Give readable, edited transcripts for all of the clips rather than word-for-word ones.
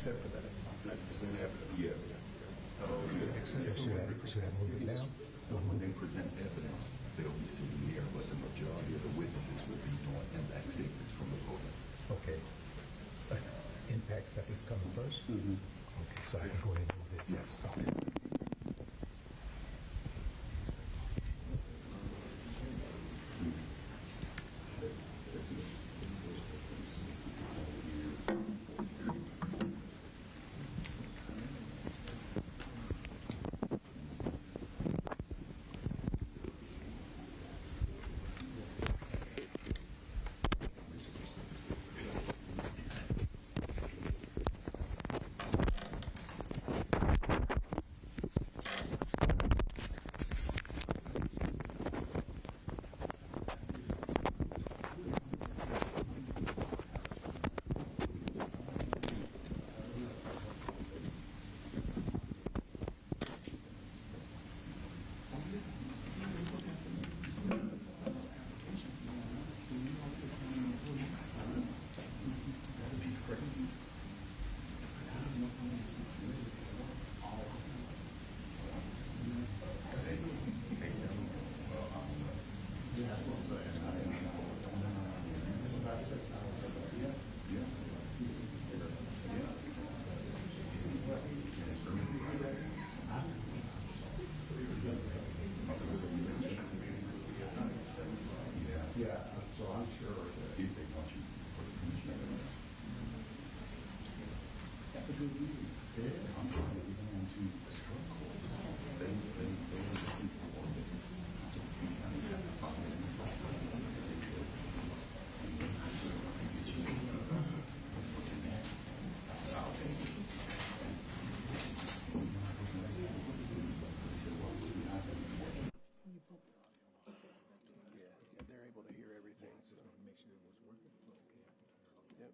except for that. Present evidence. Yeah. Should I move it down? When they present evidence, they'll be sitting here, but the majority of the witnesses will be doing impact statements from the podium. Okay. Impact stuff is coming first? Okay, so I can go ahead and move this? Yes. Okay. It's about 6 hours ago. Yeah, so I'm sure that If they want you for the commission evidence. that's a good reason. I'm trying to get on to the drug court. They are looking for Yeah, they're able to hear everything. So Make sure it was working. yep.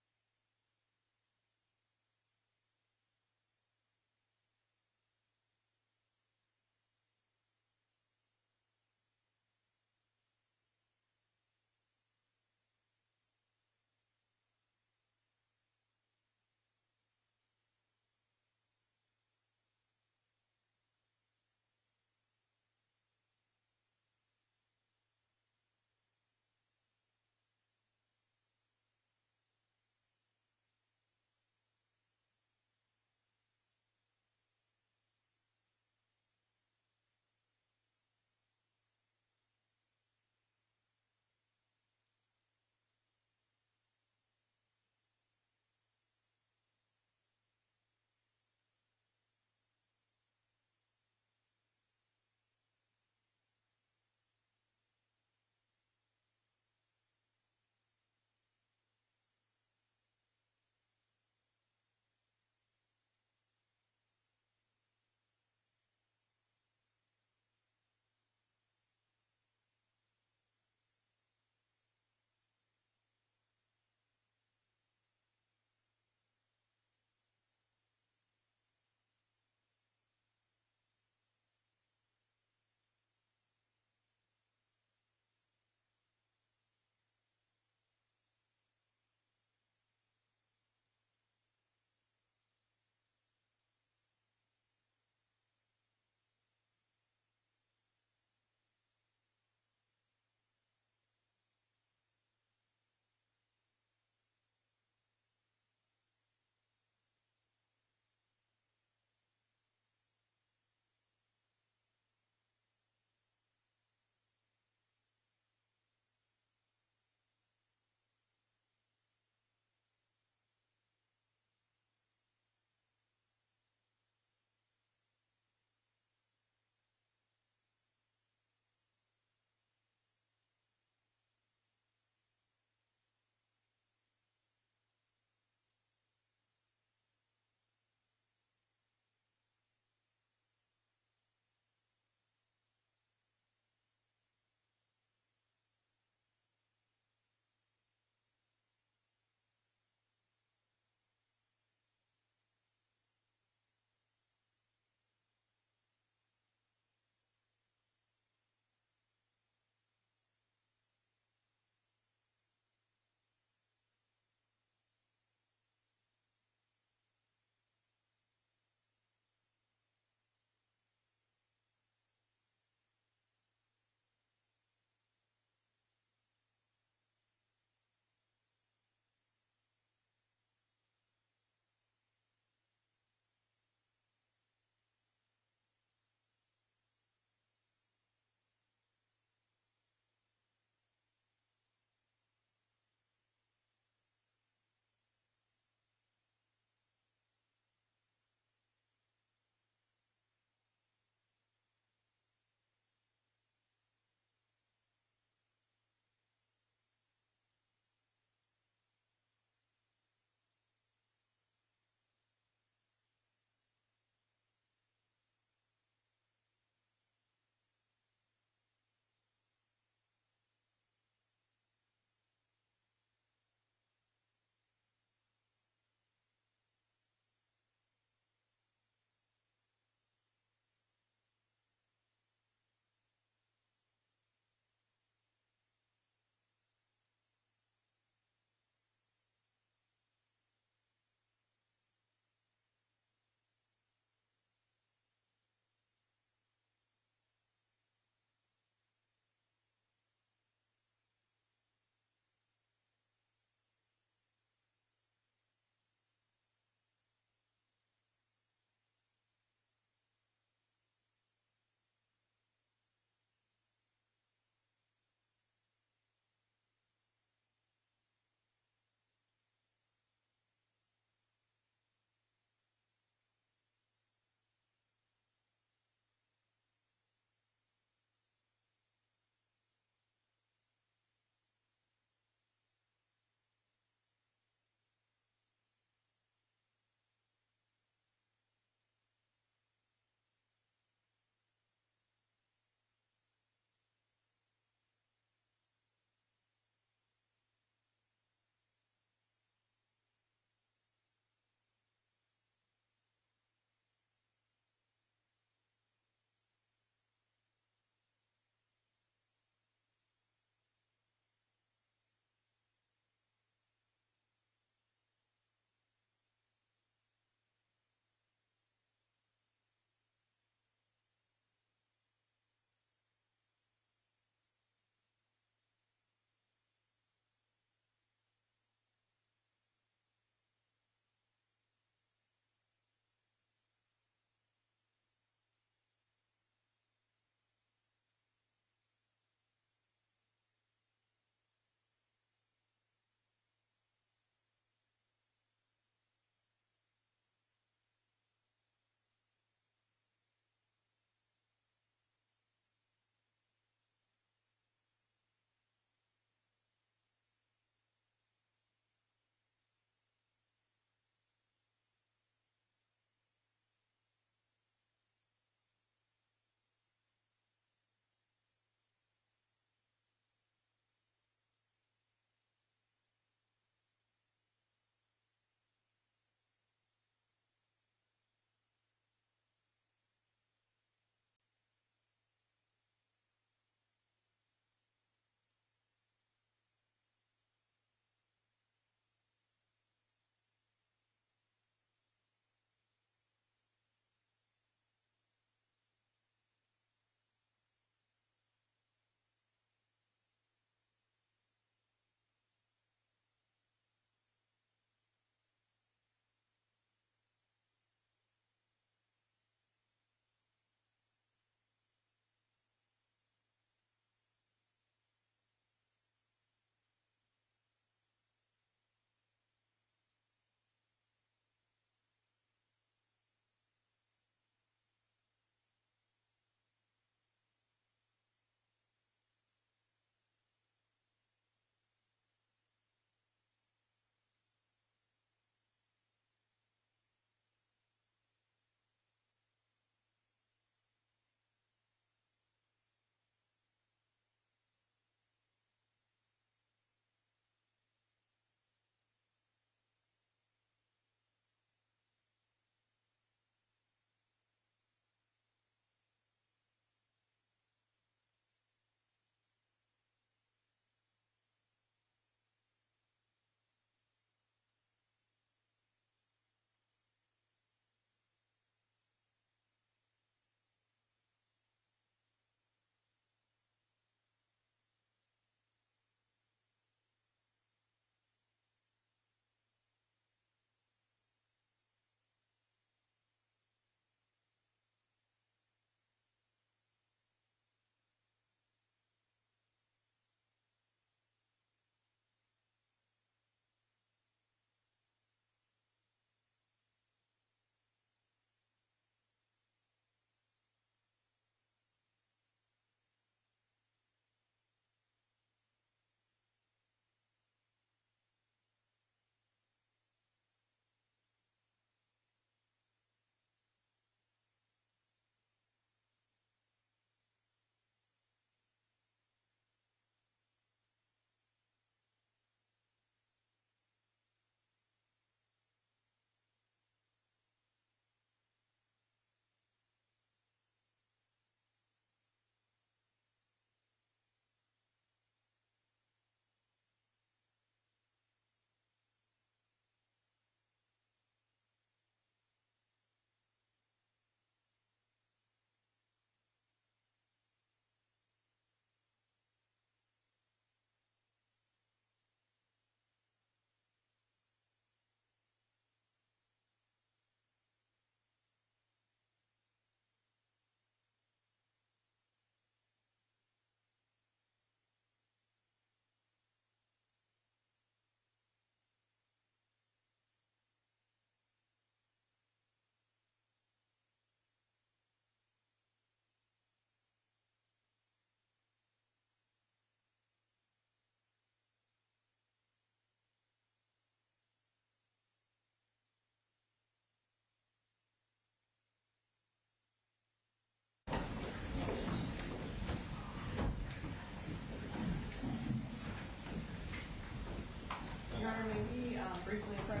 Your Honor, may we briefly approach?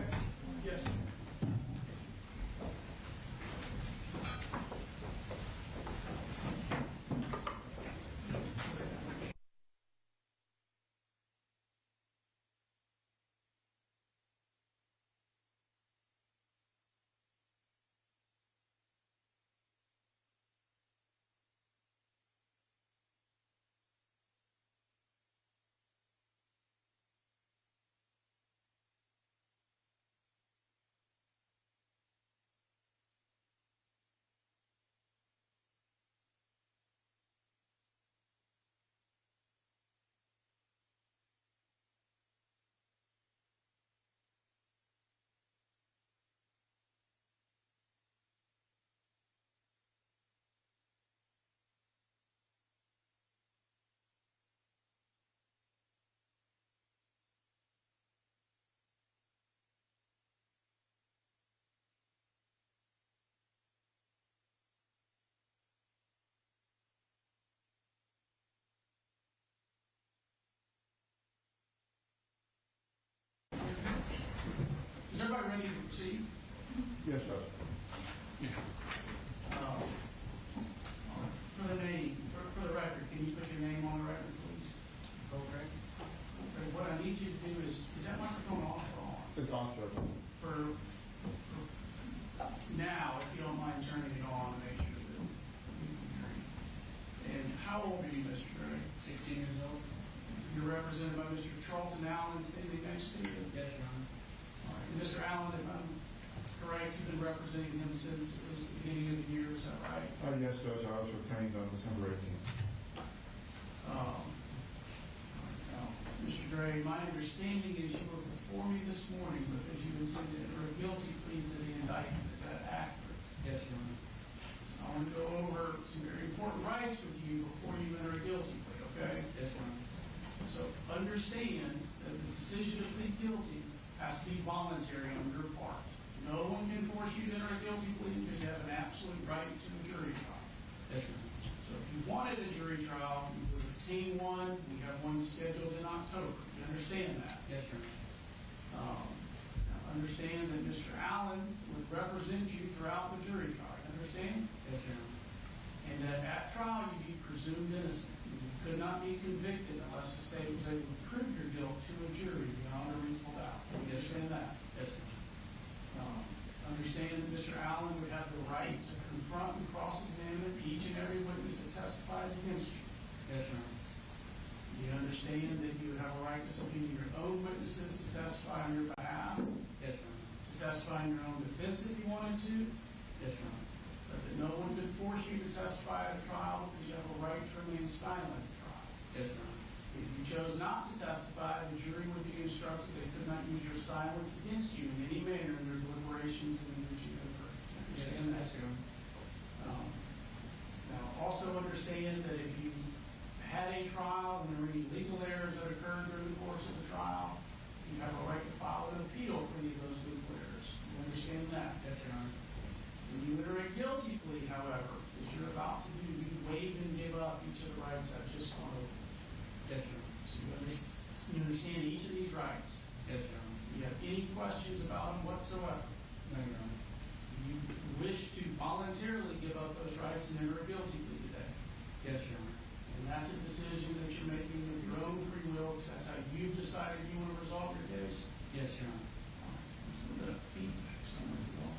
Yes. Is everybody ready to proceed? Yes, Judge. For the record, can you put your name on the record, please? Okay. Okay, what I need you to do is that microphone off or on? It's on, Judge. For now, if you don't mind turning it on, make sure that we can hear you. And how old are you, Mr. Gray? 16 years old. You're represented by Mr. Charlton Allen standing next to you? Yes, Your Honor. All right. And Mr. Allen, if I'm correct, you've been representing him since it was the beginning of the year, is that right? Yes, Judge, I was retained on December 18th. Now, Mr. Gray, my understanding is you were before me this morning because you intended to enter a guilty plea to the indictment. Is that accurate? Yes, Your Honor. I want to go over some very important rights with you before you enter a guilty plea, okay? Yes, Your Honor. So understand that the decision to plead guilty has to be voluntary on your part. No one can force you to enter a guilty plea because you have an absolute right to a jury trial. Yes, Your Honor. So if you wanted a jury trial, you would obtain one. We have one scheduled in October. You understand that? Yes, Your Honor. Now understand that Mr. Allen would represent you throughout the jury trial. You understand? Yes, Your Honor. And that at trial you'd be presumed innocent. You could not be convicted unless the state was able to prove your guilt to a jury beyond a reasonable doubt. You understand that? Yes, Your Honor. Understand that Mr. Allen would have the right to confront and cross-examine each and every witness that testifies against you. Yes, Your Honor. You understand that you would have a right to subpoena your own witnesses to testify on your behalf, Yes, Your Honor. to testify in your own defense if you wanted to, Yes, Your Honor. but that no one could force you to testify at a trial because you have a right to remain silent at trial. Yes, Your Honor. If you chose not to testify, the jury would be instructed they could not use your silence against you in any manner in their deliberations and in which you have heard. You understand that? Yes, Your Honor. Now, also understand that if you had a trial and there were any legal errors that occurred during the course of the trial, you have a right to file an appeal for any of those legal errors. You understand that? Yes, Your Honor. When you enter a guilty plea, however, as you're about to do, you waive and give up each of the rights I've just gone over. Yes, Your Honor. So you understand each of these rights. Yes, Your Honor. Do you have any questions about them whatsoever? No, Your Honor. Do you wish to voluntarily give up those rights and enter a guilty plea today? Yes, Your Honor. And that's a decision that you're making of your own free will because that's how you've decided you want to resolve your case? Yes, Your Honor. There's a little bit of feedback somewhere as well.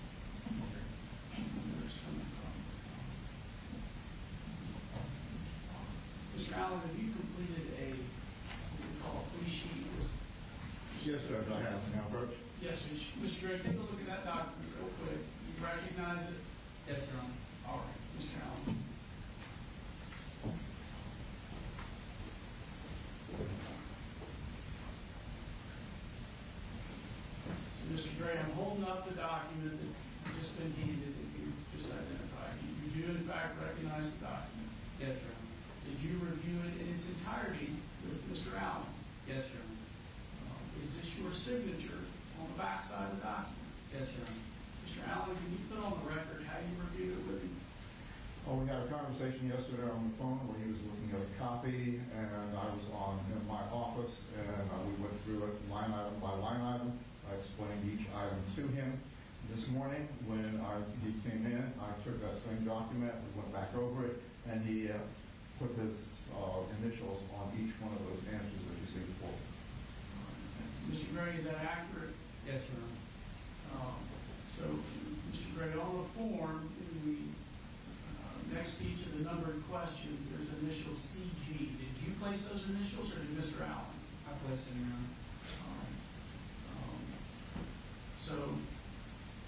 Where it's coming from. Mr. Allen, have you completed what we call a plea sheet? Yes, Judge, I have. Now, approach. Yes, sir. Mr. Gray, take a look at that document real quick. You recognize it? Yes, Your Honor. All right, Mr. Allen. So, Mr. Gray, I'm holding up the document that just been handed that you just identified. You do, in fact, recognize the document. Yes, Your Honor. Did you review it in its entirety with Mr. Allen? Yes, Your Honor. Is this your signature on the back side of the document? Yes, Your Honor. Mr. Allen, can you put on the record how you reviewed it with him? Oh, we had a conversation yesterday on the phone where he was looking at a copy, and I was in my office, and we went through it line item by line item. I explained each item to him. This morning, when he came in, I took that same document, we went back over it, and he put his initials on each one of those answers that you see before. Mr. Gray, is that accurate? Yes, Your Honor. So, Mr. Gray, on the form, next to each of the numbered questions, there's initial CG. Did you place those initials, or did Mr. Allen? I placed it, Your Honor. So,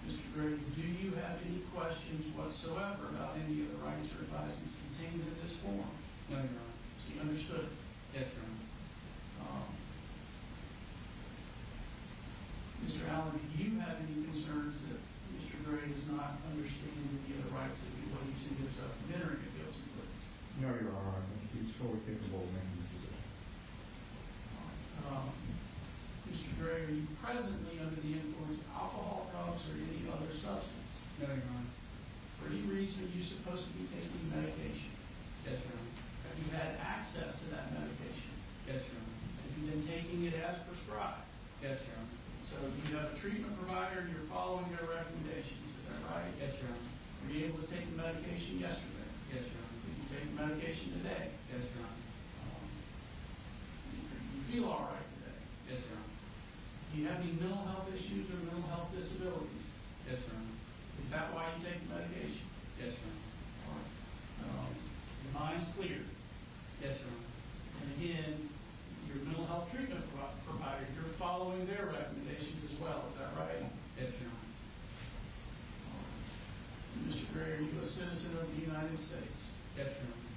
Mr. Gray, do you have any questions whatsoever about any of the rights or advisements contained in this form? No, Your Honor. You understood it? Yes, Your Honor. Mr. Allen, do you have any concerns that Mr. Gray does not understand any of the rights that he gives up in entering a guilty plea? No, Your Honor, I think he's fully capable of making this decision. Mr. Gray, are you presently under the influence of alcohol, drugs, or any other substance? No, Your Honor. For any reason, are you supposed to be taking medication? Yes, Your Honor. Have you had access to that medication? Yes, Your Honor. Have you been taking it as prescribed? Yes, Your Honor. So you have a treatment provider and you're following their recommendations, is that right? Yes, Your Honor. Were you able to take the medication yesterday? Yes, Your Honor. Did you take the medication today? Yes, Your Honor. You feel all right today? Yes, Your Honor. Do you have any mental health issues or mental health disabilities? Yes, Your Honor. Is that why you take the medication? Yes, Your Honor. All right. Your mind's clear. Yes, Your Honor. And again, your mental health treatment provider, you're following their recommendations as well, is that right? Yes, Your Honor. Mr. Gray, are you a citizen of the United States? Yes, Your Honor.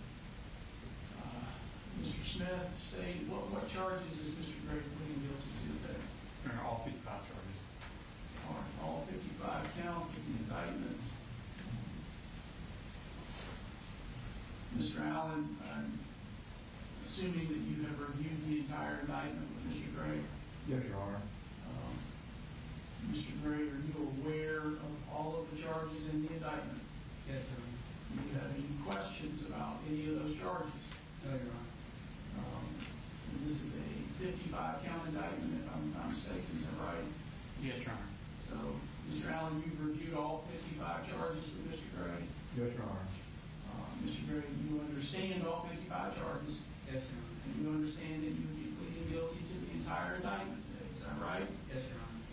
Mr. Smith, state, what charges is Mr. Gray pleading guilty to today? All 55 charges. All 55 counts of the indictments. Mr. Allen, I'm assuming that you have reviewed the entire indictment with Mr. Gray. Yes, Your Honor. Mr. Gray, are you aware of all of the charges in the indictment? Yes, Your Honor. Do you have any questions about any of those charges? No, Your Honor. This is a 55-count indictment, if I'm not mistaken, is that right? Yes, Your Honor. So, Mr. Allen, you've reviewed all 55 charges with Mr. Gray. Yes, Your Honor. Mr. Gray, you understand all 55 charges, Yes, Your Honor. and you understand that you would be pleading guilty to the entire indictment today, is that right? Yes, Your Honor.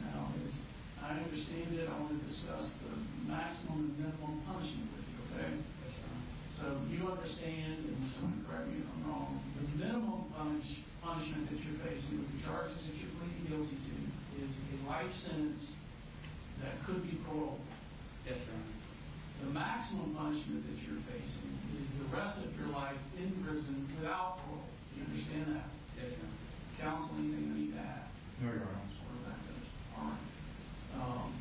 Now, as I understand it, I want to discuss the maximum and minimum punishment with you, okay? Yes, Your Honor. So you understand, and someone correct me if I'm wrong, the minimum punishment that you're facing with the charges that you're pleading guilty to is a life sentence that could be parole. Yes, Your Honor. The maximum punishment that you're facing is the rest of your life in prison without parole. Do you understand that? Yes, Your Honor. Counsel, anything I need to add? No, Your Honor. All right.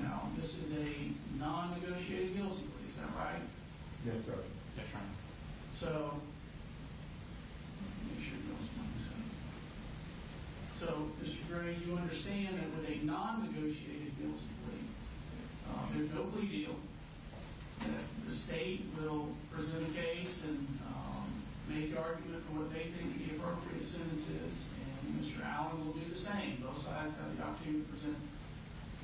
Now, this is a non-negotiated guilty plea, is that right? Yes, Judge. Yes, Your Honor. So, make sure those ones. So, Mr. Gray, you understand that with a non-negotiated guilty plea, there's no plea deal. That the state will present a case and make argument for what they think the appropriate sentence is, and Mr. Allen will do the same. Both sides have the opportunity to present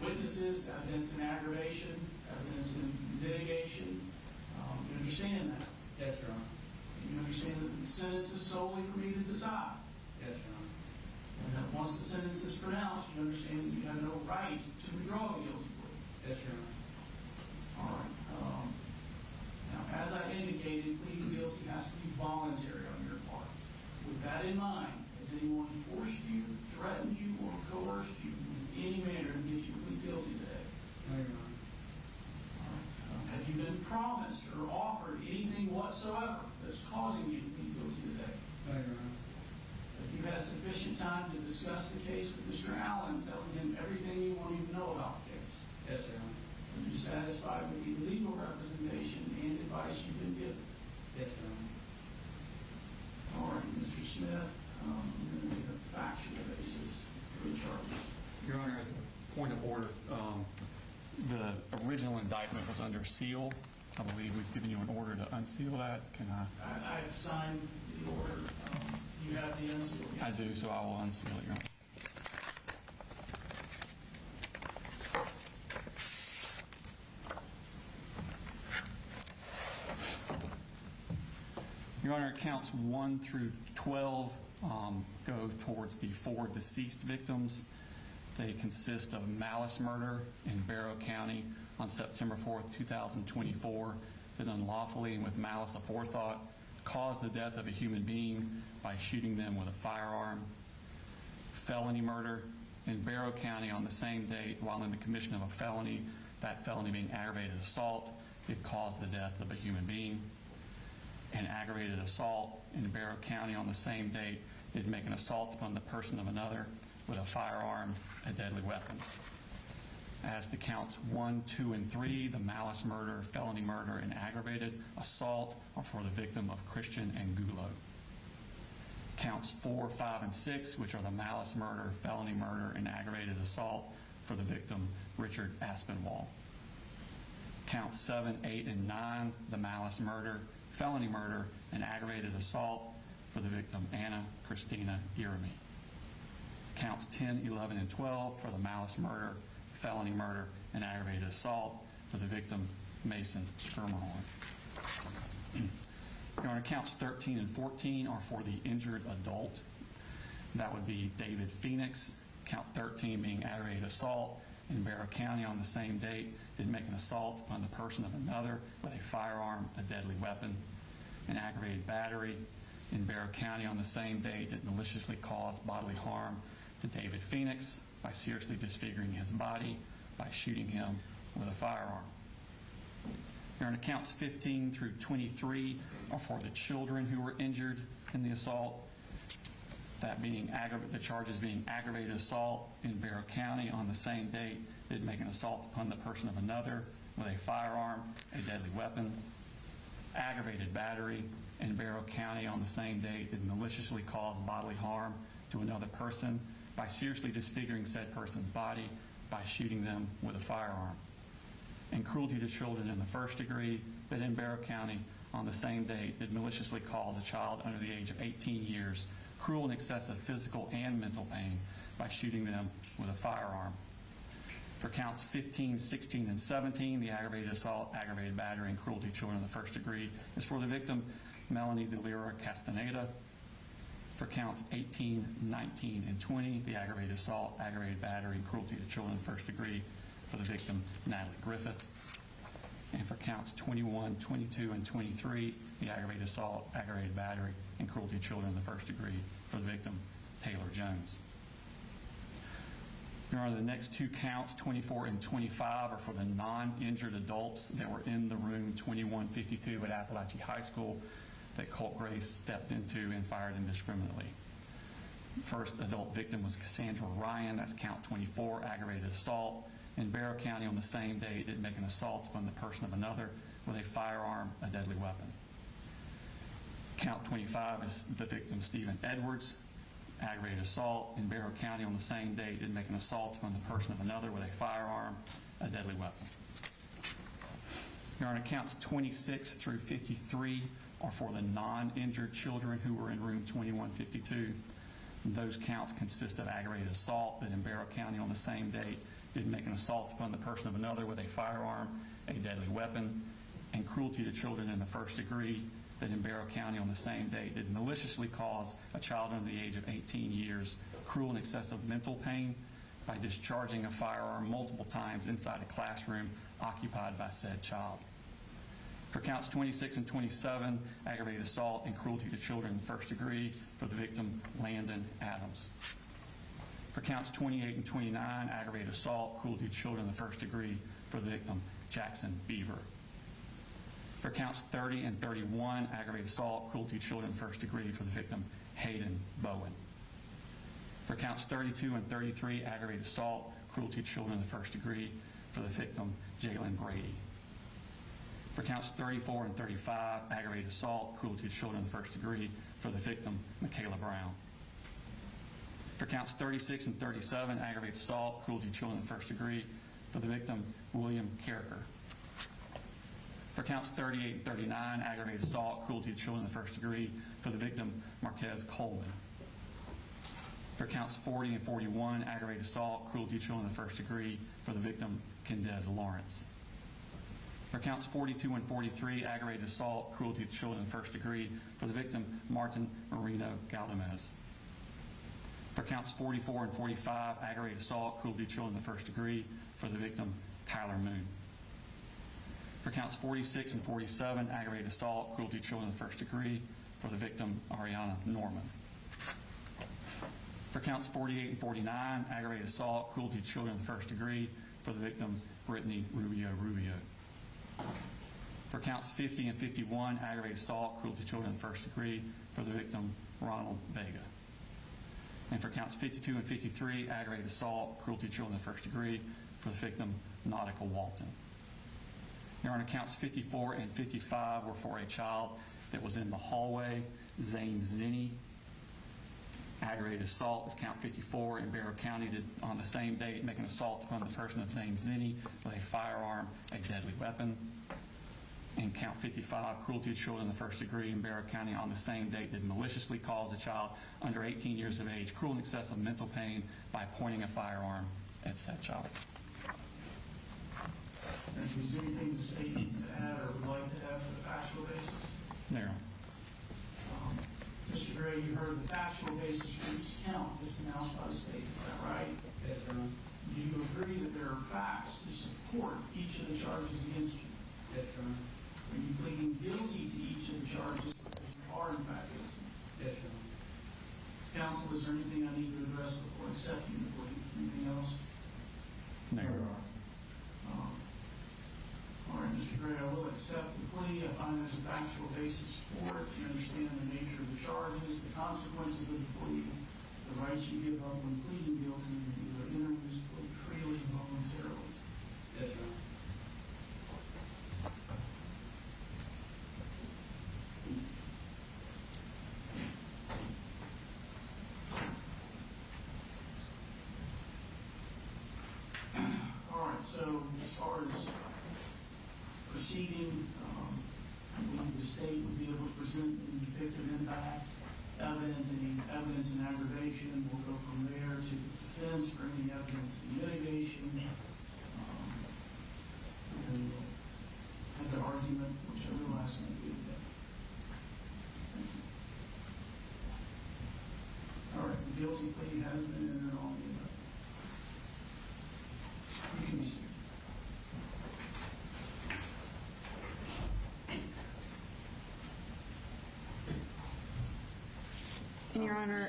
witnesses, evidence in aggravation, evidence in mitigation. You understand that? Yes, Your Honor. You understand that the sentence is solely for me to decide. Yes, Your Honor. And that once the sentence is pronounced, you understand that you have no right to withdraw the guilty plea. Yes, Your Honor. All right. Now, as I indicated, pleading guilty has to be voluntary on your part. With that in mind, has anyone forced you, threatened you, or coerced you in any manner to get you to plead guilty today? No, Your Honor. All right. Have you been promised or offered anything whatsoever that's causing you to plead guilty today? No, Your Honor. Have you had sufficient time to discuss the case with Mr. Allen, telling him everything you want him to know about the case? Yes, Your Honor. Are you satisfied with the legal representation and advice you've been given? Yes, Your Honor. All right, Mr. Smith, I'm going to need a factual basis for the charges. Your Honor, as a point of order, the original indictment under seal. I believe we've given you an order to unseal that. Can I've signed the order. You have the unsealed. I do, so I will unseal it, Your Honor. Your Honor, counts 1 through 12 go towards the 4 deceased victims. They consist of malice murder in Barrow County on September 4th, 2024, that unlawfully and with malice aforethought caused the death of a human being by shooting them with a firearm. Felony murder in Barrow County on the same date while in the commission of a felony, that felony being aggravated assault, it caused the death of a human being. And aggravated assault in Barrow County on the same date did make an assault upon the person of another with a firearm, a deadly weapon. As to counts 1, 2, and 3, the malice murder, felony murder, and aggravated assault are for the victim of Christian Angulo. Counts 4, 5, and 6, which are the malice murder, felony murder, and aggravated assault for the victim Richard Aspinwall. Counts 7, 8, and 9, the malice murder, felony murder, and aggravated assault for the victim Anna Christina Irami. Counts 10, 11, and 12 for the malice murder, felony murder, and aggravated assault for the victim Mason Schermerhorn. Your Honor, counts 13 and 14 are for the injured adult. That would be David Phoenix, count 13 being aggravated assault in Barrow County on the same date, did make an assault upon the person of another with a firearm, a deadly weapon. An aggravated battery in Barrow County on the same date that maliciously caused bodily harm to David Phoenix by seriously disfiguring his body by shooting him with a firearm. Your Honor, counts 15 through 23 are for the children who were injured in the assault. That being the charges being aggravated assault in Barrow County on the same date did make an assault upon the person of another with a firearm, a deadly weapon. Aggravated battery in Barrow County on the same date did maliciously cause bodily harm to another person by seriously disfiguring said person's body by shooting them with a firearm. And cruelty to children in the first degree that in Barrow County on the same date did maliciously cause a child under the age of 18 years cruel and excessive physical and mental pain by shooting them with a firearm. For counts 15, 16, and 17, the aggravated assault, aggravated battery, and cruelty to children in the first degree is for the victim, Melanie DeLira Castaneda. For counts 18, 19, and 20, the aggravated assault, aggravated battery, and cruelty to children in the first degree for the victim, Natalie Griffith. And for counts 21, 22, and 23, the aggravated assault, aggravated battery, and cruelty to children in the first degree for the victim, Taylor Jones. Your Honor, the next two counts, 24 and 25, are for the non-injured adults that were in the room 2152 at Apalachee High School that Colt Grace stepped into and fired indiscriminately. First adult victim was Cassandra Ryan. That's count 24, aggravated assault. In Barrow County on the same day, did make an assault upon the person of another with a firearm, a deadly weapon. Count 25 is the victim, Stephen Edwards. Aggravated assault in Barrow County on the same day, did make an assault upon the person of another with a firearm, a deadly weapon. Your Honor, counts 26 through 53 are for the non-injured children who were in room 2152. Those counts consist of aggravated assault that in Barrow County on the same day did make an assault upon the person of another with a firearm, a deadly weapon, and cruelty to children in the first degree that in Barrow County on the same day did maliciously cause a child under the age of 18 years cruel and excessive mental pain by discharging a firearm multiple times inside a classroom occupied by said child. For counts 26 and 27, aggravated assault and cruelty to children in the first degree for the victim, Landon Adams. For counts 28 and 29, aggravated assault, cruelty to children in the first degree for the victim, Jackson Beaver. For counts 30 and 31, aggravated assault, cruelty to children in the first degree for the victim, Hayden Bowen. For counts 32 and 33, aggravated assault, cruelty to children in the first degree for the victim, Jalen Brady. For counts 34 and 35, aggravated assault, cruelty to children in the first degree for the victim, Michaela Brown. For counts 36 and 37, aggravated assault, cruelty to children in the first degree for the victim, William Carricker. For counts 38 and 39, aggravated assault, cruelty to children in the first degree, for the victim, Marquez Coleman. For counts 40 and 41, aggravated assault, cruelty to children in the first degree, for the victim, Kendez Lawrence. For counts 42 and 43, aggravated assault, cruelty to children in the first degree, for the victim, Martin Marino Galdamez. For counts 44 and 45, aggravated assault, cruelty to children in the first degree, for the victim, Tyler Moon. For counts 46 and 47, aggravated assault, cruelty to children in the first degree, for the victim, Ariana Norman. For counts 48 and 49, aggravated assault, cruelty to children in the first degree, for the victim, Brittany Rubio. For counts 50 and 51, aggravated assault, cruelty to children in the first degree, for the victim, Ronald Vega. And for counts 52 and 53, aggravated assault, cruelty to children in the first degree, for the victim, Nautica Walton. Your Honor, counts 54 and 55 were for a child that was in the hallway, Zane Zinni. Aggravated assault is count 54 in Barrow County did on the same date make an assault upon the person of Zane Zinni with a firearm, a deadly weapon. And count 55, cruelty to children in the first degree in Barrow County on the same date did maliciously cause a child under 18 years of age cruel and excessive mental pain by pointing a firearm at said child. And is there anything the state needs to add or would like to add for the factual basis? There. Mr. Gray, you heard the factual basis for each count just announced by the state. Is that right? Yes, Your Honor. Do you agree that there are facts to support each of the charges against you? Yes, Your Honor. Are you pleading guilty to each of the charges because you are in fact guilty? Yes, Your Honor. Counsel, is there anything I need to address before accepting the plea? Anything else? There. All right, Mr. Gray, I will accept the plea. I find there's a factual basis for it. You understand the nature of the charges, the consequences of the plea, the rights you give up when pleading guilty, and you are entering this plea freely and voluntarily. Yes, Your Honor. All right, so as far as proceeding, I believe the state would be able to present any victim impact evidence, any evidence in aggravation. We'll go from there to the defense for any evidence in mitigation. And we'll have the argument, which I realize may be today. Thank you. All right, the guilty plea has been entered on the event. You can be seated. And Your Honor,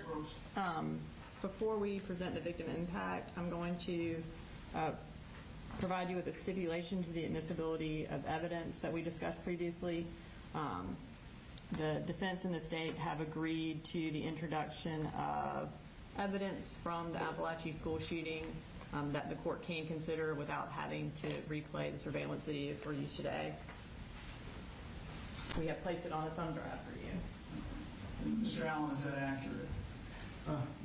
before we present the victim impact, I'm going to provide you with a stipulation to the admissibility of evidence that we discussed previously. The defense and the state have agreed to the introduction of evidence from the Apalachee school shooting that the court can consider without having to replay the surveillance video for you today. We have placed it on a thumb drive for you. Mr. Allen, is that accurate?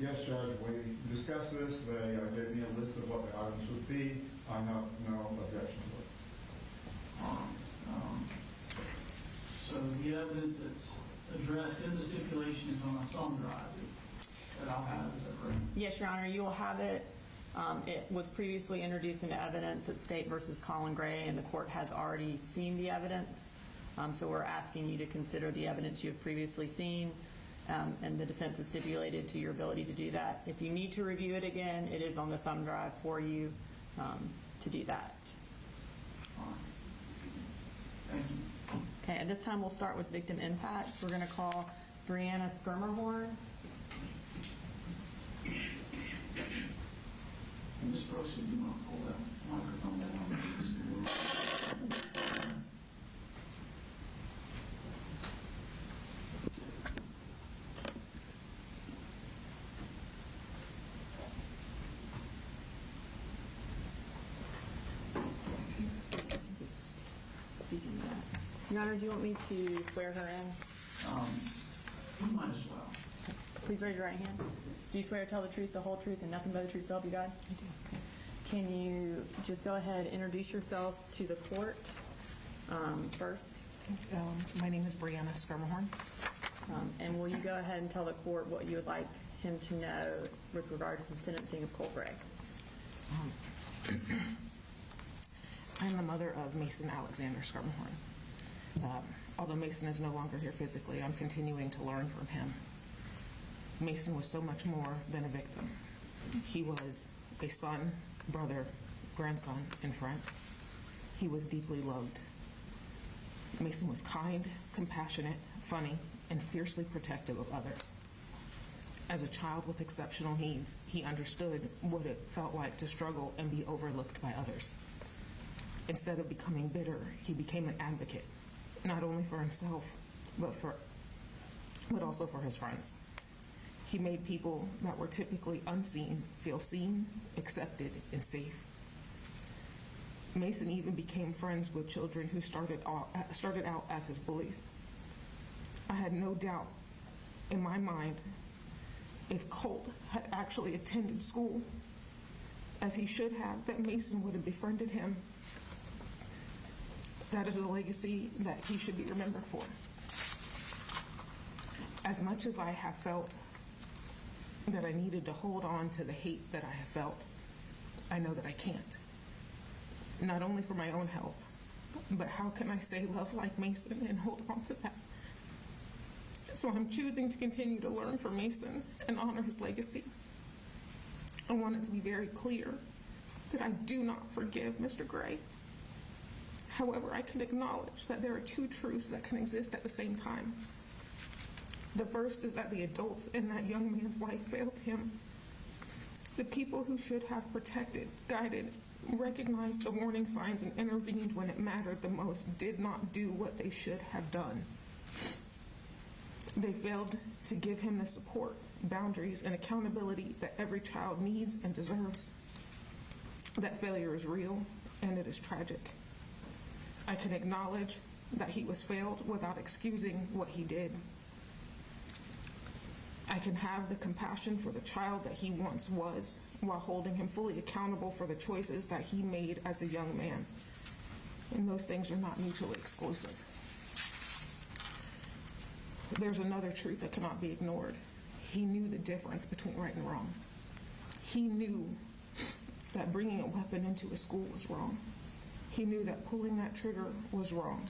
Yes, Judge, we discussed this. They gave me a list of what the items would be. I have no objection to it. All right. So the evidence that's addressed in the stipulation is on a thumb drive that I'll have. Is that right? Yes, Your Honor, you will have it. It was previously introduced into evidence at State versus Colin Gray, and the court has already seen the evidence. So we're asking you to consider the evidence you have previously seen, and the defense has stipulated to your ability to do that. If you need to review it again, it is on the thumb drive for you to do that. All right. Thank you. Okay, at this time we'll start with victim impacts. We're going to call Brianna Skirmerhorn. Ms. Brooks, if you want to pull that microphone down, please do. Just speaking of that. Your Honor, do you want me to swear her in? You might as well. Please raise your right hand. Do you swear to tell the truth, the whole truth, and nothing but the truth, so help you God? I do. Can you just go ahead and introduce yourself to the court First, My name is Brianna Skirmahorn. and will you go ahead and tell the court what you would like him to know with regards to the sentencing of Colt Gray? I'm the mother of Mason Alexander Skirmahorn. Although Mason is no longer here physically, I'm continuing to learn from him. Mason was so much more than a victim. He was a son, brother, grandson, and friend. He was deeply loved. Mason was kind, compassionate, funny, and fiercely protective of others. As a child with exceptional needs, he understood what it felt like to struggle and be overlooked by others. Instead of becoming bitter, he became an advocate, not only for himself, but also for his friends. He made people that were typically unseen feel seen, accepted, and safe. Mason even became friends with children who started out as his bullies. I had no doubt in my mind if Colt had actually attended school as he should have, that Mason would have befriended him. That is a legacy that he should be remembered for. As much as I have felt that I needed to hold on to the hate that I have felt, I know that I can't. Not only for my own health, but how can I say love like Mason and hold on to that? So I'm choosing to continue to learn from Mason and honor his legacy. I want it to be very clear that I do not forgive Mr. Gray. However, I can acknowledge that there are two truths that can exist at the same time. The first is that the adults in that young man's life failed him. The people who should have protected, guided, recognized the warning signs and intervened when it mattered the most did not do what they should have done. They failed to give him the support, boundaries, and accountability that every child needs and deserves. That failure is real, and it is tragic. I can acknowledge that he was failed without excusing what he did. I can have the compassion for the child that he once was while holding him fully accountable for the choices that he made as a young man. And those things are not mutually exclusive. There's another truth that cannot be ignored. He knew the difference between right and wrong. He knew that bringing a weapon into a school was wrong. He knew that pulling that trigger was wrong.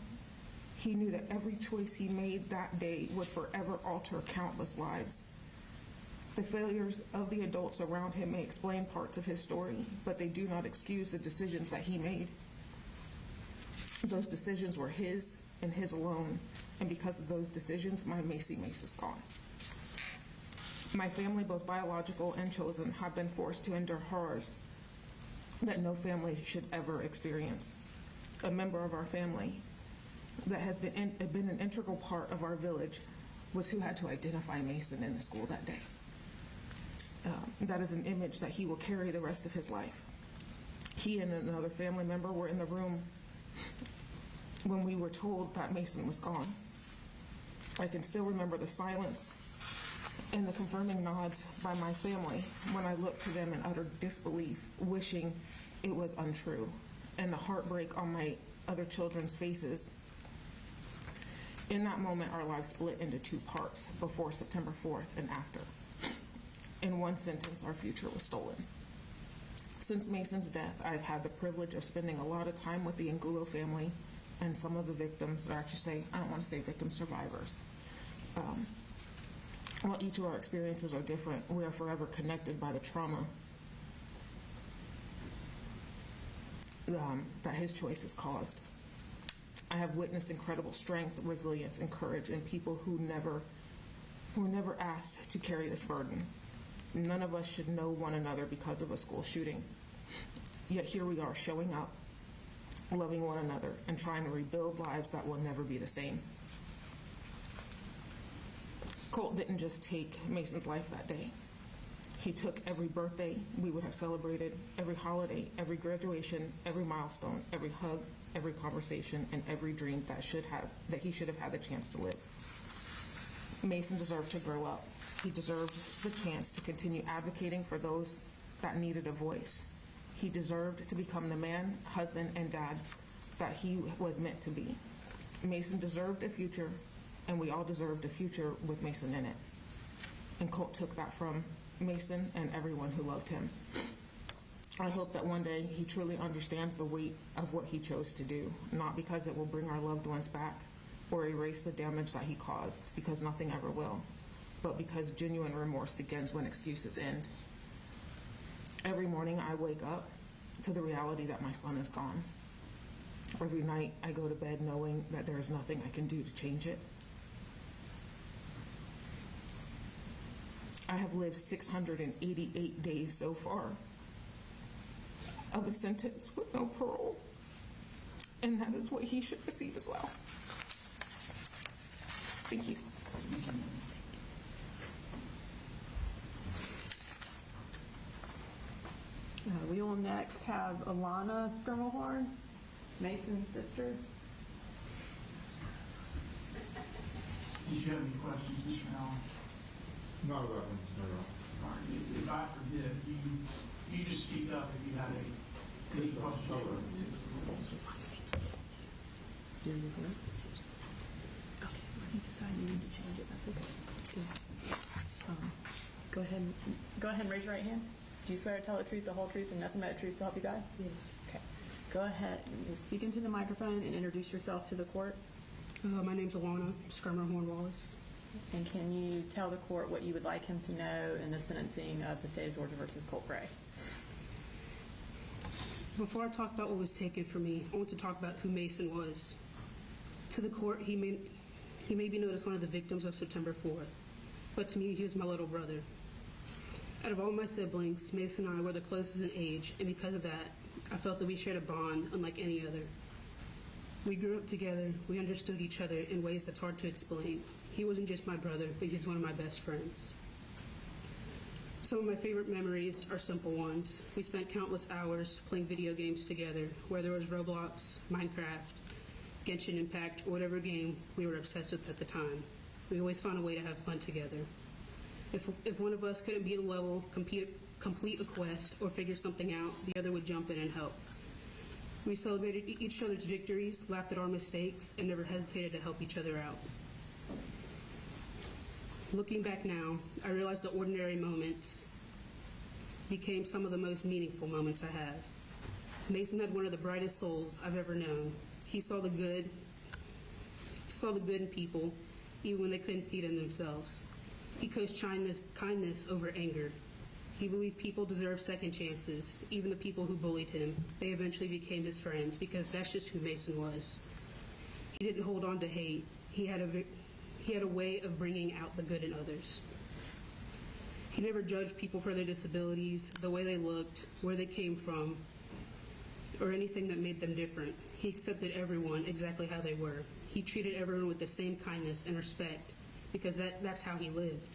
He knew that every choice he made that day would forever alter countless lives. The failures of the adults around him may explain parts of his story, but they do not excuse the decisions that he made. Those decisions were his and his alone, and because of those decisions, my Macy Mace is gone. My family, both biological and chosen, have been forced to endure horrors that no family should ever experience. A member of our family that has been an integral part of our village was who had to identify Mason in the school that day. That is an image that he will carry the rest of his life. He and another family member were in the room when we were told that Mason was gone. I can still remember the silence and the confirming nods by my family when I looked to them in utter disbelief, wishing it was untrue, and the heartbreak on my other children's faces. In that moment, our lives split into two parts, before September 4th and after. In one sentence, our future was stolen. Since Mason's death, I've had the privilege of spending a lot of time with the Angulo family and some of the victims, or actually I don't want to say victim survivors. While each of our experiences are different, we are forever connected by the trauma that his choices caused. I have witnessed incredible strength, resilience, and courage in people who were never asked to carry this burden. None of us should know one another because of a school shooting. Yet here we are showing up, loving one another, and trying to rebuild lives that will never be the same. Colt didn't just take Mason's life that day. He took every birthday we would have celebrated, every holiday, every graduation, every milestone, every hug, every conversation, and every dream that he should have had the chance to live. Mason deserved to grow up. He deserved the chance to continue advocating for those that needed a voice. He deserved to become the man, husband, and dad that he was meant to be. Mason deserved a future, and we all deserved a future with Mason in it. And Colt took that from Mason and everyone who loved him. I hope that one day he truly understands the weight of what he chose to do, not because it will bring our loved ones back or erase the damage that he caused, because nothing ever will, but because genuine remorse begins when excuses end. Every morning I wake up to the reality that my son is gone. Every night I go to bed knowing that there is nothing I can do to change it. I have lived 688 days so far of a sentence with no parole, and that is what he should receive as well. Thank you. We will next have Alana Skirmelhorn, Mason's sister. Did you have any questions, Mr. Allen? Not about Mr. Mayor. All right, if I forget, you just speak up if you have any questions. Do this one? Okay, if you decide you need to change it, that's okay. Go ahead and raise your right hand. Do you swear to tell the truth, the whole truth, and nothing but the truth to help you God? Yes. Okay. Go ahead and speak into the microphone and introduce yourself to the court. My name's Alana Skirmelhorn Wallace. And can you tell the court what you would like him to know in the sentencing of the state of Georgia versus Colt Gray? Before I talk about what was taken from me, I want to talk about who Mason was. To the court, he may be known as one of the victims of September 4th, but to me, he was my little brother. Out of all my siblings, Mason and I were the closest in age, and because of that, I felt that we shared a bond unlike any other. We grew up together, we understood each other in ways that's hard to explain. He wasn't just my brother, but he's one of my best friends. Some of my favorite memories are simple ones. We spent countless hours playing video games together, whether it was Roblox, Minecraft, Genshin Impact, or whatever game we were obsessed with at the time. We always found a way to have fun together. If one of us couldn't beat a level, complete a quest, or figure something out, the other would jump in and help. We celebrated each other's victories, laughed at our mistakes, and never hesitated to help each other out. Looking back now, I realize the ordinary moments became some of the most meaningful moments I have. Mason had one of the brightest souls I've ever known. He saw the good in people, even when they couldn't see it in themselves. He coached kindness over anger. He believed people deserve second chances, even the people who bullied him. They eventually became his friends because that's just who Mason was. He didn't hold on to hate. He had a way of bringing out the good in others. He never judged people for their disabilities, the way they looked, where they came from, or anything that made them different. He accepted everyone exactly how they were. He treated everyone with the same kindness and respect because that's how he lived.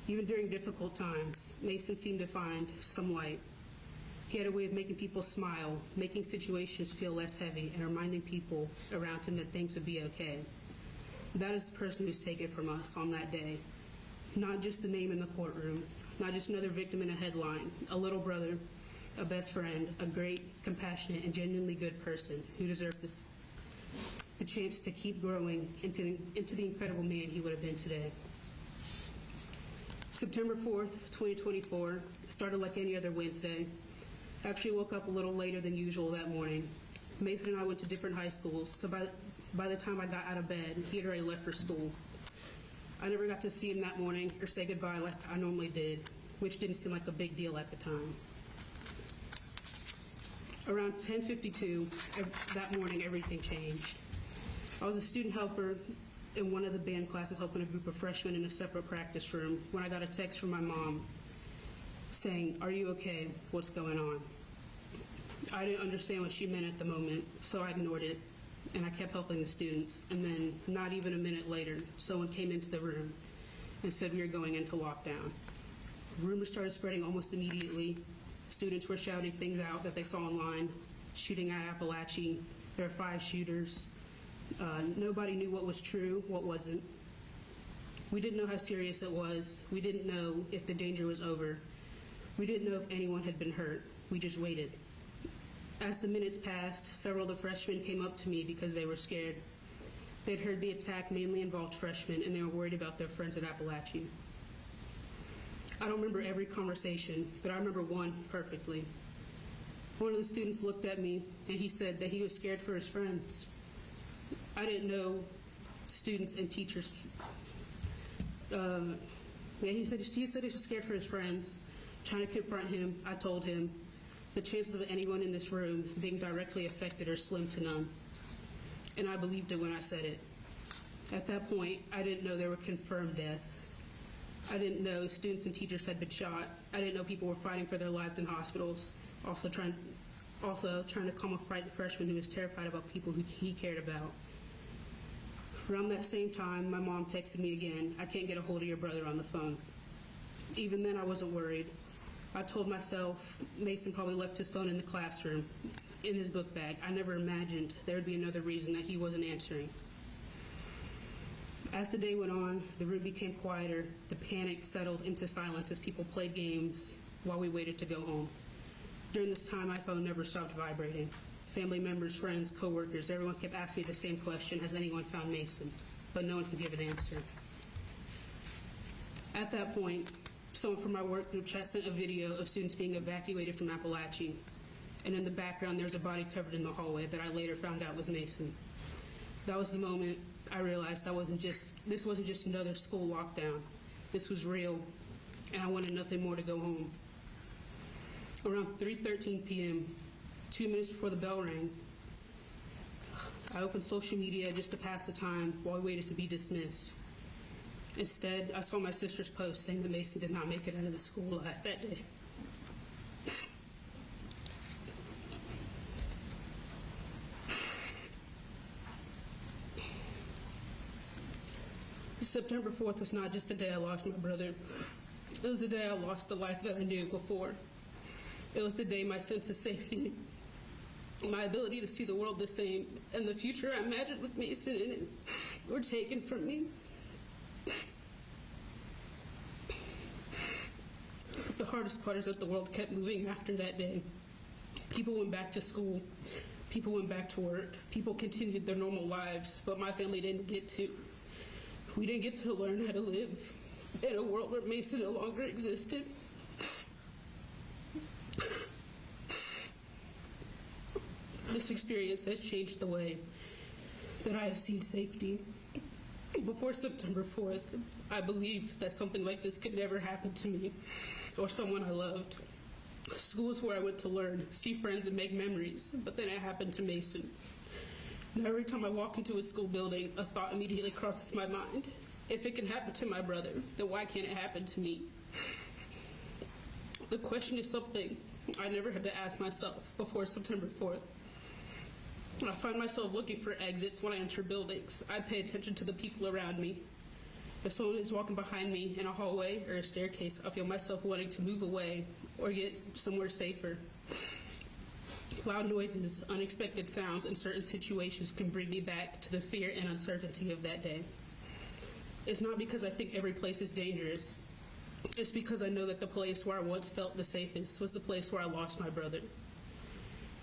Even during difficult times, Mason seemed to find some light. He had a way of making people smile, making situations feel less heavy, and reminding people around him that things would be okay. That is the person who's taken from us on that day. Not just the name in the courtroom, not just another victim in a headline, a little brother, a best friend, a great, compassionate, and genuinely good person who deserved the chance to keep growing into the incredible man he would have been today. September 4th, 2024 started like any other Wednesday. I actually woke up a little later than usual that morning. Mason and I went to different high schools, so by the time I got out of bed, he had already left for school. I never got to see him that morning or say goodbye like I normally did, which didn't seem like a big deal at the time. Around 10:52 that morning, everything changed. I was a student helper in one of the band classes helping a group of freshmen in a separate practice room when I got a text from my mom saying, "Are you okay? What's going on?" I didn't understand what she meant at the moment, so I ignored it, and I kept helping the students. And then, not even a minute later, someone came into the room and said we were going into lockdown. Rumors started spreading almost immediately. Students were shouting things out that they saw online, shooting at Apalachee. There are 5 shooters. Nobody knew what was true, what wasn't. We didn't know how serious it was. We didn't know if the danger was over. We didn't know if anyone had been hurt. We just waited. As the minutes passed, several of the freshmen came up to me because they were scared. They'd heard the attack mainly involved freshmen, and they were worried about their friends at Apalachee. I don't remember every conversation, but I remember one perfectly. One of the students looked at me, and he said that he was scared for his friends. I didn't know students and teachers. He said he was scared for his friends. Trying to confront him, I told him the chances of anyone in this room being directly affected are slim to none. And I believed it when I said it. At that point, I didn't know there were confirmed deaths. I didn't know students and teachers had been shot. I didn't know people were fighting for their lives in hospitals. Also trying to calm a frightened freshman who was terrified about people who he cared about. Around that same time, my mom texted me again, "I can't get a hold of your brother on the phone." Even then, I wasn't worried. I told myself Mason probably left his phone in the classroom, in his book bag. I never imagined there would be another reason that he wasn't answering. As the day went on, the room became quieter. The panic settled into silence as people played games while we waited to go home. During this time, my phone never stopped vibrating. Family members, friends, coworkers, everyone kept asking me the same question: has anyone found Mason? But no one could give an answer. At that point, someone from my work group chat sent a video of students being evacuated from Apalachee. And in the background, there's a body covered in the hallway that I later found out was Mason. That was the moment I realized this wasn't just another school lockdown. This was real, and I wanted nothing more to go home. Around 3:13 p.m., 2 minutes before the bell rang, I opened social media just to pass the time while we waited to be dismissed. Instead, I saw my sister's post saying that Mason did not make it out of the school alive that day. September 4th was not just the day I lost my brother. It was the day I lost the life that I knew before. It was the day my sense of safety, my ability to see the world the same, and the future I imagined with Mason in it were taken from me. The hardest part is that the world kept moving after that day. People went back to school. People went back to work. People continued their normal lives, but my family didn't get to. We didn't get to learn how to live in a world where Mason no longer existed. This experience has changed the way that I have seen safety. Before September 4th, I believed that something like this could never happen to me or someone I loved. Schools where I went to learn, see friends, and make memories, but then it happened to Mason. Now every time I walk into a school building, a thought immediately crosses my mind. If it can happen to my brother, then why can't it happen to me? The question is something I never had to ask myself before September 4th. I find myself looking for exits when I enter buildings. I pay attention to the people around me. If someone is walking behind me in a hallway or a staircase, I feel myself wanting to move away or get somewhere safer. Loud noises, unexpected sounds, and certain situations can bring me back to the fear and uncertainty of that day. It's not because I think every place is dangerous. It's because I know that the place where I once felt the safest was the place where I lost my brother.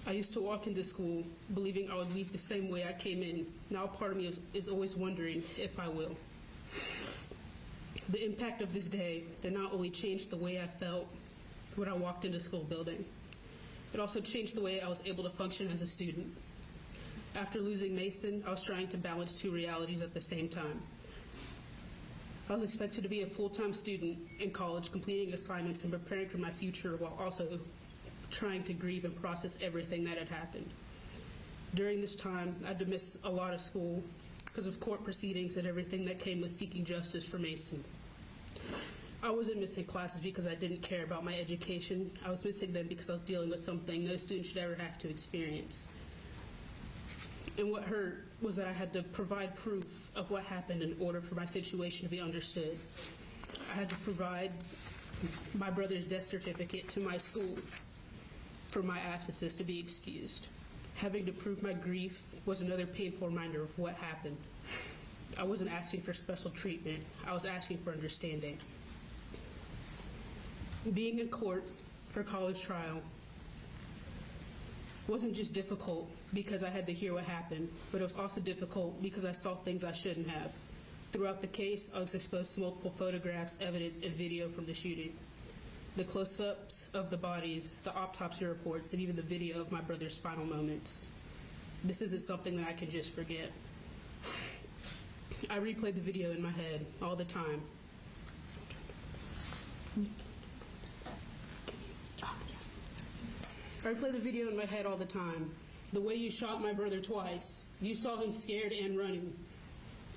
I used to walk into school believing I would leave the same way I came in. Now part of me is always wondering if I will. The impact of this day did not only change the way I felt when I walked into school building, it also changed the way I was able to function as a student. After losing Mason, I was trying to balance two realities at the same time. I was expected to be a full-time student in college, completing assignments and preparing for my future while also trying to grieve and process everything that had happened. During this time, I had to miss a lot of school because of court proceedings and everything that came with seeking justice for Mason. I wasn't missing classes because I didn't care about my education. I was missing them because I was dealing with something no student should ever have to experience. And what hurt was that I had to provide proof of what happened in order for my situation to be understood. I had to provide my brother's death certificate to my school for my absences to be excused. Having to prove my grief was another painful reminder of what happened. I wasn't asking for special treatment. I was asking for understanding. Being in court for college trial wasn't just difficult because I had to hear what happened, but it was also difficult because I saw things I shouldn't have. Throughout the case, I was exposed to multiple photographs, evidence, and video from the shooting. The close-ups of the bodies, the autopsy reports, and even the video of my brother's final moments. This isn't something that I can just forget. I replay the video in my head all the time. I replay the video in my head all the time. The way you shot my brother twice. You saw him scared and running.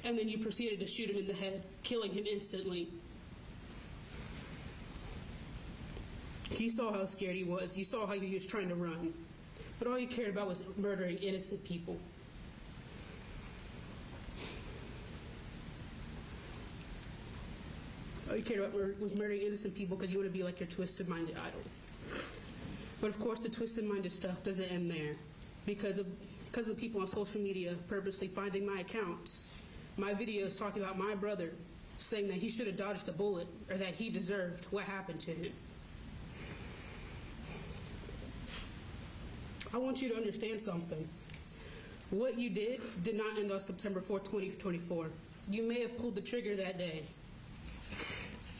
And then you proceeded to shoot him in the head, killing him instantly. You saw how scared he was. You saw how he was trying to run. But all you cared about was murdering innocent people. All you cared about was murdering innocent people because you want to be like your twisted-minded idol. But of course, the twisted-minded stuff doesn't end there. Because of the people on social media purposely finding my accounts, my videos talking about my brother, saying that he should have dodged the bullet or that he deserved what happened to him. I want you to understand something. What you did not end on September 4th, 2024. You may have pulled the trigger that day,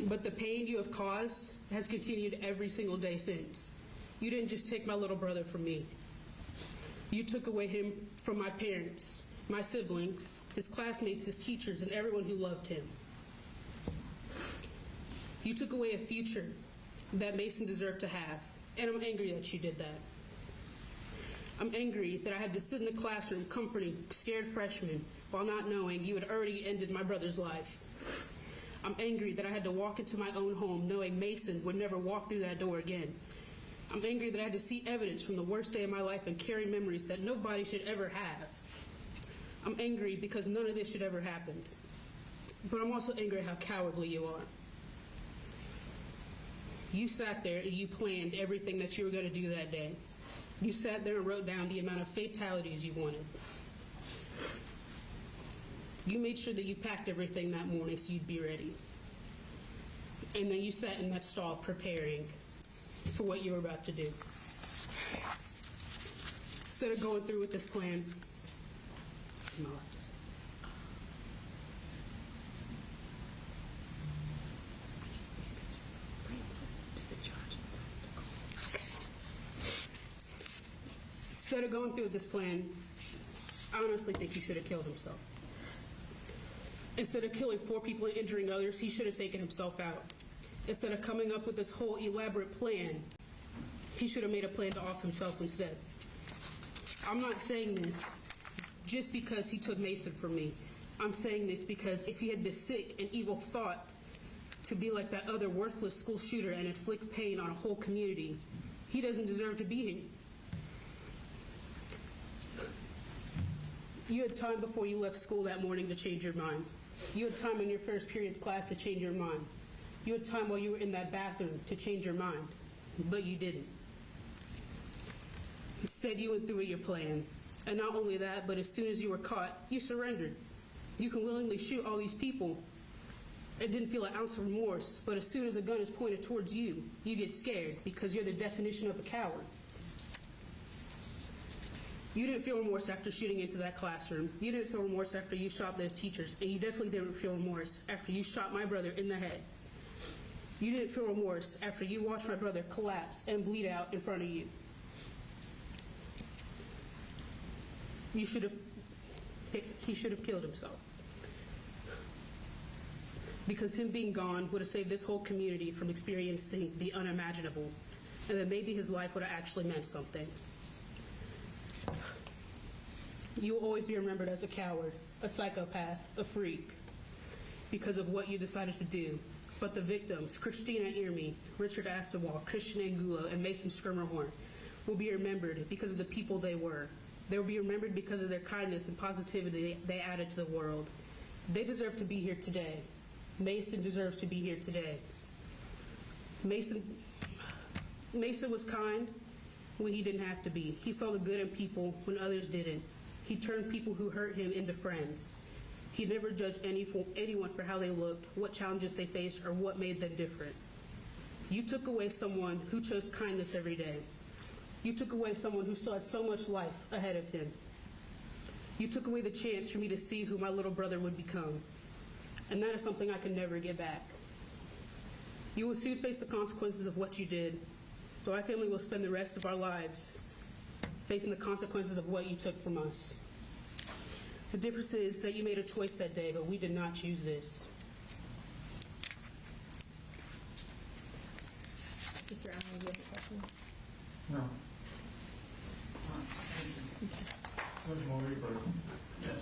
but the pain you have caused has continued every single day since. You didn't just take my little brother from me. You took away him from my parents, my siblings, his classmates, his teachers, and everyone who loved him. You took away a future that Mason deserved to have, and I'm angry that you did that. I'm angry that I had to sit in the classroom comforting scared freshmen while not knowing you had already ended my brother's life. I'm angry that I had to walk into my own home knowing Mason would never walk through that door again. I'm angry that I had to see evidence from the worst day of my life and carry memories that nobody should ever have. I'm angry because none of this should ever happen. But I'm also angry at how cowardly you are. You sat there and you planned everything that you were going to do that day. You sat there and wrote down the amount of fatalities you wanted. You made sure that you packed everything that morning so you'd be ready. And then you sat in that stall preparing for what you were about to do. Instead of going through with this plan, I honestly think he should have killed himself. Instead of killing 4 people and injuring others, he should have taken himself out. Instead of coming up with this whole elaborate plan, he should have made a plan to off himself instead. I'm not saying this just because he took Mason from me. I'm saying this because if he had this sick and evil thought to be like that other worthless school shooter and inflict pain on a whole community, he doesn't deserve to be here. You had time before you left school that morning to change your mind. You had time in your first period class to change your mind. You had time while you were in that bathroom to change your mind, but you didn't. Instead, you went through with your plan. And not only that, but as soon as you were caught, you surrendered. You can willingly shoot all these people. It didn't feel an ounce of remorse, but as soon as a gun is pointed towards you, you get scared because you're the definition of a coward. You didn't feel remorse after shooting into that classroom. You didn't feel remorse after you shot those teachers, and you definitely didn't feel remorse after you shot my brother in the head. You didn't feel remorse after you watched my brother collapse and bleed out in front of you. He should have killed himself. Because him being gone would have saved this whole community from experiencing the unimaginable, and then maybe his life would have actually meant something. You will always be remembered as a coward, a psychopath, a freak, because of what you decided to do. But the victims, Christina Irmi, Richard Astewall, Christian Angulo, and Mason Skirmerhorn, will be remembered because of the people they were. They will be remembered because of their kindness and positivity they added to the world. They deserve to be here today. Mason deserves to be here today. Mason was kind when he didn't have to be. He saw the good in people when others didn't. He turned people who hurt him into friends. He never judged anyone for how they looked, what challenges they faced, or what made them different. You took away someone who chose kindness every day. You took away someone who still had so much life ahead of him. You took away the chance for me to see who my little brother would become. And that is something I can never get back. You will soon face the consequences of what you did, but my family will spend the rest of our lives facing the consequences of what you took from us. The difference is that you made a choice that day, but we did not choose this. Mr. Allen, do you have any questions? No. Mr. Mulder, first. Yes.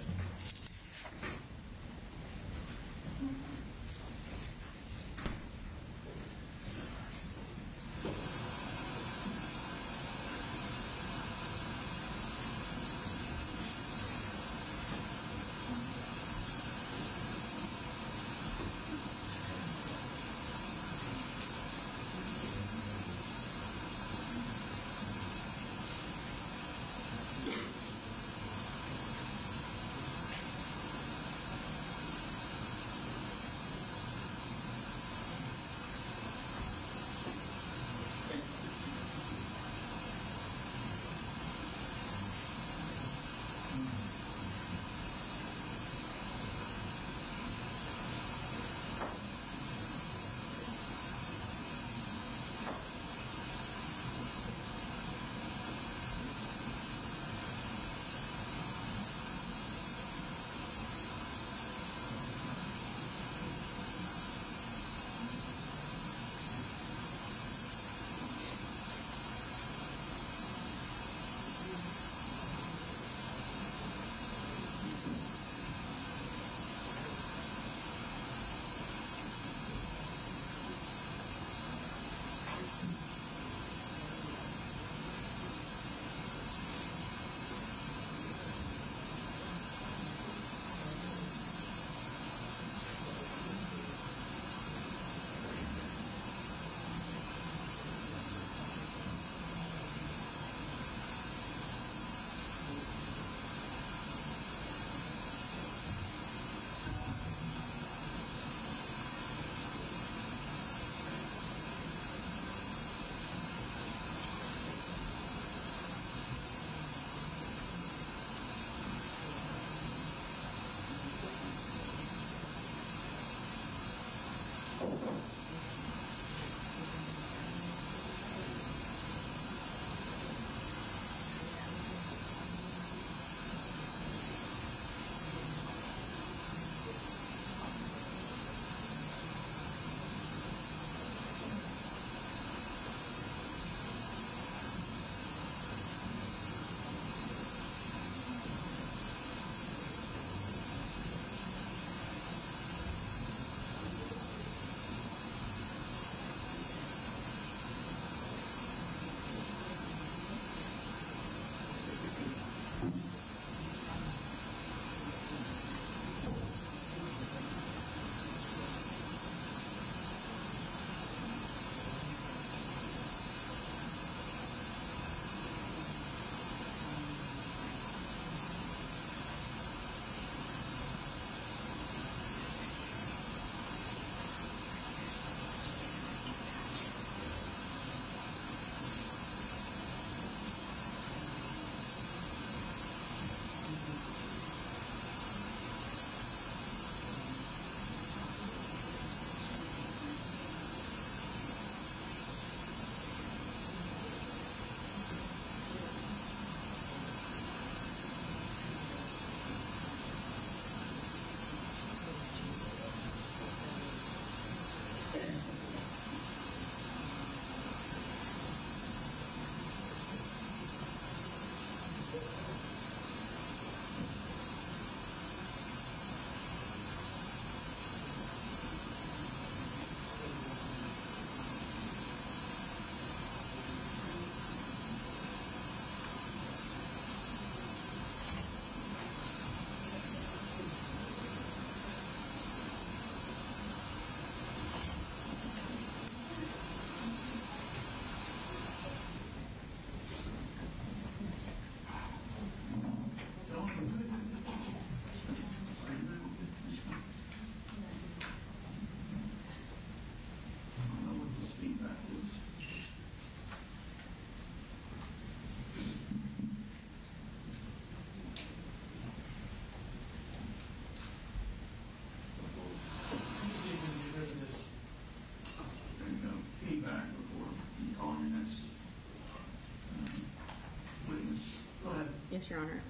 Yes, Your Honor.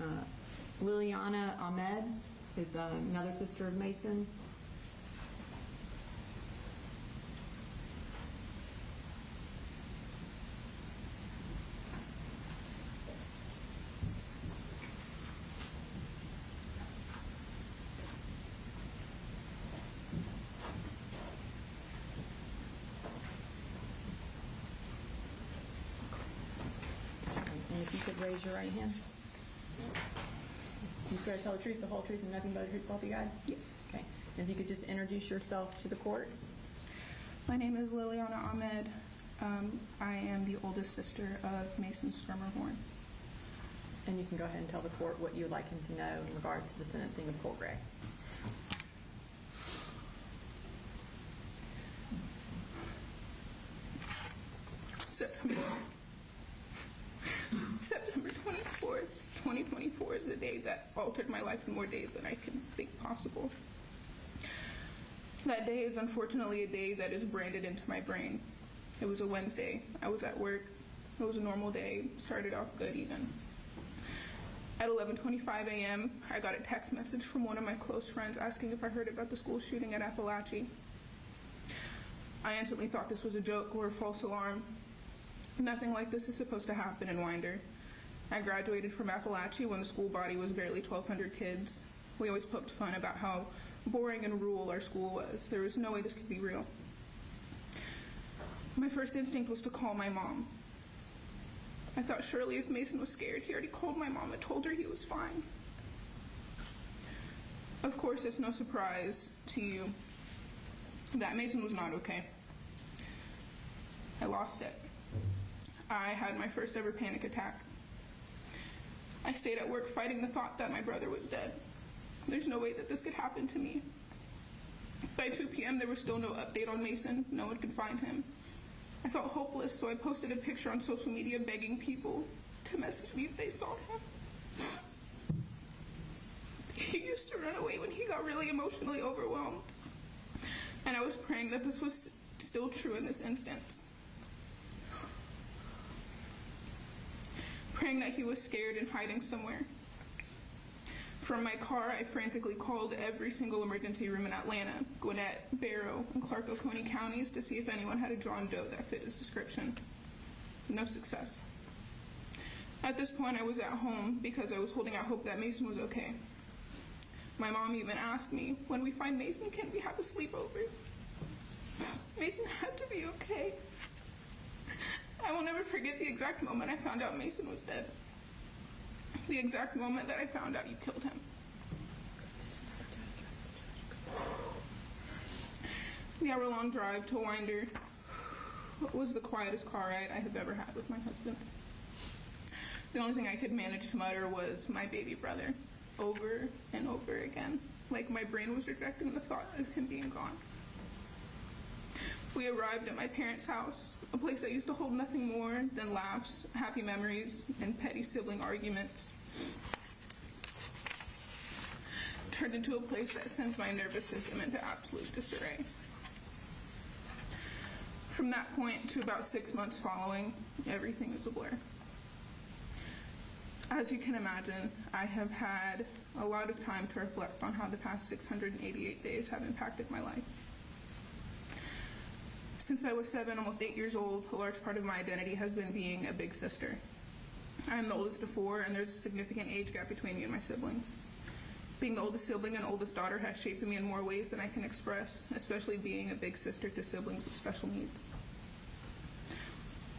Liliana Ahmed is another sister of Mason. And if you could raise your right hand. You swear to tell the truth, the whole truth, and nothing but the truth, so help you God? Yes. Okay. And if you could just introduce yourself to the court. My name is Liliana Ahmed. I am the oldest sister of Mason Skirmerhorn. And you can go ahead and tell the court what you would like him to know in regards to the sentencing of Colt Gray. September 24th, 2024 is the day that altered my life in more days than I can think possible. That day is unfortunately a day that is branded into my brain. It was a Wednesday. I was at work. It was a normal day. Started off good even. At 11:25 a.m., I got a text message from one of my close friends asking if I heard about the school shooting at Apalachee. I instantly thought this was a joke or a false alarm. Nothing like this is supposed to happen in Winder. I graduated from Apalachee when the school body was barely 1,200 kids. We always poked fun about how boring and rural our school was. There was no way this could be real. My first instinct was to call my mom. I thought surely if Mason was scared, he already called my mom and told her he was fine. Of course, it's no surprise to you that Mason was not okay. I lost it. I had my first ever panic attack. I stayed at work fighting the thought that my brother was dead. There's no way that this could happen to me. By 2 p.m., there was still no update on Mason. No one could find him. I felt hopeless, so I posted a picture on social media begging people to message me if they saw him. He used to run away when he got really emotionally overwhelmed. And I was praying that this was still true in this instance. Praying that he was scared and hiding somewhere. From my car, I frantically called every single emergency room in Atlanta, Gwinnett, Barrow, and Clark Oconee counties to see if anyone had a John Doe that fit his description. No success. At this point, I was at home because I was holding out hope that Mason was okay. My mom even asked me, when we find Mason, can we have a sleepover? Mason had to be okay. I will never forget the exact moment I found out Mason was dead. The exact moment that I found out you killed him. The hour-long drive to Winder was the quietest car ride I have ever had with my husband. The only thing I could manage to mutter was my baby brother, over and over again, like my brain was rejecting the thought of him being gone. We arrived at my parents' house, a place that used to hold nothing more than laughs, happy memories, and petty sibling arguments. Turned into a place that sends my nervous system into absolute disarray. From that point to about 6 months following, everything is a blur. As you can imagine, I have had a lot of time to reflect on how the past 688 days have impacted my life. Since I was 7, almost 8 years old, a large part of my identity has been being a big sister. I'm the oldest of 4, and there's a significant age gap between me and my siblings. Being the oldest sibling and oldest daughter has shaped me in more ways than I can express, especially being a big sister to siblings with special needs.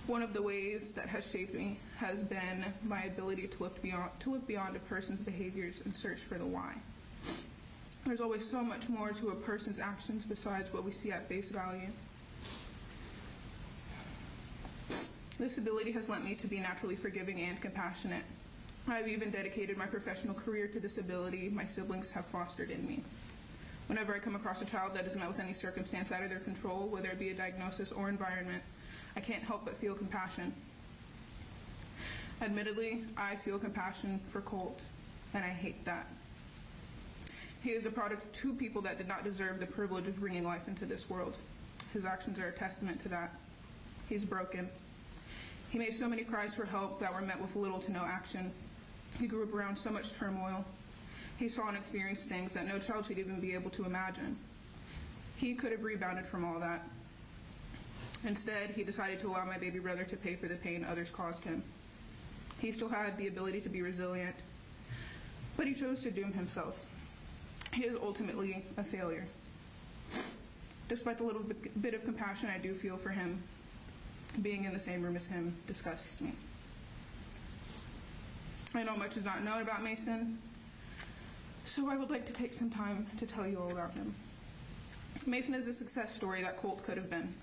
One of the ways that has shaped me has been my ability to look beyond a person's behaviors and search for the why. There's always so much more to a person's actions besides what we see at face value. This ability has led me to be naturally forgiving and compassionate. I've even dedicated my professional career to this ability my siblings have fostered in me. Whenever I come across a child that is met with any circumstance out of their control, whether it be a diagnosis or environment, I can't help but feel compassion. Admittedly, I feel compassion for Colt, and I hate that. He is a product of 2 people that did not deserve the privilege of bringing life into this world. His actions are a testament to that. He's broken. He made so many cries for help that were met with little to no action. He grew up around so much turmoil. He saw and experienced things that no child should even be able to imagine. He could have rebounded from all that. Instead, he decided to allow my baby brother to pay for the pain others caused him. He still had the ability to be resilient, but he chose to doom himself. He is ultimately a failure. Despite the little bit of compassion I do feel for him, being in the same room as him disgusts me. I know much is not known about Mason, so I would like to take some time to tell you all about him. Mason is a success story that Colt could have been.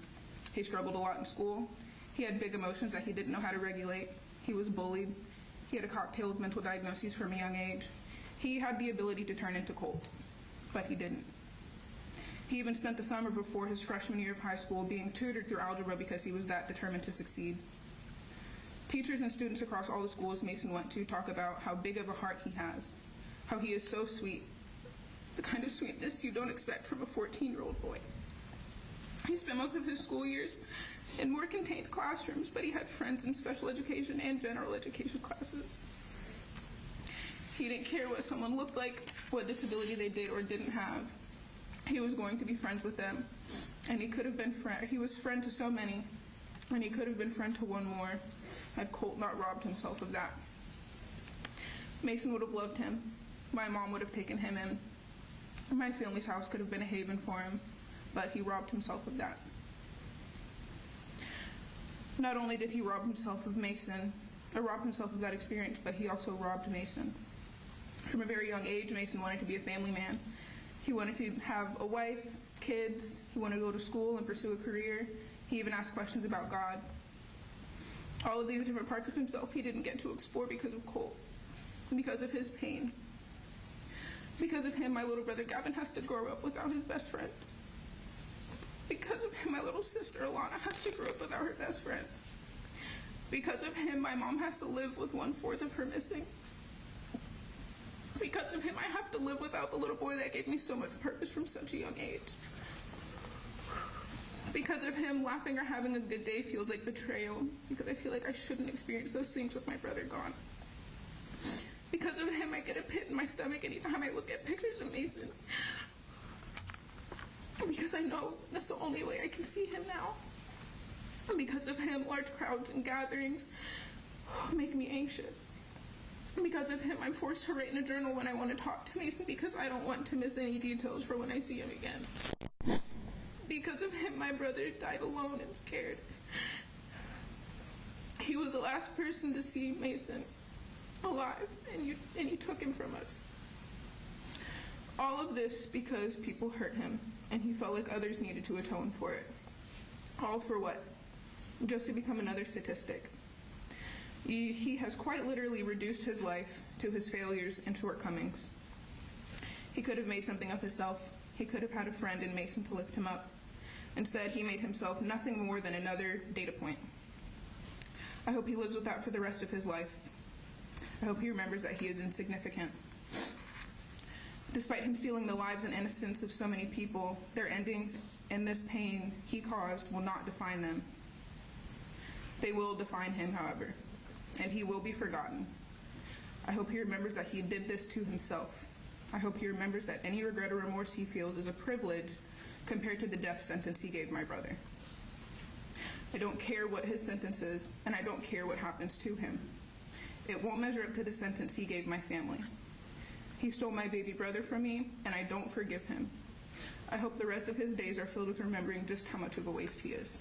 He struggled a lot in school. He had big emotions that he didn't know how to regulate. He was bullied. He had a cocktail of mental diagnoses from a young age. He had the ability to turn into Colt, but he didn't. He even spent the summer before his freshman year of high school being tutored through algebra because he was that determined to succeed. Teachers and students across all the schools Mason went to talk about how big of a heart he has, how he is so sweet, the kind of sweetness you don't expect from a 14-year-old boy. He spent most of his school years in more contained classrooms, but he had friends in special education and general education classes. He didn't care what someone looked like, what disability they did or didn't have. He was going to be friends with them, and he could have been he was friend to so many, and he could have been friend to one more had Colt not robbed himself of that. Mason would have loved him. My mom would have taken him in. My family's house could have been a haven for him, but he robbed himself of that. Not only did he rob himself of Mason, or rob himself of that experience, but he also robbed Mason. From a very young age, Mason wanted to be a family man. He wanted to have a wife, kids. He wanted to go to school and pursue a career. He even asked questions about God. All of these different parts of himself he didn't get to explore because of Colt, because of his pain. Because of him, my little brother Gavin has to grow up without his best friend. Because of him, my little sister Alana has to grow up without her best friend. Because of him, my mom has to live with 1/4 of her missing. Because of him, I have to live without the little boy that gave me so much purpose from such a young age. Because of him, laughing or having a good day feels like betrayal, because I feel like I shouldn't experience those things with my brother gone. Because of him, I get a pit in my stomach anytime I look at pictures of Mason. Because I know that's the only way I can see him now. And because of him, large crowds and gatherings make me anxious. And because of him, I'm forced to write in a journal when I want to talk to Mason because I don't want to miss any details for when I see him again. Because of him, my brother died alone and scared. He was the last person to see Mason alive, and you took him from us. All of this because people hurt him, and he felt like others needed to atone for it. All for what? Just to become another statistic. He has quite literally reduced his life to his failures and shortcomings. He could have made something of himself. He could have had a friend in Mason to lift him up. Instead, he made himself nothing more than another data point. I hope he lives with that for the rest of his life. I hope he remembers that he is insignificant. Despite him stealing the lives and innocence of so many people, their endings and this pain he caused will not define them. They will define him, however, and he will be forgotten. I hope he remembers that he did this to himself. I hope he remembers that any regret or remorse he feels is a privilege compared to the death sentence he gave my brother. I don't care what his sentence is, and I don't care what happens to him. It won't measure up to the sentence he gave my family. He stole my baby brother from me, and I don't forgive him. I hope the rest of his days are filled with remembering just how much of a waste he is.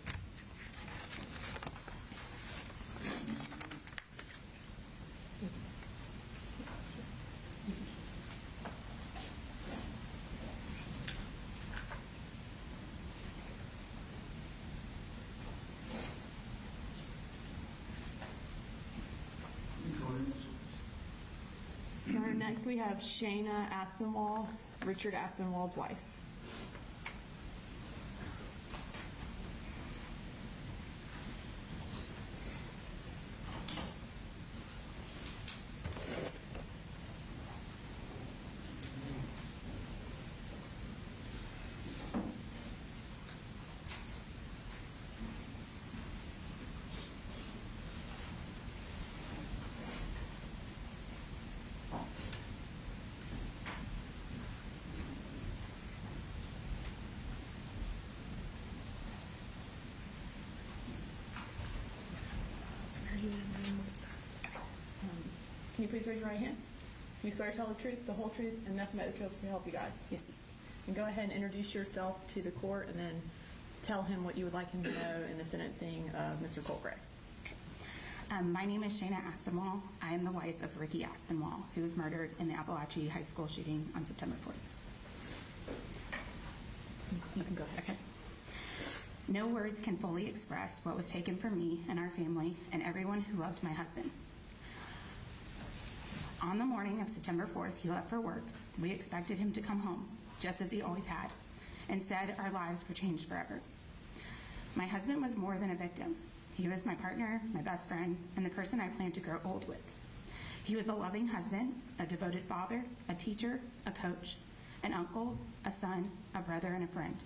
Next, we have Shayna Aspinwall, Richard Aspinwall's wife. Can you please raise your right hand? Do you swear to tell the truth, the whole truth, and nothing but the truth to help you God? Yes, ma'am. And go ahead and introduce yourself to the court, and then tell him what you would like him to know in the sentencing of Mr. Colt Gray. My name is Shayna Aspinwall. I am the wife of Ricky Aspinwall, who was murdered in the Apalachee High School shooting on September 4th. You can go ahead. Okay. No words can fully express what was taken from me and our family and everyone who loved my husband. On the morning of September 4th, he left for work. We expected him to come home, just as he always had, and said our lives were changed forever. My husband was more than a victim. He was my partner, my best friend, and the person I planned to grow old with. He was a loving husband, a devoted father, a teacher, a coach, an uncle, a son, a brother, and a friend.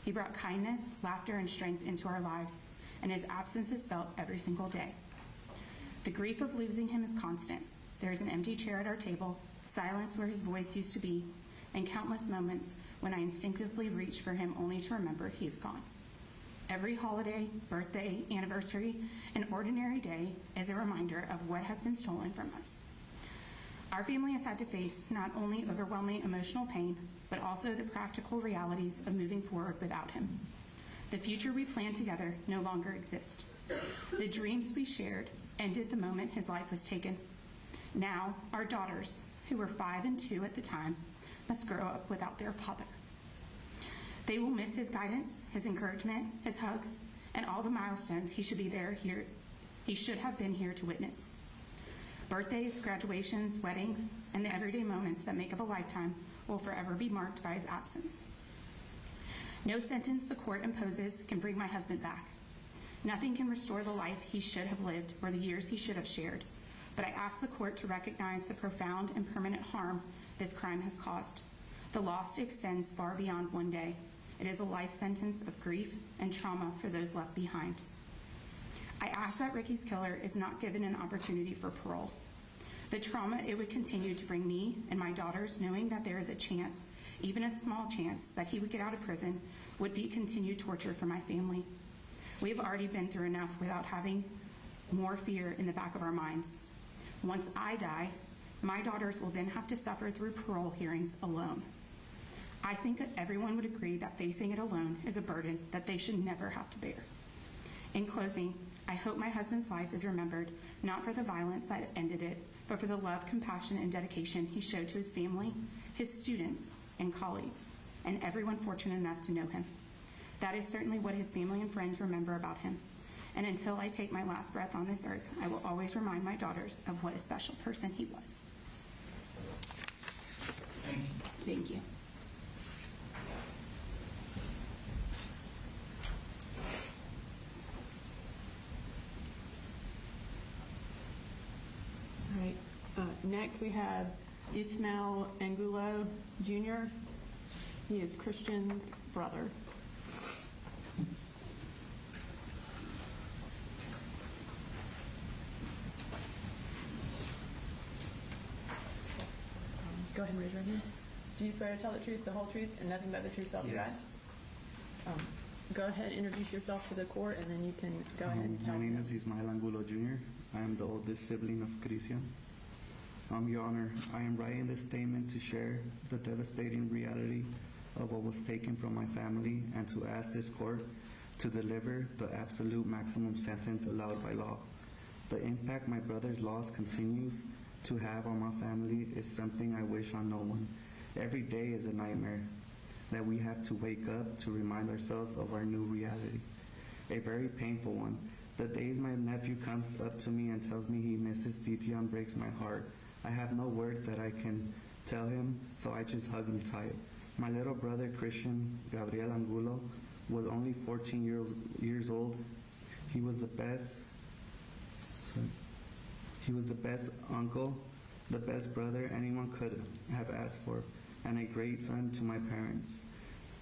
He brought kindness, laughter, and strength into our lives, and his absence is felt every single day. The grief of losing him is constant. There is an empty chair at our table, silence where his voice used to be, and countless moments when I instinctively reach for him only to remember he is gone. Every holiday, birthday, anniversary, and ordinary day is a reminder of what has been stolen from us. Our family has had to face not only overwhelming emotional pain, but also the practical realities of moving forward without him. The future we planned together no longer exists. The dreams we shared ended the moment his life was taken. Now, our daughters, who were 5 and 2 at the time, must grow up without their father. They will miss his guidance, his encouragement, his hugs, and all the milestones he should have been here to witness. Birthdays, graduations, weddings, and the everyday moments that make up a lifetime will forever be marked by his absence. No sentence the court imposes can bring my husband back. Nothing can restore the life he should have lived or the years he should have shared. But I ask the court to recognize the profound and permanent harm this crime has caused. The loss extends far beyond one day. It is a life sentence of grief and trauma for those left behind. I ask that Ricky's killer is not given an opportunity for parole. The trauma it would continue to bring me and my daughters, knowing that there is a chance, even a small chance, that he would get out of prison, would be continued torture for my family. We have already been through enough without having more fear in the back of our minds. Once I die, my daughters will then have to suffer through parole hearings alone. I think that everyone would agree that facing it alone is a burden that they should never have to bear. In closing, I hope my husband's life is remembered not for the violence that ended it, but for the love, compassion, and dedication he showed to his family, his students, and colleagues, and everyone fortunate enough to know him. That is certainly what his family and friends remember about him. And until I take my last breath on this earth, I will always remind my daughters of what a special person he was. Thank you. All right. Next, we have Ismail Angulo Jr. He is Christian's brother. Go ahead and raise your hand. Do you swear to tell the truth, the whole truth, and nothing but the truth, so help you God? Yes. Go ahead, introduce yourself to the court, and then you can go ahead and tell My name them. is Ismael Angulo Jr. I am the oldest sibling of Christian. Your Honor, I am writing this statement to share the devastating reality of what was taken from my family and to ask this court to deliver the absolute maximum sentence allowed by law. The impact my brother's loss continues to have on my family is something I wish on no one. Every day is a nightmare that we have to wake up to remind ourselves of our new reality. A very painful one. The days my nephew comes up to me and tells me he misses Titian breaks my heart. I have no words that I can tell him, so I just hug him tight. My little brother Christian Gabriel Angulo was only 14 years old. He was the best uncle, the best brother anyone could have asked for, and a great son to my parents.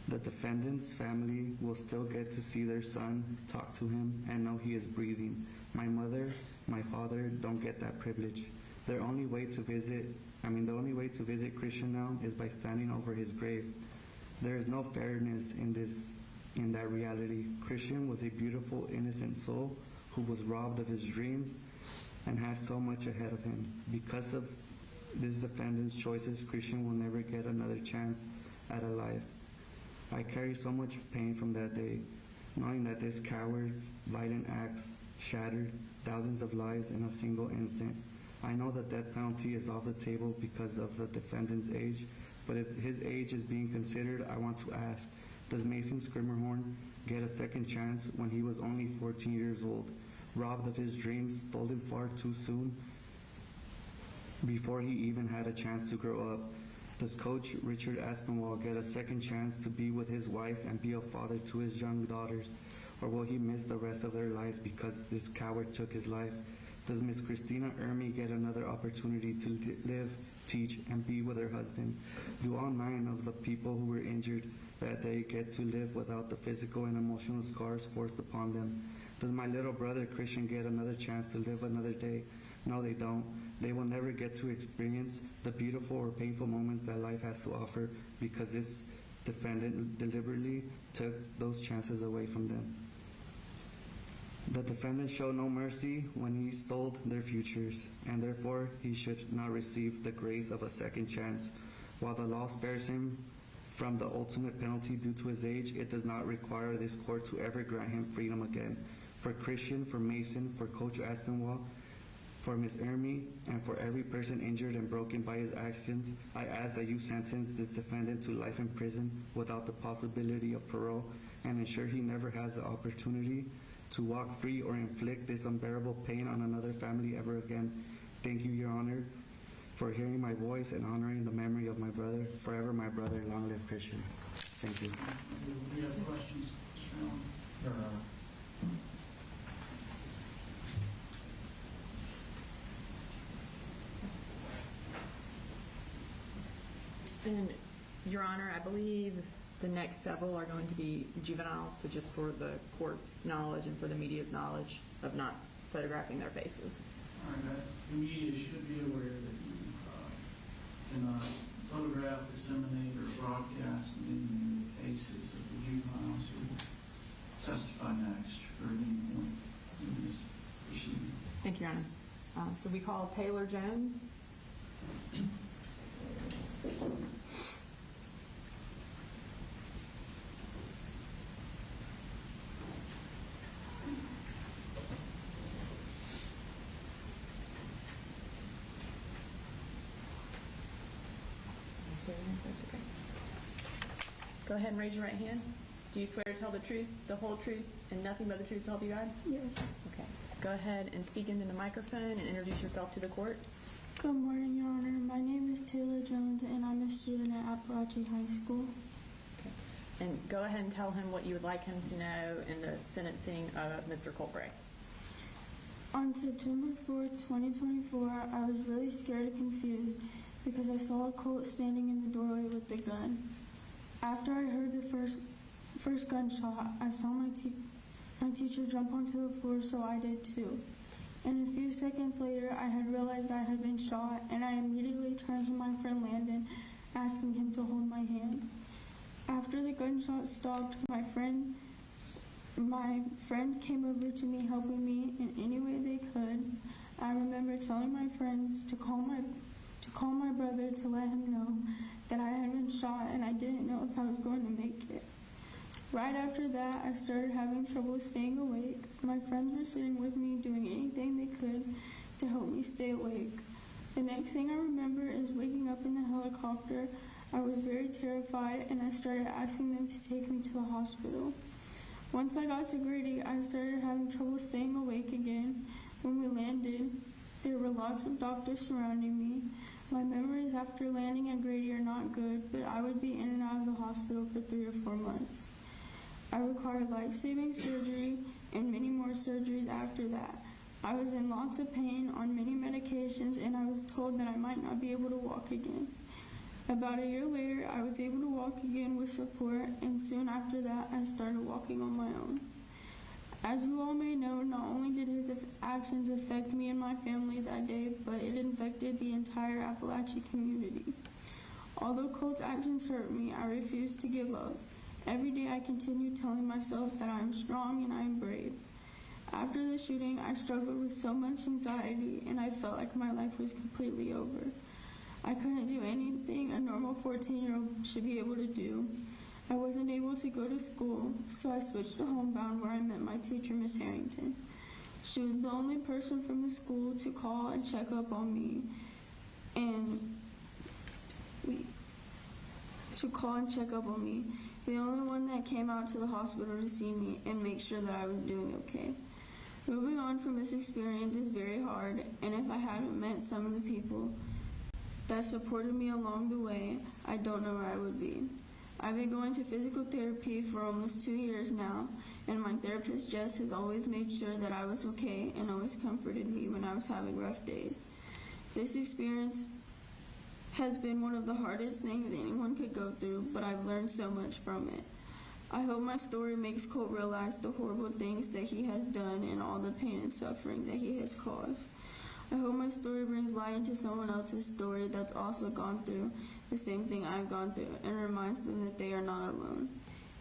The defendant's family will still get to see their son, talk to him, and know he is breathing. My mother, my father don't get that privilege. The only way to visit Christian now is by standing over his grave. There is no fairness in that reality. Christian was a beautiful, innocent soul who was robbed of his dreams and had so much ahead of him. Because of this defendant's choices, Christian will never get another chance at a life. I carry so much pain from that day, knowing that this coward's violent acts shattered thousands of lives in a single instant. I know the death penalty is off the table because of the defendant's age, but if his age is being considered, I want to ask, does Mason Skimmerhorn get a second chance when he was only 14 years old, robbed of his dreams, stolen far too soon, before he even had a chance to grow up? Does Coach Richard Aspinwall get a second chance to be with his wife and be a father to his young daughters? Or will he miss the rest of their lives because this coward took his life? Does Miss Christina Ermey get another opportunity to live, teach, and be with her husband? Do all 9 of the people who were injured that day get to live without the physical and emotional scars forced upon them? Does my little brother Christian get another chance to live another day? No, they don't. They will never get to experience the beautiful or painful moments that life has to offer because this defendant deliberately took those chances away from them. The defendant showed no mercy when he stole their futures, and therefore he should not receive the grace of a second chance. While the law spares him from the ultimate penalty due to his age, it does not require this court to ever grant him freedom again. For Christian, for Mason, for Coach Aspinwall, for Ms. Ermey, and for every person injured and broken by his actions, I ask that you sentence this defendant to life in prison without the possibility of parole and ensure he never has the opportunity to walk free or inflict this unbearable pain on another family ever again. Thank you, Your Honor, for hearing my voice and honoring the memory of my brother. Forever my brother, long live Christian. Thank you. Do you have questions, Mr. Allen? No, no. And, Your Honor, I believe the next several are going to be juveniles, so just for the court's knowledge and for the media's knowledge of not photographing their faces. All right, the media should be aware that you cannot photograph, disseminate, or broadcast any of the faces of the juveniles who testify next or at any point in this proceeding. Thank you, Your Honor. So we call Taylor Jones. Go ahead and raise your right hand. Do you swear to tell the truth, the whole truth, and nothing but the truth to help you God? Yes. Okay. Go ahead and speak into the microphone and introduce yourself to the court. Good morning, Your Honor. My name is Taylor Jones, and I'm a student at Apalachee High School. Okay. And go ahead and tell him what you would like him to know in the sentencing of Mr. Colbray. On September 4th, 2024, I was really scared and confused because I saw a Colt standing in the doorway with a gun. After I heard the first gunshot, I saw my teacher jump onto the floor, so I did too. And a few seconds later, I had realized I had been shot, and I immediately turned to my friend Landon, asking him to hold my hand. After the gunshot stopped, my friend came over to me, helping me in any way they could. I remember telling my friends to call my brother to let him know that I had been shot and I didn't know if I was going to make it. Right after that, I started having trouble staying awake. My friends were sitting with me, doing anything they could to help me stay awake. The next thing I remember is waking up in the helicopter. I was very terrified, and I started asking them to take me to the hospital. Once I got to Grady, I started having trouble staying awake again. When we landed, there were lots of doctors surrounding me. My memories after landing at Grady are not good, but I would be in and out of the hospital for 3 or 4 months. I required life-saving surgery and many more surgeries after that. I was in lots of pain, on many medications, and I was told that I might not be able to walk again. About a year later, I was able to walk again with support, and soon after that, I started walking on my own. As you all may know, not only did his actions affect me and my family that day, but it infected the entire Apalachee community. Although Colt's actions hurt me, I refused to give up. Every day I continued telling myself that I am strong and I am brave. After the shooting, I struggled with so much anxiety and I felt like my life was completely over. I couldn't do anything a normal 14-year-old should be able to do. I wasn't able to go to school, so I switched to homebound where I met my teacher, Miss Harrington. She was the only person from the school to call and check up on me, the only one that came out to the hospital to see me and make sure that I was doing okay. Moving on from this experience is very hard, and if I hadn't met some of the people that supported me along the way, I don't know where I would be. I've been going to physical therapy for almost 2 years now, and my therapist, Jess, has always made sure that I was okay and always comforted me when I was having rough days. This experience has been one of the hardest things anyone could go through, but I've learned so much from it. I hope my story makes Colt realize the horrible things that he has done and all the pain and suffering that he has caused. I hope my story brings light into someone else's story that's also gone through the same thing I've gone through and reminds them that they are not alone.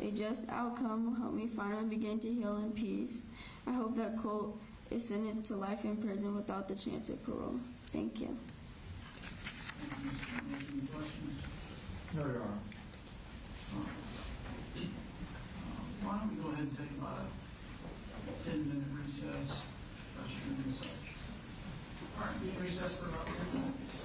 A just outcome will help me finally begin to heal in peace. I hope that Colt is sentenced to life in prison without the chance of parole. Thank you. Any questions? No, Your Honor. Why don't we go ahead and take about a 10-minute recess? All right, recess for about 10 minutes.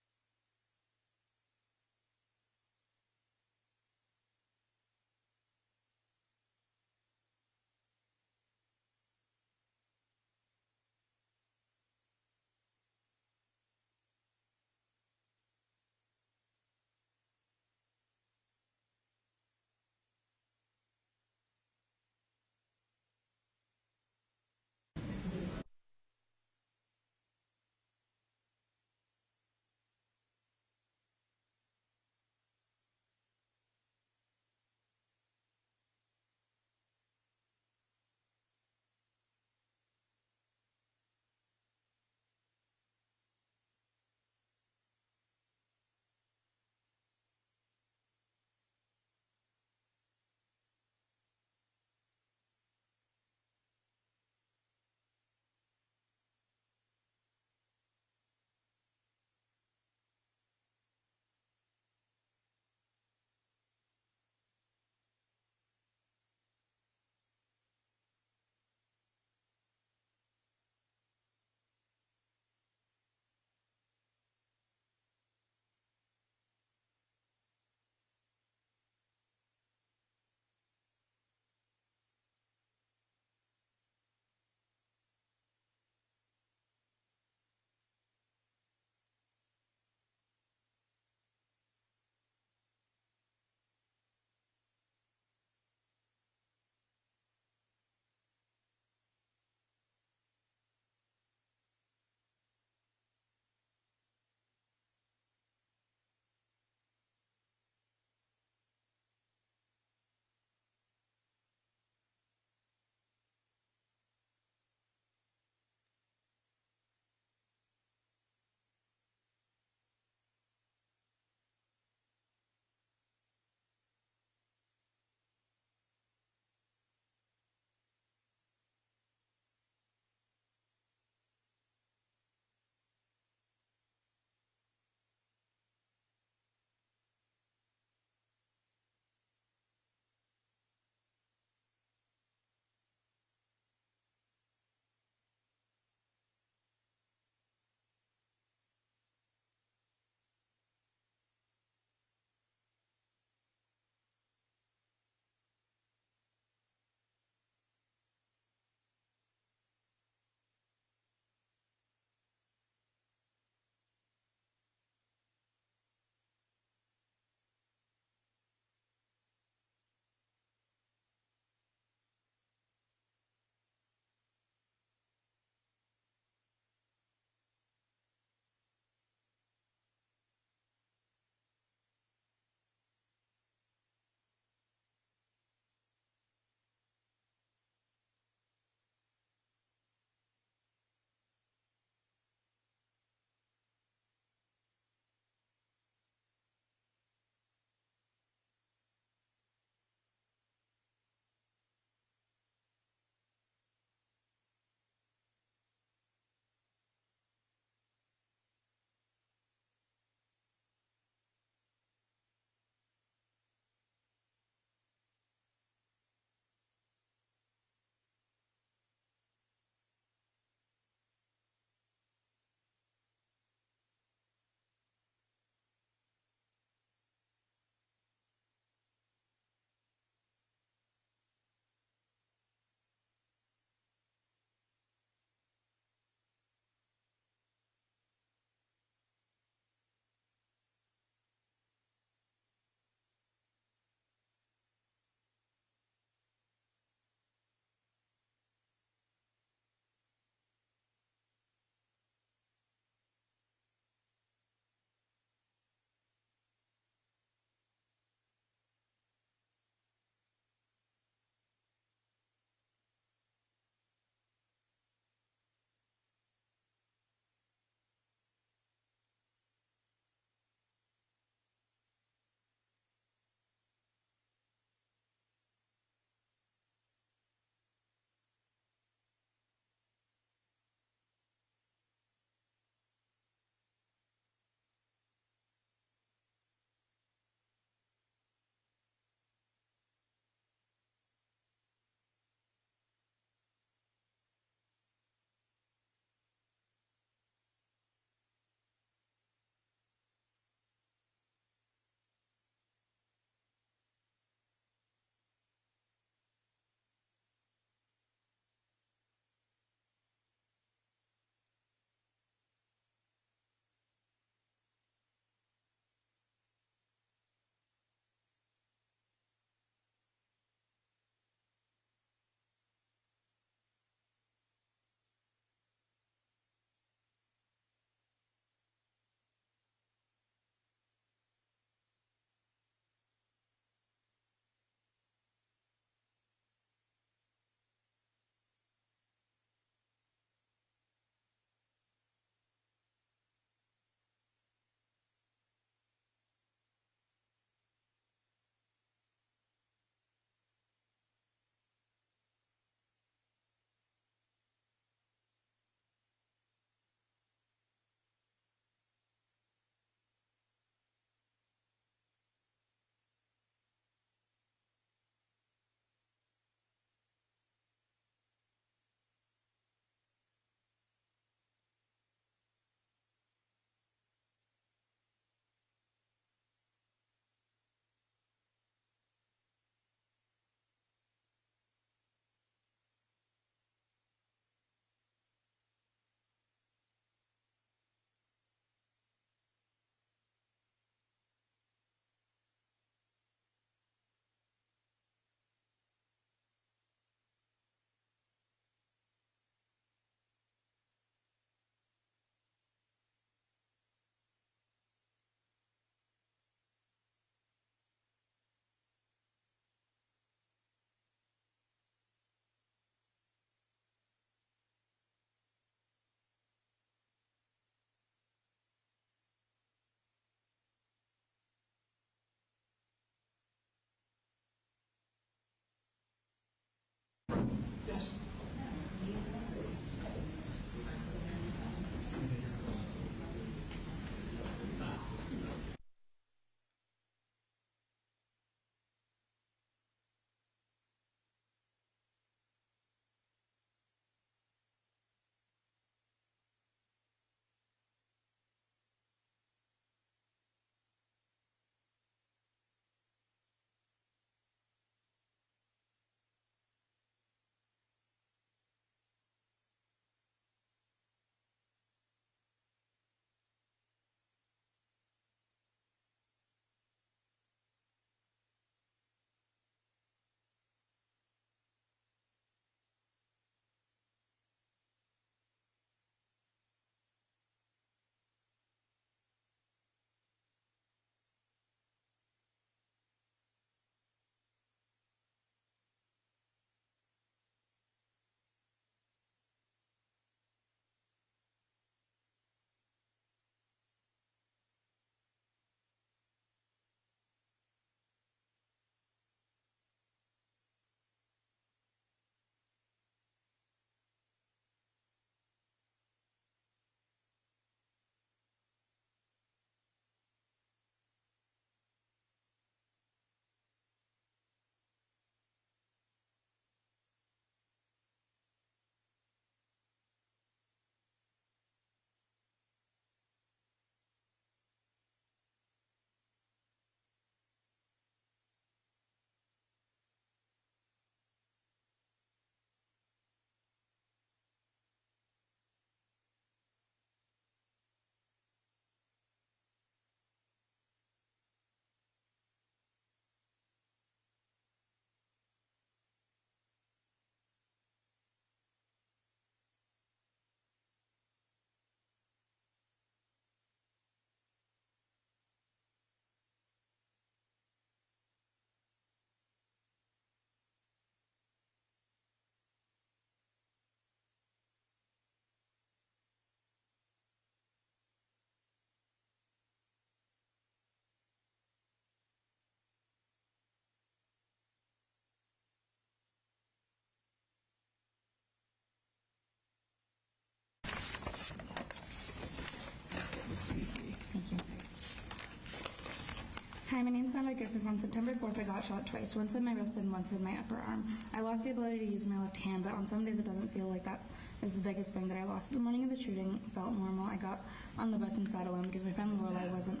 Hi, my name's Natalie Griffith. On September 4th, I got shot twice, once in my wrist and once in my upper arm. I lost the ability to use my left hand, but on some days it doesn't feel like that is the biggest thing that I lost. The morning of the shooting felt normal. I got on the bus and sat alone because my friend Lorelai wasn't...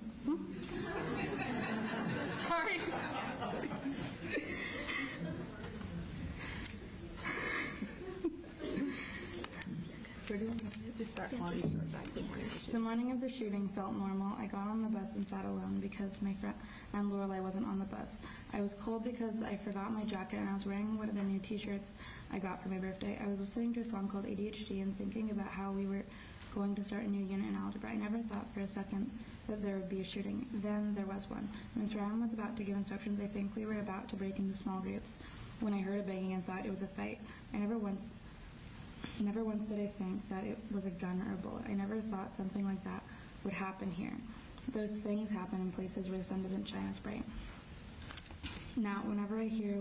Sorry. The morning of the shooting felt normal. I got on the bus and sat alone because my friend and Lorelai wasn't on the bus. I was cold because I forgot my jacket and I was wearing one of the new t-shirts I got for my birthday. I was listening to a song called ADHD and thinking about how we were going to start a new unit in algebra. I never thought for a second that there would be a shooting. Then there was one. Ms. Ryan was about to give instructions. I think we were about to break into small groups when I heard a banging and thought it was a fight. I never once did I think that it was a gun or a bullet. I never thought something like that would happen here. Those things happen in places where the sun doesn't shine as bright. Now, whenever I hear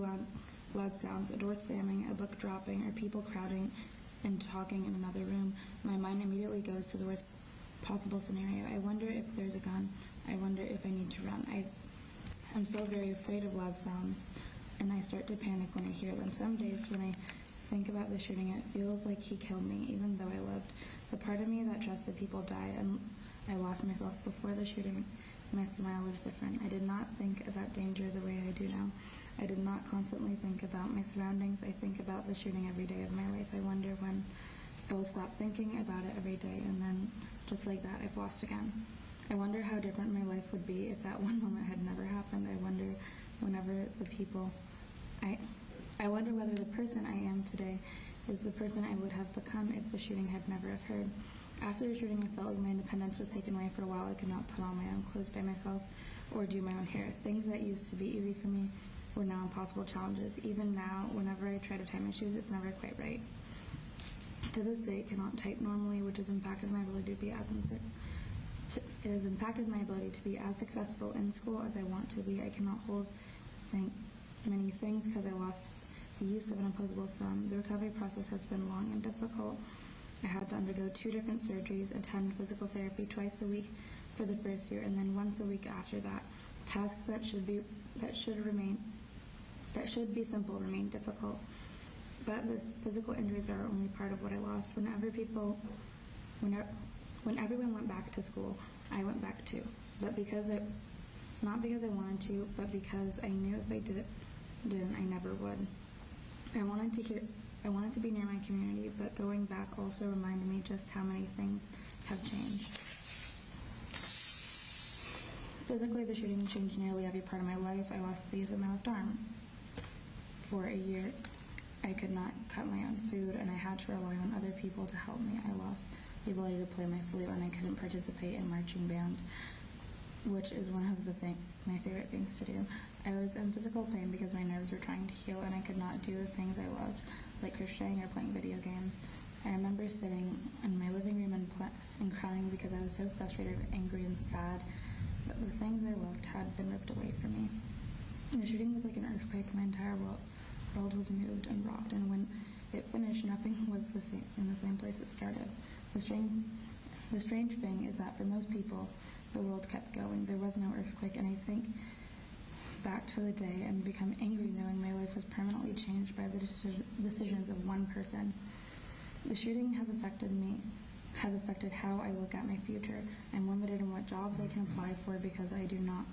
loud sounds, a door slamming, a book dropping, or people crowding and talking in another room, my mind immediately goes to the worst possible scenario. I wonder if there's a gun. I wonder if I need to run. I'm still very afraid of loud sounds, and I start to panic when I hear them. Some days when I think about the shooting, it feels like he killed me, even though I lived. The part of me that trusted people died, and I lost myself before the shooting. My smile was different. I did not think about danger the way I do now. I did not constantly think about my surroundings. I think about the shooting every day of my life. I wonder when I will stop thinking about it every day, and then, just like that, I've lost again. I wonder how different my life would be if that one moment had never happened. I wonder whether the person I am today is the person I would have become if the shooting had never occurred. After the shooting, I felt like my independence was taken away for a while. I could not put on my own clothes by myself or do my own hair. Things that used to be easy for me were now impossible challenges. Even now, whenever I try to tie my shoes, it's never quite right. To this day, I cannot type normally, which has impacted my ability to be as successful in school as I want to be. I cannot hold many things because I lost the use of an opposable thumb. The recovery process has been long and difficult. I had to undergo 2 different surgeries, attend physical therapy twice a week for the first year, and then once a week after that. Tasks that should be simple remain difficult. But the physical injuries are only part of what I lost. When everyone went back to school, I went back too. But not because I wanted to, but because I knew if I didn't, I never would. I wanted to be near my community, but going back also reminded me just how many things have changed. Physically, the shooting changed nearly every part of my life. I lost the use of my left arm. For a year, I could not cut my own food, and I had to rely on other people to help me. I lost the ability to play my flute, and I couldn't participate in marching band, which is one of my favorite things to do. I was in physical pain because my nerves were trying to heal, and I could not do the things I loved, like crocheting or playing video games. I remember sitting in my living room and crying because I was so frustrated, angry, and sad that the things I loved had been ripped away from me. The shooting was like an earthquake. My entire world was moved and rocked, and when it finished, nothing was in the same place it started. The strange thing is that for most people, the world kept going. There was no earthquake, and I think back to the day and become angry knowing my life was permanently changed by the decisions of one person. The shooting has affected how I look at my future. I'm limited in what jobs I can apply for because I do not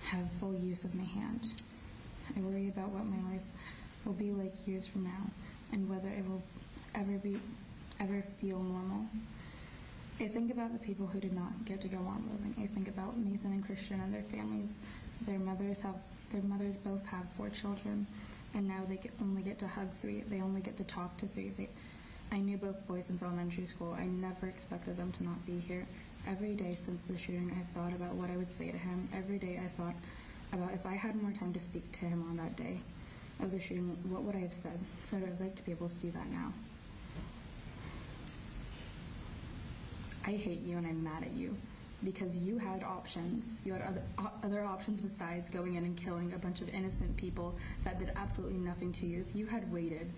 have full use of my hand. I worry about what my life will be like years from now and whether it will ever feel normal. I think about the people who did not get to go on living. I think about Mason and Christian and their families. Their mothers both have 4 children, and now they only get to hug 3. They only get to talk to 3. I knew both boys since elementary school. I never expected them to not be here. Every day since the shooting, I've thought about what I would say to him. Every day I thought about if I had more time to speak to him on that day of the shooting, what would I have said? So I'd like to be able to do that now. I hate you and I'm mad at you because you had options. You had other options besides going in and killing a bunch of innocent people that did absolutely nothing to you. If you had waited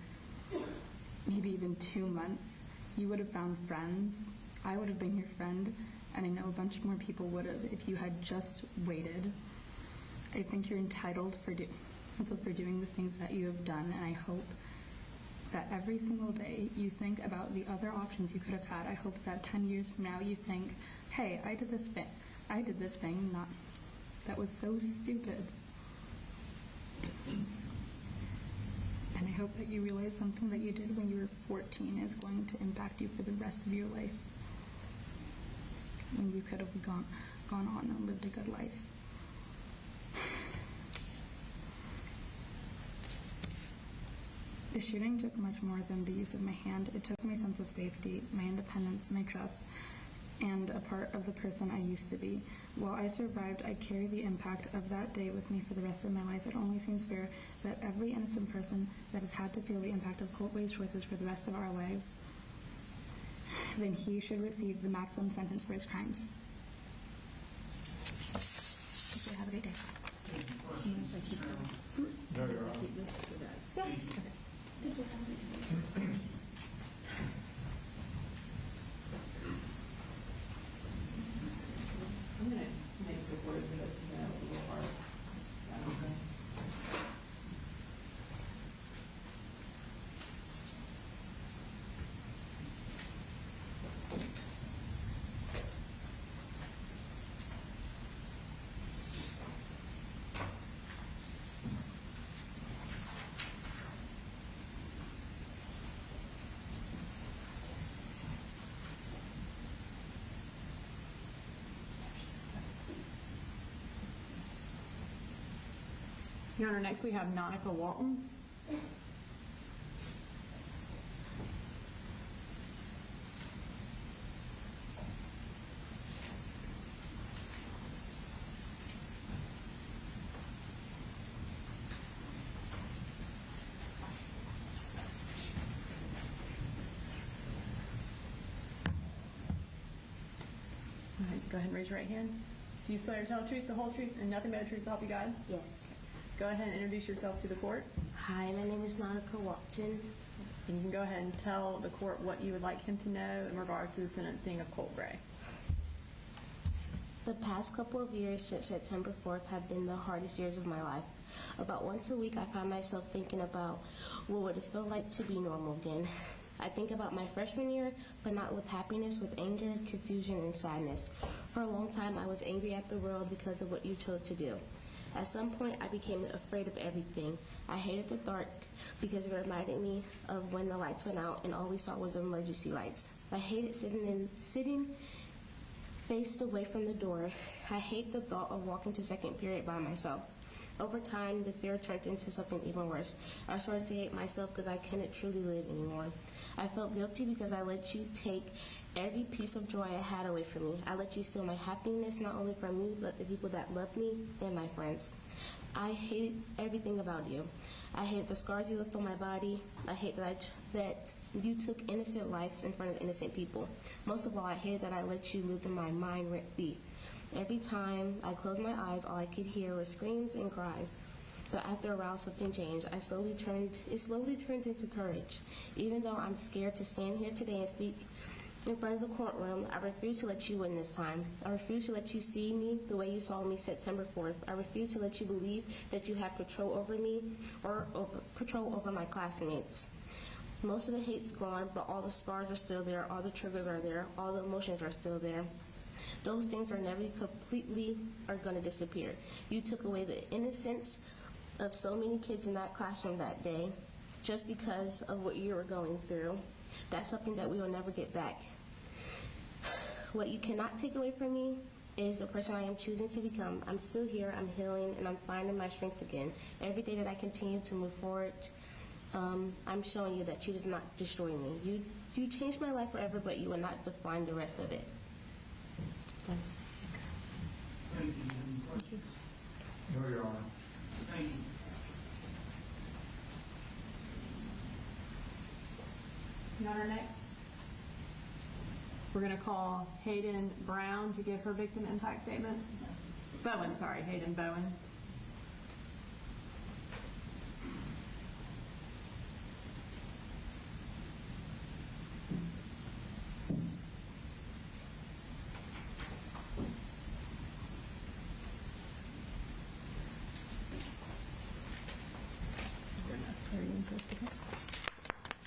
maybe even 2 months, you would have found friends. I would have been your friend, and I know a bunch more people would have if you had just waited. I think you're entitled for doing the things that you have done, and I hope that every single day you think about the other options you could have had. I hope that 10 years from now you think, hey, I did this thing, not, that was so stupid. And I hope that you realize something that you did when you were 14 is going to impact you for the rest of your life, when you could have gone on and lived a good life. The shooting took much more than the use of my hand. It took my sense of safety, my independence, my trust, and a part of the person I used to be. While I survived, I carry the impact of that day with me for the rest of my life. It only seems fair that every innocent person that has had to feel the impact of Colt Ray's choices for the rest of our lives, then he should receive the maximum sentence for his crimes. Thank you. Have a great day. No, Your Honor. I'm going to make the word that it's a little hard. Okay. Your Honor, next we have Monica Walton. All right, go ahead and raise your right hand. Do you swear to tell the truth, the whole truth, and nothing but the truth, so help you God? Yes. Go ahead and introduce yourself to the court. Hi, my name is Monica Walton. And you can go ahead and tell the court what you would like him to know in regards to the sentencing of Colt Ray. The past couple of years since September 4th have been the hardest years of my life. About once a week, I find myself thinking about what would it feel like to be normal again. I think about my freshman year, but not with happiness, with anger, confusion, and sadness. For a long time, I was angry at the world because of what you chose to do. At some point, I became afraid of everything. I hated the dark because it reminded me of when the lights went out and all we saw was emergency lights. I hated sitting faced away from the door. I hate the thought of walking to second period by myself. Over time, the fear turned into something even worse. I started to hate myself because I couldn't truly live anymore. I felt guilty because I let you take every piece of joy I had away from me. I let you steal my happiness, not only from me, but the people that loved me and my friends. I hate everything about you. I hate the scars you left on my body. I hate that you took innocent lives in front of innocent people. Most of all, I hate that I let you live in my mind rent-free. Every time I closed my eyes, all I could hear were screams and cries. But after a while, something changed. It slowly turned into courage. Even though I'm scared to stand here today and speak in front of the courtroom, I refuse to let you win this time. I refuse to let you see me the way you saw me September 4th. I refuse to let you believe that you have control over me or control over my classmates. Most of the hate's gone, but all the scars are still there, all the triggers are there, all the emotions are still there. Those things are never completely going to disappear. You took away the innocence of so many kids in that classroom that day just because of what you were going through. That's something that we will never get back. What you cannot take away from me is the person I am choosing to become. I'm still here, I'm healing, and I'm finding my strength again. Every day that I continue to move forward, I'm showing you that you did not destroy me. You changed my life forever, but you will not define the rest of it. Thank you. Any questions? No, Your Honor. Thank you. Your Honor, next, we're going to call Hayden Brown to give her victim impact statement. Hayden Bowen.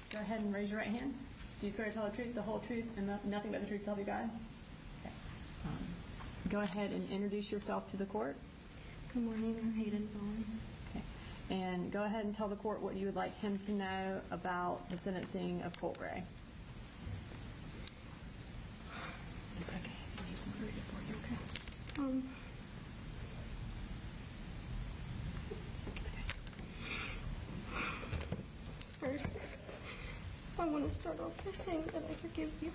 Go ahead and raise your right hand. Do you swear to tell the truth, the whole truth, and nothing but the truth, so help you God? Okay. Go ahead and introduce yourself to the court. Good morning, I'm Hayden Bowen. Okay. And go ahead and tell the court what you would like him to know about the sentencing of Colt Gray. It's okay. I need some read for you, okay? First, I want to start off by saying that I forgive you.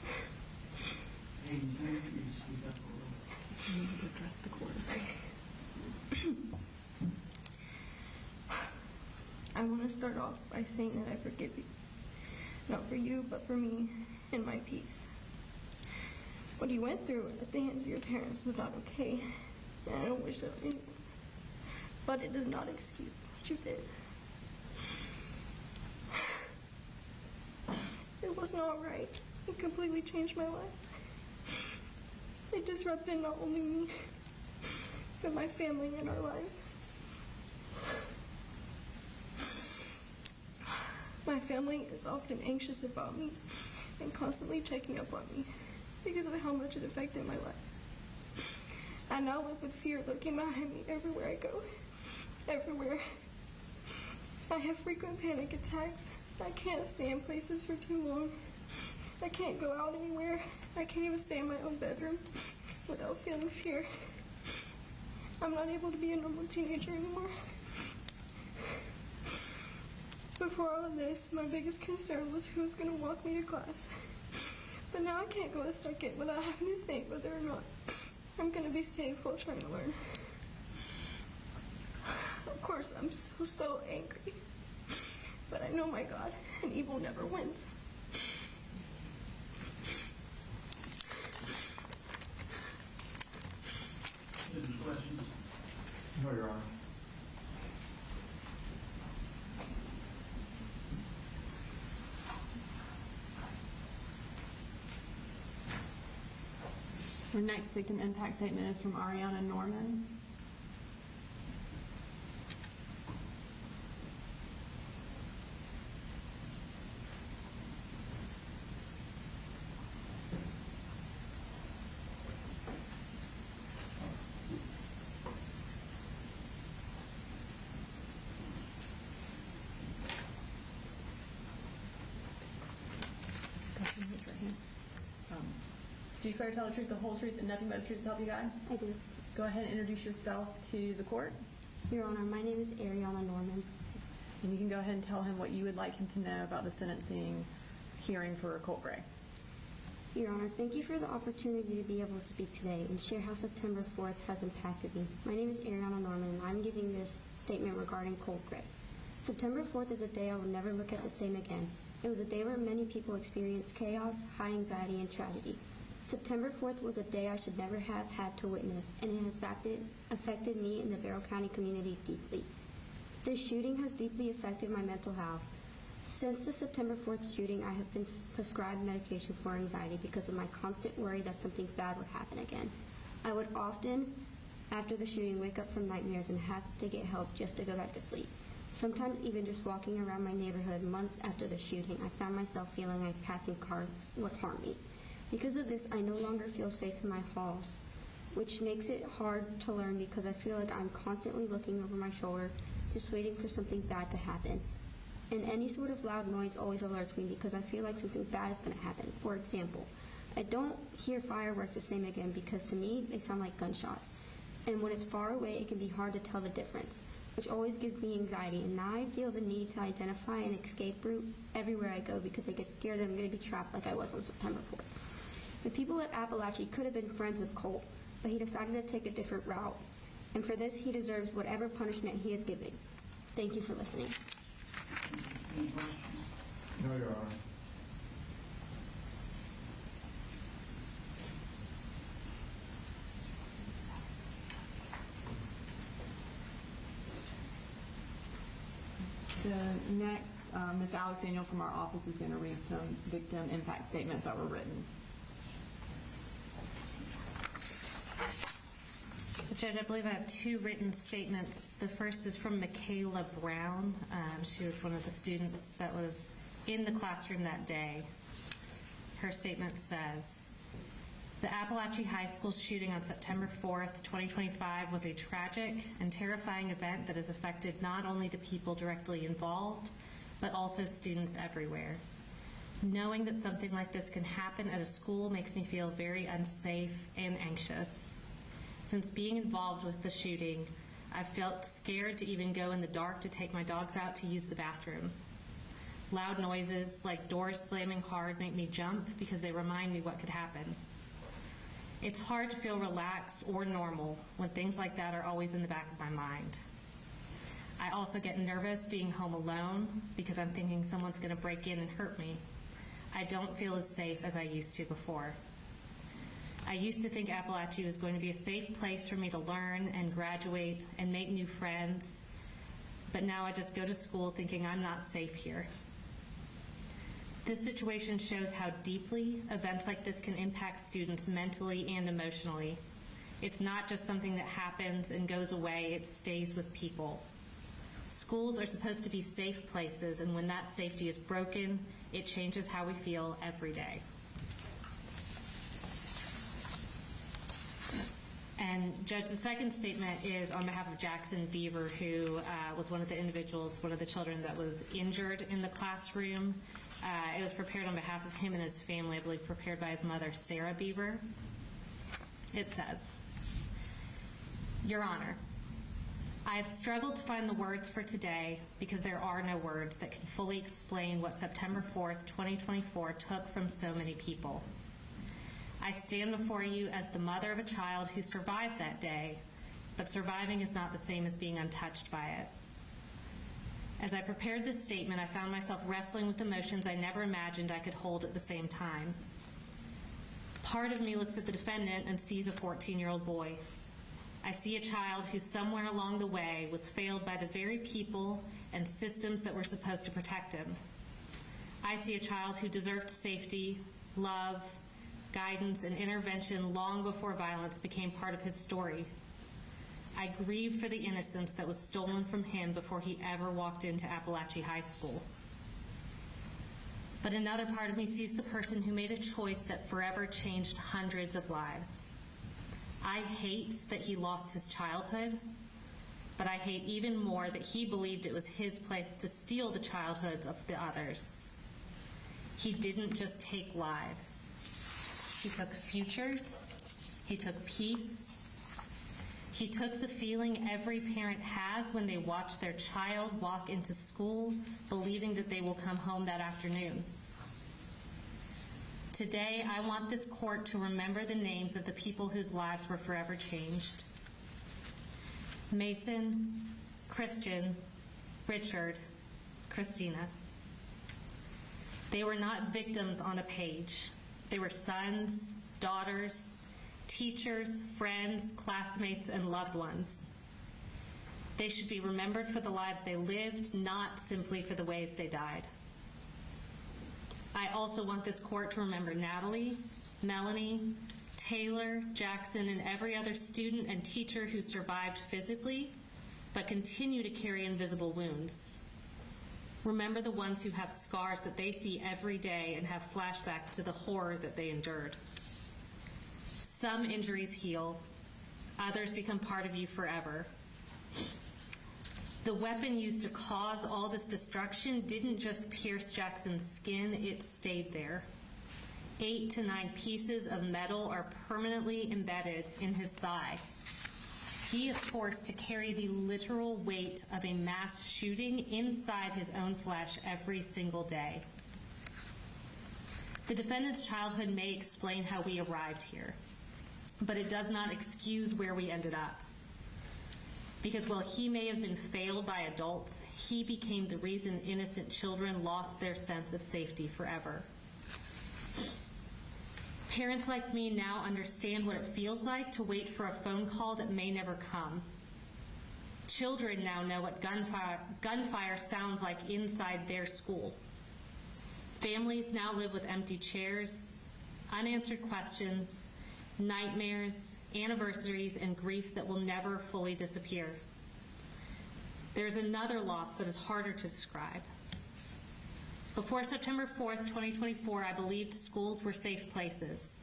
Hayden, can I get you to speak up a little? You need to address the court. I want to start off by saying that I forgive you. Not for you, but for me and my peace. What you went through at the hands of your parents was not okay, and I don't wish that on anyone. But it does not excuse what you did. It was not right. It completely changed my life. It disrupted not only me, but my family and our lives. My family is often anxious about me and constantly checking up on me because of how much it affected my life. I now live with fear lurking behind me everywhere I go. Everywhere. I have frequent panic attacks. I can't stay in places for too long. I can't go out anywhere. I can't even stay in my own bedroom without feeling fear. I'm not able to be a normal teenager anymore. Before all of this, my biggest concern was who's going to walk me to class. But now I can't go a second without having to think whether or not I'm going to be safe while trying to learn. Of course, I'm so angry. But I know my God, and evil never wins. Any questions? No, Your Honor. Our next victim impact statement is from Ariana Norman. Do you swear to tell the truth, the whole truth, and nothing but the truth, so help you God? I do. Go ahead and introduce yourself to the court. Your Honor, my name is Ariana Norman. And you can go ahead and tell him what you would like him to know about the sentencing hearing for Colt Gray. Your Honor, thank you for the opportunity to be able to speak today and share how September 4th has impacted me. My name is Ariana Norman, and I'm giving this statement regarding Colt Gray. September 4th is a day I will never look at the same again. It was a day where many people experienced chaos, high anxiety, and tragedy. September 4th was a day I should never have had to witness, and it has affected me and the Barrow County community deeply. This shooting has deeply affected my mental health. Since the September 4th shooting, I have been prescribed medication for anxiety because of my constant worry that something bad would happen again. I would often, after the shooting, wake up from nightmares and have to get help just to go back to sleep. Sometimes even just walking around my neighborhood months after the shooting, I found myself feeling like passing cars would harm me. Because of this, I no longer feel safe in my halls, which makes it hard to learn because I feel like I'm constantly looking over my shoulder, just waiting for something bad to happen. And any sort of loud noise always alerts me because I feel like something bad is going to happen. For example, I don't hear fireworks the same again because to me, they sound like gunshots. And when it's far away, it can be hard to tell the difference, which always gives me anxiety. And now I feel the need to identify an escape route everywhere I go because I get scared that I'm going to be trapped like I was on September 4th. The people at Apalachee could have been friends with Colt, but he decided to take a different route. And for this, he deserves whatever punishment he is giving. Thank you for listening. Any questions? No, Your Honor. The next, Ms. Alex Daniel from our office is going to read some victim impact statements that were written. Judge, I believe I have two written statements. The first is from Michaela Brown. She was one of the students that was in the classroom that day. Her statement says, "The Apalachee High School shooting on September 4th, 2025 was a tragic and terrifying event that has affected not only the people directly involved, but also students everywhere. Knowing that something like this can happen at a school makes me feel very unsafe and anxious. Since being involved with the shooting, I felt scared to even go in the dark to take my dogs out to use the bathroom. Loud noises like doors slamming hard make me jump because they remind me what could happen. It's hard to feel relaxed or normal when things like that are always in the back of my mind. I also get nervous being home alone because I'm thinking someone's going to break in and hurt me. I don't feel as safe as I used to before. I used to think Apalachee was going to be a safe place for me to learn and graduate and make new friends, but now I just go to school thinking I'm not safe here. This situation shows how deeply events like this can impact students mentally and emotionally. It's not just something that happens and goes away, it stays with people. Schools are supposed to be safe places, and when that safety is broken, it changes how we feel every day." And Judge, the second statement is on behalf of Jackson Beaver, who was one of the individuals, one of the children that was injured in the classroom. It was prepared on behalf of him and his family, I believe prepared by his mother, Sarah Beaver. It says, "Your Honor, I have struggled to find the words for today because there are no words that can fully explain what September 4th, 2024 took from so many people. I stand before you as the mother of a child who survived that day, but surviving is not the same as being untouched by it. As I prepared this statement, I found myself wrestling with emotions I never imagined I could hold at the same time. Part of me looks at the defendant and sees a 14-year-old boy. I see a child who somewhere along the way was failed by the very people and systems that were supposed to protect him. I see a child who deserved safety, love, guidance, and intervention long before violence became part of his story. I grieve for the innocence that was stolen from him before he ever walked into Apalachee High School. But another part of me sees the person who made a choice that forever changed hundreds of lives. I hate that he lost his childhood, but I hate even more that he believed it was his place to steal the childhoods of the others. He didn't just take lives. He took futures. He took peace. He took the feeling every parent has when they watch their child walk into school, believing that they will come home that afternoon. Today, I want this court to remember the names of the people whose lives were forever changed. Mason, Christian, Richard, Christina. They were not victims on a page. They were sons, daughters, teachers, friends, classmates, and loved ones. They should be remembered for the lives they lived, not simply for the ways they died. I also want this court to remember Natalie, Melanie, Taylor, Jackson, and every other student and teacher who survived physically, but continue to carry invisible wounds. Remember the ones who have scars that they see every day and have flashbacks to the horror that they endured. Some injuries heal, others become part of you forever. The weapon used to cause all this destruction didn't just pierce Jackson's skin, it stayed there. 8 to 9 pieces of metal are permanently embedded in his thigh. He is forced to carry the literal weight of a mass shooting inside his own flesh every single day. The defendant's childhood may explain how we arrived here, but it does not excuse where we ended up. Because while he may have been failed by adults, he became the reason innocent children lost their sense of safety forever. Parents like me now understand what it feels like to wait for a phone call that may never come. Children now know what gunfire sounds like inside their school. Families now live with empty chairs, unanswered questions, nightmares, anniversaries, and grief that will never fully disappear. There's another loss that is harder to describe. Before September 4th, 2024, I believed schools were safe places.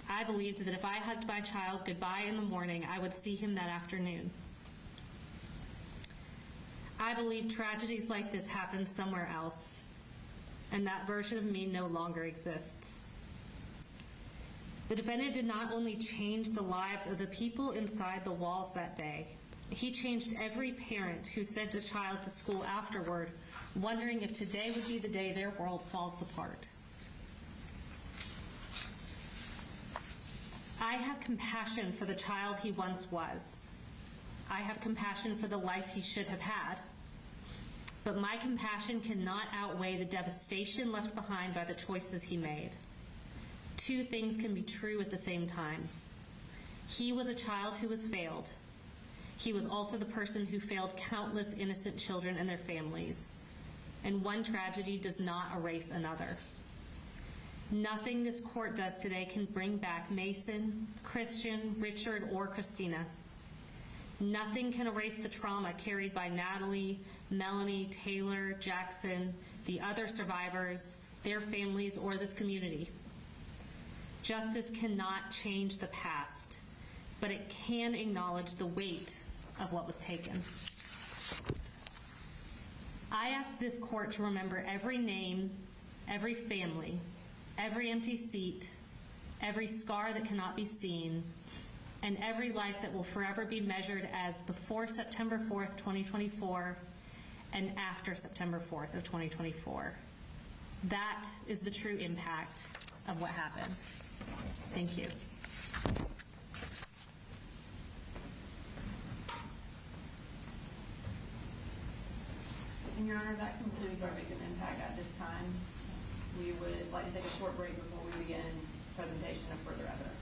I believed that if I hugged my child goodbye in the morning, I would see him that afternoon. I believed tragedies like this happened somewhere else, and that version of me no longer exists. The defendant did not only change the lives of the people inside the walls that day, he changed every parent who sent a child to school afterward, wondering if today would be the day their world falls apart. I have compassion for the child he once was. I have compassion for the life he should have had. But my compassion cannot outweigh the devastation left behind by the choices he made. Two things can be true at the same time. He was a child who was failed. He was also the person who failed countless innocent children and their families. And one tragedy does not erase another. Nothing this court does today can bring back Mason, Christian, Richard, or Christina. Nothing can erase the trauma carried by Natalie, Melanie, Taylor, Jackson, the other survivors, their families, or this community. Justice cannot change the past, but it can acknowledge the weight of what was taken. I ask this court to remember every name, every family, every empty seat, every scar that cannot be seen, and every life that will forever be measured as before September 4th, 2024, and after September 4th of 2024. That is the true impact of what happened. Thank you. And Your Honor, that concludes our victim impact at this time. We would like to take a short break before we begin presentation of further evidence.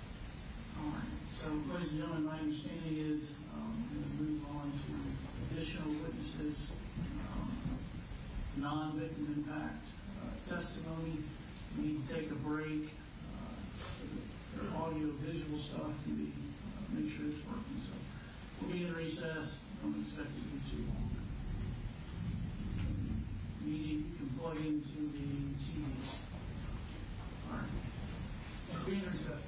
All right. So, ladies and gentlemen, my understanding is we're going to move on to additional witnesses, non-victim impact testimony. We need to take a break. Their audio-visual stuff can be, make sure it's working. So, we'll be in recess. Don't expect it to be too long. Media, you can plug into the TV. All right. We'll be in recess.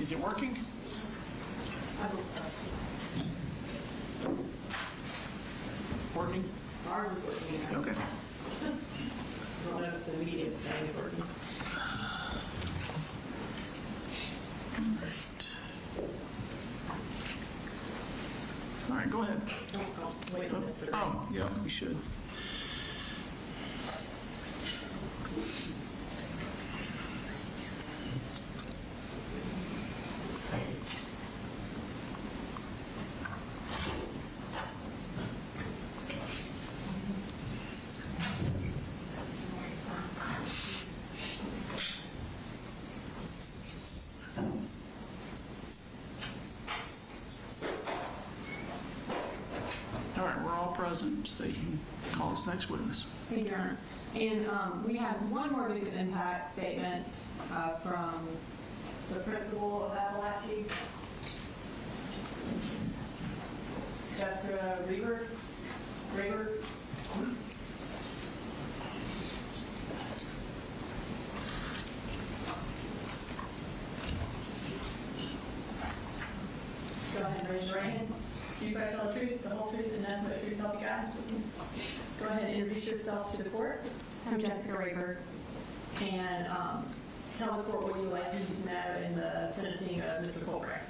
Is it working? Working? Ours is working. Okay. I don't know if the media is saying it's working. All right, go ahead. Wait a minute. Oh, yeah, we should. All right, we're all present, so you can call us next witness. Thank you, Your Honor. And we have one more victim impact statement from the principal of Apalachee, Jessica Reber. Go ahead and raise your right hand. Do you swear to tell the truth, the whole truth, and nothing but the truth, so help you God? Go ahead and introduce yourself to the court. I'm Jessica Rayberg. And tell the court what you like to know in the sentencing of Mr. Colbert.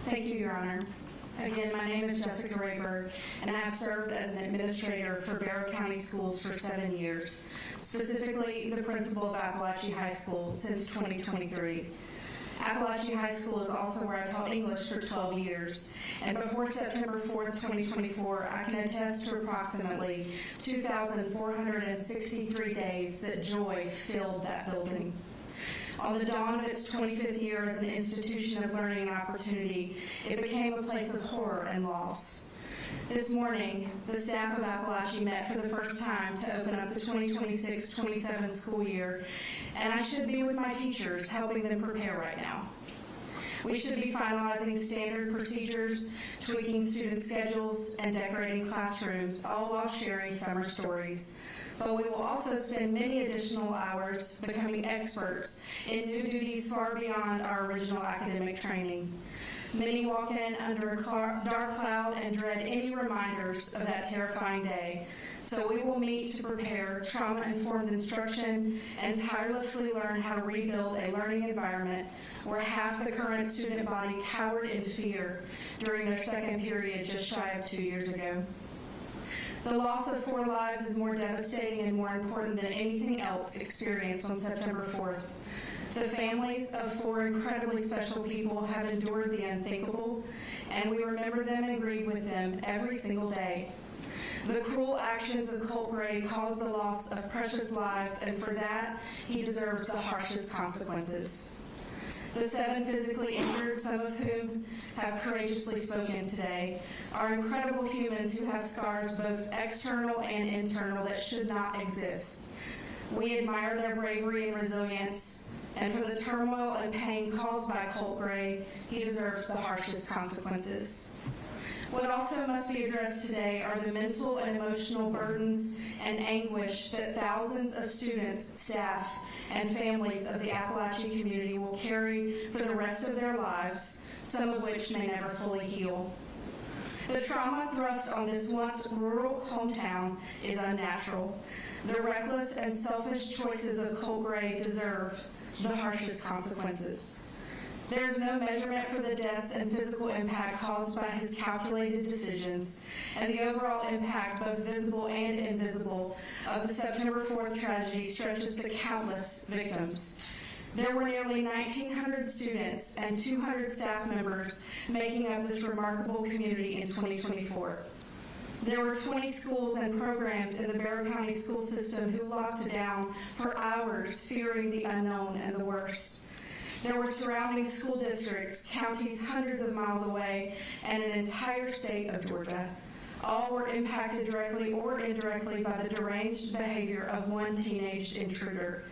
Thank you, Your Honor. Again, my name is Jessica Rayberg, and I have served as an administrator for Barrow County Schools for 7 years, specifically the principal of Apalachee High School since 2023. Apalachee High School is also where I taught English for 12 years, and before September 4th, 2024, I can attest to approximately 2,463 days that joy filled that building. On the dawn of its 25th year as an institution of learning and opportunity, it became a place of horror and loss. This morning, the staff of Apalachee met for the first time to open up the 2026-27 school year, and I should be with my teachers helping them prepare right now. We should be finalizing standard procedures, tweaking student schedules, and decorating classrooms, all while sharing summer stories. But we will also spend many additional hours becoming experts in new duties far beyond our original academic training. Many walk in under a dark cloud and dread any reminders of that terrifying day. So we will meet to prepare trauma-informed instruction and tirelessly learn how to rebuild a learning environment where half the current student body cowered in fear during their second period just shy of 2 years ago. The loss of 4 lives is more devastating and more important than anything else experienced on September 4th. The families of 4 incredibly special people have endured the unthinkable, and we remember them and grieve with them every single day. The cruel actions of Colt Gray caused the loss of precious lives, and for that, he deserves the harshest consequences. The 7 physically injured, some of whom have courageously spoken today, are incredible humans who have scars both external and internal that should not exist. We admire their bravery and resilience, and for the turmoil and pain caused by Colt Gray, he deserves the harshest consequences. What also must be addressed today are the mental and emotional burdens and anguish that thousands of students, staff, and families of the Apalachee community will carry for the rest of their lives, some of which may never fully heal. The trauma thrust on this once rural hometown is unnatural. The reckless and selfish choices of Colt Gray deserve the harshest consequences. There is no measurement for the deaths and physical impact caused by his calculated decisions, and the overall impact, both visible and invisible, of the September 4th tragedy stretches to countless victims. There were nearly 1,900 students and 200 staff members making up this remarkable community in 2024. There were 20 schools and programs in the Barrow County school system who locked down for hours, fearing the unknown and the worst. There were surrounding school districts, counties hundreds of miles away, and an entire state of Georgia. All were impacted directly or indirectly by the deranged behavior of one teenage intruder.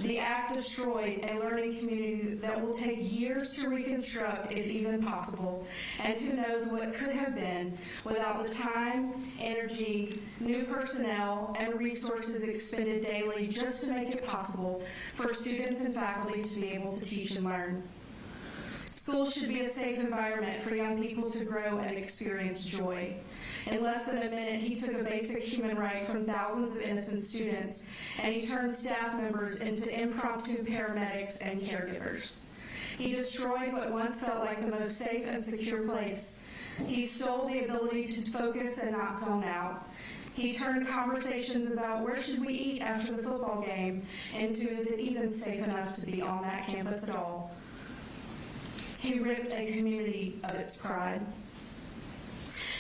The act destroyed a learning community that will take years to reconstruct, if even possible, and who knows what could have been without the time, energy, new personnel, and resources expended daily just to make it possible for students and faculty to be able to teach and learn. School should be a safe environment for young people to grow and experience joy. In less than a minute, he took a basic human right from thousands of innocent students, and he turned staff members into impromptu paramedics and caregivers. He destroyed what once felt like the most safe and secure place. He stole the ability to focus and not zone out. He turned conversations about where should we eat after the football game into is it even safe enough to be on that campus at all. He ripped a community of its pride.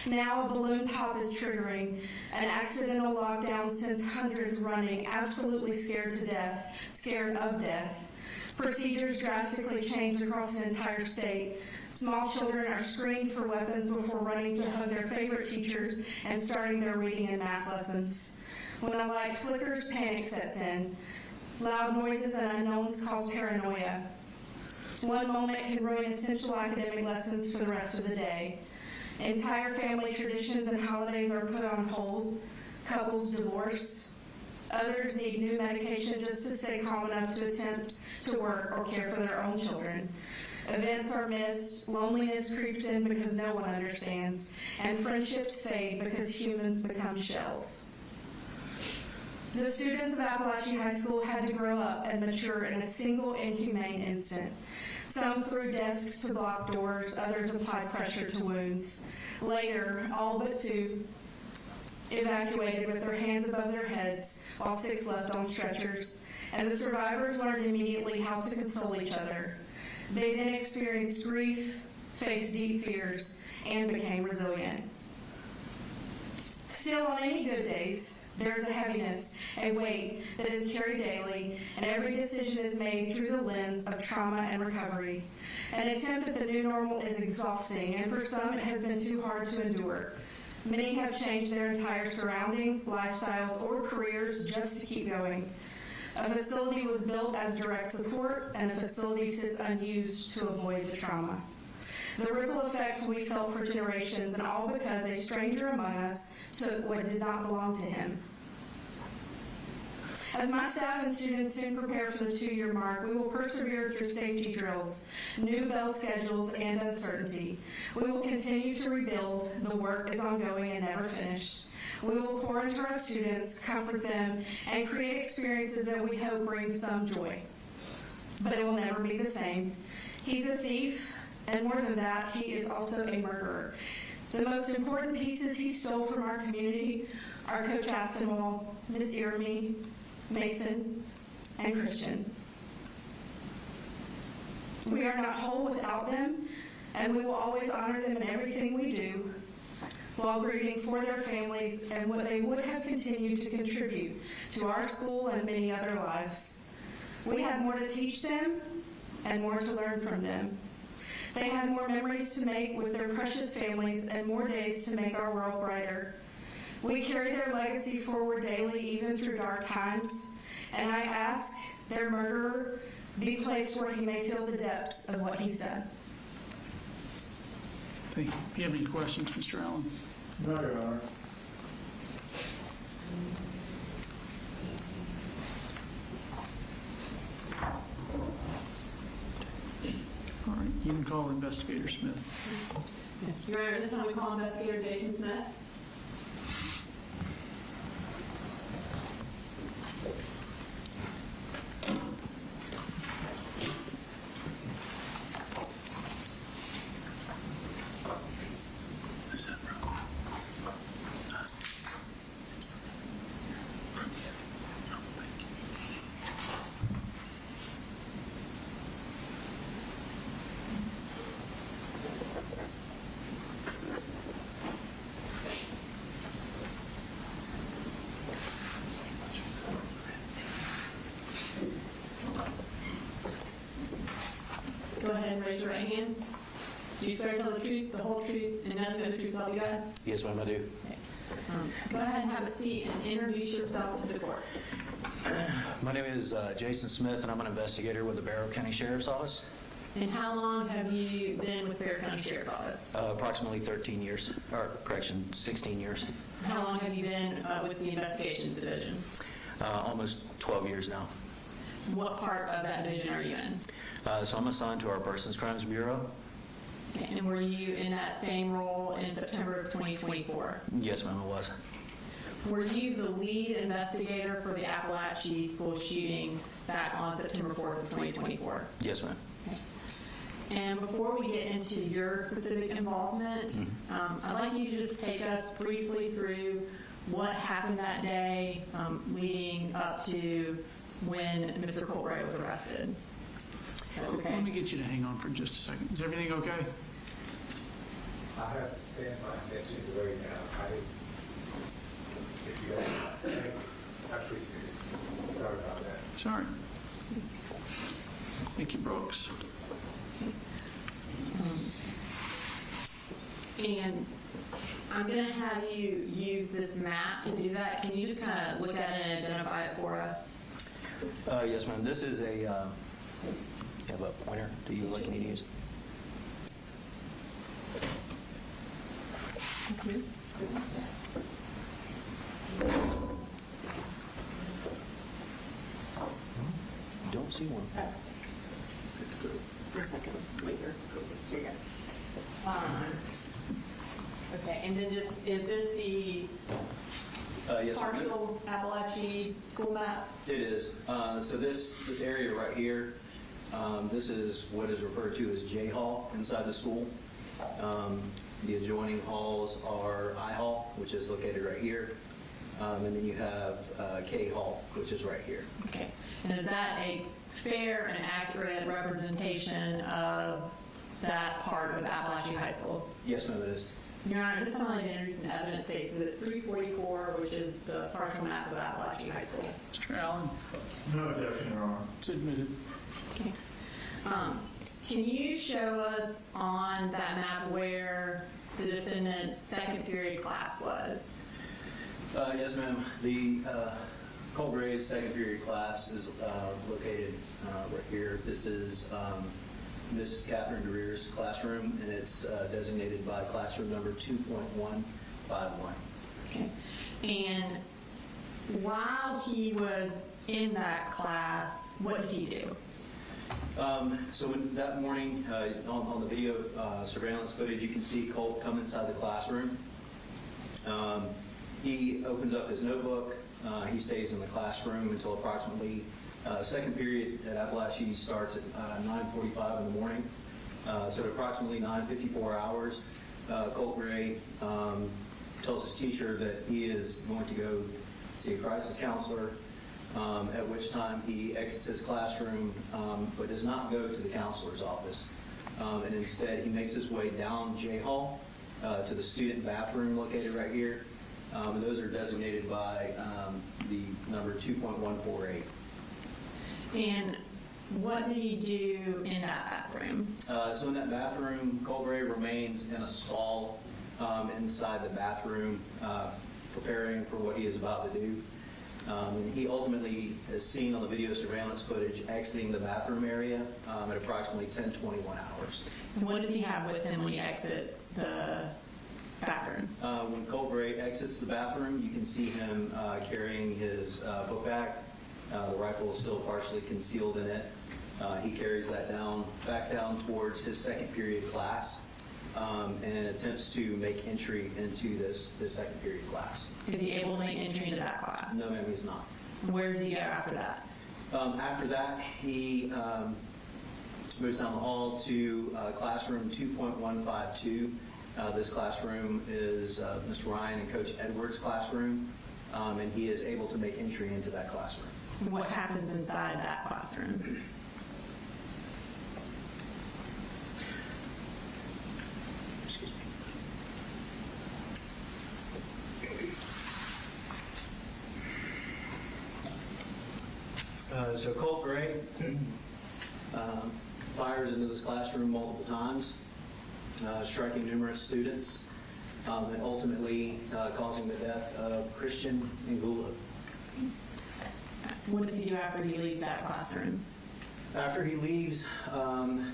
Now a balloon pop is triggering, an accidental lockdown sends hundreds running, absolutely scared to death, scared of death. Procedures drastically change across an entire state. Small children are screened for weapons before running to hug their favorite teachers and starting their reading and math lessons. When a light flickers, panic sets in. Loud noises and unknowns cause paranoia. One moment can ruin essential academic lessons for the rest of the day. Entire family traditions and holidays are put on hold. Couples divorce. Others need new medication just to stay calm enough to attempt to work or care for their own children. Events are missed, loneliness creeps in because no one understands, and friendships fade because humans become shells. The students of Apalachee High School had to grow up and mature in a single inhumane instant. Some threw desks to block doors, others applied pressure to wounds. Later, all but 2 evacuated with their hands above their heads, while 6 left on stretchers, and the survivors learned immediately how to console each other. They then experienced grief, faced deep fears, and became resilient. Still, on any good days, there is a heaviness, a weight that is carried daily, and every decision is made through the lens of trauma and recovery. An attempt at the new normal is exhausting, and for some it has been too hard to endure. Many have changed their entire surroundings, lifestyles, or careers just to keep going. A facility was built as direct support, and a facility sits unused to avoid the trauma. The ripple effects we felt for generations, and all because a stranger among us took what did not belong to him. As my staff and students soon prepare for the 2-year mark, we will persevere through safety drills, new bell schedules, and uncertainty. We will continue to rebuild. The work is ongoing and never finished. We will pour into our students, comfort them, and create experiences that we hope bring some joy. But it will never be the same. He's a thief, and more than that, he is also a murderer. The most important pieces he stole from our community are Coach Aspinwall, Ms. Irami, Mason, and Christian. We are not whole without them, and we will always honor them in everything we do, while grieving for their families and what they would have continued to contribute to our school and many other lives. We had more to teach them and more to learn from them. They had more memories to make with their precious families and more days to make our world brighter. We carry their legacy forward daily, even through dark times, and I ask their murderer be placed where he may feel the depths of what he's done. Thank you. Do you have any questions, Mr. Allen? No, Your Honor. All right, you can call Investigator Smith. Yes, Your Honor, this time we call Investigator Jason Smith. Go ahead and raise your right hand. Do you swear to tell the truth, the whole truth, and nothing but the truth, so help you God? Yes, ma'am, I do. Okay. Go ahead and have a seat and introduce yourself to the court. My name is Jason Smith, and I'm an investigator with the Barrow County Sheriff's Office. And how long have you been with Barrow County Sheriff's Office? Approximately 13 years, or correction, 16 years. How long have you been with the Investigations Division? Almost 12 years now. What part of that division are you in? So I'm assigned to our Persons Crimes Bureau. Okay. And were you in that same role in September of 2024? Yes, ma'am, I was. Were you the lead investigator for the Apalachee school shooting back on September 4th of 2024? Yes, ma'am. Okay. And before we get into your specific involvement, I'd like you to just take us briefly through what happened that day leading up to when Mr. Colbray was arrested. Okay. Let me get you to hang on for just a second. Is everything okay? I have to stand by message right now. If you don't, I appreciate it. Sorry about that. Sorry. Thank you, Brooks. And I'm going to have you use this map to do that. Can you just kind of look at it and identify it for us? Yes, ma'am. This is a, you have a pointer? Do you like me to use? Don't see one. One second. Laser. Here you go. Okay, and then just, is this the Yes, ma'am. partial Apalachee school map? It is. So this area right here, this is what is referred to as J Hall inside the school. The adjoining halls are I Hall, which is located right here. And then you have K Hall, which is right here. Okay. And is that a fair and accurate representation of that part of Apalachee High School? Yes, ma'am, it is. Your Honor, this time I'd like to introduce an evidence case that 344, which is the partial map of Apalachee High School. Mr. Allen? No objection, Your Honor. It's admitted. Okay. Can you show us on that map where the defendant's second period class was? Yes, ma'am. The Colbray's second period class is located right here. This is Mrs. Catherine DeReer's classroom, and it's designated by classroom number 2.151. Okay. And while he was in that class, what did he do? So that morning, on the video surveillance footage, you can see Colt come inside the classroom. He opens up his notebook. He stays in the classroom until approximately second period at Apalachee starts at 9:45 in the morning. So at approximately 9:54 hours, Colt Gray tells his teacher that he is going to go see a crisis counselor, at which time he exits his classroom but does not go to the counselor's office. And instead, he makes his way down J Hall to the student bathroom located right here. And those are designated by the number 2.148. And what did he do in that bathroom? So in that bathroom, Colt Gray remains in a stall inside the bathroom, preparing for what he is about to do. And he ultimately is seen on the video surveillance footage exiting the bathroom area at approximately 10:21 hours. And what does he have with him when he exits the bathroom? When Colt Gray exits the bathroom, you can see him carrying his book bag. The rifle is still partially concealed in it. He carries that back down towards his second period class and attempts to make entry into this second period class. Is he able to make entry into that class? No, ma'am, he's not. Where does he go after that? After that, he moves down the hall to classroom 2.152. This classroom is Ms. Ryan and Coach Edwards' classroom, and he is able to make entry into that classroom. What happens inside that classroom? Excuse me. So Colt Gray fires into this classroom multiple times, striking numerous students, and ultimately causing the death of Christian Ngula. What does he do after he leaves that classroom? After he leaves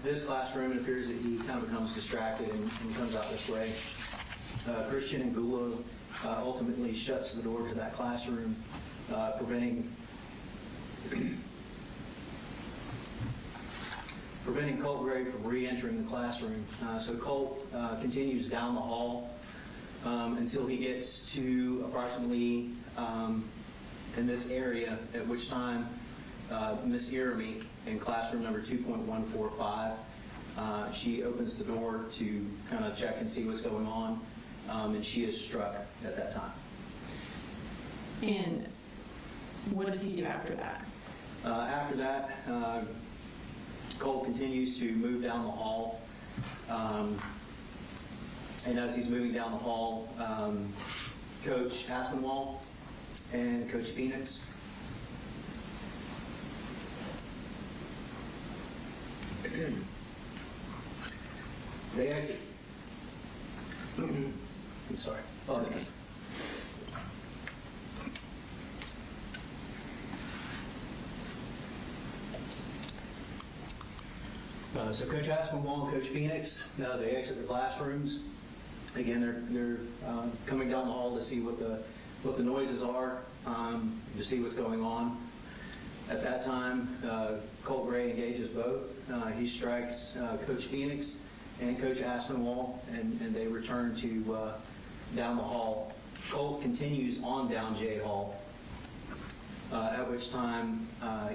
this classroom, it appears that he kind of becomes distracted and comes out this way. Christian Ngula ultimately shuts the door to that classroom, preventing preventing Colt Gray from re-entering the classroom. So Colt continues down the hall until he gets to approximately in this area, at which time Miss Irami in classroom number 2.145, she opens the door to kind of check and see what's going on, and she is struck at that time. And what does he do after that? After that, Colt continues to move down the hall, and as he's moving down the hall, Coach Aspinwall and Coach Phoenix they exit. I'm sorry. Oh, okay. So Coach Aspinwall and Coach Phoenix, they exit the classrooms. Again, they're coming down the hall to see what the noises are, to see what's going on. At that time, Colt Gray engages both. He strikes Coach Phoenix and Coach Aspinwall, and they return to down the hall. Colt continues on down J Hall, at which time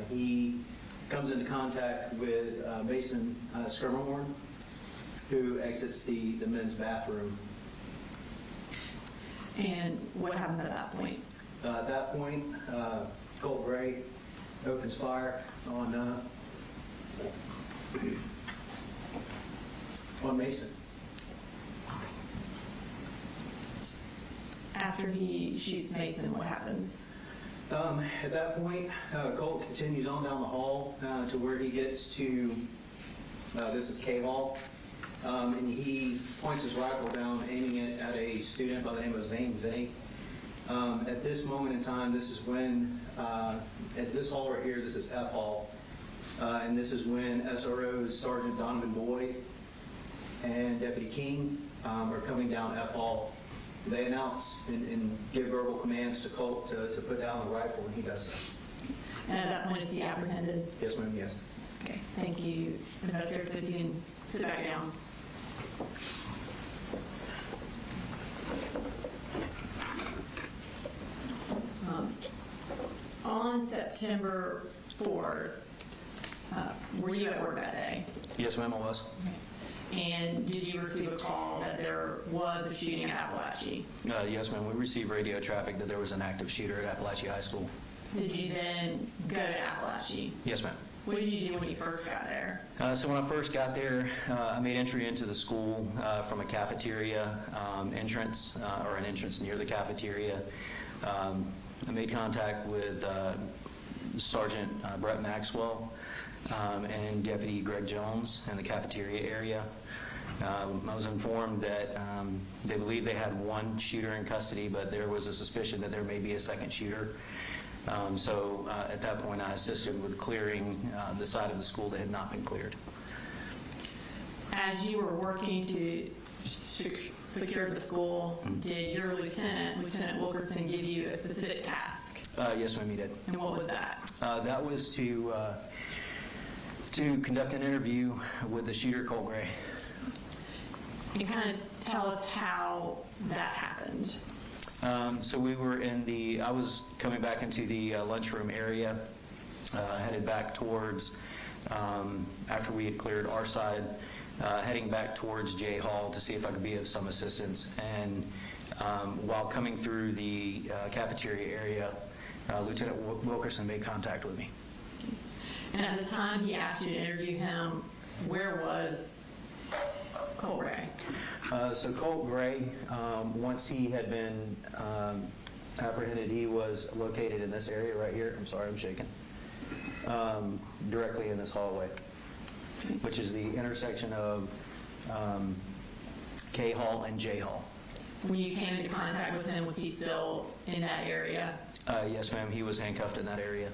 he comes into contact with Mason Skirmerhorn, who exits the men's bathroom. And what happens at that point? At that point, Colt Gray opens fire on Mason. After he shoots Mason, what happens? At that point, Colt continues on down the hall to where he gets to, this is K Hall, and he points his rifle down, aiming it at a student by the name of Zane Zay. At this moment in time, this is when, at this hall right here, this is F Hall, and this is when SROs Sergeant Donovan Boyd and Deputy King are coming down F Hall. They announce and give verbal commands to Colt to put down the rifle, and he does so. And at that point, is he apprehended? Yes, ma'am, yes. Okay, thank you. Investigators, if you can sit back down. On September 4th, were you at work that day? Yes, ma'am, I was. And did you receive a call that there was a shooting at Apalachee? Yes, ma'am. We received radio traffic that there was an active shooter at Apalachee High School. Did you then go to Apalachee? Yes, ma'am. What did you do when you first got there? So when I first got there, I made entry into the school from a cafeteria entrance, or an entrance near the cafeteria. I made contact with Sergeant Brett Maxwell and Deputy Greg Jones in the cafeteria area. I was informed that they believe they had one shooter in custody, but there was a suspicion that there may be a second shooter. So at that point, I assisted with clearing the side of the school that had not been cleared. As you were working to secure the school, did your Lieutenant Wilkerson, give you a specific task? Yes, ma'am, he did. And what was that? That was to conduct an interview with the shooter, Colt Gray. And kind of tell us how that happened. So we were I was coming back into the lunchroom area, headed back towards, after we had cleared our side, heading back towards J Hall to see if I could be of some assistance. And while coming through the cafeteria area, Lieutenant Wilkerson made contact with me. And at the time he asked you to interview him, where was Colt Gray? So Colt Gray, once he had been apprehended, he was located in this area right here. I'm sorry, I'm shaking. Directly in this hallway, which is the intersection of K Hall and J Hall. When you came into contact with him, was he still in that area? Yes, ma'am. He was handcuffed in that area.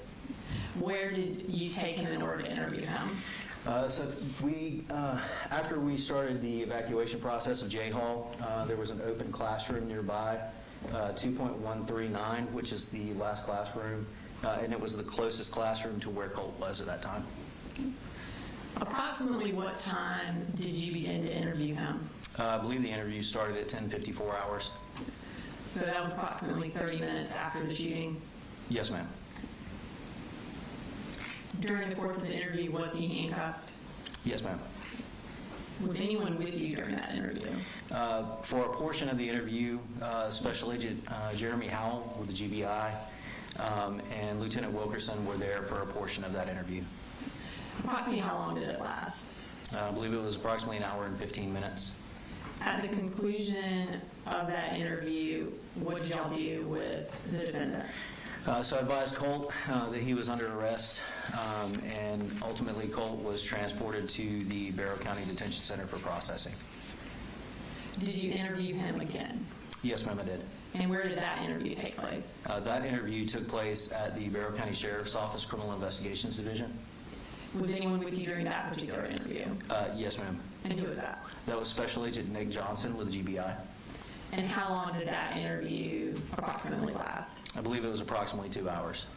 Where did you take him in order to interview him? So we, after we started the evacuation process of J Hall, there was an open classroom nearby, 2.139, which is the last classroom, and it was the closest classroom to where Colt was at that time. Approximately what time did you begin to interview him? I believe the interview started at 10:54 hours. So that was approximately 30 minutes after the shooting? Yes, ma'am. During the course of the interview, was he handcuffed? Yes, ma'am. Was anyone with you during that interview? For a portion of the interview, Special Agent Jeremy Howell with the GBI and Lieutenant Wilkerson were there for a portion of that interview. Approximately how long did it last? I believe it was approximately an hour and 15 minutes. At the conclusion of that interview, what did y'all do with the defendant? So I advised Colt that he was under arrest, and ultimately Colt was transported to the Barrow County Detention Center for processing. Did you interview him again? Yes, ma'am, I did. And where did that interview take place? That interview took place at the Barrow County Sheriff's Office Criminal Investigations Division. Was anyone with you during that particular interview? Yes, ma'am. And who was that? That was Special Agent Nick Johnson with the GBI. And how long did that interview approximately last? I believe it was approximately 2 hours.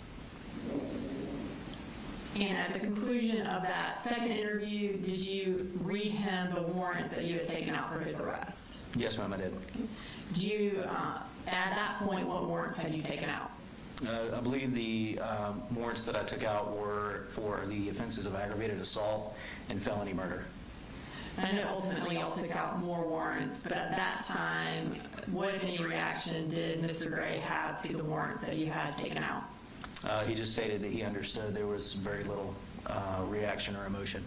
And at the conclusion of that second interview, did you read him the warrants that you had taken out for his arrest? Yes, ma'am, I did. Did you, at that point, what warrants had you taken out? I believe the warrants that I took out were for the offenses of aggravated assault and felony murder. I know ultimately y'all took out more warrants, but at that time, what, if any, reaction did Mr. Gray have to the warrants that you had taken out? He just stated that he understood. There was very little reaction or emotion.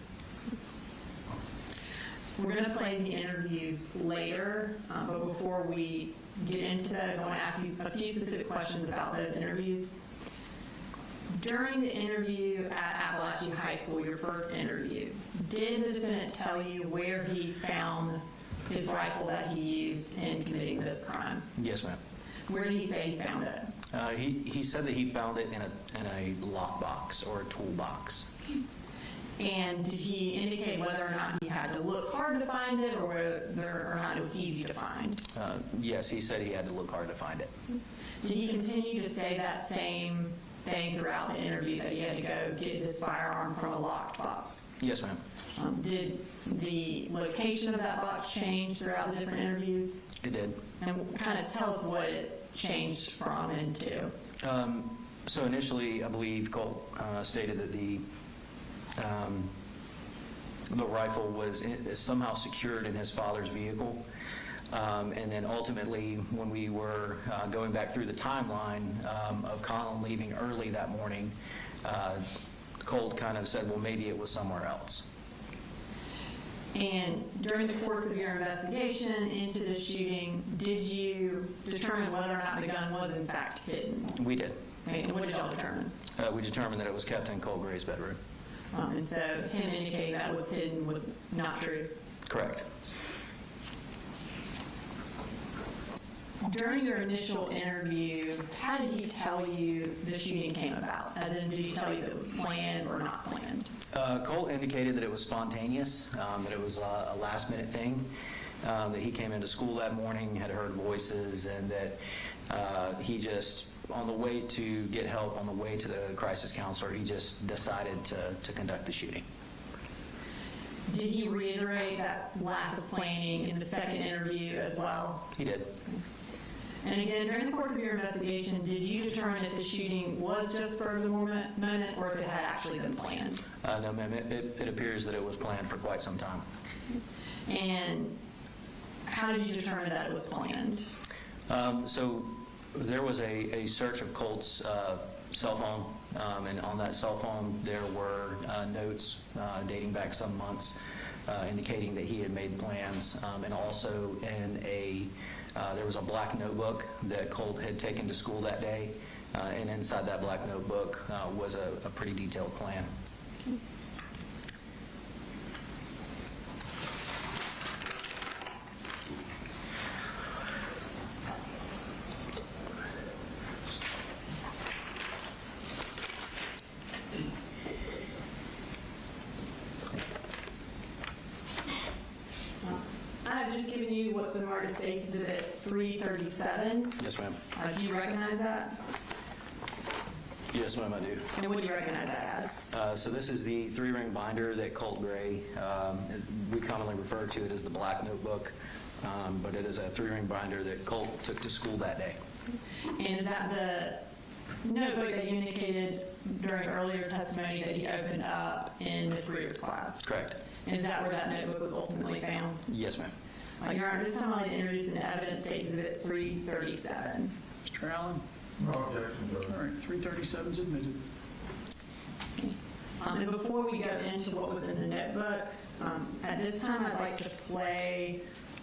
We're going to play the interviews later, but before we get into those, I want to ask you a few specific questions about those interviews. During the interview at Apalachee High School, your first interview, did the defendant tell you where he found his rifle that he used in committing this crime? Yes, ma'am. Where did he say he found it? He said that he found it in a lockbox or a toolbox. And did he indicate whether or not he had to look hard to find it, or whether or not it was easy to find? Yes, he said he had to look hard to find it. Did he continue to say that same thing throughout the interview, that he had to go get his firearm from a locked box? Yes, ma'am. Did the location of that box change throughout the different interviews? It did. And kind of tell us what it changed from and to. So initially, I believe Colt stated that the rifle was somehow secured in his father's vehicle. And then ultimately, when we were going back through the timeline of Colin leaving early that morning, Colt kind of said, well, maybe it was somewhere else. And during the course of your investigation into the shooting, did you determine whether or not the gun was in fact hidden? We did. Okay, and what did y'all determine? We determined that it was kept in Colt Gray's bedroom. And so him indicating that it was hidden was not true? Correct. During your initial interview, how did he tell you the shooting came about? As in, did he tell you that it was planned or not planned? Colt indicated that it was spontaneous, that it was a last-minute thing, that he came into school that morning, had heard voices, and that he just, on the way to get help, on the way to the crisis counselor, he just decided to conduct the shooting. Did he reiterate that lack of planning in the second interview as well? He did. And again, during the course of your investigation, did you determine if the shooting was just for the moment or if it had actually been planned? No, ma'am. It appears that it was planned for quite some time. And how did you determine that it was planned? So there was a search of Colt's cell phone, and on that cell phone there were notes dating back some months indicating that he had made plans, and also in there was a black notebook that Colt had taken to school that day, and inside that black notebook was a pretty detailed plan. Okay. I've just given you what's been marked as State's Exhibit 337. Yes, ma'am. Do you recognize that? Yes, ma'am, I do. And what do you recognize that as? So this is the 3-ring binder that Colt Gray, we commonly refer to it as the black notebook, but it is a 3-ring binder that Colt took to school that day. And is that the notebook that you indicated during earlier testimony that he opened up in Ms. Greer's class? Correct. And is that where that notebook was ultimately found? Yes, ma'am. Your Honor, this time I'd like to introduce into evidence State Exhibit 337. Mr. Allen? No objection, Judge. All right, 337 is admitted. And before we go into what was in the notebook, at this time I'd like to play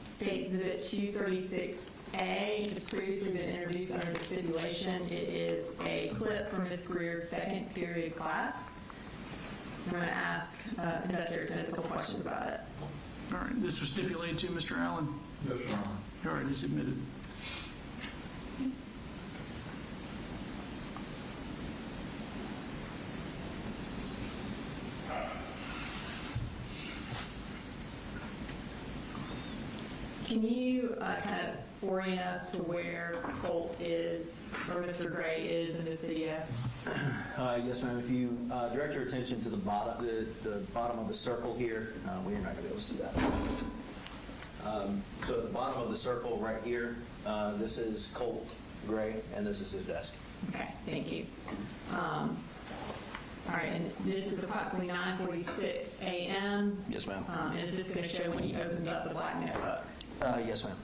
State Exhibit 236A. It's previously been introduced under the stipulation. It is a clip from Ms. Greer's second period class. I'm going to ask Investigator Smith a couple questions about it. All right, this was stipulated to Mr. Allen? Yes, Your Honor. All right, it's admitted. Can you kind of orient us to where Colt is, or Mr. Gray is in this video? Yes, ma'am. If you direct your attention to the bottom of the circle here, we're not going to be able to see that. So at the bottom of the circle right here, this is Colt Gray, and this is his desk. Okay, thank you. All right, and this is approximately 9:46 a.m. Yes, ma'am. And is this going to show when he opens up the black notebook? Yes, ma'am.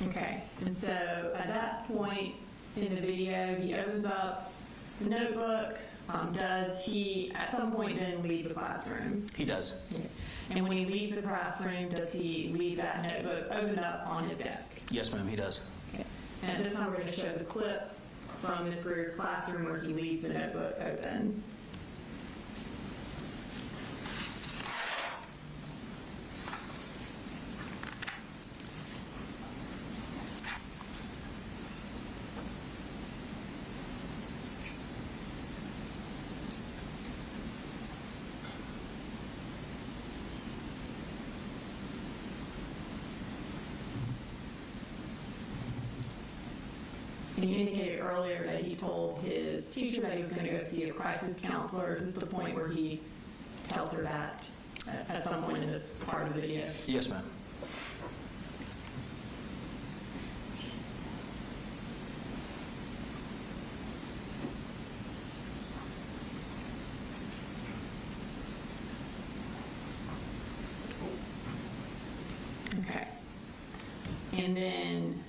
Okay, and so at that point in the video, he opens up the notebook. Does he, at some point, then leave the classroom? He does. And when he leaves the classroom, does he leave that notebook opened up on his desk? Yes, ma'am, he does. Okay. And at this time, we're going to show the clip from Ms. Greer's classroom where he leaves the notebook open. And you indicated earlier that he told his teacher that he was going to go see a crisis counselor. Is this the point where he tells her that at some point in this part of the video? Yes, ma'am. Okay. And then,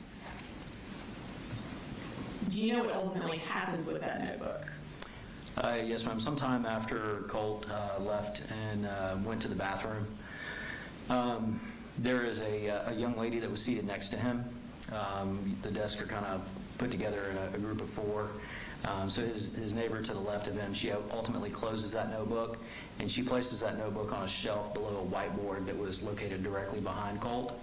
do you know what ultimately happens with that notebook? Yes, ma'am. Sometime after Colt left and went to the bathroom, there is a young lady that was seated next to him. The desks are kind of put together in a group of 4. So his neighbor to the left of him, she ultimately closes that notebook, and she places that notebook on a shelf below a whiteboard that was located directly behind Colt,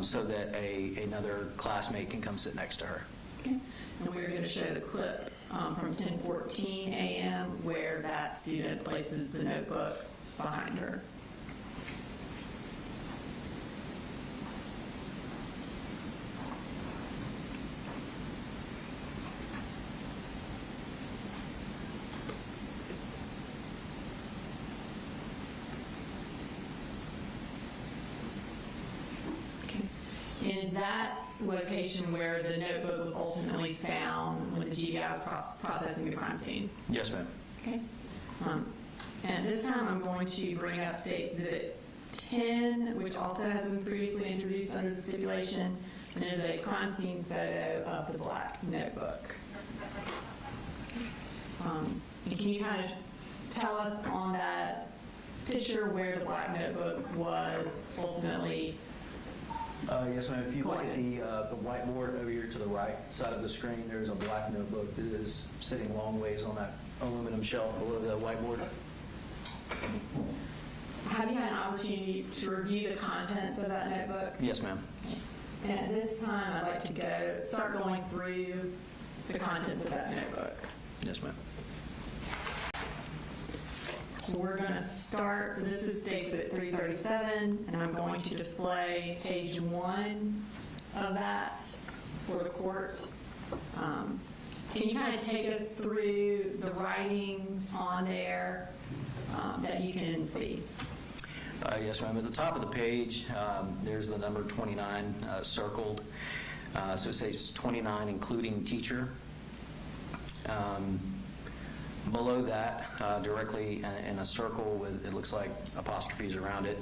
so that another classmate can come sit next to her. Okay. And we're going to show the clip from 10:14 a.m. where that student places the notebook behind her. And is that location where the notebook was ultimately found when the GBI was processing the crime scene? Yes, ma'am. Okay. And this time I'm going to bring up State Exhibit 10, which also has been previously introduced under the stipulation, and is a crime scene photo of the black notebook. And can you kind of tell us on that picture where the black notebook was ultimately Yes, ma'am. If you look at the whiteboard over here to the right side of the screen, there's a black notebook that is sitting long ways on that aluminum shelf below the whiteboard. Have you had an opportunity to review the contents of that notebook? Yes, ma'am. And at this time, I'd like to start going through the contents of that notebook. Yes, ma'am. So we're going to start, so this is Exhibit 337, and I'm going to display page 1 of that for the court. Can you kind of take us through the writings on there that you can see? Yes, ma'am. At the top of the page, there's the number 29 circled. So it says 29, including teacher. Below that, directly in a circle with, it looks like apostrophes around it,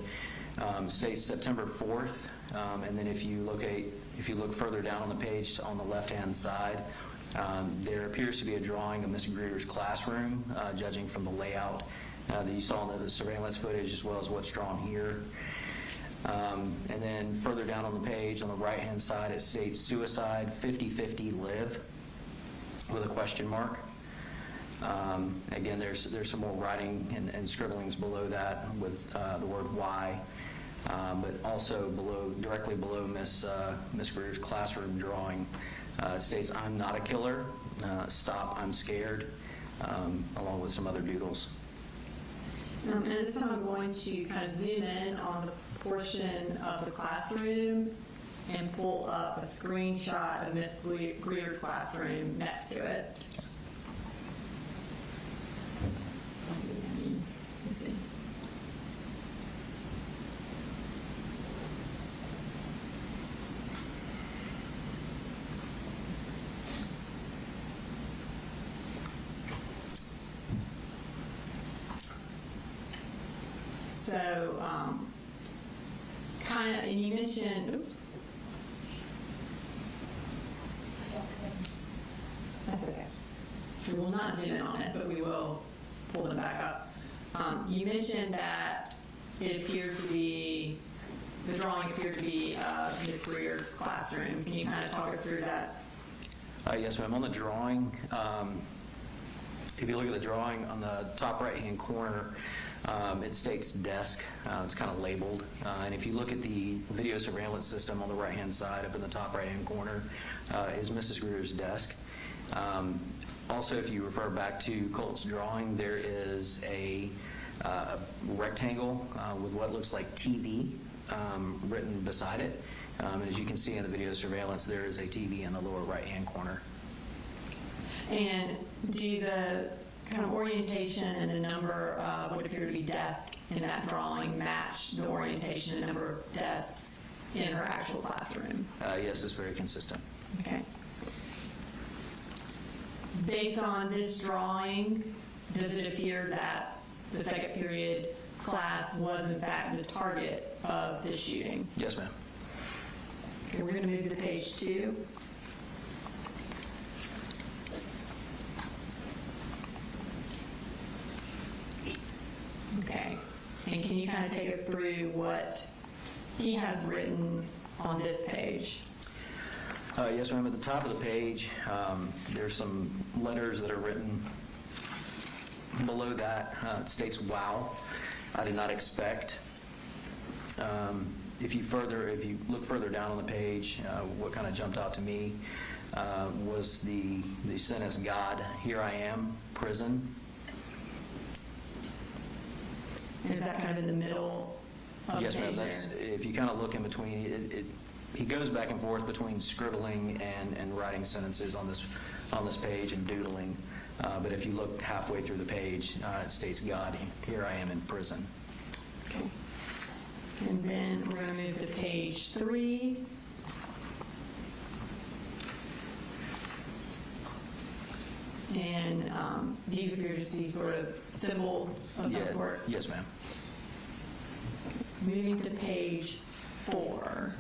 states September 4th. And then if you look further down on the page on the left-hand side, there appears to be a drawing of Ms. Greer's classroom, judging from the layout that you saw in the surveillance footage as well as what's drawn here. And then further down on the page on the right-hand side, it states suicide 50-50 live with a question mark. Again, there's some more writing and scribblings below that with the word why, but also directly below Miss Greer's classroom drawing, it states I'm not a killer, stop, I'm scared, along with some other doodles. And this time I'm going to kind of zoom in on the portion of the classroom and pull up a screenshot of Miss Greer's classroom next to it. So, kind of, and you mentioned, oops. That's okay. We will not zoom in on it, but we will pull them back up. You mentioned that it appeared to be, the drawing appeared to be Ms. Greer's classroom. Can you kind of talk us through that? Yes, ma'am. On the drawing, if you look at the drawing on the top right-hand corner, it states desk. It's kind of labeled. And if you look at the video surveillance system on the right-hand side, up in the top right-hand corner, is Mrs. Greer's desk. Also, if you refer back to Colt's drawing, there is a rectangle with what looks like TV written beside it. And as you can see in the video surveillance, there is a TV in the lower right-hand corner. And do the kind of orientation and the number of what appear to be desks in that drawing match the orientation and number of desks in her actual classroom? Yes, it's very consistent. Okay. Based on this drawing, does it appear that the second period class was in fact the target of this shooting? Yes, ma'am. Okay, we're going to move to page 2. Okay, and can you kind of take us through what he has written on this page? Yes, ma'am. At the top of the page, there's some letters that are written. Below that, it states, wow, I did not expect. If you look further down on the page, what kind of jumped out to me was the sentence, God, here I am, prison. Is that kind of in the middle of Yes, the ma'am. page there? If you kind of look in between, he goes back and forth between scribbling and writing sentences on this page and doodling. But if you look halfway through the page, it states, God, here I am in prison. Okay. And then we're going to move to page 3. And these appear to be sort of symbols of some sort. Yes, ma'am. Moving to page 4.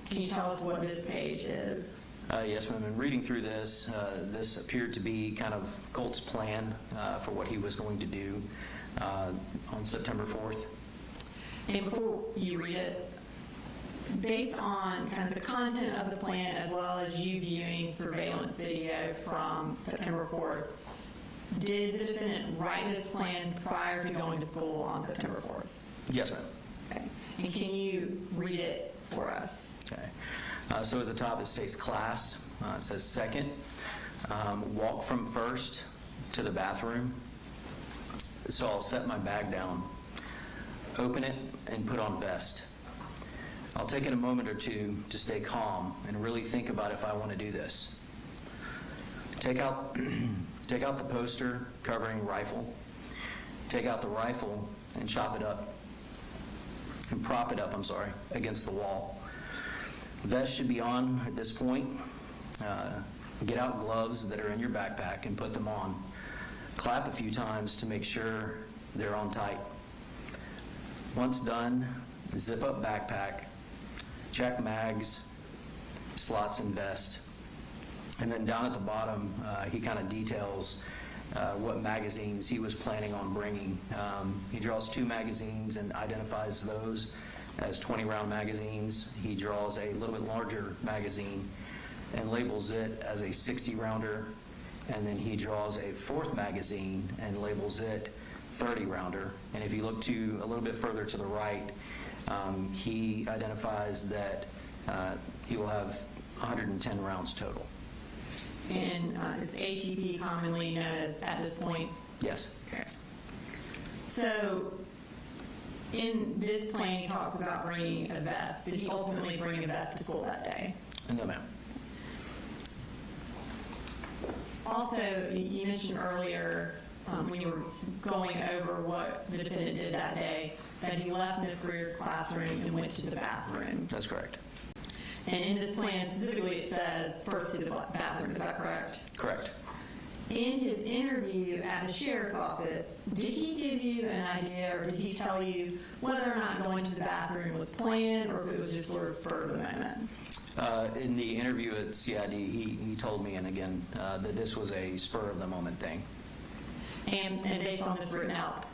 Can you tell us what this page is? Yes, ma'am. In reading through this, this appeared to be kind of Colt's plan for what he was going to do on September 4th. And before you read it, based on kind of the content of the plan as well as you viewing surveillance video from September 4th, did the defendant write this plan prior to going to school on September 4th? Yes, ma'am. Okay. And can you read it for us? Okay. So at the top it states class. It says second, walk from first to the bathroom. So I'll set my bag down, open it, and put on vest. I'll take it a moment or two to stay calm and really think about if I want to do this. Take out the poster covering rifle. Take out the rifle and chop it up and prop it up, against the wall. Vest should be on at this point. Get out gloves that are in your backpack and put them on. Clap a few times to make sure they're on tight. Once done, zip up backpack, check mags, slots, and vest. And then down at the bottom, he kind of details what magazines he was planning on bringing. He draws 2 magazines and identifies those as 20-round magazines. He draws a little bit larger magazine and labels it as a 60-rounder, and then he draws a 4th magazine and labels it 30-rounder. And if you look a little bit further to the right, he identifies that he will have 110 rounds total. And is ATP commonly known as at this point? Yes. Okay. So in this plan, he talks about bringing a vest. Did he ultimately bring a vest to school that day? No, ma'am. Also, you mentioned earlier when you were going over what the defendant did that day, that he left Ms. Greer's classroom and went to the bathroom. That's correct. And in this plan, specifically, it says first to the bathroom. Is that correct? Correct. In his interview at the sheriff's office, did he give you an idea, or did he tell you whether or not going to the bathroom was planned, or if it was just sort of spur of the moment? In the interview at CID, he told me, and again, that this was a spur of the moment thing. And based on this written out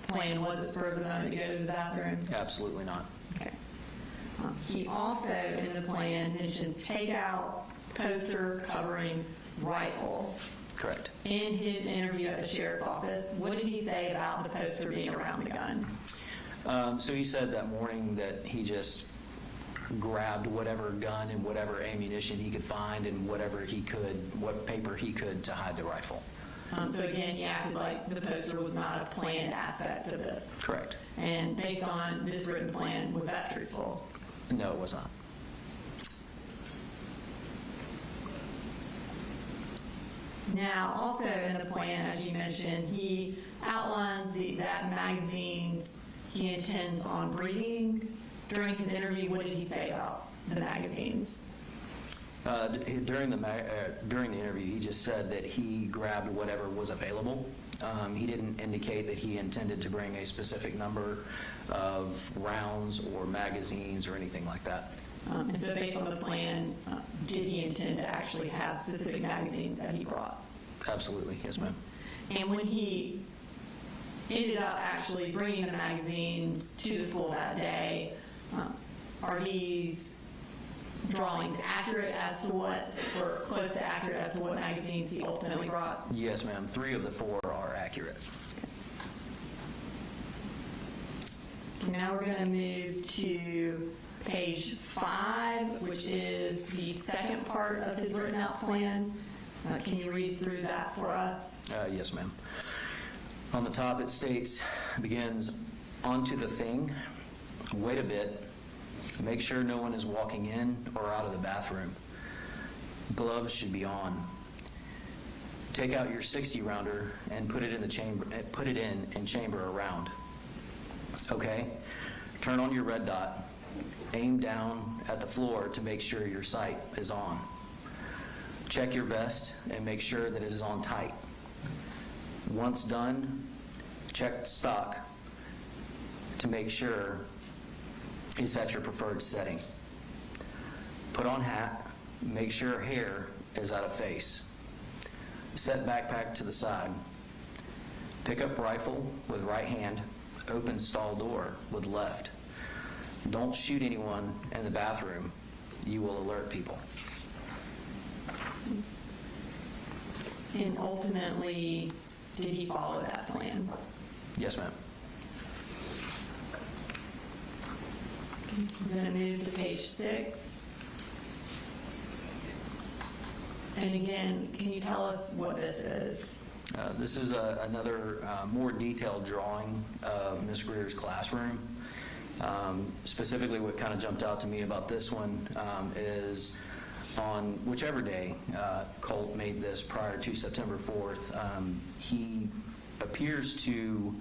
plan, was it spur of the moment to go to the bathroom? Absolutely not. Okay. He also, in the plan, mentions takeout, poster covering rifle. Correct. In his interview at the sheriff's office, what did he say about the poster being around the gun? So he said that morning that he just grabbed whatever gun and whatever ammunition he could find and whatever he could, what paper he could to hide the rifle. So again, he acted like the poster was not a planned aspect of this. Correct. And based on this written plan, was that truthful? No, it was not. Now, also in the plan, as you mentioned, he outlines the exact magazines he intends on bringing. During his interview, what did he say about the magazines? During the interview, he just said that he grabbed whatever was available. He didn't indicate that he intended to bring a specific number of rounds or magazines or anything like that. And so based on the plan, did he intend to actually have specific magazines that he brought? Absolutely, yes, ma'am. And when he ended up actually bringing the magazines to the school that day, are these drawings accurate as to what, or close to accurate as to what magazines he ultimately brought? Yes, ma'am. 3 of the 4 are accurate. Now we're going to move to page 5, which is the second part of his written out plan. Can you read through that for us? Yes, ma'am. On the top it states, begins, onto the thing, wait a bit, make sure no one is walking in or out of the bathroom. Gloves should be on. Take out your 60-rounder and put it in the chamber, put it in and chamber around. Okay? Turn on your red dot. Aim down at the floor to make sure your sight is on. Check your vest and make sure that it is on tight. Once done, check stock to make sure it's at your preferred setting. Put on hat, make sure hair is out of face. Set backpack to the side. Pick up rifle with right hand, open stall door with left. don't shoot anyone in the bathroom. You will alert people. And ultimately, did he follow that plan? Yes, ma'am. I'm going to move to page 6. And again, can you tell us what this is? This is another more detailed drawing of Ms. Greer's classroom. Specifically, what kind of jumped out to me about this one is on whichever day Colt made this prior to September 4th, he appears to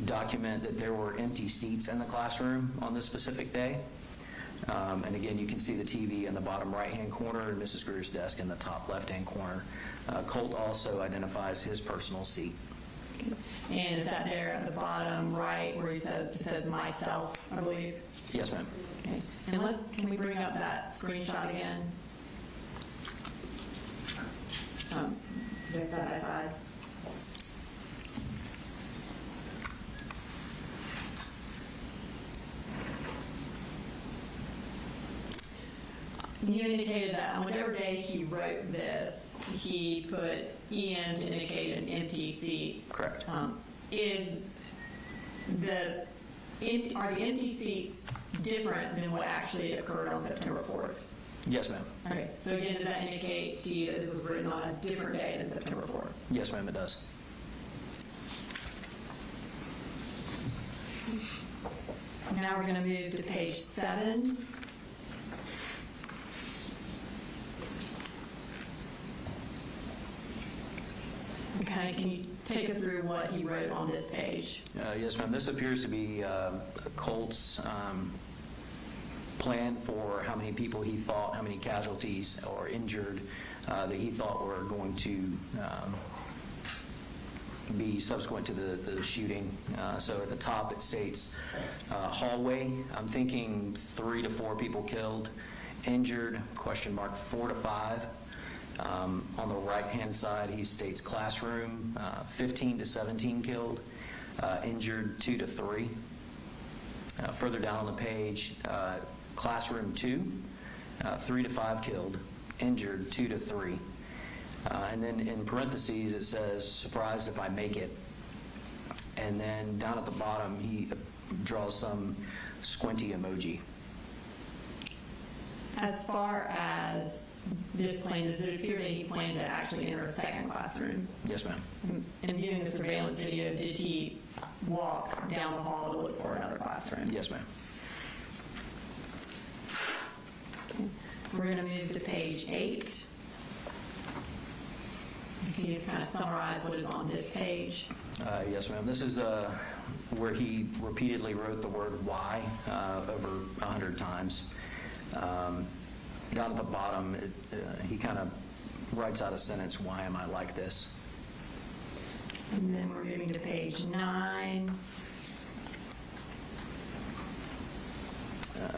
document that there were empty seats in the classroom on this specific day. And again, you can see the TV in the bottom right-hand corner and Mrs. Greer's desk in the top left-hand corner. Colt also identifies his personal seat. And is that there at the bottom right where it says myself, I believe? Yes, ma'am. Okay. And can we bring up that screenshot again? Just side by side. You indicated that on whichever day he wrote this, he put EN to indicate an empty seat. Correct. Are the empty seats different than what actually occurred on September 4th? Yes, ma'am. Okay. So again, does that indicate to you that this was written on a different day than September 4th? Yes, ma'am, it does. Now we're going to move to page 7. Can you take us through what he wrote on this page? Yes, ma'am. This appears to be Colt's plan for how many people he thought, how many casualties or injured that he thought were going to be subsequent to the shooting. So at the top it states hallway. I'm thinking 3 to 4 people killed, injured, question mark, 4 to 5. On the right-hand side, he states classroom, 15 to 17 killed, injured 2 to 3. Further down on the page, classroom 2, 3 to 5 killed, injured 2 to 3. And then in parentheses, it says, surprised if I make it. And then down at the bottom, he draws some squinty emoji. As far as this plan, does it appear that he planned to actually enter a second classroom? Yes, ma'am. In viewing the surveillance video, did he walk down the hall to look for another classroom? Yes, ma'am. Okay. We're going to move to page 8. Can you just kind of summarize what is on this page? Yes, ma'am. This is where he repeatedly wrote the word why over 100 times. Down at the bottom, he kind of writes out a sentence, why am I like this? And then we're moving to page 9.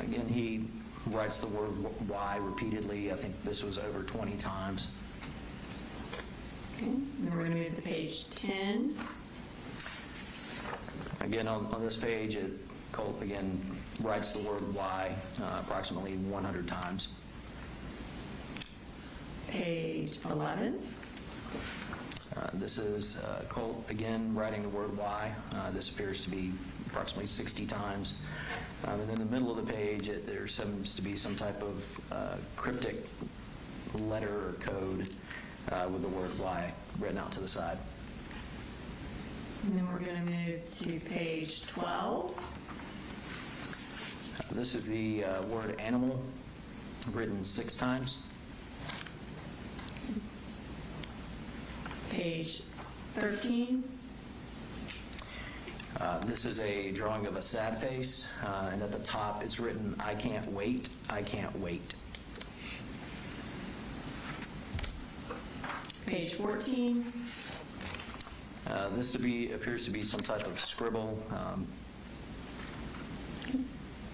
Again, he writes the word why repeatedly. I think this was over 20 times. Okay. And then we're going to move to page 10. Again, on this page, Colt, again, writes the word why approximately 100 times. Page 11. This is Colt, again, writing the word why. This appears to be approximately 60 times. And in the middle of the page, there seems to be some type of cryptic letter or code with the word why written out to the side. And then we're going to move to page 12. This is the word animal written 6 times. Page 13. This is a drawing of a sad face, and at the top it's written, I can't wait, I can't wait. Page 14. This appears to be some type of scribble.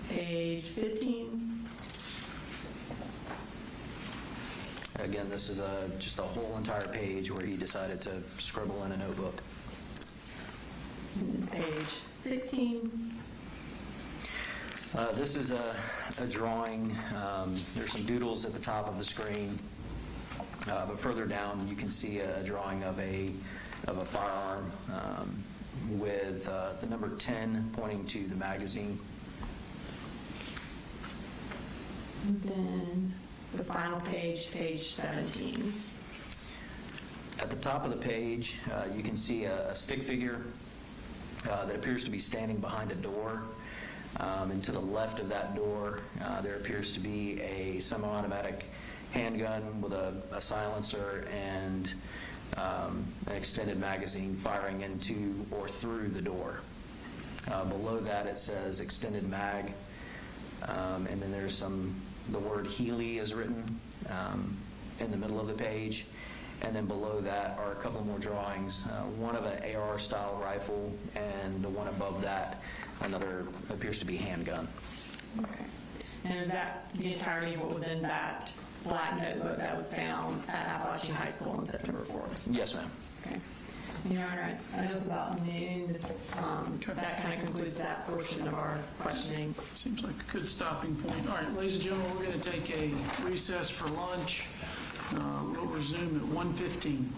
Page 15. Again, this is just a whole entire page where he decided to scribble in a notebook. Page 16. This is a drawing. There's some doodles at the top of the screen, but further down you can see a drawing of a firearm with the number 10 pointing to the magazine. And then the final page, page 17. At the top of the page, you can see a stick figure that appears to be standing behind a door. And to the left of that door, there appears to be a semi-automatic handgun with a silencer and an extended magazine firing into or through the door. Below that, it says extended mag, and then there's the word Healy is written in the middle of the page. And then below that are a couple more drawings, one of an AR-style rifle, and the one above that, another appears to be handgun. Okay. And is that the entirety of what was in that black notebook that was found at Apalachee High School on September 4th? Yes, ma'am. Okay. Your Honor, I know it's about noon. That kind of concludes that portion of our questioning. Seems like a good stopping point. All right, ladies and gentlemen, we're going to take a recess for lunch. We'll resume at 1:15.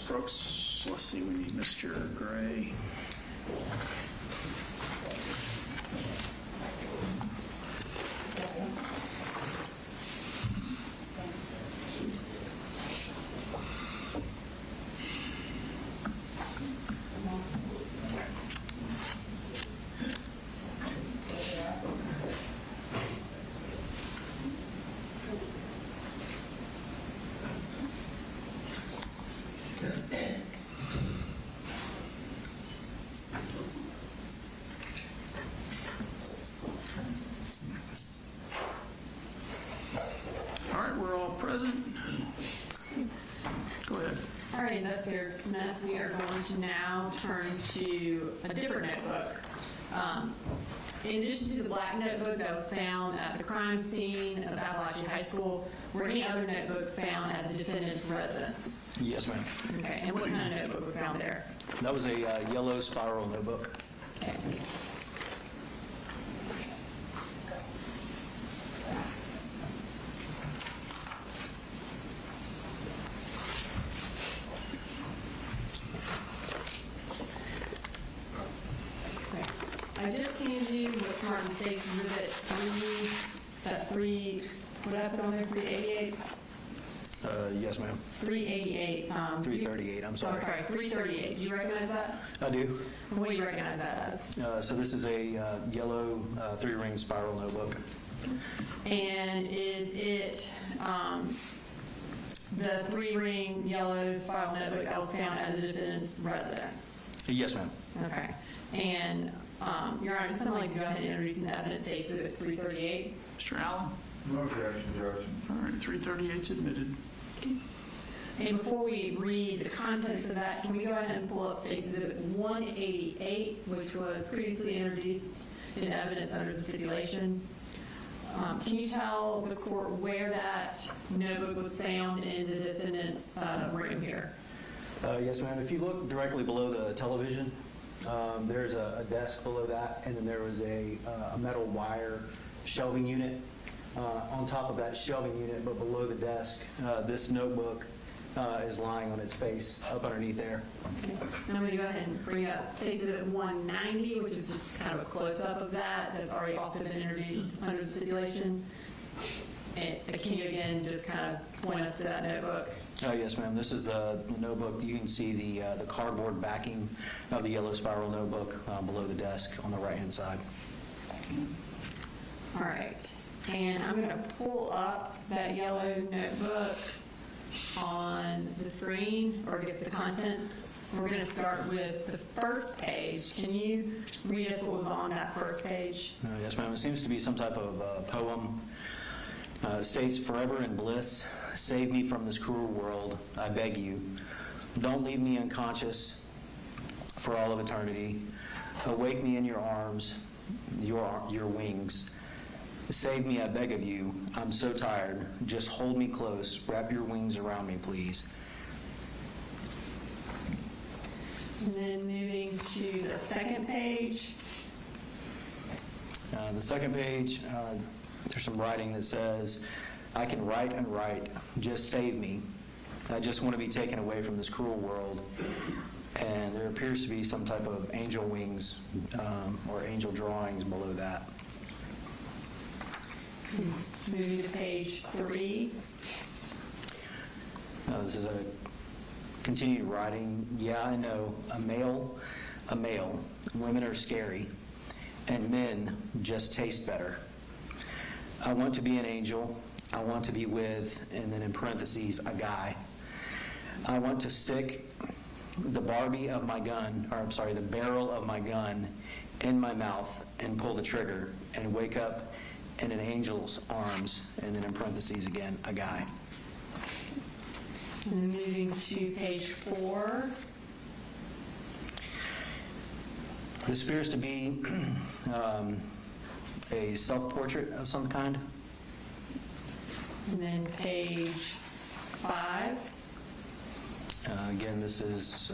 Brooks. Let's see, we need Mr. Gray. All right, we're all present. Go ahead. All right, Investigator Smith, we are going to now turn to a different notebook. In addition to the black notebook that was found at the crime scene of Apalachee High School, were any other notebooks found at the defendant's residence? Yes, ma'am. Okay, and what kind of notebook was found there? That was a yellow spiral notebook. Okay. I just handed you what's marked in State's Exhibit 3. Is that 3, what did I put on there, 388? Yes, ma'am. 388. 338, I'm sorry. Oh, sorry, 338. Do you recognize that? I do. What do you recognize that as? So this is a yellow 3-ring spiral notebook. And is it the 3-ring yellow spiral notebook that was found at the defendant's residence? Yes, ma'am. Okay. And Your Honor, somebody can go ahead and introduce an evidence State's Exhibit 338. Mr. Allen? No objection, Judge. All right, 338's admitted. And before we read the contents of that, can we go ahead and pull up State's Exhibit 188, which was previously introduced in evidence under the stipulation? Can you tell the court where that notebook was found in the defendant's room here? Yes, ma'am. If you look directly below the television, there's a desk below that, and then there was a metal wire shelving unit. On top of that shelving unit, but below the desk, this notebook is lying on its face up underneath there. Okay. Now I'm going to go ahead and bring up State's Exhibit 190, which is just kind of a close-up of that. That's already also been introduced under the stipulation. And can you again just kind of point us to that notebook? Yes, ma'am. This is the notebook. You can see the cardboard backing of the yellow spiral notebook below the desk on the right-hand side. All right. And I'm going to pull up that yellow notebook on the screen, or I guess the contents. We're going to start with the first page. Can you read us what was on that first page? Yes, ma'am. It seems to be some type of poem. States, forever in bliss, save me from this cruel world, I beg you. Don't leave me unconscious for all of eternity. Awake me in your arms, your wings. Save me, I beg of you. I'm so tired. Just hold me close. Wrap your wings around me, please. And then moving to the second page. The second page, there's some writing that says, I can write and write. Just save me. I just want to be taken away from this cruel world. And there appears to be some type of angel wings or angel drawings below that. Moving to page 3. This is a continued writing. Yeah, I know. A male. Women are scary. And men just taste better. I want to be an angel. I want to be with, and then in parentheses, a guy. I want to stick the barrel of my gun in my mouth and pull the trigger and wake up in an angel's arms, and then in parentheses again, a guy. And moving to page 4. This appears to be a self-portrait of some kind. And then page 5. Again, this is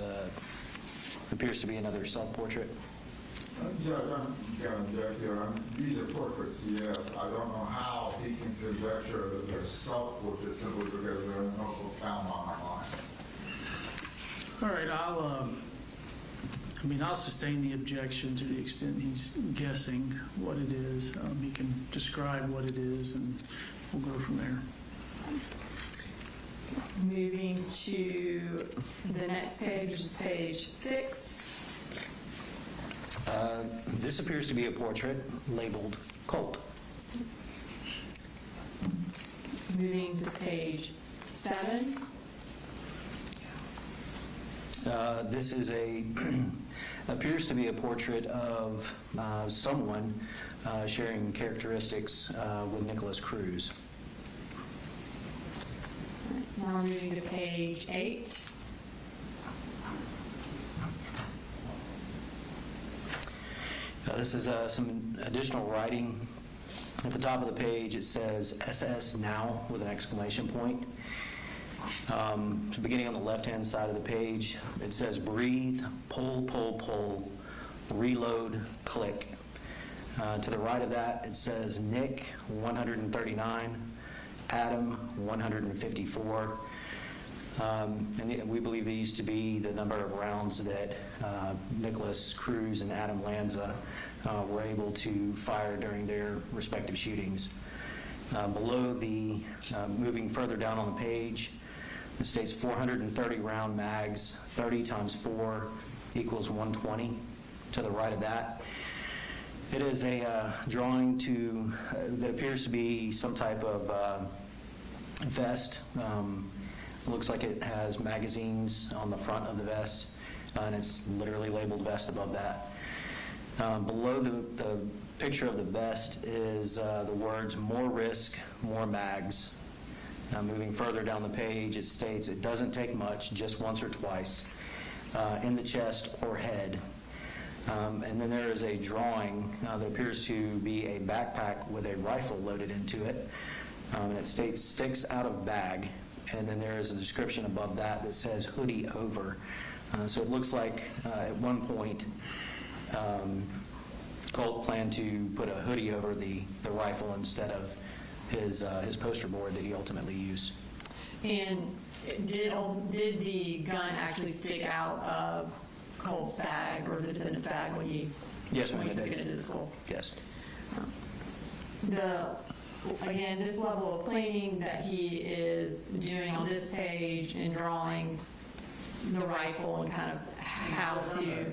appears to be another self-portrait. Judge, I'm going to object here. These are portraits, yes. I don't know how he can conjecture that they're self-portraits simply because they're in no book found on my mind. All right, I'll sustain the objection to the extent he's guessing what it is. He can describe what it is, and we'll go from there. Moving to the next page, which is page 6. This appears to be a portrait labeled Colt. Moving to page 7. This is appears to be a portrait of someone sharing characteristics with Nicholas Cruz. Now we're moving to page 8. This is some additional writing. At the top of the page, it says SS now with an exclamation point. So beginning on the left-hand side of the page, it says breathe, pull, pull, pull, reload, click. To the right of that, it says Nick, 139, Adam, 154. And we believe these to be the number of rounds that Nicholas Cruz and Adam Lanza were able to fire during their respective shootings. Below moving further down on the page, it states 430 round mags, 30 times 4 equals 120. To the right of that, it is a drawing that appears to be some type of vest. Looks like it has magazines on the front of the vest, and it's literally labeled vest above that. Below the picture of the vest is the words more risk, more mags. Moving further down the page, it states it doesn't take much, just once or twice, in the chest or head. And then there is a drawing that appears to be a backpack with a rifle loaded into it, and it states sticks out of bag. And then there is a description above that that says hoodie over. So it looks like at one point Colt planned to put a hoodie over the rifle instead of his poster board that he ultimately used. And did the gun actually stick out of Colt's bag or the defendant's bag when you Yes, ma'am, it took it did. into the school? Yes. Again, this level of planning that he is doing on this page and drawing the rifle and kind of how to.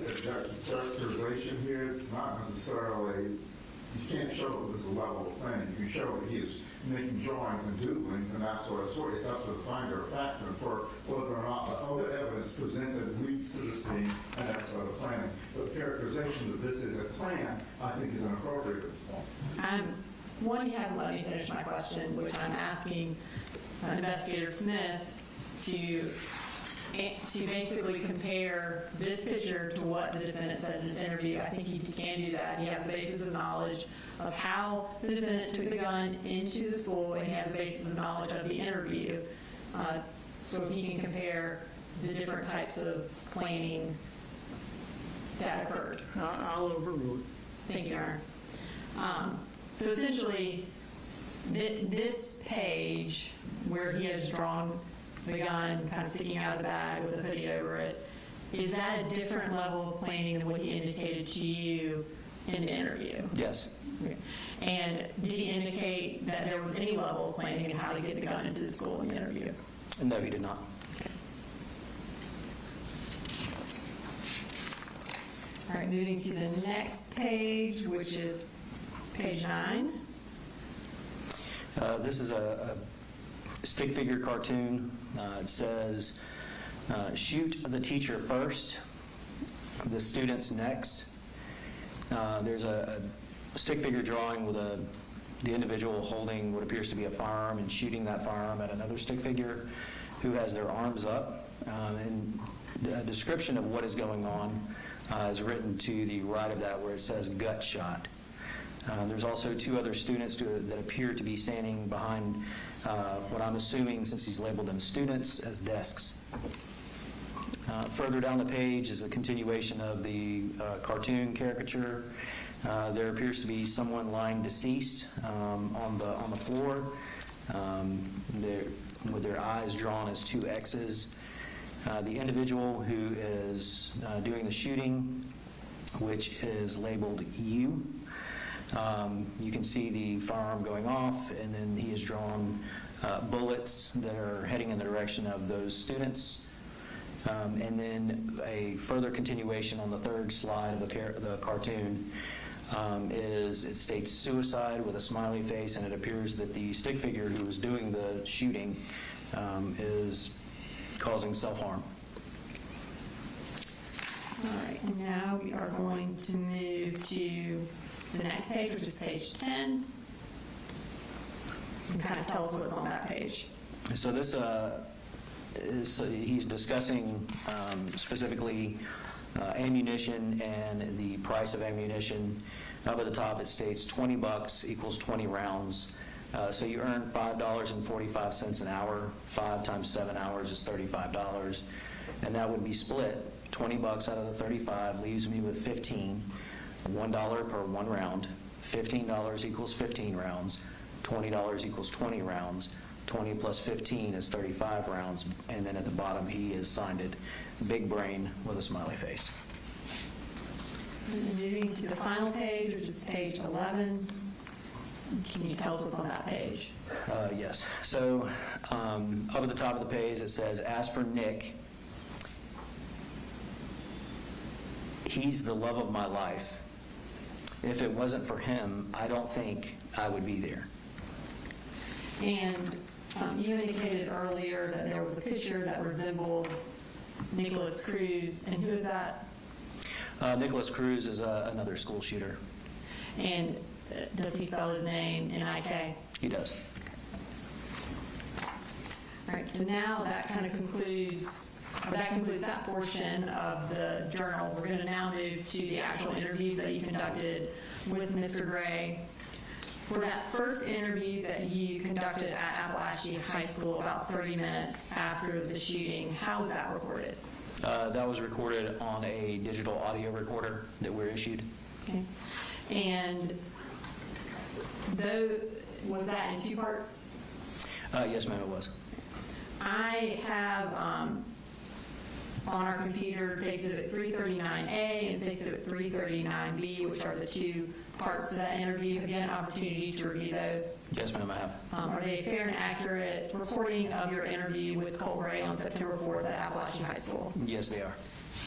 Characterization here, it's not necessarily, you can't show that there's a level of planning. You can show that he is making drawings and doodlings and that sort of sort. It's up to the finder of fact and for whether or not the other evidence presented leads to this being an episode of planning. But the characterization that this is a plan, I think, is inappropriate at this point. One, you haven't let me finish my question, which I'm asking Investigator Smith to basically compare this picture to what the defendant said in his interview. I think he can do that. He has a basis of knowledge of how the defendant took the gun into the school, and he has a basis of knowledge of the interview. So he can compare the different types of planning that occurred. I'll overrule it. Thank you, Your Honor. So essentially, this page where he has drawn the gun kind of sticking out of the bag with a hoodie over it, is that a different level of planning than what he indicated to you in the interview? Yes. Okay. And did he indicate that there was any level of planning in how to get the gun into the school in the interview? No, he did not. All right, moving to the next page, which is page 9. This is a stick figure cartoon. It says, shoot the teacher first, the students next. There's a stick figure drawing with the individual holding what appears to be a firearm and shooting that firearm at another stick figure who has their arms up. And a description of what is going on is written to the right of that where it says gut shot. There's also 2 other students that appear to be standing behind what I'm assuming, since he's labeled them students, as desks. Further down the page is a continuation of the cartoon caricature. There appears to be someone lying deceased on the floor, with their eyes drawn as 2 X's. The individual who is doing the shooting, which is labeled U, you can see the firearm going off, and then he has drawn bullets that are heading in the direction of those students. And then a further continuation on the third slide of the cartoon is, it states suicide with a smiley face, and it appears that the stick figure who was doing the shooting is causing self-harm. All right, and now we are going to move to the next page, which is page 10. And kind of tell us what's on that page. So this he's discussing specifically ammunition and the price of ammunition. Up at the top it states $20 equals 20 rounds. So you earn $5.45 an hour. 5 times 7 hours is $35. And that would be split. $20 out of the 35 leaves me with 15. $1 per 1 round. $15 equals 15 rounds. $20 equals 20 rounds. 20 plus 15 is 35 rounds. And then at the bottom he has signed it big brain with a smiley face. And then moving to the final page, which is page 11. Can you tell us what's on that page? Yes. So up at the top of the page it says, as for Nick, he's the love of my life. If it wasn't for him, I don't think I would be there. And you indicated earlier that there was a picture that resembled Nicholas Cruz, and who is that? Nicholas Cruz is another school shooter. And does he spell his name N-I-K? He does. All right, so now that kind of concludes that portion of the journals. We're going to now move to the actual interviews that you conducted with Mr. Gray. For that first interview that you conducted at Apalachee High School about 30 minutes after the shooting, how was that recorded? That was recorded on a digital audio recorder that we're issued. Okay. And was that in 2 parts? Yes, ma'am, it was. I have on our computer Exhibit 339A and Exhibit 339B, which are the 2 parts of that interview. Have you had an opportunity to review those? Yes, ma'am, I have. Are they a fair and accurate recording of your interview with Colt Gray on September 4th at Apalachee High School? Yes, they are.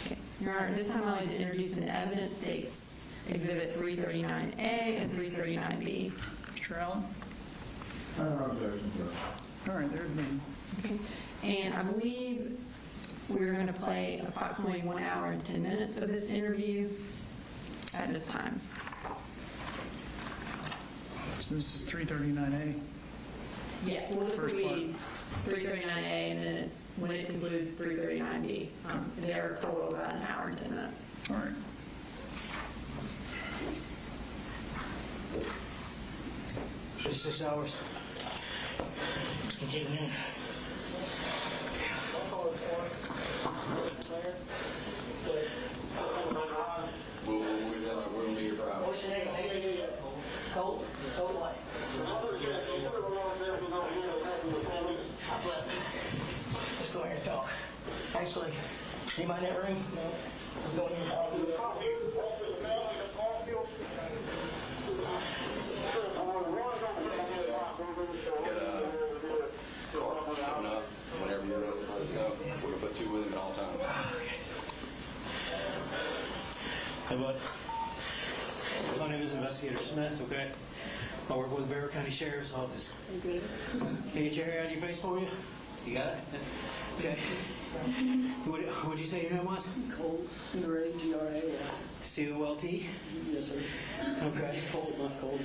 Okay. Your Honor, this time I'd like to introduce an evidence states Exhibit 339A and 339B. Mr. Allen? No objection, Judge. All right, there's me. Okay. And I believe we're going to play approximately 1 hour and 10 minutes of this interview at this time. So this is 339A. Yeah, well, this will First be 339A, and then when it concludes 339B. They're total about 1 hour and 10 minutes. All right. Just 6 hours. You take a minute. We'll be your problem. What's your name? Colt? Colt what? Let's go here and talk. Actually, do you mind that room? No. Let's go in here and talk. Get a car coming up. Whenever you're ready, let's go. We're going to put 2 with him at all times. Hey, bud. My name is Investigator Smith, okay? I work with the Bear County Sheriff's Office. Okay. Can you get your hair out of your face for you? You got it? Okay. What'd you say your name was? Colt. Gray, G-R-A. C-O-L-T? Yes, sir. Okay. It's Colt, not Colt.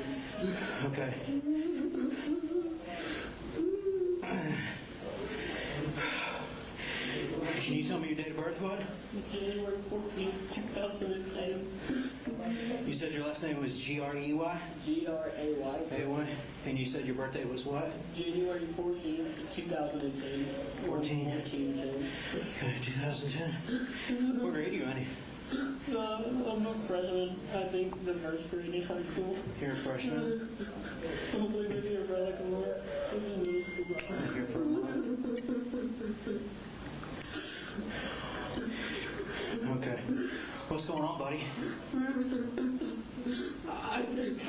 Okay. Can you tell me your date of birth, bud? January 14th, 2010. You said your last name was G-R-E-Y? G-R-A-Y. A-Y? And you said your birthday was what? January 14th, 2010. 14? 1410. Okay, 2010. What grade are you in? I'm a freshman. I think the first grade in high school. You're a freshman? I've only been here for like a month. I was in middle school. Here for a month. buddy? I think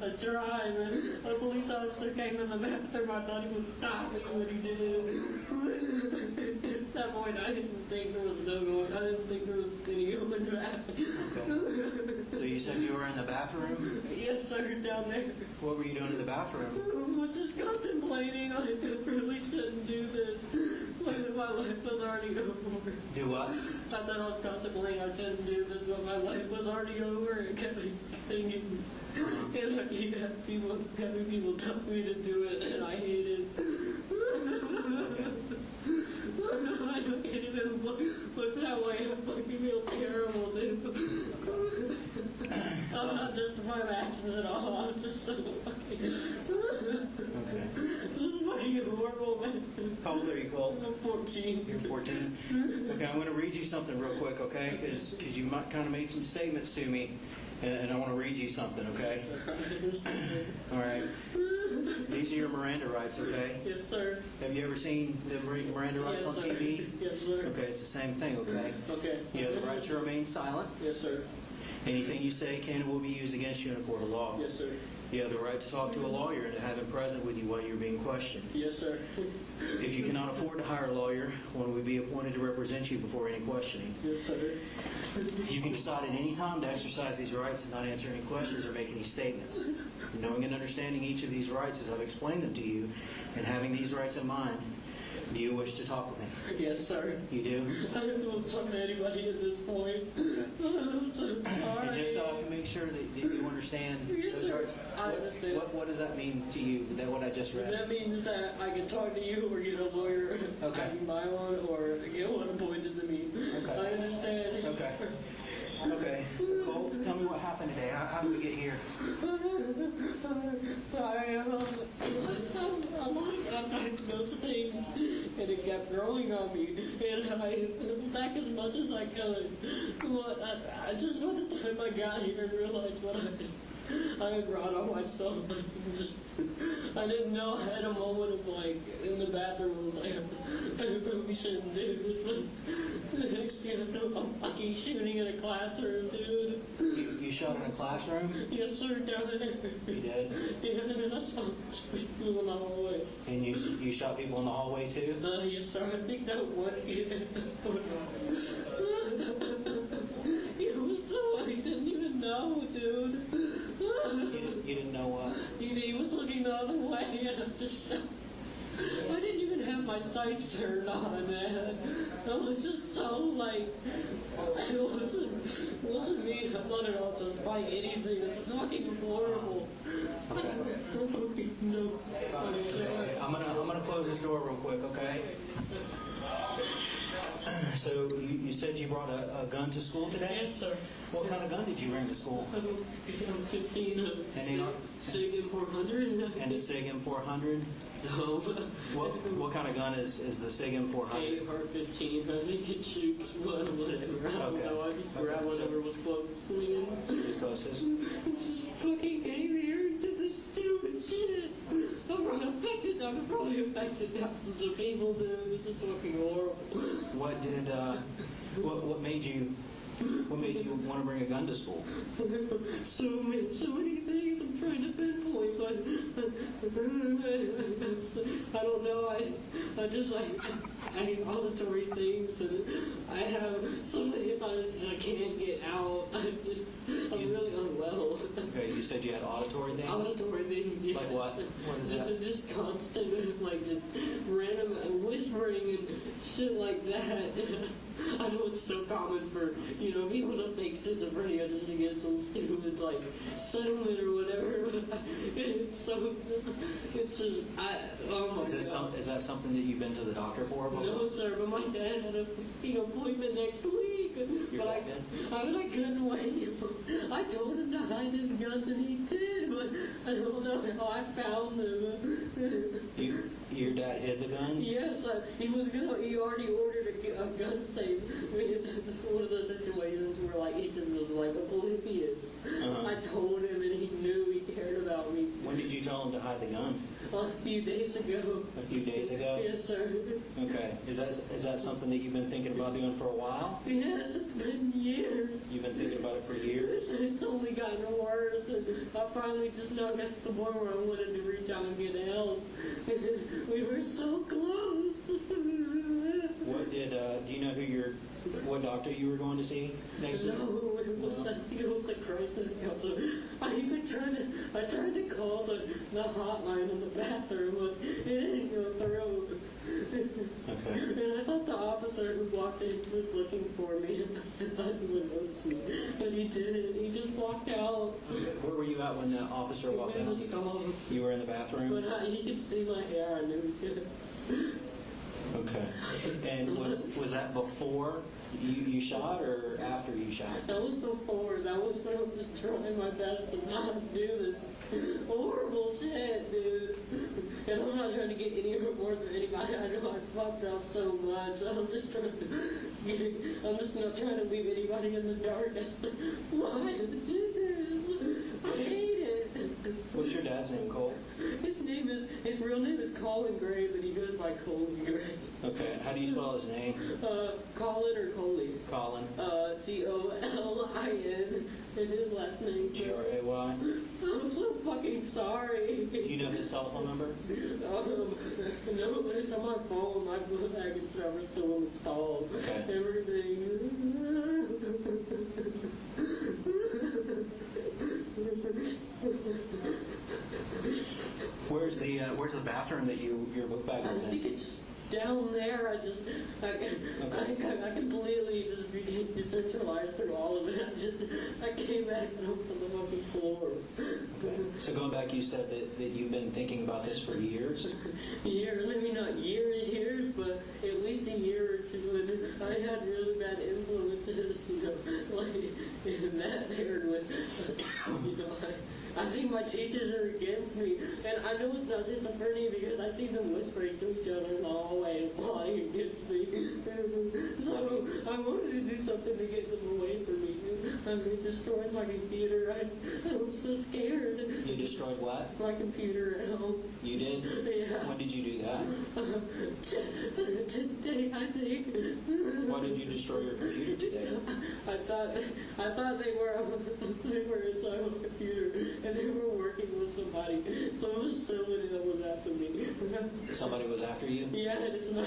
I tried, man. A police officer came in the bathroom. I thought he would stop me when he did it. At that point, I didn't think there was no going. I didn't think there was any human traffic. Okay. So you said you were in the bathroom? Yes, sir, down there. What were you doing in the bathroom? I was just contemplating. I really shouldn't do this. Like, my life was already over. Do what? I said I was contemplating I shouldn't do this, but my life was already over. It kept me thinking. And I keep having people tell me to do it, and I hate it. I don't get it. Look that way. I fucking feel terrible, dude. I'm not justifying my actions at all. I'm just so fucking... Okay. This is fucking horrible, man. How old are you, Cole? I'm 14. You're 14? Okay, I'm going to read you something real quick, okay? Because you might kind of made some statements to me, and I want to read you something, okay? All right. These are your Miranda rights, okay? Yes, sir. Have you ever seen the Miranda rights on TV? Yes, sir. Okay, it's the same thing, okay? Okay. You have the right to remain silent. Yes, sir. Anything you say can and will be used against you in a court of law. Yes, sir. You have the right to talk to a lawyer and to have him present with you while you're being questioned. Yes, sir. If you cannot afford to hire a lawyer, one will be appointed to represent you before any questioning. Yes, sir. You can decide at any time to exercise these rights and not answer any questions or make any statements. Knowing and understanding each of these rights as I've explained them to you, and having these rights in mind, do you wish to talk with me? Yes, sir. You do? I don't talk to anybody at this point. I'm so sorry. And just so I can make sure that you understand Yes, those sir. rights, I understand. what does that mean to you, that what I just read? That means that I can talk to you or get a lawyer. Okay. I can buy one or get one appointed to me. Okay. I understand. Yes, Okay. sir. Okay, so Cole, tell me what happened today. How did we get here? I'm diagnosed things, and it kept growing on me, and I pulled back as much as I could. But I just by the time I got here and realized what I had brought on myself. I didn't know. I had a moment of like in the bathroom. I was like, I probably shouldn't do this. But the next thing I know, I'm fucking shooting in a classroom, dude. You shot in a classroom? Yes, sir, down there. You did? Yeah, and then I saw people in the hallway. And you shot people in the hallway too? Yes, sir. I think that one kid. It was so. He didn't even know, dude. You didn't know what? He was looking the other way, and I'm just shocked. I didn't even have my sights turned on, man. I was just so, like, it wasn't me. I'm not at all just buying anything. It's fucking horrible. Okay. No. Okay. I'm gonna close this door real quick, okay? So you said you brought a gun to school today? Yes, sir. What kind of gun did you bring to school? I'm 15. SIG M400. And a SIG M400? No. What kind of gun is the SIG M400? AR-15. I think it shoots whatever. I don't know. I just grabbed whatever was closest to me. Who's closest? Just fucking came here and did this stupid shit. I'm probably affected thousands of people, dude. This is fucking horrible. What did what made you want to bring a gun to school? So many things I'm trying to pinpoint, but I don't know. I just I hate auditory things, and I have so many times I can't get out. I'm really unwell. Okay, you said you had auditory things? Auditory things, yes. Like what? What is that? Just constant, like just random whispering and shit like that. I know it's so common for, people to fake schizophrenia just to get some stupid, like, settlement or whatever. It's just, oh my God. Is that something that you've been to the doctor for? No, sir, but my dad had a, appointment next week. Your dad did? I couldn't wait. I told him to hide his guns, and he did, but I don't know how I found them. Your dad hid the guns? Yes, he already ordered a gun safe. It's one of those situations where, like, he just was, like, oblivious. I told him, and he knew he cared about me. When did you tell him to hide the gun? A few days ago. A few days ago? Yes, sir. Okay. Is that something that you've been thinking about doing for a while? Yes, it's been years. You've been thinking about it for years? It's only gotten worse, and I finally just now got to the point where I wanted to reach out and get help. We were so close. What did, do you know what doctor you were going to see next week? No, it was a crisis counselor. I tried to call the hotline in the bathroom, but it didn't go through. Okay. And I thought the officer who walked in was looking for me. I thought he would notice me, but he didn't. He just walked out. Okay. Where were you at when the officer walked in? You were in the bathroom? But he could see my hair. I knew he could. Okay. And was that before you shot or after you shot? That was before. That was when I was trying my best to not do this horrible shit, dude. And I'm not trying to get any remorse for anybody. I know I fucked up so much. I'm just not trying to leave anybody in the dark as to why I did this. I hate it. What's your dad's name, Cole? His real name is Colin Gray, but he goes by Colin Gray. Okay. How do you spell his name? Colin or Coley? Colin. Colin is his last name. Gray. I'm so fucking sorry. Do you know his telephone number? No, but it's on my phone. My blue bag and stuff are still installed. Okay. Everything. Where's the bathroom that your book bag is in? I think it's down there. I completely just became decentralized through all of it. I came back and I was on the fucking floor. Okay. So going back, you said that you've been thinking about this for years? Years, maybe not years, but at least a year or two. And I had really bad influences, like Matt paired with, I think my teachers are against me, and I know it's not schizophrenia because I see them whispering to each other in the hallway and plotting against me. So I wanted to do something to get them away from me. I destroyed my computer. I was so scared. You destroyed what? My computer at home. You did? Yeah. When did you do that? Today, I think. Why did you destroy your computer today? I thought they were inside my computer and they were working with somebody. So it was somebody that was after me. Somebody was after you? Yeah, and it's not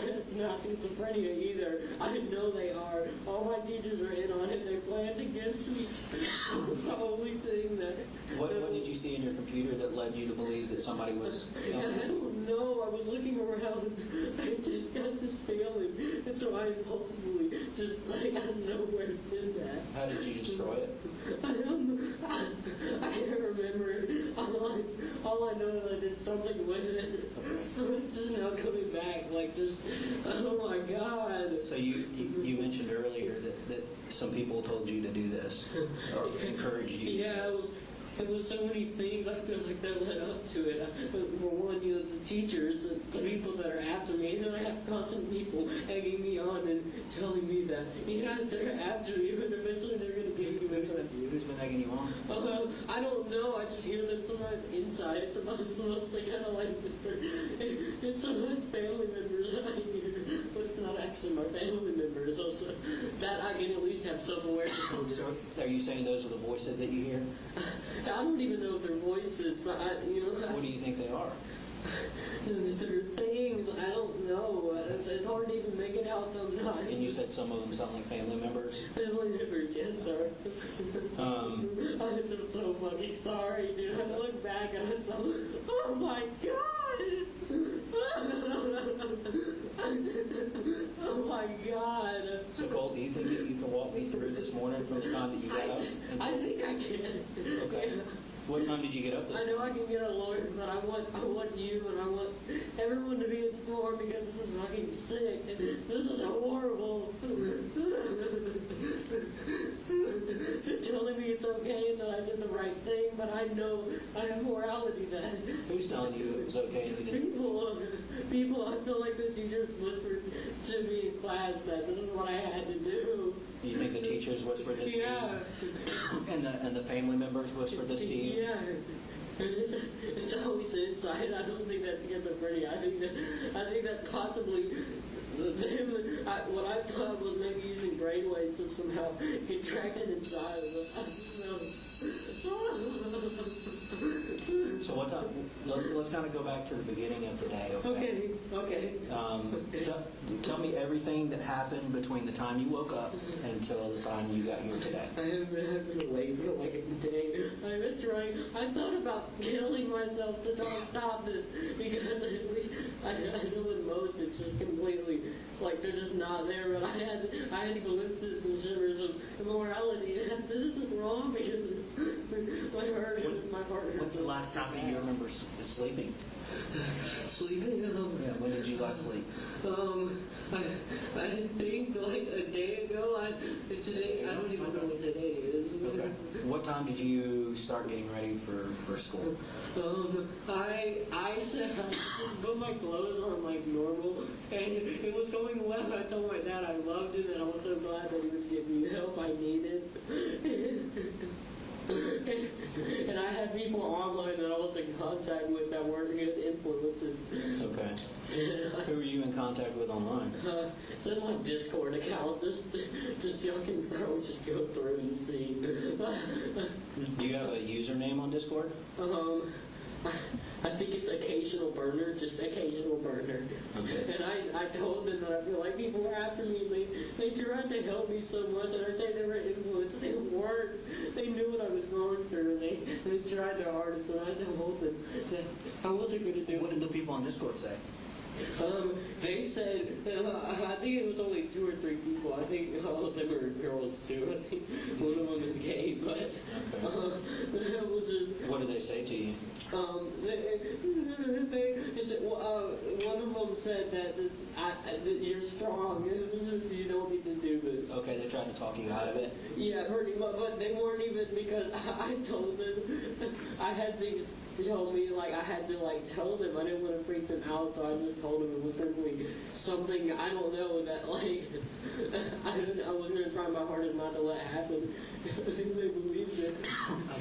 schizophrenia either. I know they are. All my teachers are in on it. They planned against me. This is the only thing that. What did you see in your computer that led you to believe that somebody was? I don't know. I was looking around. I just got this feeling, and so I impulsively just out of nowhere did that. How did you destroy it? I can't remember it. All I know is I did something with it. It's just now coming back, oh my God. So you mentioned earlier that some people told you to do this, or encouraged you. Yeah, it was so many things. I feel like that led up to it. For one, the teachers, the people that are after me, and then I have constant people egging me on and telling me that, they're after me, but eventually they're going to get me. Who's been egging you on? I don't know. I just hear them sometimes inside. It's mostly kind of like whisper. It's sometimes family members that I hear, but it's not actually my family members. So that I can at least have self-awareness. So are you saying those are the voices that you hear? I don't even know if they're voices, but What do you think they are? There are things, I don't know. It's hard to even make it out sometimes. And you said some of them sound like family members? Family members, yes, sir. I'm just so fucking sorry, dude. I look back and I saw, oh my God! Oh my God. So Cole, do you think that you can walk me through this morning from the time that you got up? I think I can. Okay. What time did you get up this morning? I know I can get a lawyer, but I want you and I want everyone to be informed because this is fucking sick. This is horrible. They're telling me it's okay and that I did the right thing, but I know I have morality then. Who's telling you it was okay and you didn't? People, I feel like the teachers whispered to me in class that this is what I had to do. You think the teachers whispered this to you? Yeah. And the family members whispered this to you? Yeah. It's always inside. I don't think that schizophrenia. I think that possibly what I thought was maybe using brainwaves to somehow get tracked inside. I don't know. So what time? Let's kind of go back to the beginning of today. Okay. Tell me everything that happened between the time you woke up until the time you got here today. I've been awake for like a day. I've been trying. I thought about killing myself to try to stop this because at least I know in most it's just completely like they're just not there. But I had glimpses and shivers of immorality. And this isn't wrong because my heart hurts. When's the last time you remember sleeping? Sleeping? Yeah, when did you last sleep? I think like a day ago. Today I don't even know what today is. Okay. What time did you start getting ready for school? I said I just put my clothes on like normal, and it was going well. I told my dad I loved him, and I was so glad that he was giving me the help I needed. And I had people online that I was in contact with that weren't good influences. Okay. Who were you in contact with online? It's in my Discord account. Just y'all can probably just go through and see. Do you have a username on Discord? I think it's Occasional Burner, just Occasional Burner. Okay. And I told them that I feel like people were after me. They tried to help me so much, and I say they were influenced. They weren't. They knew what I was going through, and they tried their hardest, and I told them that I wasn't going to do it. What did the people on Discord say? They said, I think it was only 2 or 3 people. I think all of them are girls too. I think one of them is gay, but it was just, what did they say to you? They said, one of them said that you're strong. You don't need to do this. Okay, they tried to talk you out of it? Yeah, pretty much, but they weren't even, because I told them I had things told me like I had to like tell them. I didn't want to freak them out, so I just told them it was simply something I don't know that like I was gonna try my hardest not to let happen. I think they believed it.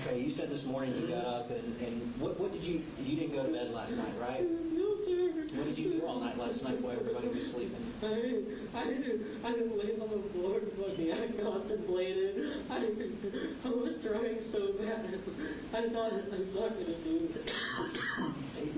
Okay, you said this morning you got up and what did you didn't go to bed last night, right? No, sir. What did you do all night last night while everybody was sleeping? I laid on the floor, buddy. I contemplated. I was trying so bad. I thought I was not going to do this.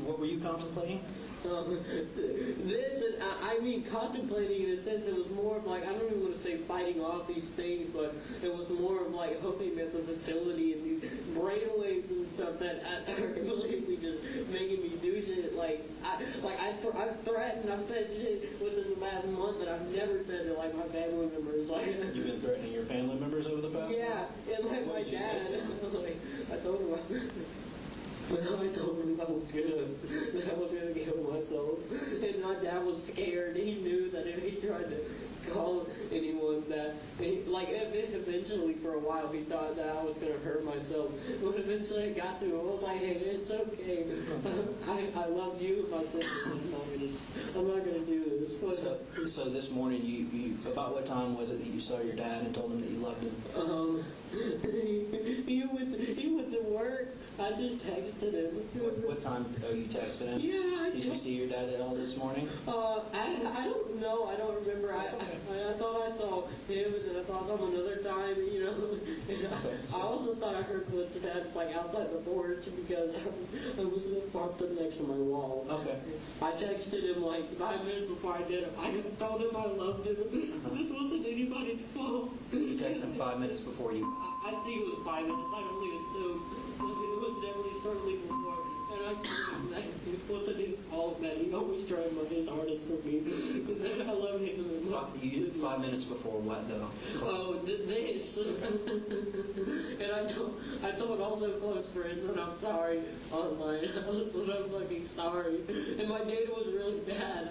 What were you contemplating? This, and I mean, contemplating in a sense, it was more of like, I don't even want to say fighting off these things, but it was more of like hoping that the facility and these brainwaves and stuff that are completely just making me do shit. I've threatened, I've said shit within the last month that I've never said to like my family members. Like, you've been threatening your family members over the past yeah, month? and like my dad, I told him. Well, I told him I was gonna kill myself, and my dad was scared. He knew that if he tried to call anyone, that eventually for a while he thought that I was gonna hurt myself. But eventually it got to him. I was like, hey, it's okay. I love you and my sister. I'm not gonna do this. So this morning, you about what time was it that you saw your dad and told him that you loved him? He went to work. I just texted him. What time? Oh, you texted him? Yeah. Did you see your dad at all this morning? I don't know. I don't remember. I thought I saw him, and then I thought I saw him another time. You know. I also thought I heard footsteps like outside the porch because I was parked up next to my wall. Okay. I texted him like 5 minutes before I did it. I told him I loved him. This wasn't anybody's fault. You texted him 5 minutes before you. I think it was 5 minutes. I only assumed. It was definitely shortly before. And I told him that it wasn't his fault, that he always tried his hardest for me. I love him. You 5 minutes before what, though? Oh, this. And I told also close friends that I'm sorry online. I was so fucking sorry. And my data was really bad.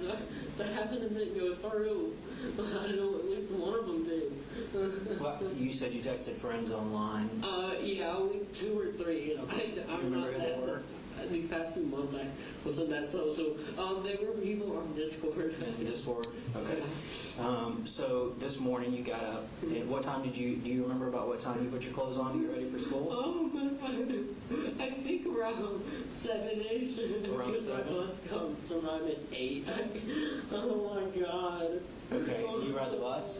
So half of them didn't go through. I don't know, at least one of them did. Well, you said you texted friends online. Yeah, only 2 or 3. I'm remember not who they were? these past few months I wasn't that social. There were people on Discord. Discord. Okay. So this morning you got up. And what time do you remember about what time you put your clothes on to get ready for school? I think around 7-ish. Around 7? My bus comes around at 8. Oh my God. Okay. You ride the bus?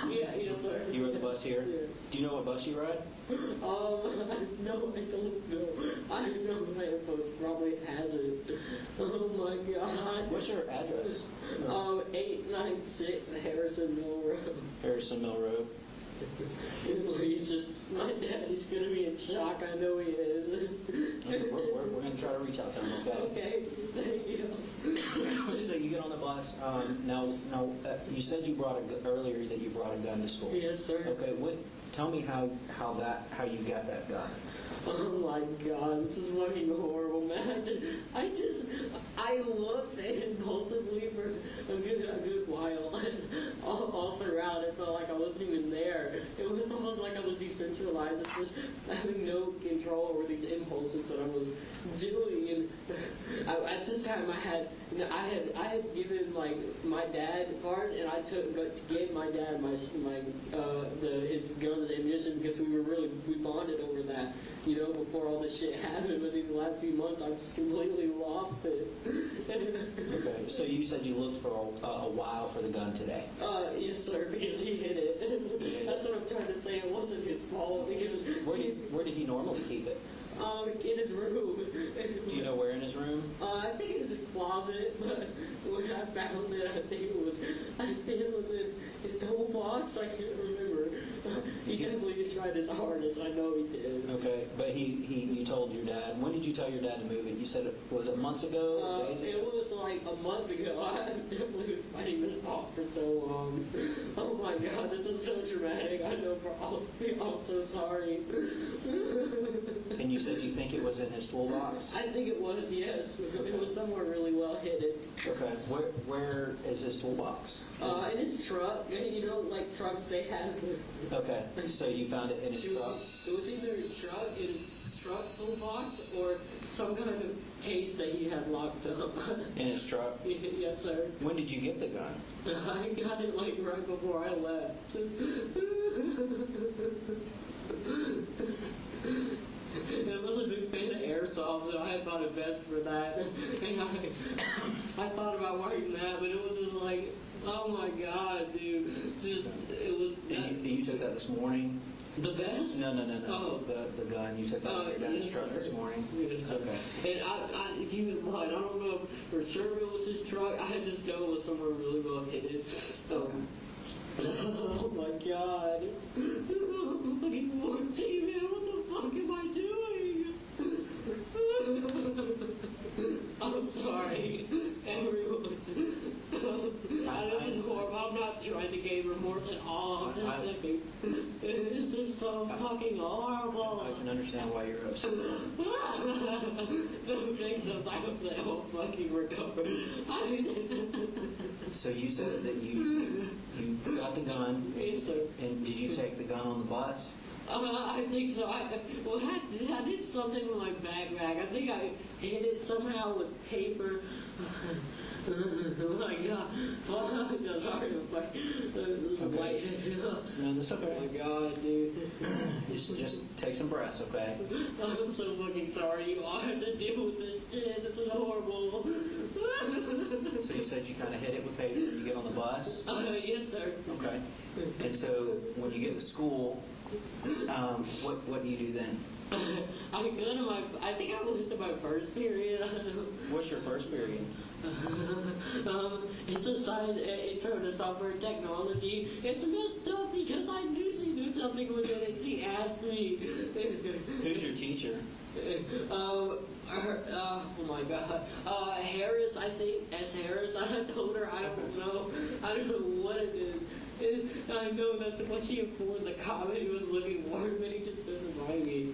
Yeah, yes, sir. You ride the bus here? Yes. Do you know what bus you ride? No, I don't know. I know my info probably has it. Oh my God. What's your address? 896 Harrison Mill Road. Harrison Mill Road. He's just, my daddy's gonna be in shock. I know he is. Okay, we're gonna try to reach out to him. Okay. Okay. Thank you. So you get on the bus. Now, you said earlier that you brought a gun to school. Yes, sir. Okay. Tell me how you got that gun. Oh my God, this is fucking horrible, man. I looked impulsively for a good while, and all throughout it felt like I wasn't even there. It was almost like I was decentralized, and just having no control over these impulses that I was doing. And at this time, I had given like my dad part, and I gave my dad his guns and ammunition because we bonded over that. You know, before all this shit happened, but in the last few months, I've just completely lost it. Okay, so you said you looked for a while for the gun today. Yes, sir, because he hid it. That's what I'm trying to say. It wasn't his fault. Because Where did he normally keep it? In his room. Do you know where in his room? I think it was his closet, but when I found it, I think it was in his toolbox. I can't remember. He definitely tried his hardest. I know he did. Okay, but you told your dad. When did you tell your dad to move it? You said was it months ago? Days ago? It was like a month ago. I've definitely been fighting this off for so long. Oh my God, this is so traumatic. I know for all of you, I'm so sorry. And you said you think it was in his toolbox? I think it was, yes. It was somewhere really well hidden. Okay, where is his toolbox? In his truck. You know, like trucks they have. Okay, so you found it in his truck? It was either his truck toolbox or some kind of case that he had locked up. In his truck? Yes, sir. When did you get the gun? I got it like right before I left. And I was a big fan of airsoft, so I had bought a vest for that. And I thought about wearing that, but it was just like, oh my God, dude. It was. You took that this morning? The vest? No. Oh. The gun. You took that in your dad's truck this morning? Yes. Okay. And I keep in mind, I don't know if for sure it was his truck. I just know it was somewhere really well hidden. Oh my God. Fucking warranty, man. What the fuck am I doing? I'm sorry, everyone. This is horrible. I'm not trying to gain remorse at all. I'm just thinking, this is so fucking horrible. I can understand why you're upset. Because I hope they will fucking recover. So you said that you got the gun, and did you take the gun on the bus? I think so. I did something with my backpack. I think I hid it somehow with paper. Oh my God. Fuck. No, sorry to fight. No, that's okay. Oh my God, dude. Just take some breaths, okay? I'm so fucking sorry you all have to deal with this shit. This is horrible. So you said you kind of hit it with paper when you get on the bus? Yes, sir. Okay. And so when you get to school, what do you do then? I go to I think I was into my first period. What's your first period? It's a science, intro to software technology. It's messed up because I knew she knew something with it and she asked me. Who's your teacher? Oh my God. Harris, I think. S. Harris. I told her I don't know. I don't know what it is. I know that's what she informed the comment he was looking for, but he just doesn't mind me.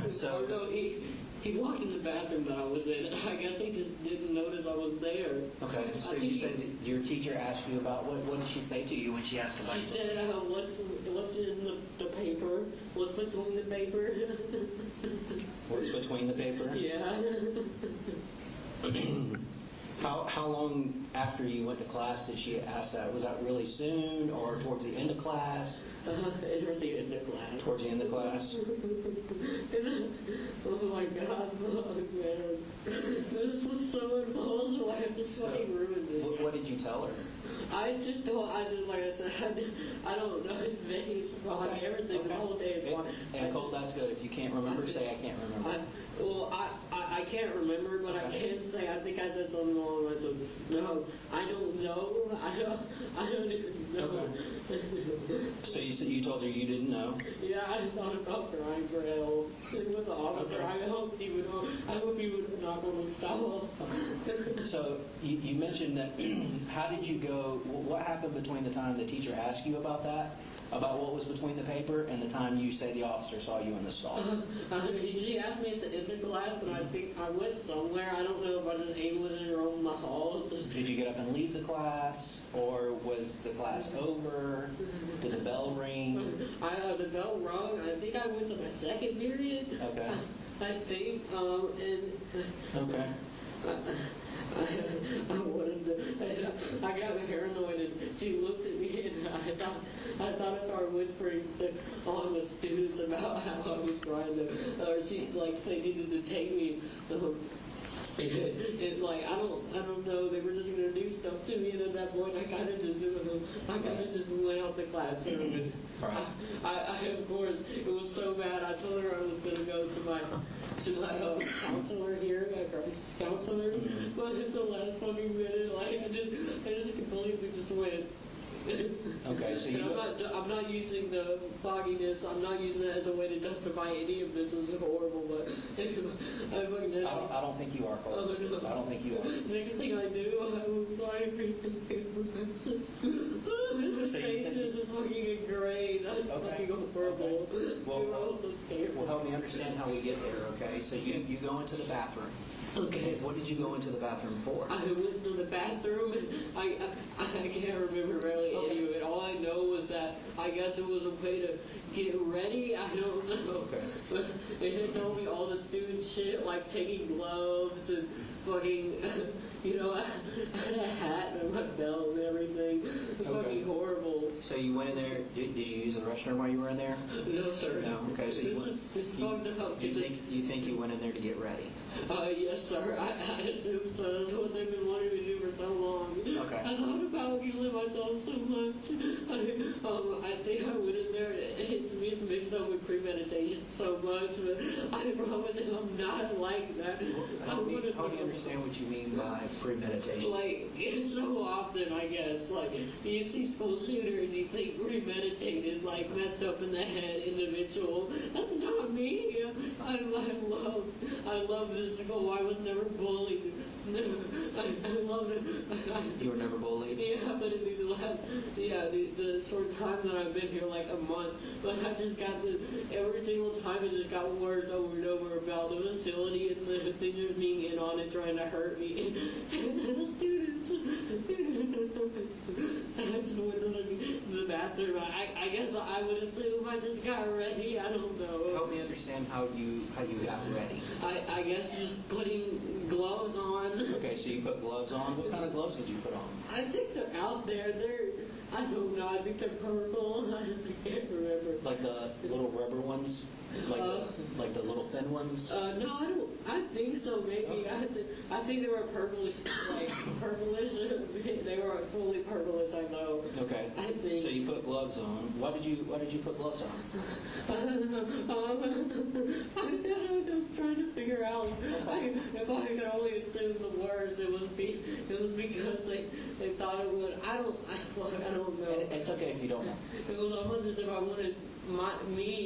So, no, He walked in the bathroom that I was in. I guess he just didn't notice I was there. Okay, so you said that your teacher asked you about, what did she say to you when she asked about She you? said, what's in the paper? What's between the paper? What's between the paper? Yeah. How long after you went to class did she ask that? Was that really soon or towards the end of class? Towards the end of class. Towards the end of class? Oh my God, fuck, man. This was so impulsive. I just fucking ruined this. What did you tell her? I just, like I said, I don't know. It's vague. It's foggy. Everything, the whole day is foggy. And Colt, that's good. If you can't remember, say I can't remember. I can't remember, but I can say I think I said something along the lines of, no, I don't know. I don't even know. So you told her you didn't know? Yeah, I thought about crying for help. With the officer, I hope he would knock on the stall. So you mentioned that. How did you go? What happened between the time the teacher asked you about that, about what was between the paper, and the time you say the officer saw you in the stall? She asked me at the end of class, and I think I went somewhere. I don't know if I just aimlessly roamed my halls. Did you get up and leave the class, or was the class over? Did the bell ring? The bell rung. I think I went to my second period. Okay. I think. Okay. I got paranoid, and she looked at me, and I thought I started whispering on with students about how I was trying to, or she they needed to take me. It's like I don't know. They were just gonna do stuff to me, and at that point, I kind of just went out the classroom. And I of course, it was so bad. I told her I was gonna go to my counselor here, my crisis counselor, but at the last fucking minute, I just completely just went. Okay, so I'm not using the fogginess. I'm not using it as a way to justify any of this. This is horrible, but I don't think you are, Cole. Oh, no. I don't think you are. Next thing I knew, I was flying paper pencils. His faces is fucking gray. Not fucking purple. Well, help me understand how we get there. Okay, so you go into the bathroom. Okay. What did you go into the bathroom for? I went to the bathroom, and I can't remember really any of it. All I know was that I guess it was a way to get ready. I don't know. Okay. But they told me all the student shit, like taking gloves and fucking, I had a hat and my belt and everything. It's fucking horrible. So you went in there. Did you use the restroom while you were in there? No, sir. No. Okay. So this is fucked up. You think you went in there to get ready? Yes, sir. I assume so. That's what they've been wanting me to do for so long. Okay. I thought about killing myself so much. I think I went in there. To me, it's mixed up with premeditation so much. But I promise you, I'm not like that. Help me understand what you mean by premeditation. Like, it's so often, I guess, like, you see school shooter and you think premeditated, like, messed up in the head individual. That's not me. I love this school. I was never bullied. I love it. You were never bullied? Yeah, but in these the short time that I've been here, like a month, but I just got every single time it just got worse over and over about the facility and the teachers being in on it, trying to hurt me. And the students. I just went to the bathroom. I guess I would assume I just got ready. I don't know. Help me understand how you got ready. I guess just putting gloves on. Okay, so you put gloves on. What kind of gloves did you put on? I think they're out there. I don't know. I think they're purple. I can't remember. Like the little rubber ones? Like the little thin ones? No, I don't. I think so. Maybe I think they were purplish, like purplish. They were fully purplish. I know. Okay. I think. So you put gloves on. Why did you put gloves on? I'm trying to figure out. If I could only assume the worst, it was because they thought it would. I don't know. It's okay if you don't know. It was almost as if I wanted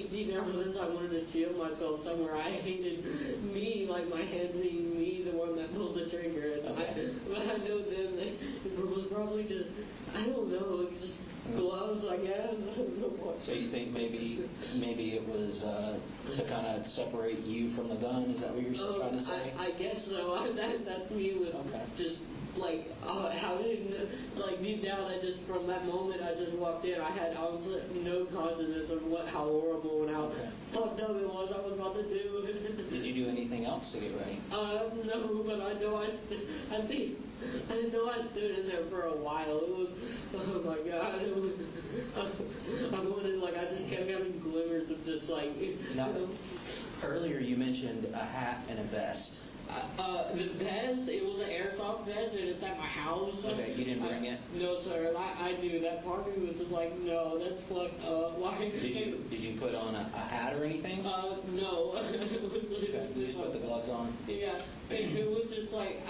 deep down within, I wanted to shield myself somewhere. I hated me, like my hands being me, the one that pulled the trigger. And but I know then it was probably just, I don't know, just gloves I guess. I don't know what. So you think maybe it was to kind of separate you from the gun? Is that what you're trying to say? I guess so. That's me with just like how did like deep down. I just from that moment I just walked in. I had honestly no consciousness of how horrible and how fucked up it was I was about to do. Did you do anything else to get ready? No, but I know I stood in there for a while. It was, oh my God. It was, I wanted, like, I just kept having glimmers of just, like... Now, earlier you mentioned a hat and a vest. The vest, it was an airsoft vest, and it's at my house. Okay, you didn't bring it? No, sir. I knew that part of me was just like, no, that's fucked up. Why? Did you put on a hat or anything? No. Okay, you just put the gloves on? Yeah, it was just like,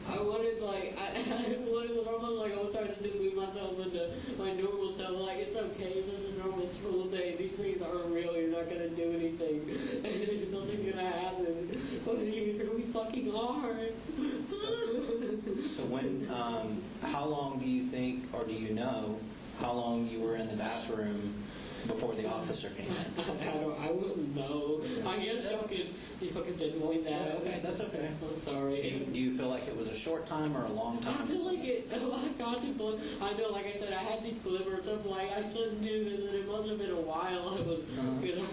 I wanted, like, it was almost like I was trying to delude myself into my normal self. Like, it's okay, it's just a normal school day. These things aren't real. You're not going to do anything. Nothing's going to happen. But we fucking are. So when, how long do you think, or do you know, how long you were in the bathroom before the officer came in? I wouldn't know. I guess y'all could pinpoint that. Yeah, okay, that's okay. I'm sorry. Do you feel like it was a short time or a long time? I feel like I know, like I said, I had these glimmers of like, I shouldn't do this, and it must have been a while. Because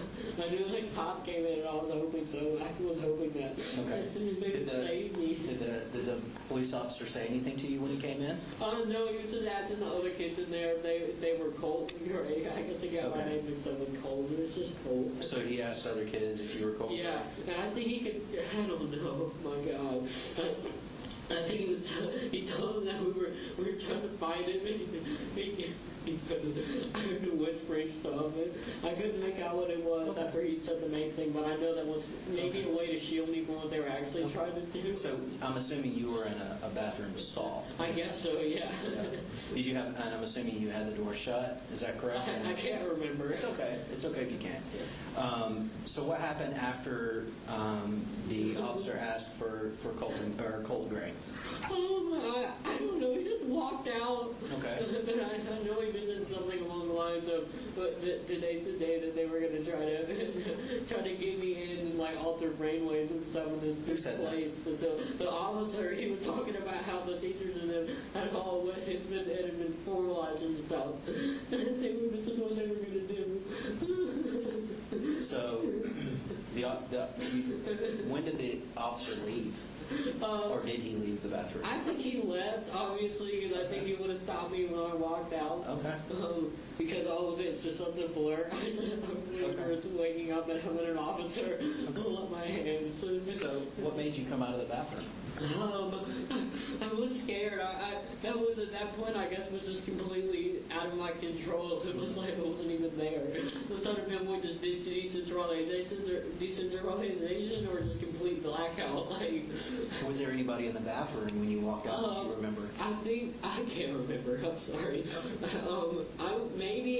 I knew like cop came in, and I was hoping that they would save me. Did the police officer say anything to you when he came in? No, he was just asking the other kids in there if they were cold. I guess they got my name mixed up with cold. It was just cold. So he asked other kids if you were cold? Yeah, and I think he could, I don't know, my God. I think he told them that we were trying to fight him. I heard him whispering stuff. And I couldn't make out what it was after he said the main thing, but I know that was maybe a way to shield me from what they were actually trying to do. So I'm assuming you were in a bathroom stall. I guess so, yeah. Did you have? And I'm assuming you had the door shut. Is that correct? I can't remember. It's okay. It's okay if you can't. So what happened after the officer asked for Colt Gray? I don't know. He just walked out. Okay. But I know he mentioned something along the lines of, today's the day that they were going to try to get me in and like alter brainwaves and stuff in this place. But so the officer, he was talking about how the teachers and them had all it had been formalized and stuff. This is what they were going to do. So, when did the officer leave? Or did he leave the bathroom? I think he left, obviously, because I think he would have stopped me when I walked out. Okay. Because all of it's just such a blur. I remember it's waking up and having an officer pull up my hands. So, what made you come out of the bathroom? I was scared. That was at that point, I guess, was just completely out of my control. It was like I wasn't even there. It was trying to pinpoint just decentralization or just complete blackout. Like, was there anybody in the bathroom when you walked out? Do you remember? I can't remember. I'm sorry.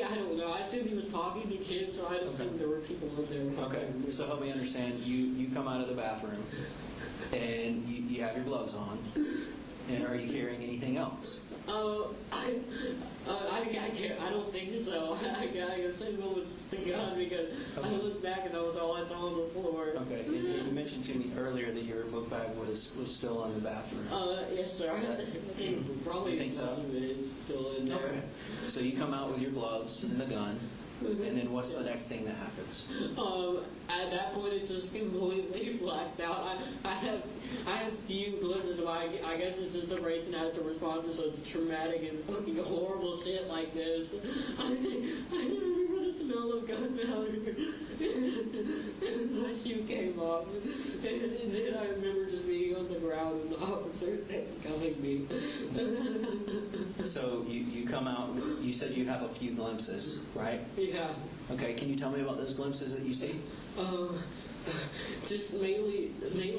I don't know. I assumed he was talking to kids, so I assumed there were people in there. Okay. So help me understand. You come out of the bathroom. And you have your gloves on. And are you hearing anything else? I don't think so. I guess it was the gun because I looked back and that was all I saw on the floor. Okay. And you mentioned to me earlier that your book bag was still in the bathroom. Yes, sir. Probably you think so? It is still in there. Okay. So you come out with your gloves and the gun. And then what's the next thing that happens? At that point, it's just completely blacked out. I have few glimpses of I guess it's just the race and how to respond to such traumatic and fucking horrible shit like this. I remember the smell of gunpowder. And my shoe came off. And then I remember just being on the ground and the officer handcuffing me. So you come out, you said you have a few glimpses, right? Yeah. Okay, can you tell me about those glimpses that you see? Just mainly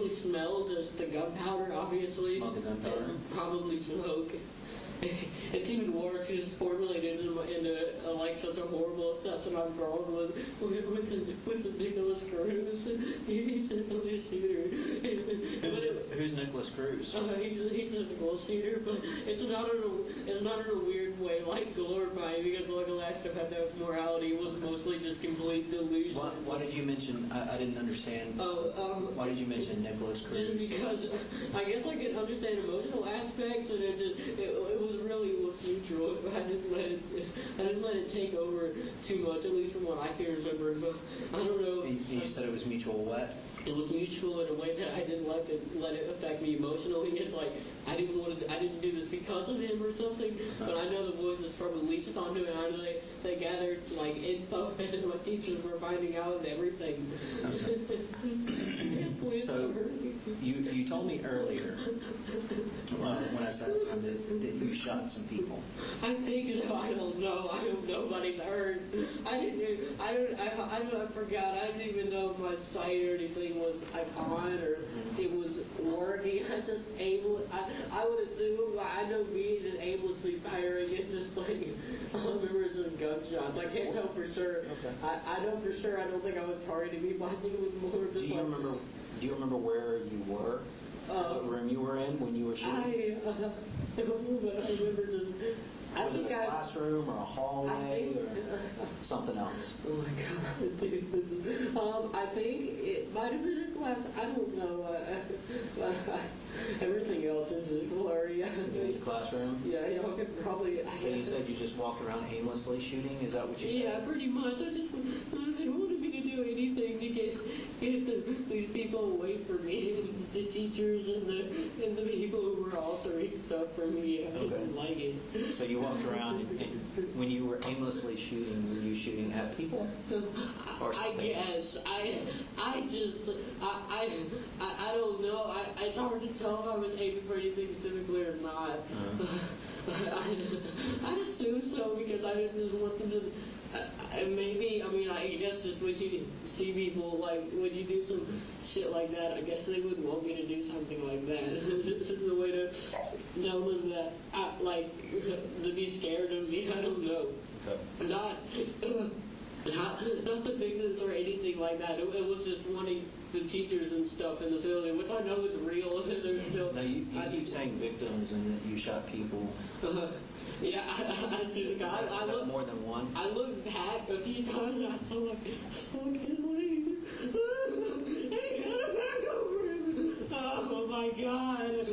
smell, just the gunpowder, obviously. Smell the gunpowder? And probably smoke. It's even worse because it's formulated into like some such a horrible obsession I've grown with Nicholas Cruz. He's a shooter. Who's Nicholas Cruz? He's a goal shooter, but it's not in a weird way like glorifying, because like last time had that morality was mostly just complete delusion. Why did you mention? I didn't understand. Why did you mention Nicholas Cruz? Just because I guess I could understand emotional aspects, and it was really mutual. I didn't let it take over too much, at least from what I can remember. But I don't know. And you said it was mutual what? It was mutual in a way that I didn't let it affect me emotionally. It's like I didn't do this because of him or something. But I know the voices probably leached onto it. I know they gathered like info, and my teachers were finding out and everything. So you told me earlier when I sat down that you shot some people. I think so. I don't know. I hope nobody's heard. I forgot. I didn't even know if my sight or anything was on or it was working. I would assume. I know me just aimlessly firing. It's just like I remember it's just gunshots. I can't tell for sure. Okay. I know for sure. I don't think I was targeting people. I think it was more just Do you remember where you were? What room you were in when you were shooting? I remember just. Was it a classroom or a hallway or something else? Oh my God, dude. I think it might have been a class. I don't know. Everything else is just blurry. It was a classroom? Yeah, y'all could probably. So you said you just walked around aimlessly shooting? Is that what you said? Yeah, pretty much. They wanted me to do anything to get these people away from me, the teachers and the people who were altering stuff for me. I didn't like it. So you walked around, and when you were aimlessly shooting, were you shooting at people? Or something? I guess. I don't know. It's hard to tell if I was aiming for anything specifically or not. I'd assume so, because I didn't just want them to. Maybe, I guess just when you see people, like, when you do some shit like that, I guess they would want me to do something like that. This is a way to know them that, to be scared of me. I don't know. Okay. Not the victims or anything like that. It was just wanting the teachers and stuff in the building, which I know is real. There's still. Now you keep saying victims and that you shot people. Yeah, I just got. I look more than one. I looked back a few times and I saw a kid laying. And he had a back over him. Oh my God! So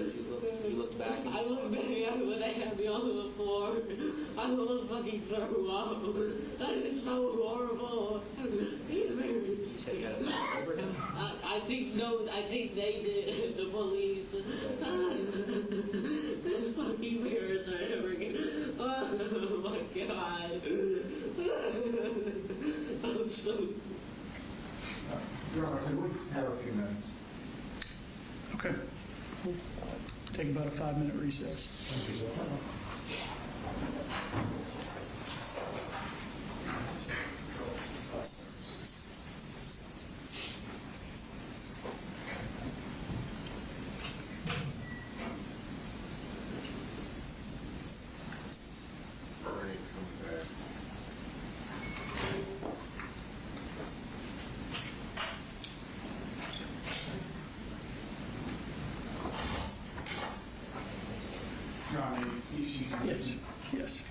you looked back. And I looked back when they had me on the floor. I almost fucking threw up. That is so horrible. You said you had a back over him? I think they did. The police. This fucking parents are ever getting. Oh my God. I'm so. Your Honor, can we have a few minutes? Okay. We'll take about a 5-minute recess. Thank you. Yes. Yes.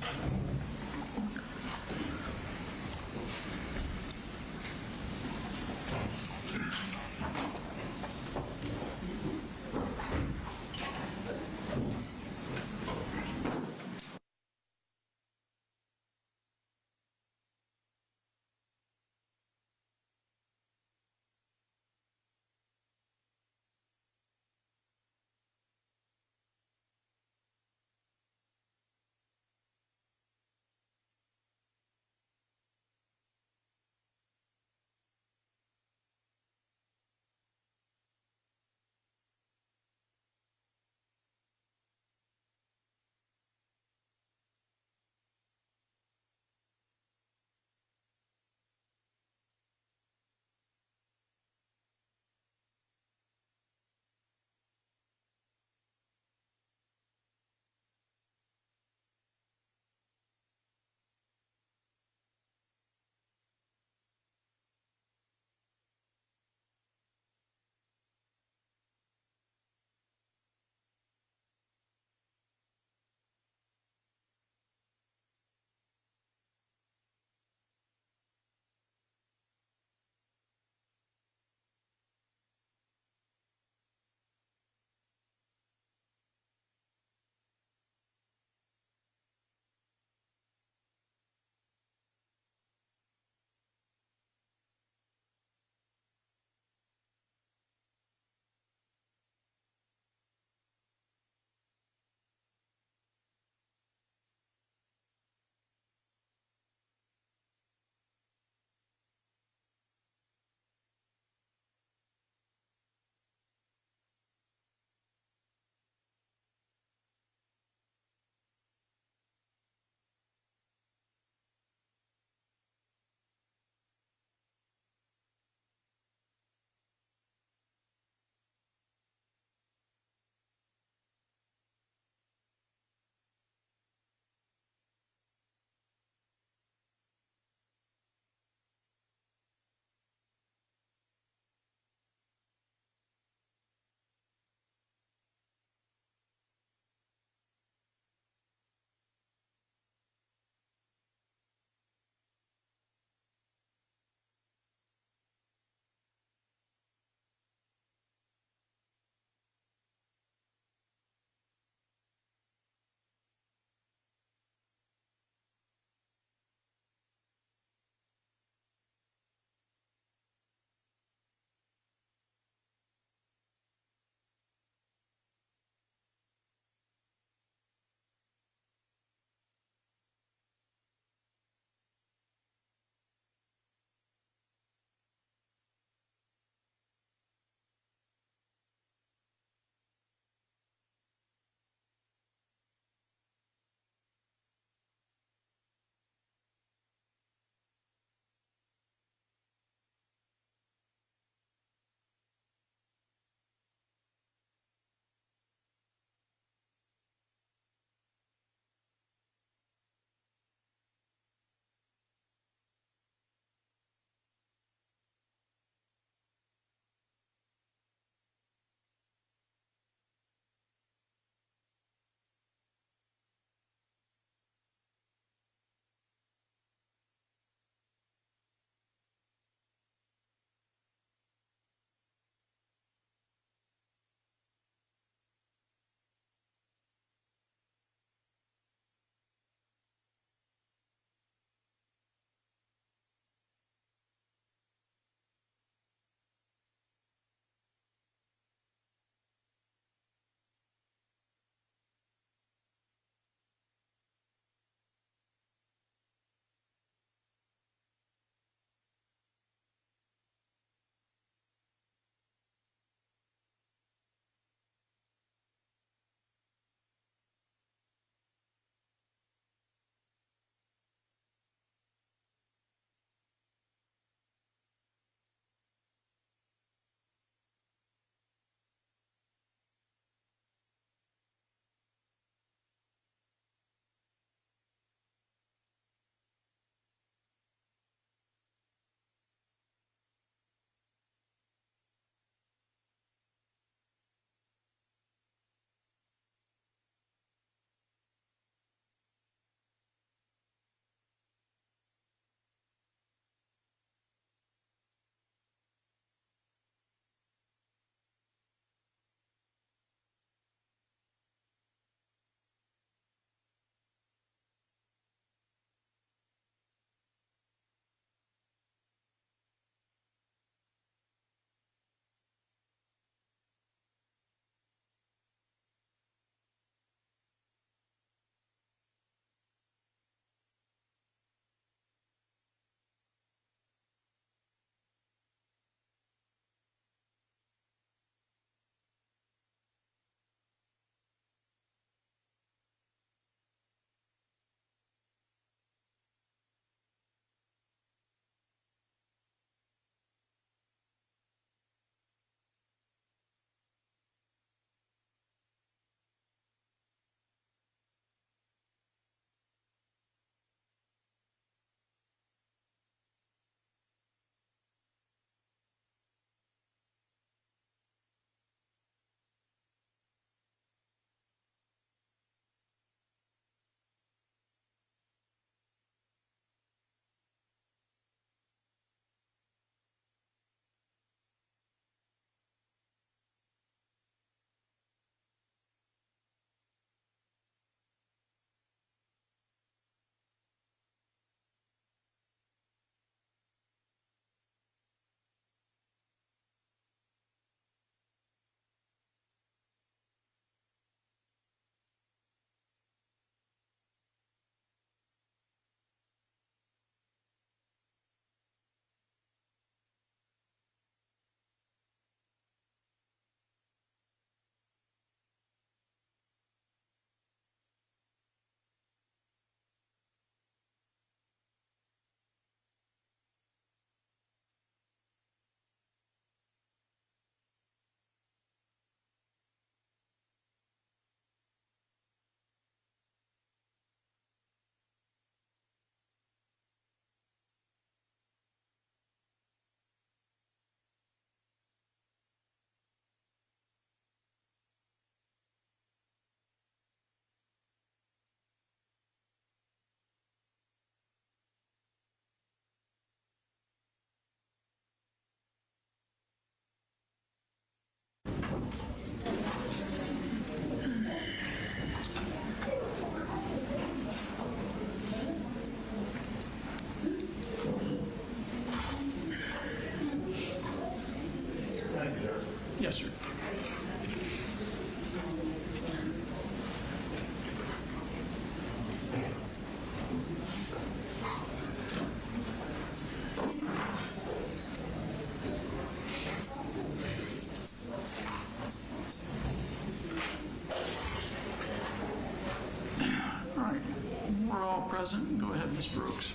Ms. Brooks.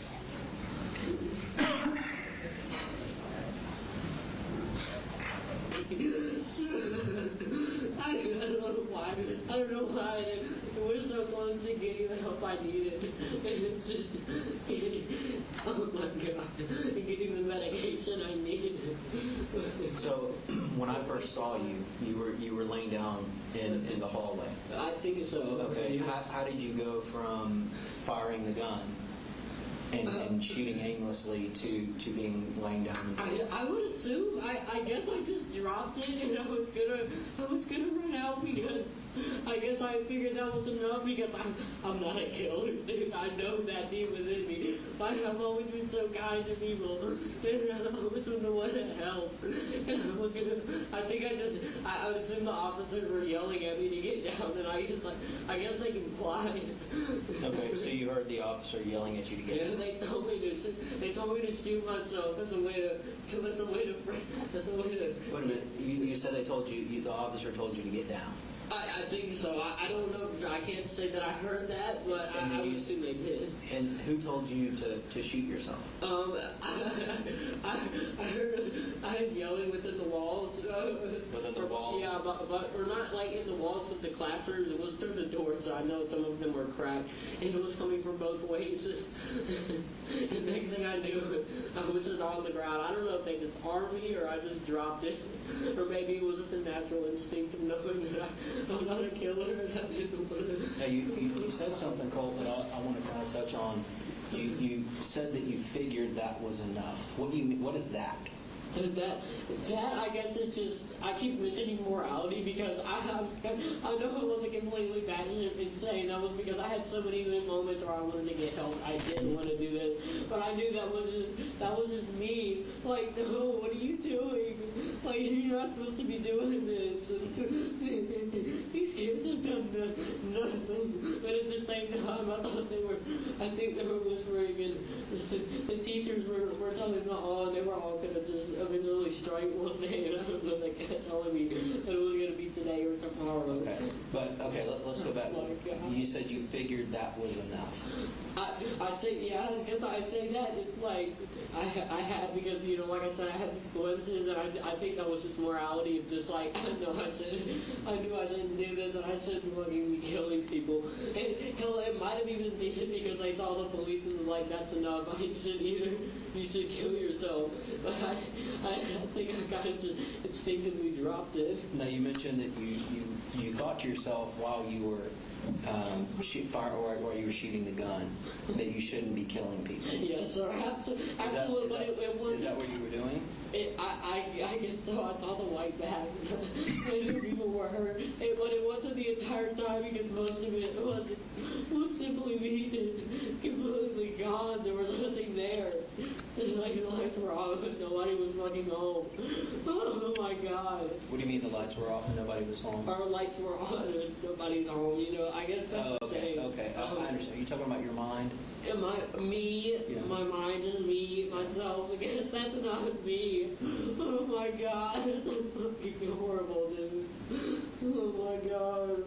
I don't know why we're so close to getting the help I needed. It's just, oh my God, getting the medication I needed. So, when I first saw you, you were laying down in the hallway. I think so. Okay. How did you go from firing the gun and shooting aimlessly to being laying down? I would assume. I guess I just dropped it and I was gonna run out because I guess I figured that was enough because I'm not a killer, dude. I know that deep within me. But I've always been so kind to people, and I always was the one to help. And I would assume the officers were yelling at me to get down, and I guess they complied. Okay, so you heard the officer yelling at you to get down. And they told me to shoot myself as a way to. Wait a minute. You said they told you, the officer told you to get down. I think so. I don't know. I can't say that I heard that, but I would assume they did. And who told you to shoot yourself? I heard yelling within the walls. Within the walls? Yeah, but or not like in the walls with the classrooms. It was through the doors, so I know some of them were cracked, and it was coming from both ways. And next thing I knew, I was just on the ground. I don't know if they disarmed me or I just dropped it, or maybe it was just a natural instinct of knowing that I'm not a killer and I didn't want to. Now, you said something, Colt, that I want to kind of touch on. You said that you figured that was enough. What do you mean? What is that? That I guess is just, I keep mentioning morality because I know it wasn't completely bad and insane. That was because I had so many moments where I wanted to get help. I didn't want to do this, but I knew that was just me. Like, no, what are you doing? Like, you're not supposed to be doing this. These kids have done nothing. But at the same time, I think they were whispering, and the teachers were telling me, oh, they were all going to just eventually strike one day, and I don't know, they kept telling me that it was going to be today or tomorrow. Okay, but let's go back. You said you figured that was enough. I guess I'd say that. It's like, I had, because, like I said, I had these glimpses, and I think that was just morality of just like, I knew I shouldn't do this, and I shouldn't fucking be killing people. And hell, it might have even been because I saw the police and was like, that's enough. You should kill yourself. But I think I kind of just instinctively dropped it. Now, you mentioned that you thought to yourself while you were while you were shooting the gun that you shouldn't be killing people. Yes, sir. Absolutely. Is that what you were doing? I guess so. I saw the white bag. Many people were hurt. But it wasn't the entire time because most of it was simply me completely gone. There was nothing there. Like, the lights were off and nobody was fucking home. Oh my God. What do you mean the lights were off and nobody was home? Our lights were on and nobody's home. I guess that's the same. Okay. I understand. You're talking about your mind? My mind is me, myself. I guess that's not me. Oh my God. It's so fucking horrible, dude. Oh my God.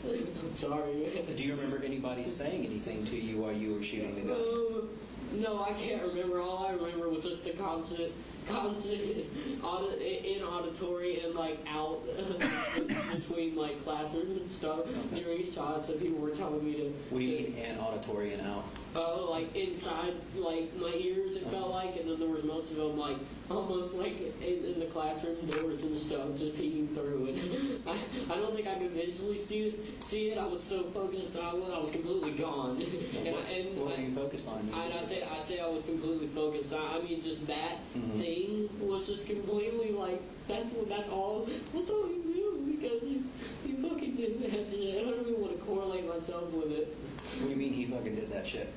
I'm sorry. Do you remember anybody saying anything to you while you were shooting the gun? No, I can't remember. All I remember was just the constant in auditory and like out between like classrooms and stuff during shots, and people were telling me to. What do you mean in auditory and out? Oh, like inside, like my ears, it felt like, and then there was most of them like almost like in the classroom doors and stuff, just peeking through it. I don't think I could visually see it. I was so focused, I was completely gone. What were you focused on? I say I was completely focused. I mean, just that thing was just completely like that's all you knew because you fucking did that shit. I don't even want to correlate myself with it. What do you mean he fucking did that shit?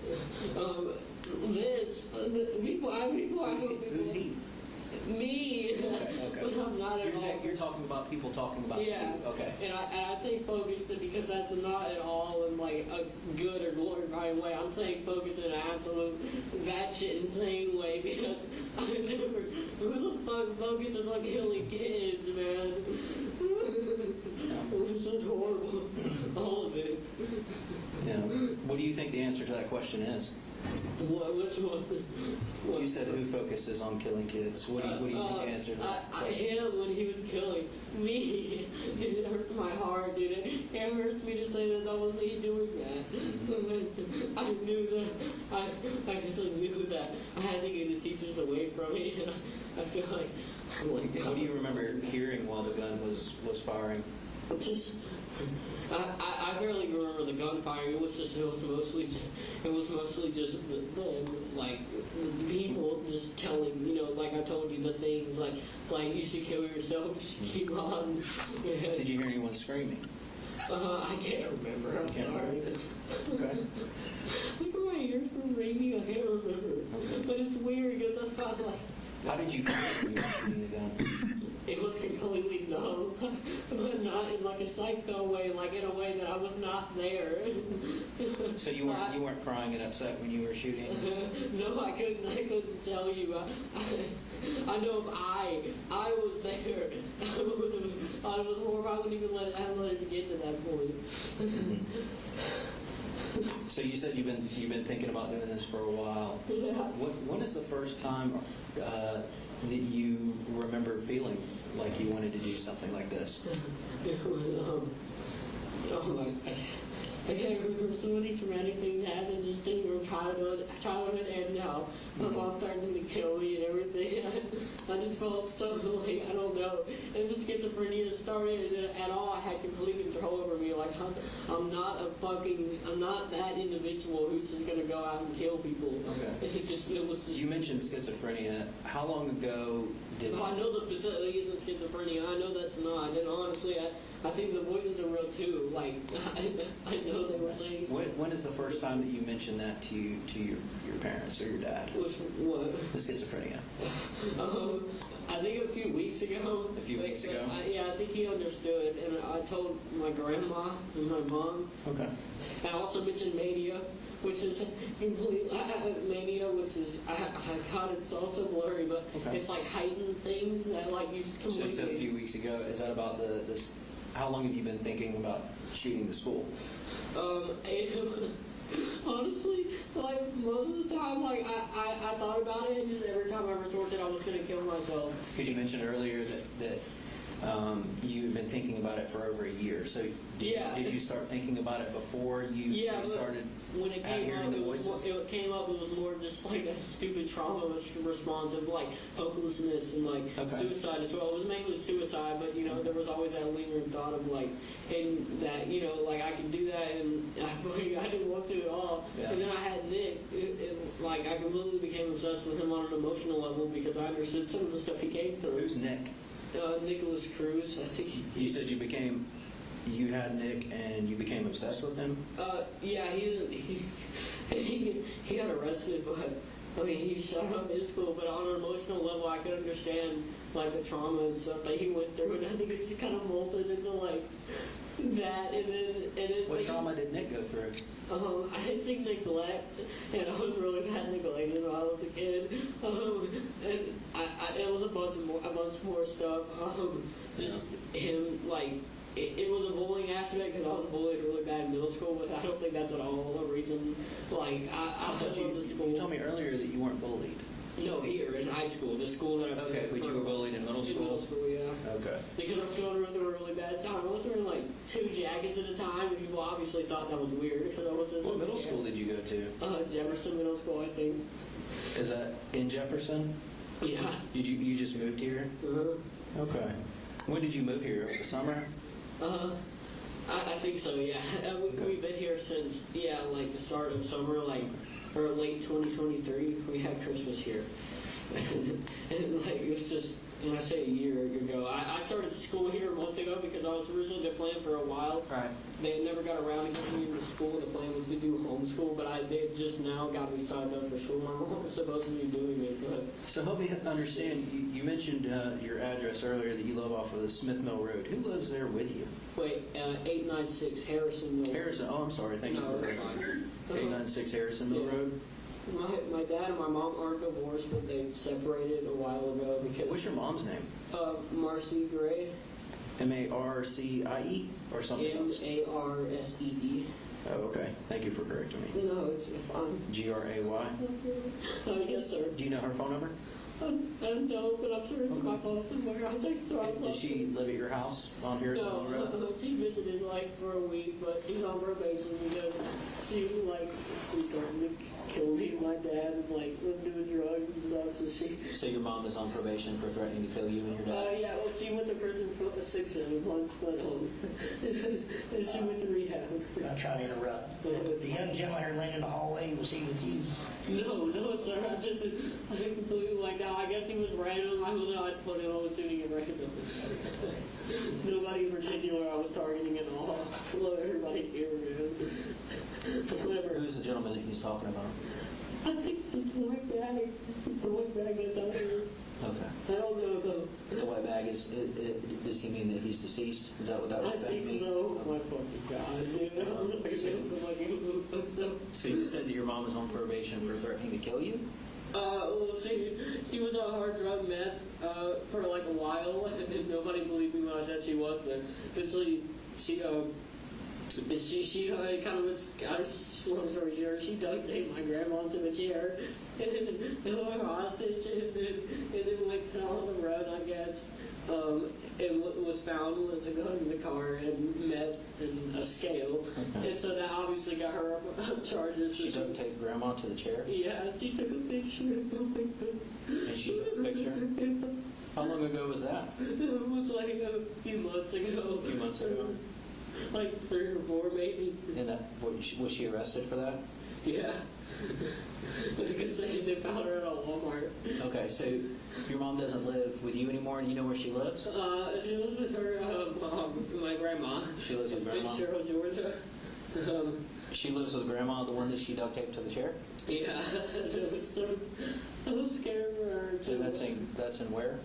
Who's he? Me. Okay. I'm not at all. You're talking about people talking about you. Okay. And I say focused because that's not at all in like a good or glorifying way. I'm saying focused in an absolute that shit insane way because I never. Who the fuck focuses on killing kids, man? It was just horrible. All of it. Yeah. What do you think the answer to that question is? Which one? You said who focuses on killing kids. What do you think the answer to that question Him when he was killing me. It hurts my heart, dude. It hurts me to say that was me doing that. I knew that. I just knew that I had to get the teachers away from me. And I feel like, oh my God. What do you remember hearing while the gun was firing? Just, I barely remember the gunfire. It was mostly just the people just telling, like I told you, the things like you should kill yourself, keep on. Did you hear anyone screaming? I can't remember. I'm sorry. Okay. Look at my ears from ringing. I can't remember. Okay. But it's weird because that's why I was like. How did you feel when you were shooting the gun? It was completely numb, but not in like a psycho way, like in a way that I was not there. So you weren't crying and upset when you were shooting? No, I couldn't tell you. I know if I was there, I was horrible. I wouldn't even let it get to that point. So you said you've been thinking about doing this for a while. Yeah. When is the first time that you remember feeling like you wanted to do something like this? I can't remember so many traumatic things happened just in your childhood and now. My mom threatened to kill me and everything. I just felt so like, I don't know. And the schizophrenia started at all. I had complete control over me. Like, I'm not that individual who's just going to go out and kill people. Okay. It was just. You mentioned schizophrenia. How long ago did... I know the facility isn't schizophrenia. I know that's not. And honestly, I think the voices are real too. Like, I know they were saying. When is the first time that you mentioned that to your parents or your dad? What? The schizophrenia. I think a few weeks ago. A few weeks ago? Yeah, I think he understood. And I told my grandma and my mom. Okay. And I also mentioned mania, which is complete mania, which is God, it's also blurry, but okay. It's like heightened things that like you just completely. So a few weeks ago. Is that about this? How long have you been thinking about shooting the school? Honestly, like most of the time, like I thought about it, and just every time I resorted, I was going to kill myself. Because you mentioned earlier that you've been thinking about it for over a year. So did you start thinking about it before you started when it came hearing up, the voices? It was more just like a stupid trauma response of like hopelessness and like suicide as well. It was mainly suicide, but there was always that lingering thought of like, and that like I could do that, and I didn't want to at all. Yeah. And then I had Nick, like I completely became obsessed with him on an emotional level because I understood some of the stuff he came through. Who's Nick? Nicholas Cruz, I think. You said you had Nick and you became obsessed with him? Yeah, he got arrested, but I mean, he shot up in school, but on an emotional level, I could understand like the trauma and stuff that he went through, and I think it's kind of molded into like that, and then what trauma did Nick go through? I think neglect, and I was really bad neglected when I was a kid, and it was a bunch more stuff. Just him like. It was a bullying aspect because I was bullied really bad in middle school, but I don't think that's at all a reason. Like, I love the school. You told me earlier that you weren't bullied. No, here in high school, the school that I Okay, but you were bullied in middle school? In middle school, yeah. Okay. Because I was going through a really bad time. I was wearing like 2 jackets at a time, and people obviously thought that was weird. Because I was just what middle school did you go to? Jefferson Middle School, I think. Is that in Jefferson? Yeah. You just moved here? Okay. When did you move here? Over the summer? I think so, yeah. We've been here since, like the start of summer, like, or late 2023. We had Christmas here. and like, it was just, when I say a year ago, I started school here a month ago because I was originally the plan for a while. Right. They never got around to getting me to school. The plan was to do homeschool, but they just now got me signed up for school. My mom was supposed to be doing it. But. So help me understand, you mentioned your address earlier that you live off of the Smith Mill Road. Who lives there with you? Wait, 896 Harrison Mill. Harrison, oh, I'm sorry. Thank you for 896 Harrison Mill Road. My dad and my mom aren't divorced, but they separated a while ago because. What's your mom's name? Marcy Gray. M-A-R-C-I-E or something else? M-A-R-S-E-E. Oh, okay. Thank you for correcting me. No, it's fine. G-R-A-Y? Yes, sir. Do you know her phone number? I don't know, but I'm sure it's my phone somewhere. I'll text her. Does she live at your house on Harrison Road? No, she visited like for a week, but she's on probation because she threatened to kill me and my dad and like was doing drugs and stuff. So your mom is on probation for threatening to kill you and your dad? Yeah, well, she went to prison for 6-7 months, went home, and she went to rehab. I'm trying to interrupt. The young gentleman here laying in the hallway, was he with you? No, sir. I completely like that. I guess he was random. I don't know. I told him I was shooting at random. Nobody in particular I was targeting at all. Hello, everybody here, man. Who's the gentleman that he's talking about? I think the white bag that's out here. Okay. I don't know though. The white bag is, does he mean that he's deceased? Is that what that white bag means? I think so. Oh my fucking God, dude. So you said that your mom was on probation for threatening to kill you? Well, she was on hard drug meth for like a while, and nobody believed me when I said she was, but eventually she kind of was, long story short, she duct taped my grandma into a chair and held her hostage, and then went on the road, I guess, and was found with a gun in the car and meth and a scale. Okay. And so that obviously got her up charges. She duct taped grandma to the chair? Yeah, she took a picture. And she took a picture? How long ago was that? It was like a few months ago. A few months ago? Like 3 or 4, maybe. And that was she arrested for that? Yeah. Because they found her at a Walmart. Okay, so your mom doesn't live with you anymore, and you know where she lives? She lives with her mom, my grandma. She lives with grandma? In Cheryl, Georgia. She lives with grandma, the one that she duct taped to the chair? Yeah. I was scared for her too. So that's in where?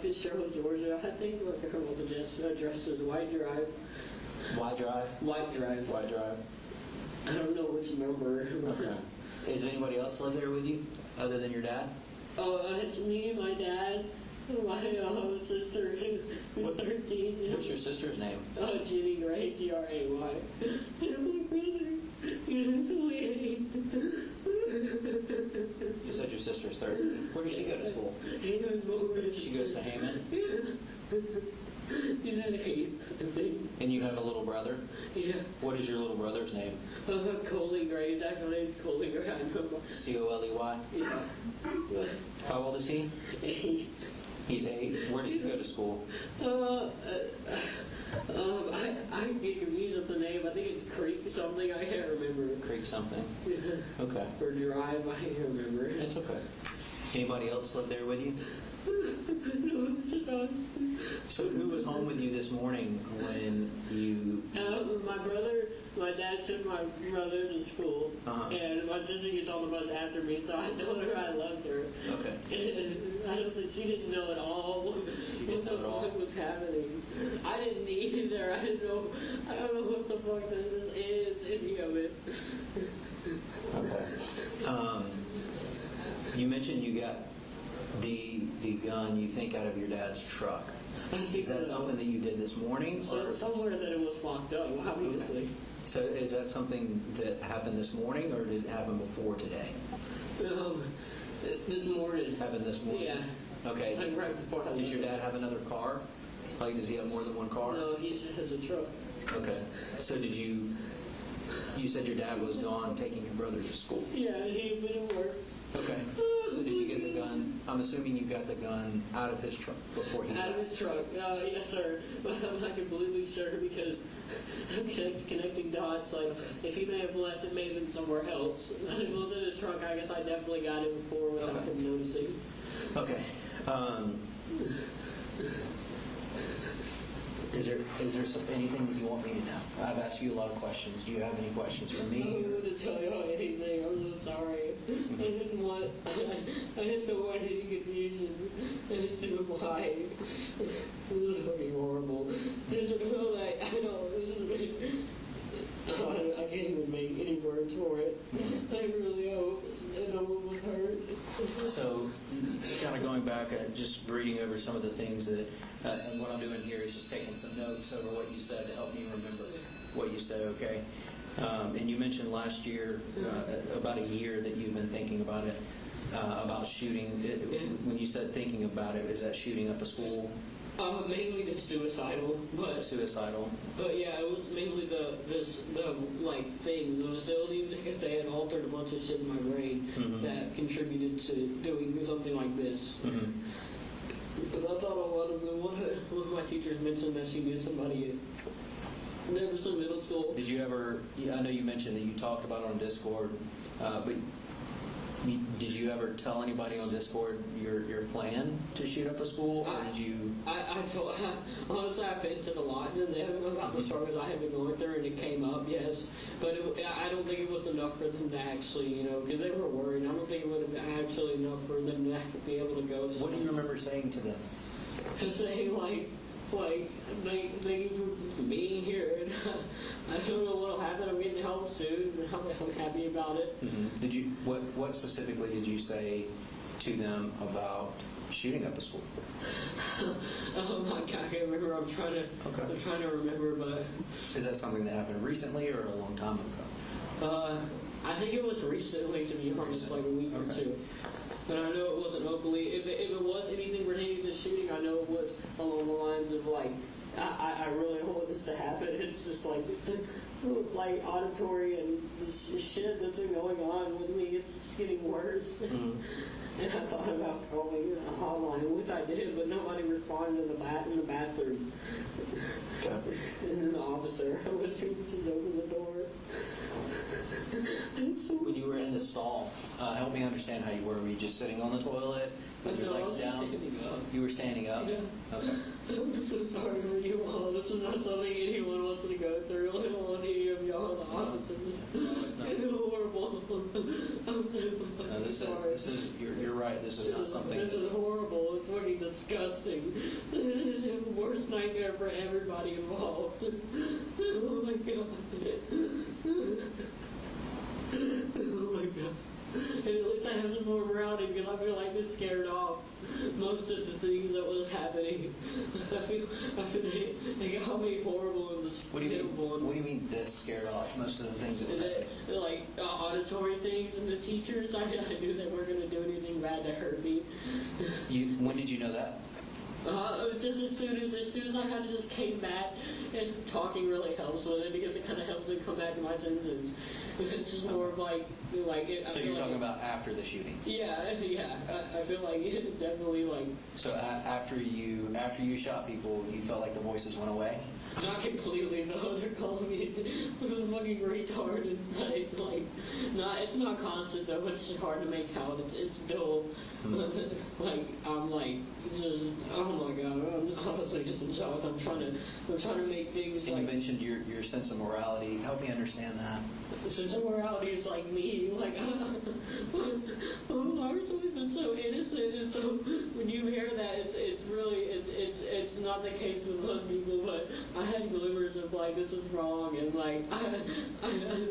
Fitzgerald, Georgia. I think her was addressed as White Drive. White Drive? White Drive. White Drive. I don't know which number. Okay. Does anybody else live there with you, other than your dad? It's me, my dad, my sister, who's 13. What's your sister's name? Jenny Gray, G-R-A-Y. And my brother, he's 28. You said your sister's 13. Where does she go to school? She goes to Hammond? He's in 8th, I think. And you have a little brother? Yeah. What is your little brother's name? Coley Gray. His actual name's Coley Gray. C-O-L-E-Y? Yeah. How old is he? 8. He's 8. Where does he go to school? I get confused with the name. I think it's Creek something. I can't remember. Creek something? Okay. Or Drive. I can't remember. It's okay. Anybody else live there with you? No, it's just us. So who was home with you this morning when you... My brother, my dad took my brother to school, and my sister gets on the bus after me, so I told her I loved her. Okay. And I don't think she didn't know at all what was happening. I didn't either. I don't know what the fuck this is, any of it. Okay. You mentioned you got the gun, you think, out of your dad's truck. Is that something that you did this morning? Somewhere that it was locked up, obviously. Okay. So is that something that happened this morning, or did it happen before today? This morning. Happened this morning? Yeah. Okay. Like right before I Does your dad have another car? Like, does he have more than one car? No, he has a truck. Okay. So did you said your dad was gone taking your brother to school? Yeah, he went to work. Okay. So did you get the gun? I'm assuming you got the gun out of his truck before he Out of his truck, yes, sir. But I'm not completely sure because I'm connecting dots. Like, if he may have left, it may have been somewhere else. If it was in his truck, I guess I definitely got it before without him noticing. Okay. Is there anything that you want me to know? I've asked you a lot of questions. Do you have any questions for me? I don't want to tell you anything. I'm so sorry. I just don't want any confusion. I just don't lie. This is fucking horrible. I can't even make any words for it. I really hope no one would hurt. So, kind of going back, just reading over some of the things that And what I'm doing here is just taking some notes over what you said to help me remember what you said, okay? And you mentioned last year, about a year, that you've been thinking about it, about shooting. When you said thinking about it, is that shooting up a school? Mainly just suicidal, but suicidal. But yeah, it was mainly the things. The facility, like I say, had altered a bunch of shit in my brain that contributed to doing something like this. Because I thought one of my teachers mentioned that she knew somebody at Neverson Middle School. Did you ever? I know you mentioned that you talked about it on Discord, but. Did you ever tell anybody on Discord your plan to shoot up a school, or did you? I told, honestly, I vented a lot to them about the struggles I had been going through, and it came up, yes. But I don't think it was enough for them to actually, because they were worried. I don't think it would have been actually enough for them to be able to go. What do you remember saying to them? To say, thank you for being here, and I don't know what will happen. I'm getting help soon, and I'm happy about it. Did you? What specifically did you say to them about shooting up a school? Oh my God, I can't remember. I'm trying to remember, but is that something that happened recently or a long time ago? I think it was recently, to be honest, like a week or two. But I know it wasn't openly. If it was anything pertaining to shooting, I know it was along the lines of I really don't want this to happen. It's just like auditory and this shit that's been going on with me. It's just getting worse. And I thought about calling a hotline, which I did, but nobody responded in the bathroom. Okay. And then the officer, I wish he would just open the door. When you were in the stall, help me understand how you were. Were you just sitting on the toilet with your legs down? Standing up. You were standing up? Yeah. Okay. I'm so sorry for you all. This is not something anyone wants to go through. I don't want any of y'all in the offices. It's horrible. No, this is you're right. This is not something. This is horrible. It's fucking disgusting. It's the worst nightmare for everybody involved. Oh my God. Oh my God. And at least I have some more morality because I feel like this scared off most of the things that was happening. I feel they got me horrible in the What do you mean this scared off most of the things that were happening? Like auditory things and the teachers. I knew they weren't going to do anything bad to hurt me. When did you know that? Just as soon as I kind of just came back, and talking really helps with it because it kind of helps me come back to my senses. It's just more of like it. So you're talking about after the shooting? Yeah. I feel like it definitely like. So after you shot people, you felt like the voices went away? Not completely, no. They're calling me a fucking retard. It's not constant though. It's just hard to make out. It's still I'm just, oh my God. I'm honestly just in shock. I'm trying to make things. And you mentioned your sense of morality. Help me understand that. The sense of morality is like me. Lars always been so innocent, and so when you hear that, it's really it's not the case with most people. But I had glimmers of this is wrong, and I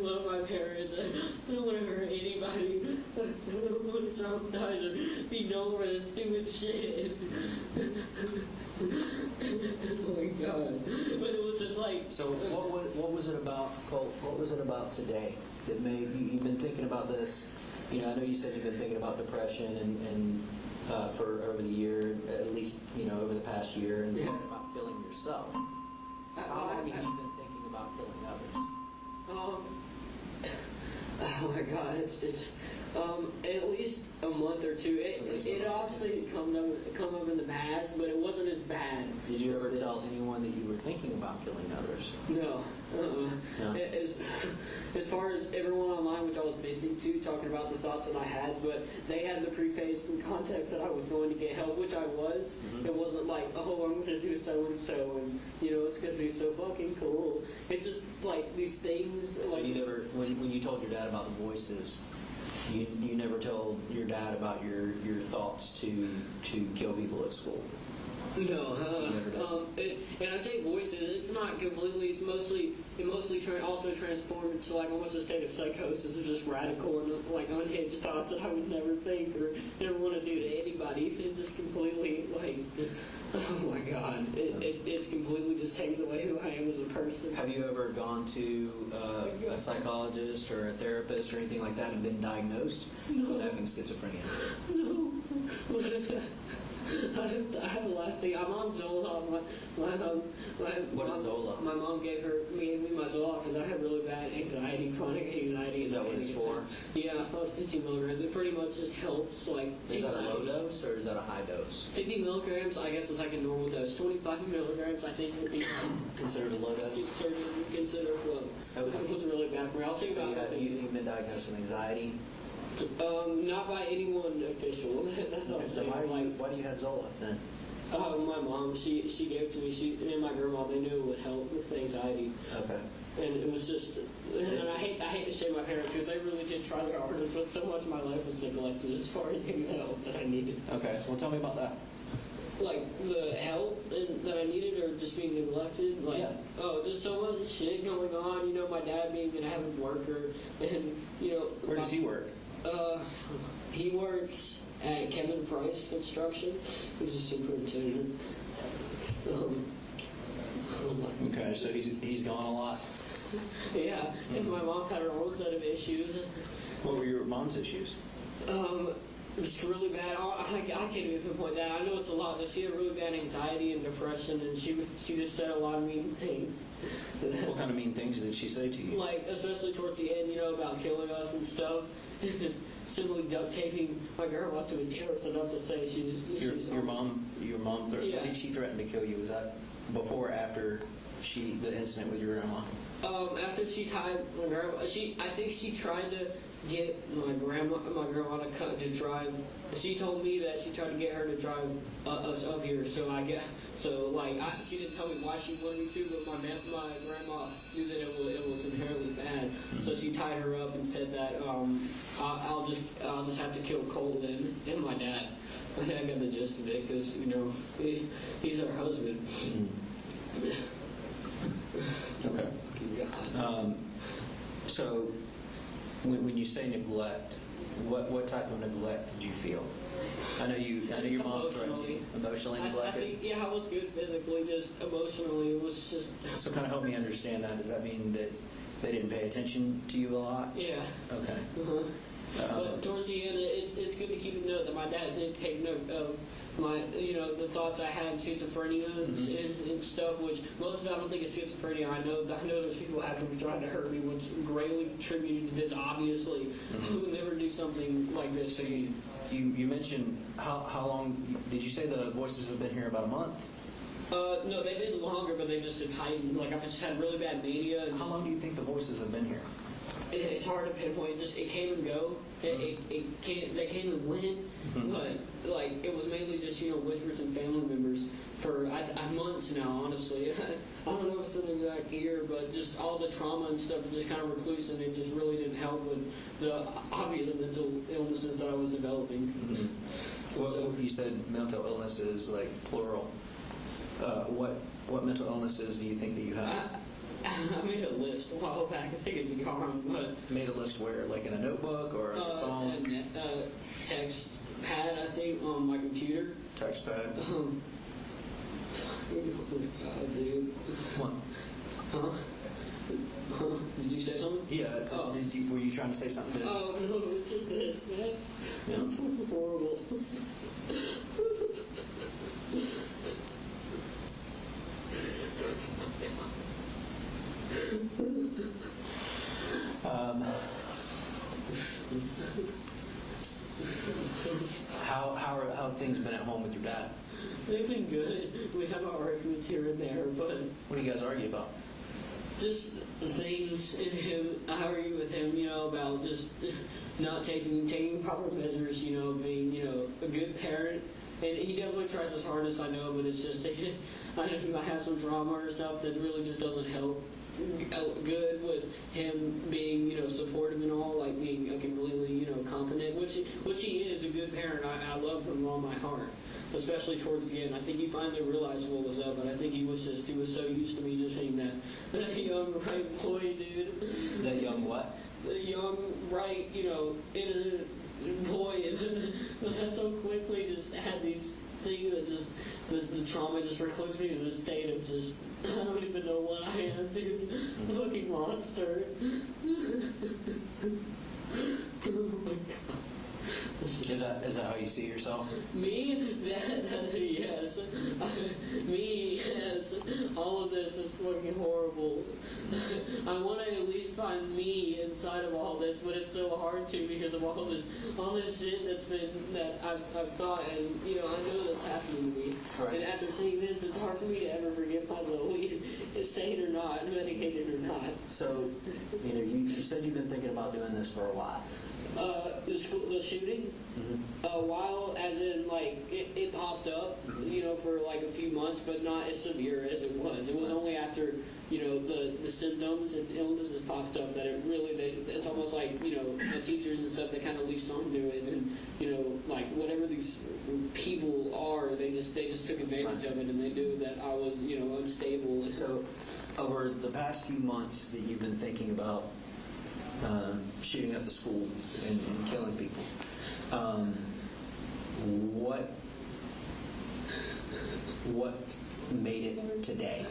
love my parents. I don't want to hurt anybody. I don't want to traumatize or be known for this stupid shit. Oh my God! But it was just like. So what was it about, Colt? What was it about today that made you've been thinking about this? I know you said you've been thinking about depression and for over the year, at least over the past year, and thinking about killing yourself. How long have you been thinking about killing others? Oh my God! It's at least a month or two. It obviously come up in the past, but it wasn't as bad. Did you ever tell anyone that you were thinking about killing others? No. No. As far as everyone online, which I was venting to, talking about the thoughts that I had, but they had the preface and context that I was going to get help, which I was. It wasn't like, oh, I'm going to do so-and-so, and, it's going to be so fucking cool. It's just, these things. So you never, when you told your dad about the voices, you never told your dad about your thoughts to kill people at school? No, and I say voices. It's not completely. It mostly also transformed into like almost a state of psychosis, of just radical and like unhinged thoughts that I would never think or never want to do to anybody. It just completely like, oh my God, it's completely just takes away who I am as a person. Have you ever gone to a psychologist or a therapist or anything like that and been diagnosed with having schizophrenia? No. I have a lot of things. I'm on Zoloft. What is Zoloft? My mom gave me my Zoloft because I have really bad anxiety, chronic anxiety. Is that what it's for? Yeah, about 50 milligrams. It pretty much just helps like Is anxiety. that a low dose or is that a high dose? 50 milligrams, I guess, is like a normal dose. 25 milligrams, I think, would be considered a low dose. Considered low. Okay. It was really bad for me. I was thinking about you've been diagnosed with anxiety. not by anyone official. That's what I'm saying. Why do you have Zoloft then? My mom, she gave it to me. She and my grandma, they knew it would help with anxiety. Okay. And it was just, and I hate to shame my parents because they really did try their hardest, but so much of my life was neglected as far as getting the help that I needed. Okay. Well, tell me about that. Like the help that I needed, or just being neglected. Like, yeah. Oh, just so much shit going on. You know, my dad being an avid worker, and you know. Where does he work? He works at Kevin Price Construction. He's a superintendent. Okay, so he's gone a lot. Yeah, and my mom had her own set of issues. What were your mom's issues? Just really bad. I can't even pinpoint that. I know it's a lot, but she had really bad anxiety and depression, and she just said a lot of mean things. What kind of mean things did she say to you? Like, especially towards the end, you know, about killing us and stuff. Simply duct taping my grandma to a terrace enough to say she's your mom. Yeah. When did she threaten to kill you? Was that before or after the incident with your grandma? After she tied my grandma, I think she tried to get my grandma to drive. She told me that she tried to get her to drive us up here. So she didn't tell me why she wanted me to, but my grandma knew that it was inherently bad. Mm-hmm. So she tied her up and said that I'll just have to kill Colton and my dad. I think I got the gist of it because he's our husband. Mm-hmm. Okay. So when you say neglect, what type of neglect did you feel? I know your mom emotionally neglected. I was good physically, just emotionally it was just. So kind of help me understand that. Does that mean that they didn't pay attention to you a lot? Yeah. Okay. Uh-huh. But towards the end, it's good to keep a note that my dad did take note of my, the thoughts I had, schizophrenia and stuff, which most of it I don't think is schizophrenia. I know there's people actively trying to hurt me, which greatly contributed to this, obviously. I would never do something like this. So you mentioned, how long, did you say the voices have been here about a month? No, they've been longer, but they just have heightened. Like, I've just had really bad mania. How long do you think the voices have been here? It's hard to pinpoint. It came and go. They came and went, but like it was mainly just whispers and family members for months now. Honestly, I don't know if it's an exact year, but just all the trauma and stuff, it just kind of recluse, and it just really didn't help with the obvious mental illnesses that I was developing. Mm-hmm. Well, you said mental illnesses, like plural. What mental illnesses do you think that you have? I made a list a while back. I think it's gone, but... Made a list where? Like in a notebook or on your phone? Text pad, I think, on my computer. Text pad? Oh my God, dude. What? Huh? Did you say something? Yeah. Oh. Were you trying to say something? Oh, no, it's just this, man. Yeah. I'm fucking horrible. How have things been at home with your dad? They've been good. We have our arguments here and there, but... What do you guys argue about? Just things in him. I argue with him, about just not taking proper measures, being, a good parent. And he definitely tries his hardest, I know, but it's just, I have some drama or stuff that really just doesn't help good with him being, supportive and all, like being completely, competent, which he is a good parent. I love him with all my heart. especially towards the end. I think he finally realized what was up, but I think he was so used to me just being that young, right boy, dude. That young what? The young, right, innocent boy, and I so quickly just had these things that just, the trauma just recludes me to the state of just, I don't even know what I am, dude. Fucking monster. Oh my God. Is that how you see yourself? Me? Yes. Me, yes. All of this is fucking horrible. I want to at least find me inside of all this, but it's so hard to because of all this shit that I've thought, and I know that's happening to me. Right. And after seeing this, it's hard for me to ever forgive myself, sane or not, medicated or not. So, you said you've been thinking about doing this for a while. The shooting, a while, as in it popped up, for a few months, but not as severe as it was. It was only after the symptoms and illnesses popped up that it's almost like the teachers and stuff that kind of leased onto it, and whatever these people are, they just took advantage of it, and they knew that I was unstable. And so, over the past few months that you've been thinking about shooting up the school and killing people. What made it today?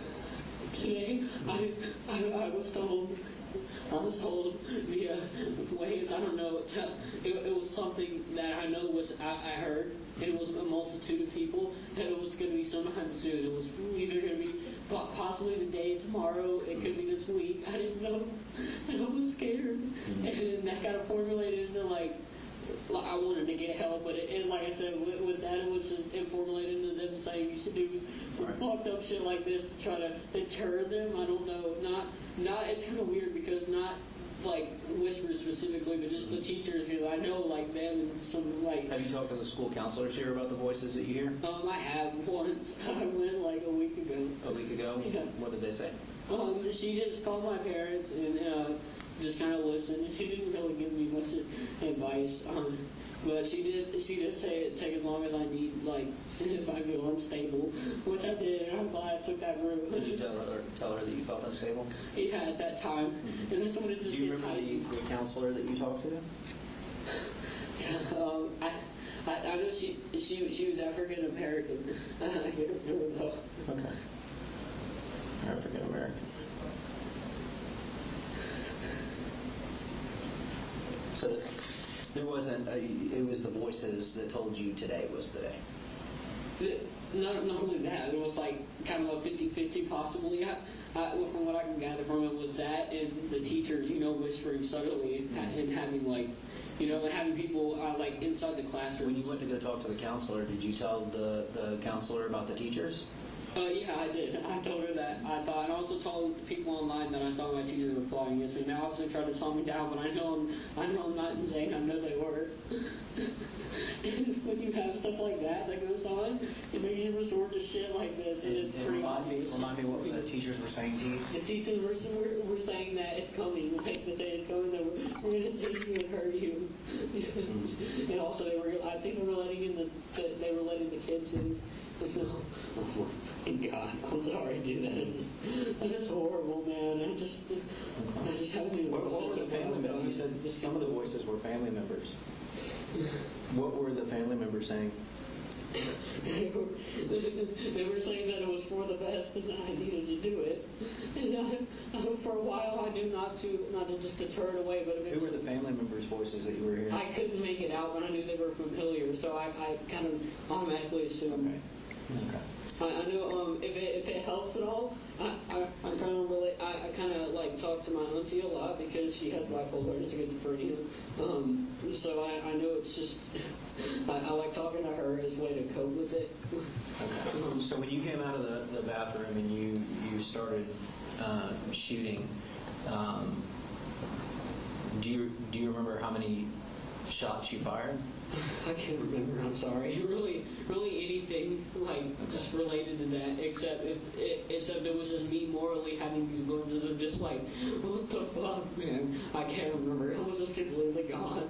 Today, I was told via waves, I don't know, it was something that I know I heard, and it was a multitude of people, that it was going to be sometime soon. It was either going to be possibly today, tomorrow, it could be this week. I didn't know, and I was scared. And that kind of formulated into I wanted to get help, but like I said, with that, it was just formulated into them saying you should do some fucked up shit like this to try to deter them. I don't know. Not. It's kind of weird because not Whispers specifically, but just the teachers, because I know them and some Have you talked to the school counselors here about the voices that you hear? I have once. I went a week ago. A week ago? Yeah. What did they say? She just called my parents and just kind of listened. She didn't really give me much advice, but she did say it take as long as I need, if I feel unstable, which I did, and I'm glad I took that route. Did you tell her that you felt unstable? Yeah, at that time, and that's when it just. Do you remember the counselor that you talked to? I know she was African American. I don't remember though. Okay. African American. So there wasn't it was the voices that told you today was the day. Not only that, it was kind of a 50-50 possibly. From what I can gather from it was that and the teachers, whispering subtly and having and having people inside the classroom. When you went to go talk to the counselor, did you tell the counselor about the teachers? Yeah, I did. I told her that I thought, and I also told people online that I thought my teachers were plotting against me. Now, obviously, tried to calm me down, but I know I'm not insane. I know they were. When you have stuff like that goes on, it makes you resort to shit like this, and it's pretty obvious. Remind me what the teachers were saying to you. The teachers were saying that it's coming. The day is coming. That we're going to take you and hurt you. And also, I think they were letting the kids in. Oh my God, I'm sorry, dude. That is horrible, man. I just have these. What were the family members? You said some of the voices were family members. What were the family members saying? They were saying that it was for the best and that I needed to do it. And for a while, I knew not to just deter it away. But who were the family members' voices that you were hearing? I couldn't make it out, but I knew they were familiar, so I kind of automatically assumed. Okay. I know if it helps at all, I kind of talk to my auntie a lot because she has bipolar and schizophrenia. So I know it's just I like talking to her as a way to cope with it. Okay. So when you came out of the bathroom and you started shooting, do you remember how many shots you fired? I can't remember. I'm sorry. Really anything just related to that, except it was just me morally having these glimpses of just what the fuck, man. I can't remember. I was just completely gone.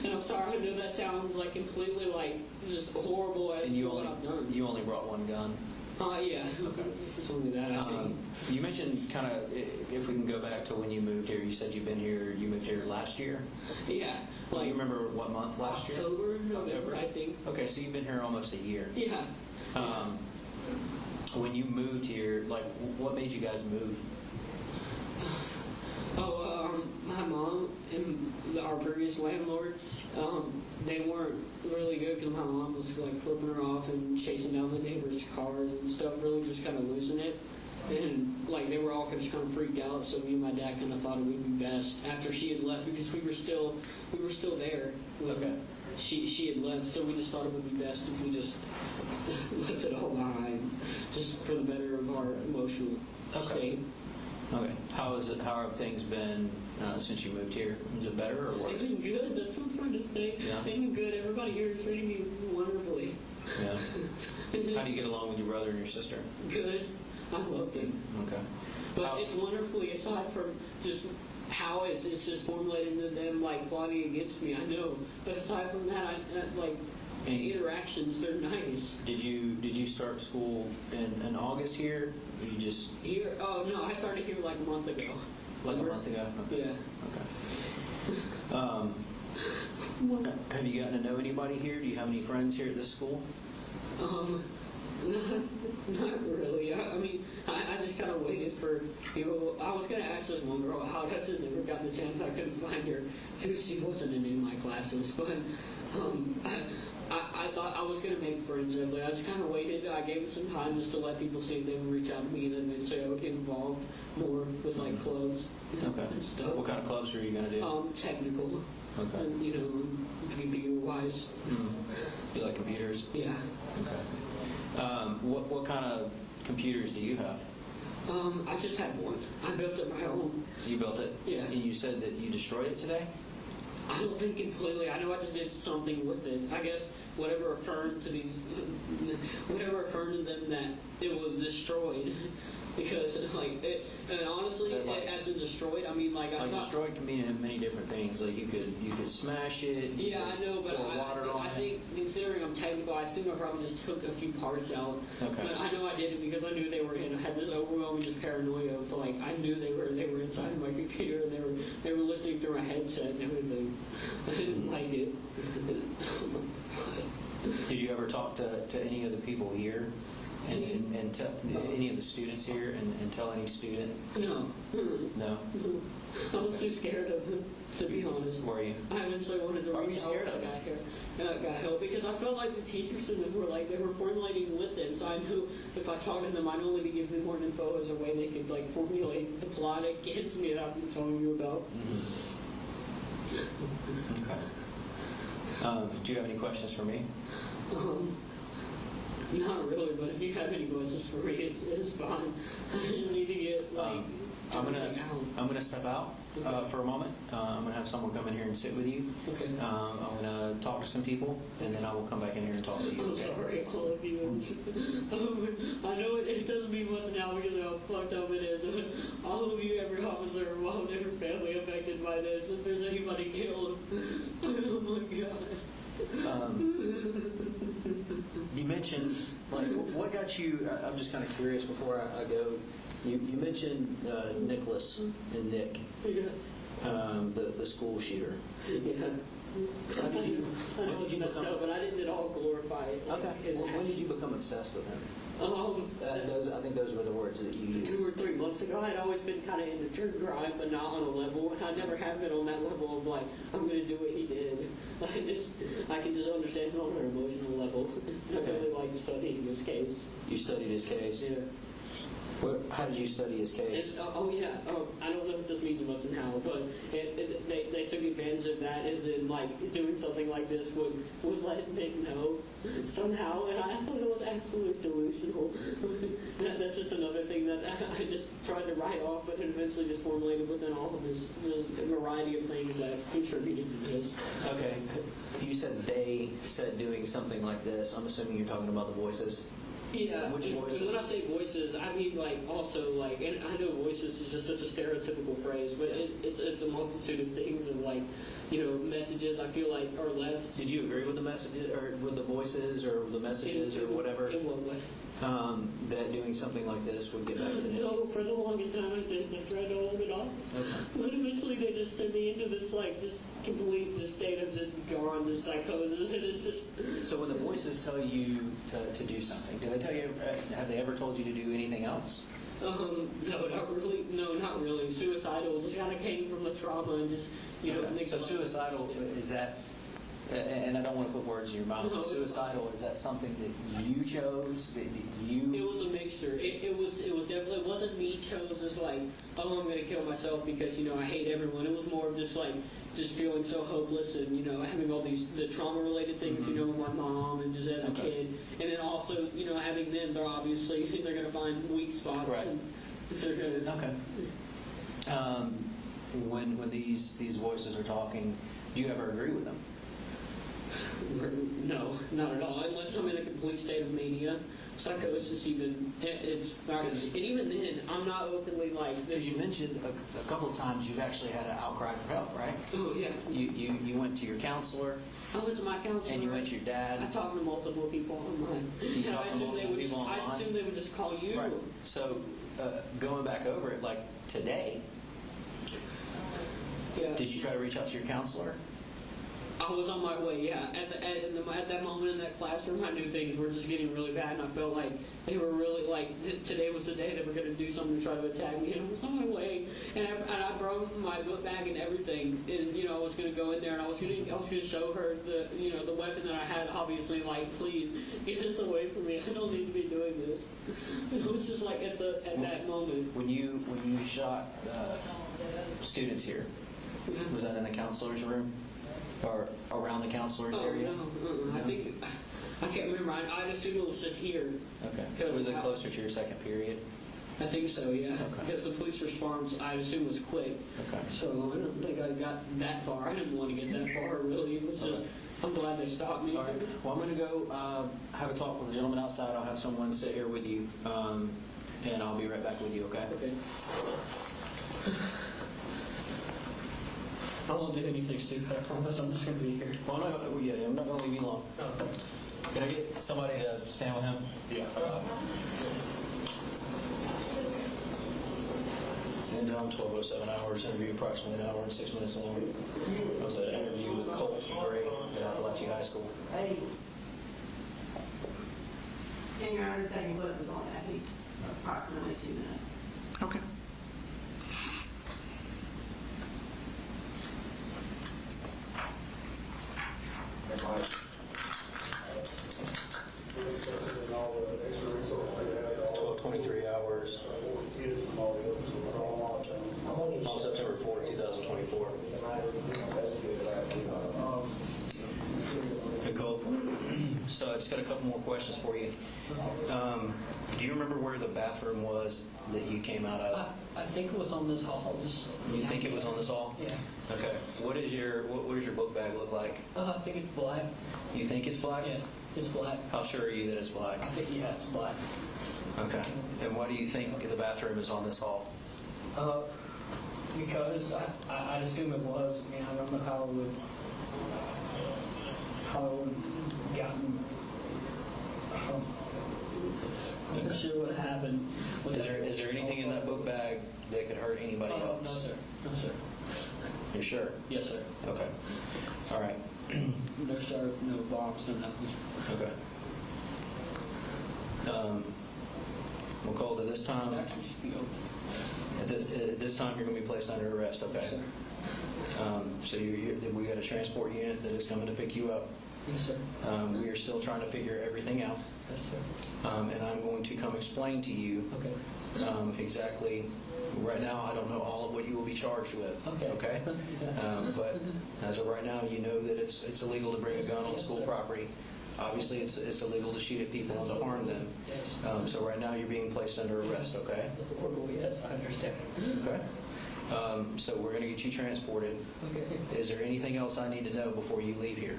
And I'm sorry, I know that sounds like completely like just horrible as what I've done. You only brought one gun? Yeah. Okay. It's only that, I think. You mentioned kind of, if we can go back to when you moved here, you said you moved here last year? Yeah. Do you remember what month last year? November, I think. Okay, so you've been here almost a year. Yeah. When you moved here, like, what made you guys move? My mom and our previous landlord, they weren't really good because my mom was like flipping her off and chasing down the neighbors' cars and stuff, really just kind of losing it. And like they were all just kind of freaked out, so me and my dad kind of thought it would be best after she had left, because we were still there when she had left, so we just thought it would be best if we just left it all behind, just for the better of our emotional state. Okay. How have things been since you moved here? Is it better or worse? It's been good. That's what I'm trying to say. Yeah. It's been good. Everybody here is treating me wonderfully. Yeah. How do you get along with your brother and your sister? Good. I love them. Okay. But it's wonderfully, aside from just how it's just formulated into them like plotting against me, I know. But aside from that, I like the interactions, they're nice. Did you start school in August here? Or you just here? Oh no, I started here like a month ago. Like a month ago? Okay. Yeah. Okay. Have you gotten to know anybody here? Do you have any friends here at this school? Not really. I mean, I just kind of waited for, I was going to ask this one girl out. I just never got the chance. I couldn't find her because she wasn't in any of my classes. But I thought I was going to make friends with her. I just kind of waited. I gave it some time just to let people see if they would reach out to me, and then eventually I would get involved more with like clubs. Okay. What kind of clubs are you going to do? Technical. Okay. And, computer-wise. You like computers? Yeah. Okay. What kind of computers do you have? I just had one. I built it my own. You built it? Yeah. And you said that you destroyed it today? I don't think completely. I know I just did something with it. I guess whatever affirmed to them that it was destroyed. Because, like, and honestly, as in destroyed, I mean, like, I thought... Destroyed can mean many different things. Like, you could smash it. Yeah, I know, but I think, considering I'm technical, I assume I probably just took a few parts out. Okay. But I know I did it because I knew they were in. I had this overwhelming just paranoia of, like, I knew they were inside of my computer, and they were listening through my headset and everything. I didn't like it. Did you ever talk to any of the people here? And tell any of the students here and tell any student? No. No? I was too scared of them, to be honest. Were you? I eventually wanted to reach out when I got help because I felt like the teachers and them were like, they were formulating with them, so I knew if I talked to them, I'd only be giving them more info as a way they could like formulate the plot against me that I've been telling you about. Okay. Do you have any questions for me? Not really, but if you have any questions for me, it's fine. I just need to get like. I'm gonna step out for a moment. I'm gonna have someone come in here and sit with you. Okay. I'm gonna talk to some people, and then I will come back in here and talk to you. I'm sorry, all of you. I know it doesn't mean much now because of how fucked up it is. All of you, every officer involved, every family affected by this. If there's anybody killed, oh my god. You mentioned, like, what got you, I'm just kind of curious before I go, you mentioned Nicholas and Nick, the school shooter. Yeah. I know it's messed up, but I didn't at all glorify it. Okay. When did you become obsessed with him? I think those were the words that you used. 2 or 3 months ago, I'd always been kind of into true crime, but not on a level. And I never have been on that level of like, I'm going to do what he did. I can just understand it on an emotional level. I really like studying his case. You studied his case? Yeah. How did you study his case? I don't know if this means much now, but they took advantage of that, as in like doing something like this would let Nick know somehow, and I thought it was absolutely delusional. That's just another thing that I just tried to write off, but it eventually just formulated within all of this variety of things that contributed to this. Okay. You said they said doing something like this. I'm assuming you're talking about the voices. Yeah, Which and voices? when I say voices, I mean like also like, and I know voices is just such a stereotypical phrase, but it's a multitude of things and like, you know, messages I feel like are left. Did you agree with the messages, or with the voices, or the messages, or whatever? In what way? That doing something like this would get back to them? No, for the longest time I did. I tried to hold it off. Okay. But eventually they just sent me into this like just complete just state of just gone, just psychosis, and it just. So when the voices tell you to do something, do they tell you? Have they ever told you to do anything else? No, not really. No, not really. Suicidal just kind of came from the trauma and just, you know. Okay. So suicidal, is that, and I don't want to put words in your mouth, but suicidal, is that something that you chose? That you? It was a mixture. It was definitely, it wasn't me chose as like, oh, I'm going to kill myself because, you know, I hate everyone. It was more of just like, just feeling so hopeless and, you know, having all the trauma related things, you know, with my mom and just as a kid. And then also, you know, having them, they're going to find weak spots. Right. Okay. When these voices are talking, do you ever agree with them? No, not at all. Unless I'm in a complete state of mania, psychosis. Even it's not. And even then, I'm not openly like. Because you mentioned a couple of times you've actually had an outcry for help, right? Oh yeah. You went to your counselor. I went to my counselor. And you went to your dad. I talked to multiple people online. You talked to multiple people online? I assumed they would just call you. Right. So going back over it, like today, did you try to reach out to your counselor? I was on my way, yeah. At that moment in that classroom, I knew things were just getting really bad, and I felt like they were really, like, today was the day they were going to do something to try to attack me, and I was on my way. And I brought my book bag and everything, and, you know, I was going to go in there, and I was going to show her the, you know, the weapon that I had, obviously, like, please, get this away from me. I don't need to be doing this. It was just like at that moment. When you shot students here, was that in the counselor's room? Or around the counselor's area? No. I can't remember. I'd assume it was just here. Okay. Was it closer to your second period? I think so, yeah. Okay. Because the police response, I assume, was quick. Okay. So I don't think I got that far. I didn't want to get that far, really. It was just, I'm glad they stopped me. All right. Well, I'm going to go have a talk with the gentleman outside. I'll have someone sit here with you, and I'll be right back with you, okay? Okay. I won't do anything stupid, I promise. I'm just going to be here. Well, I'm not going to leave you long. Can I get somebody to stand with him? Yeah. And 12:07 hours, interview approximately an hour and 6 minutes long. That was an interview with Colt Gray at Apalachee High School. Hey. And your understanding what was on that, I think, approximately 2 minutes. Okay. Hours on September 4, 2024. Nicole, so I just got a couple more questions for you. Do you remember where the bathroom was that you came out of? I think it was on this hall. You think it was on this hall? Yeah. Okay. What does your book bag look like? I think it's black. You think it's black? Yeah, it's black. How sure are you that it's black? I think, yeah, it's black. Okay. And why do you think the bathroom is on this hall? Because I'd assume it was. I mean, I don't know how it would gotten. I'm not sure what happened. Is there anything in that book bag that could hurt anybody else? No, sir. No, sir. You're sure? Yes, sir. Okay. All right. No sharp, no bombs, no nothing. Okay. We'll call to this time. It actually should be open. At this time, you're going to be placed under arrest, okay? Yes, sir. So we got a transport unit that is coming to pick you up. Yes, sir. We are still trying to figure everything out. Yes, sir. And I'm going to come explain to you exactly. Right now, I don't know all of what you will be charged with. Okay. But as of right now, you know that it's illegal to bring a gun on school property. Obviously, it's illegal to shoot at people and to harm them. So right now, you're being placed under arrest. Okay. Yes, I understand. Okay. So we're going to get you transported. Okay. Is there anything else I need to know before you leave here?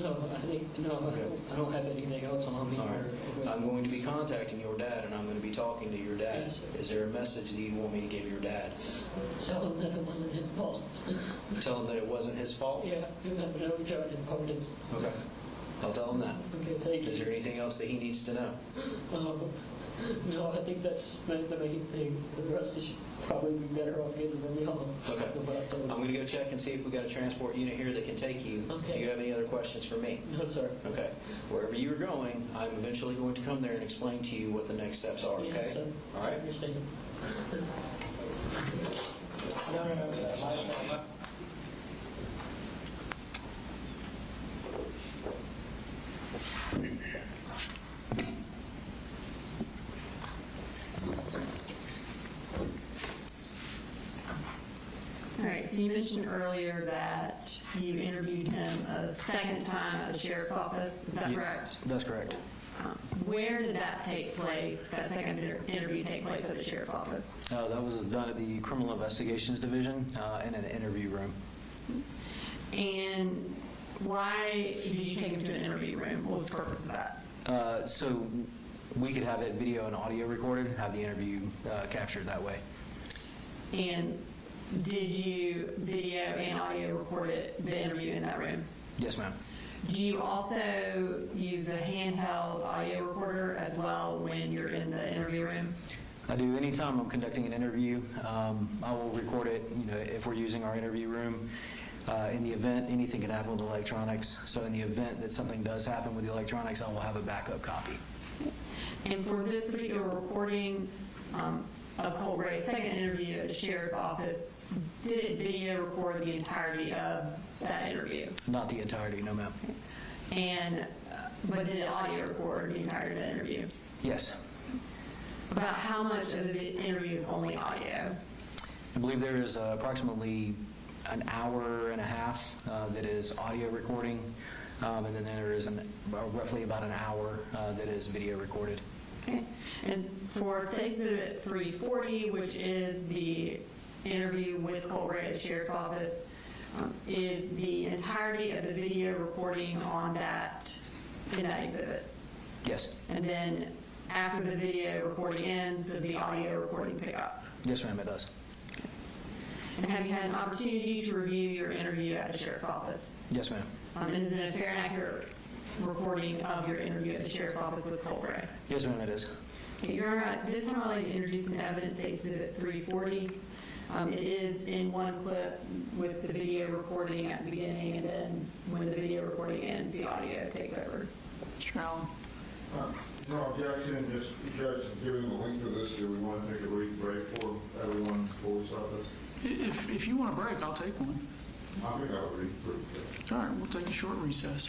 No, I don't have anything else on me. All right. I'm going to be contacting your dad, and I'm going to be talking to your dad. Yes, sir. Is there a message that you want me to give your dad? Tell him that it wasn't his fault. Tell him that it wasn't his fault? Yeah, you have no charge in pardon. Okay. I'll tell him that. Okay, thank you. Is there anything else that he needs to know? No, I think that's the main thing. The rest should probably be better off getting from me home. Okay. Than what I told you. I'm going to go check and see if we got a transport unit here that can take you. Okay. Do you have any other questions for me? No, sir. Okay. Wherever you're going, I'm eventually going to come there and explain to you what the next steps are, okay? Yes, sir. All right? I understand. No. All right, so you mentioned earlier that you interviewed him a second time at the sheriff's office. Is that correct? That's correct. Where did that take place, that second interview take place at the sheriff's office? That was done at the Criminal Investigations Division in an interview room. And why did you take him to an interview room? What was the purpose of that? So we could have it video and audio recorded, have the interview captured that way. And did you video and audio record the interview in that room? Yes, ma'am. Do you also use a handheld audio recorder as well when you're in the interview room? I do. Anytime I'm conducting an interview, I will record it, if we're using our interview room. In the event, anything can happen with electronics. So in the event that something does happen with the electronics, I will have a backup copy. And for this particular recording of Colt Gray's second interview at the sheriff's office, did it video record the entirety of that interview? Not the entirety, no, ma'am. And but did it audio record the entirety of the interview? Yes. About how much of the interview is only audio? I believe there is approximately an hour and a half that is audio recording, and then there is roughly about an hour that is video recorded. Okay. And for Exhibit 340, which is the interview with Colt Gray at the sheriff's office, is the entirety of the video recording on in that exhibit? Yes. And then after the video recording ends, does the audio recording pick up? Yes, ma'am, it does. And have you had an opportunity to review your interview at the sheriff's office? Yes, ma'am. And is it a fair and accurate recording of your interview at the sheriff's office with Colt Gray? Yes, ma'am, it is. Okay, Your Honor, this time I'd like to introduce an evidence exhibit 340. It is in one clip with the video recording at the beginning, and then when the video recording ends, the audio takes over. Mr. Allen? No objection, just judge, given the length of this, do we want to take a brief break for everyone before we start this? If you want a break, I'll take one. I think that would be pretty good. All right, we'll take a short recess.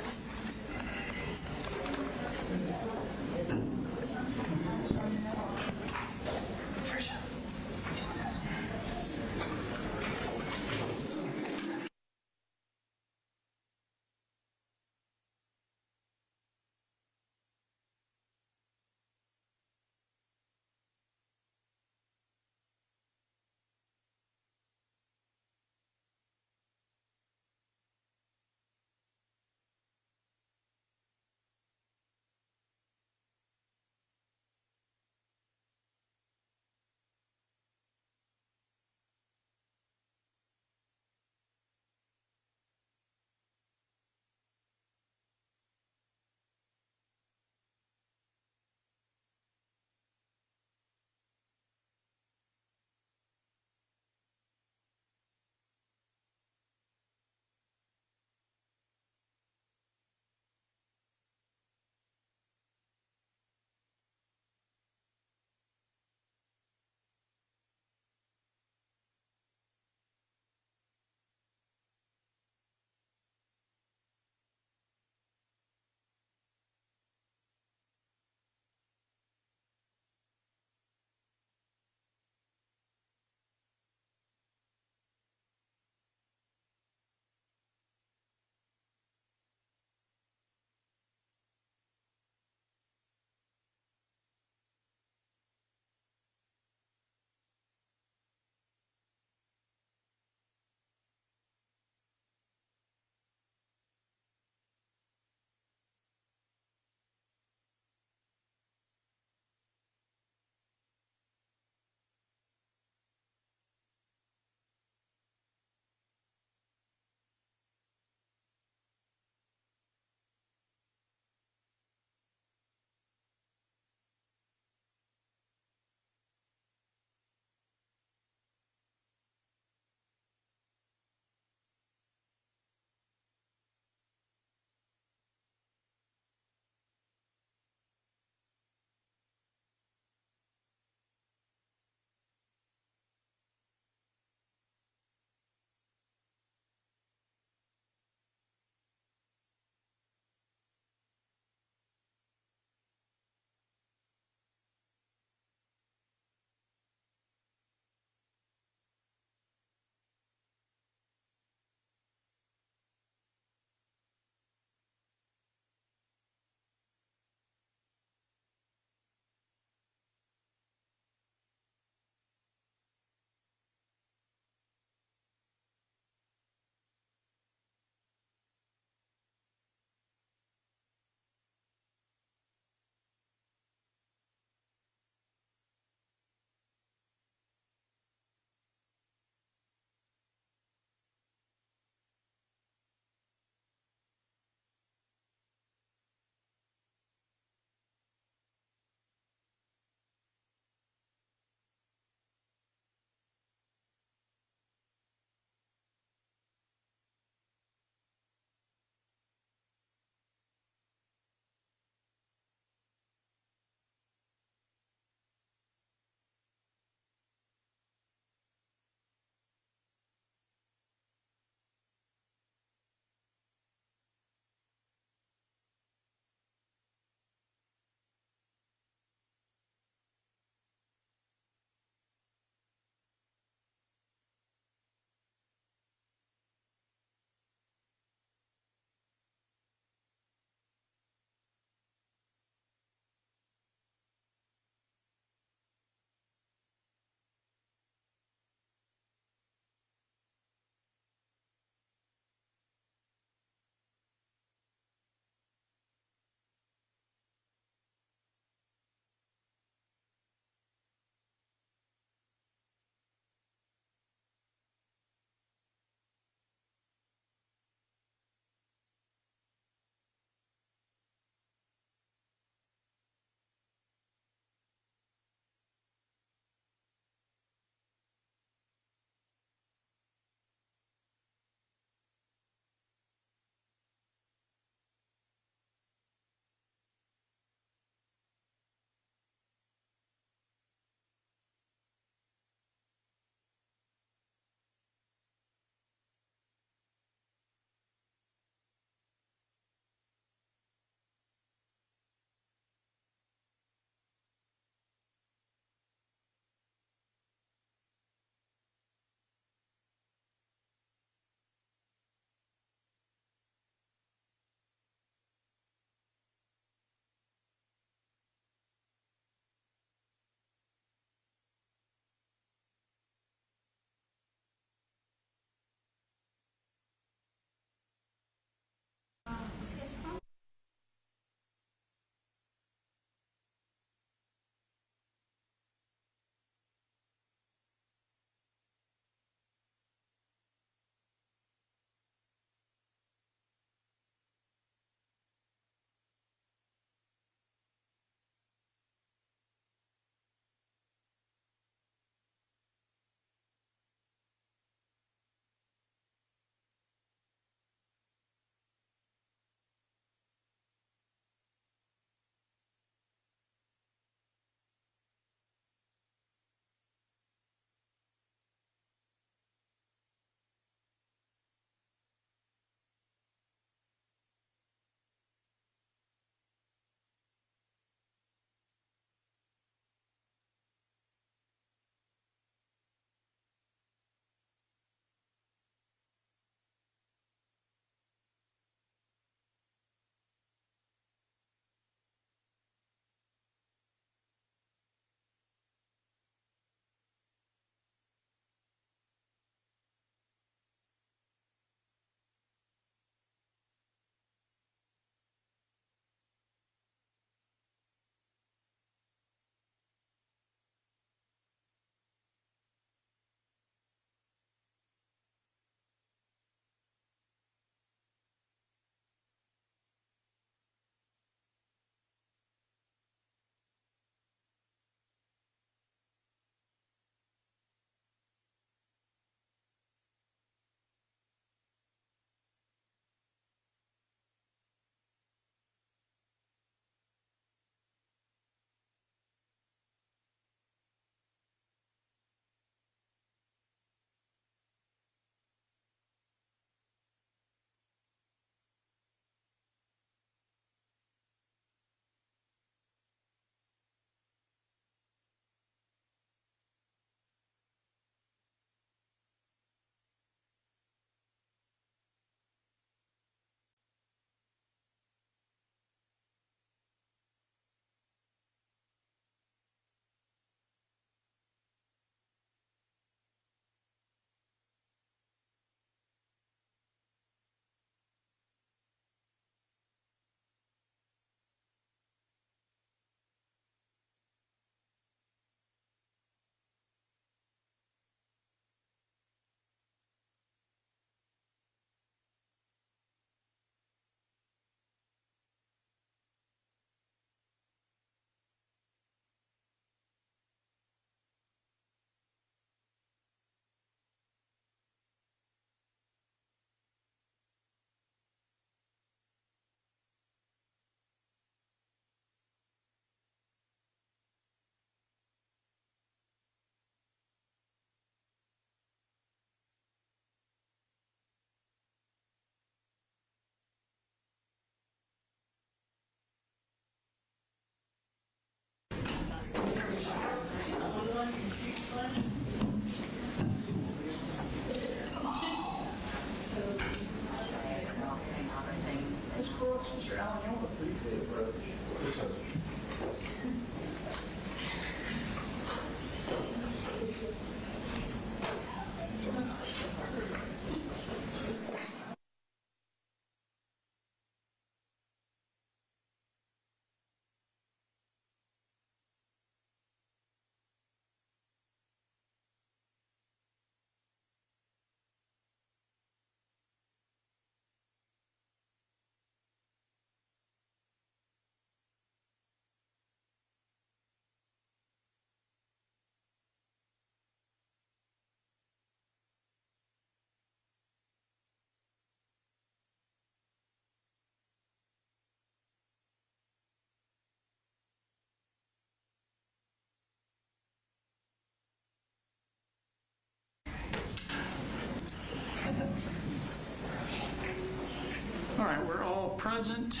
All right, we're all present.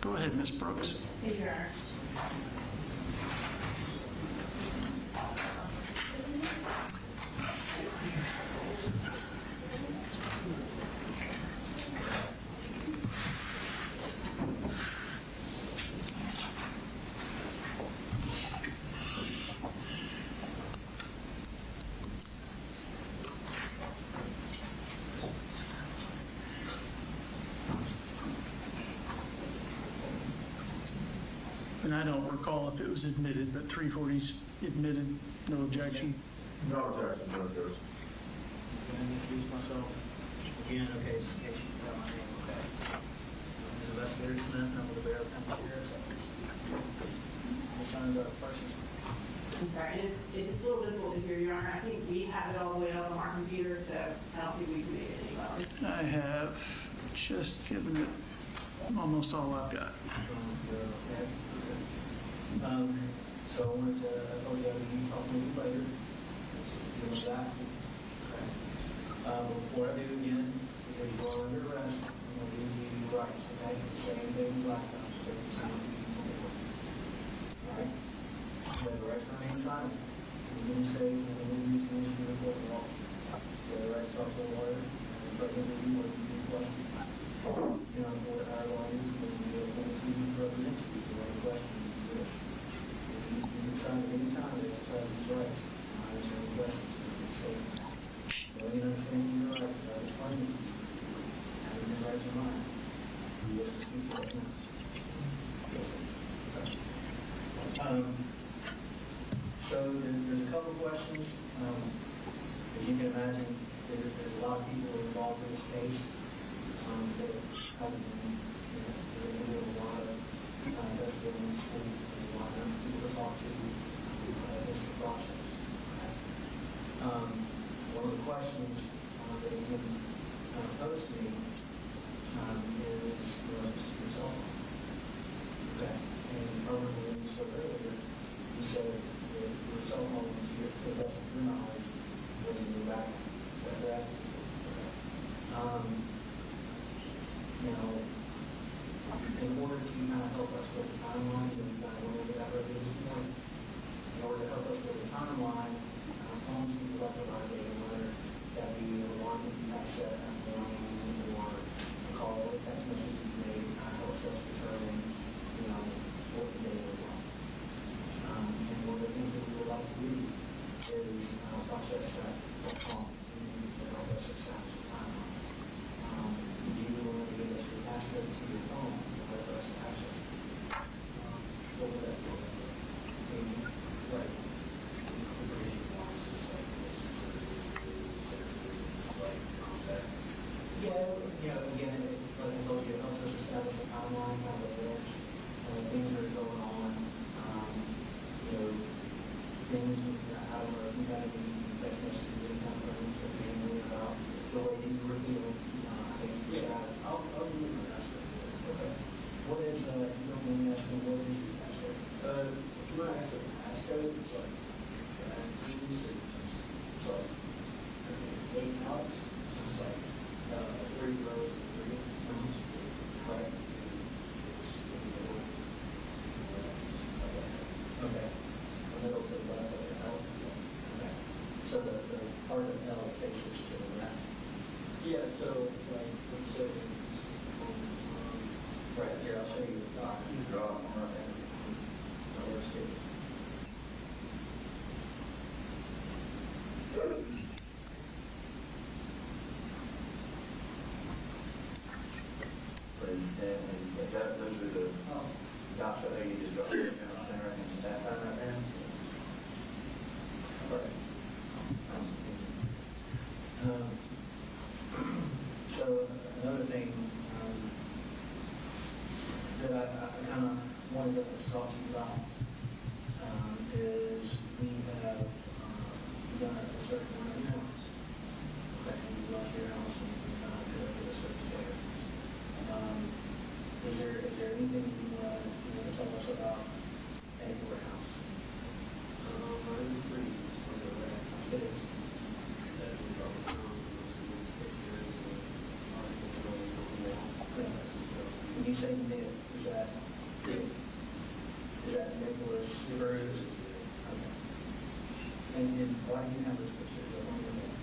Go ahead, Ms. Brooks. Thank you, Your Honor. And I don't recall if it was admitted, but 340's admitted, no objection. No objection, no objection. Can I introduce myself again, okay, in case you forgot my name, okay? I'm Investigator Smith, I'm with the Bear County Sheriff's Office. What time is that person? I'm sorry, it's a little difficult to hear, Your Honor. I think we have it all the way up on our computer, so I don't think we can make it any louder. I have just given it almost all I've got. So I wanted to, I told you I would talk to you later. Deal with that. Okay. Before I do again, because you are under arrest, I'm going to give you your rights, okay? Same thing as last time. So it's time to be all right? You have the right to remain silent. You can say, you know, when you finish your report at all. You have the right to talk to a lawyer, and the president of you, or you do questions. You know, for our lawyers, when you do a represent you, if you have a question, you can do it. Anytime they exercise his rights, I answer any questions. So you understand your rights, I explain them. Having your rights in mind. You have to speak right now. So there's a couple of questions. As you can imagine, there's a lot of people involved in this case that haven't been, you know, they're doing a lot of investigating in school. A lot of people to talk to. Process. One of the questions that has been posed to me is your cell phone. Okay. And earlier when you spoke earlier, you said that your cell phone was here to the best of your knowledge when you were back. Is that correct? Okay. You know, in order to kind of help us with the timeline, we kind of went over that earlier this morning. In order to help us with the timeline, phones people have provided a letter that we either want to be accessed at the morning or a call or text message is made helps us determine, you know, what the day was like. And one of the things that we would like to do is process that phone to help us establish the timeline. Do you want to give us the passcode to your phone to help us access it? What would that look like? Right. Yeah, again, like I told you, it helps us establish a timeline, how it works, things that are going on, you know, things, I don't know if you got any text messages, any kind of things that you're thinking about, the way you were feeling, I think, yeah, I'll do it. Okay. What is, you don't mind me asking, what is your password? You want to ask the passcode? It's like, it's like, 8 Alex, it's like, 3 rows, 3 pounds, right? Okay. A little bit left of the health. And why do you have those pictures of on your wall?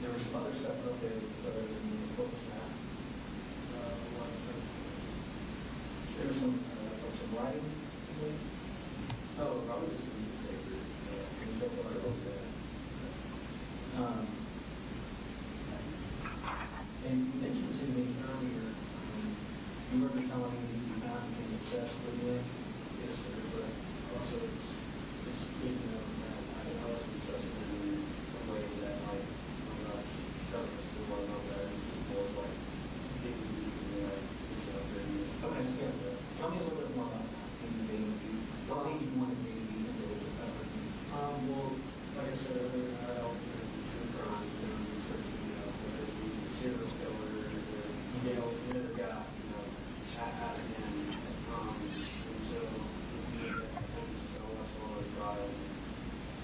There was some other stuff up there other than the focus map. There was some writing. Oh, probably just a newspaper. And you mentioned to me earlier, you were telling me you found became obsessed with it. Yes, sir, but also it's good to know that I can also be trusted in a way that like, oh my gosh, doesn't feel like I'm that it's more like digging deep in there, okay, yeah. Tell me a little bit more about that in the dating view. What made you want to date me and what was that for you? Well, like I said earlier, I don't know true crimes, researching, whether it be serial killer, another guy, out of him. And so, we had that thing, so that's all I tried.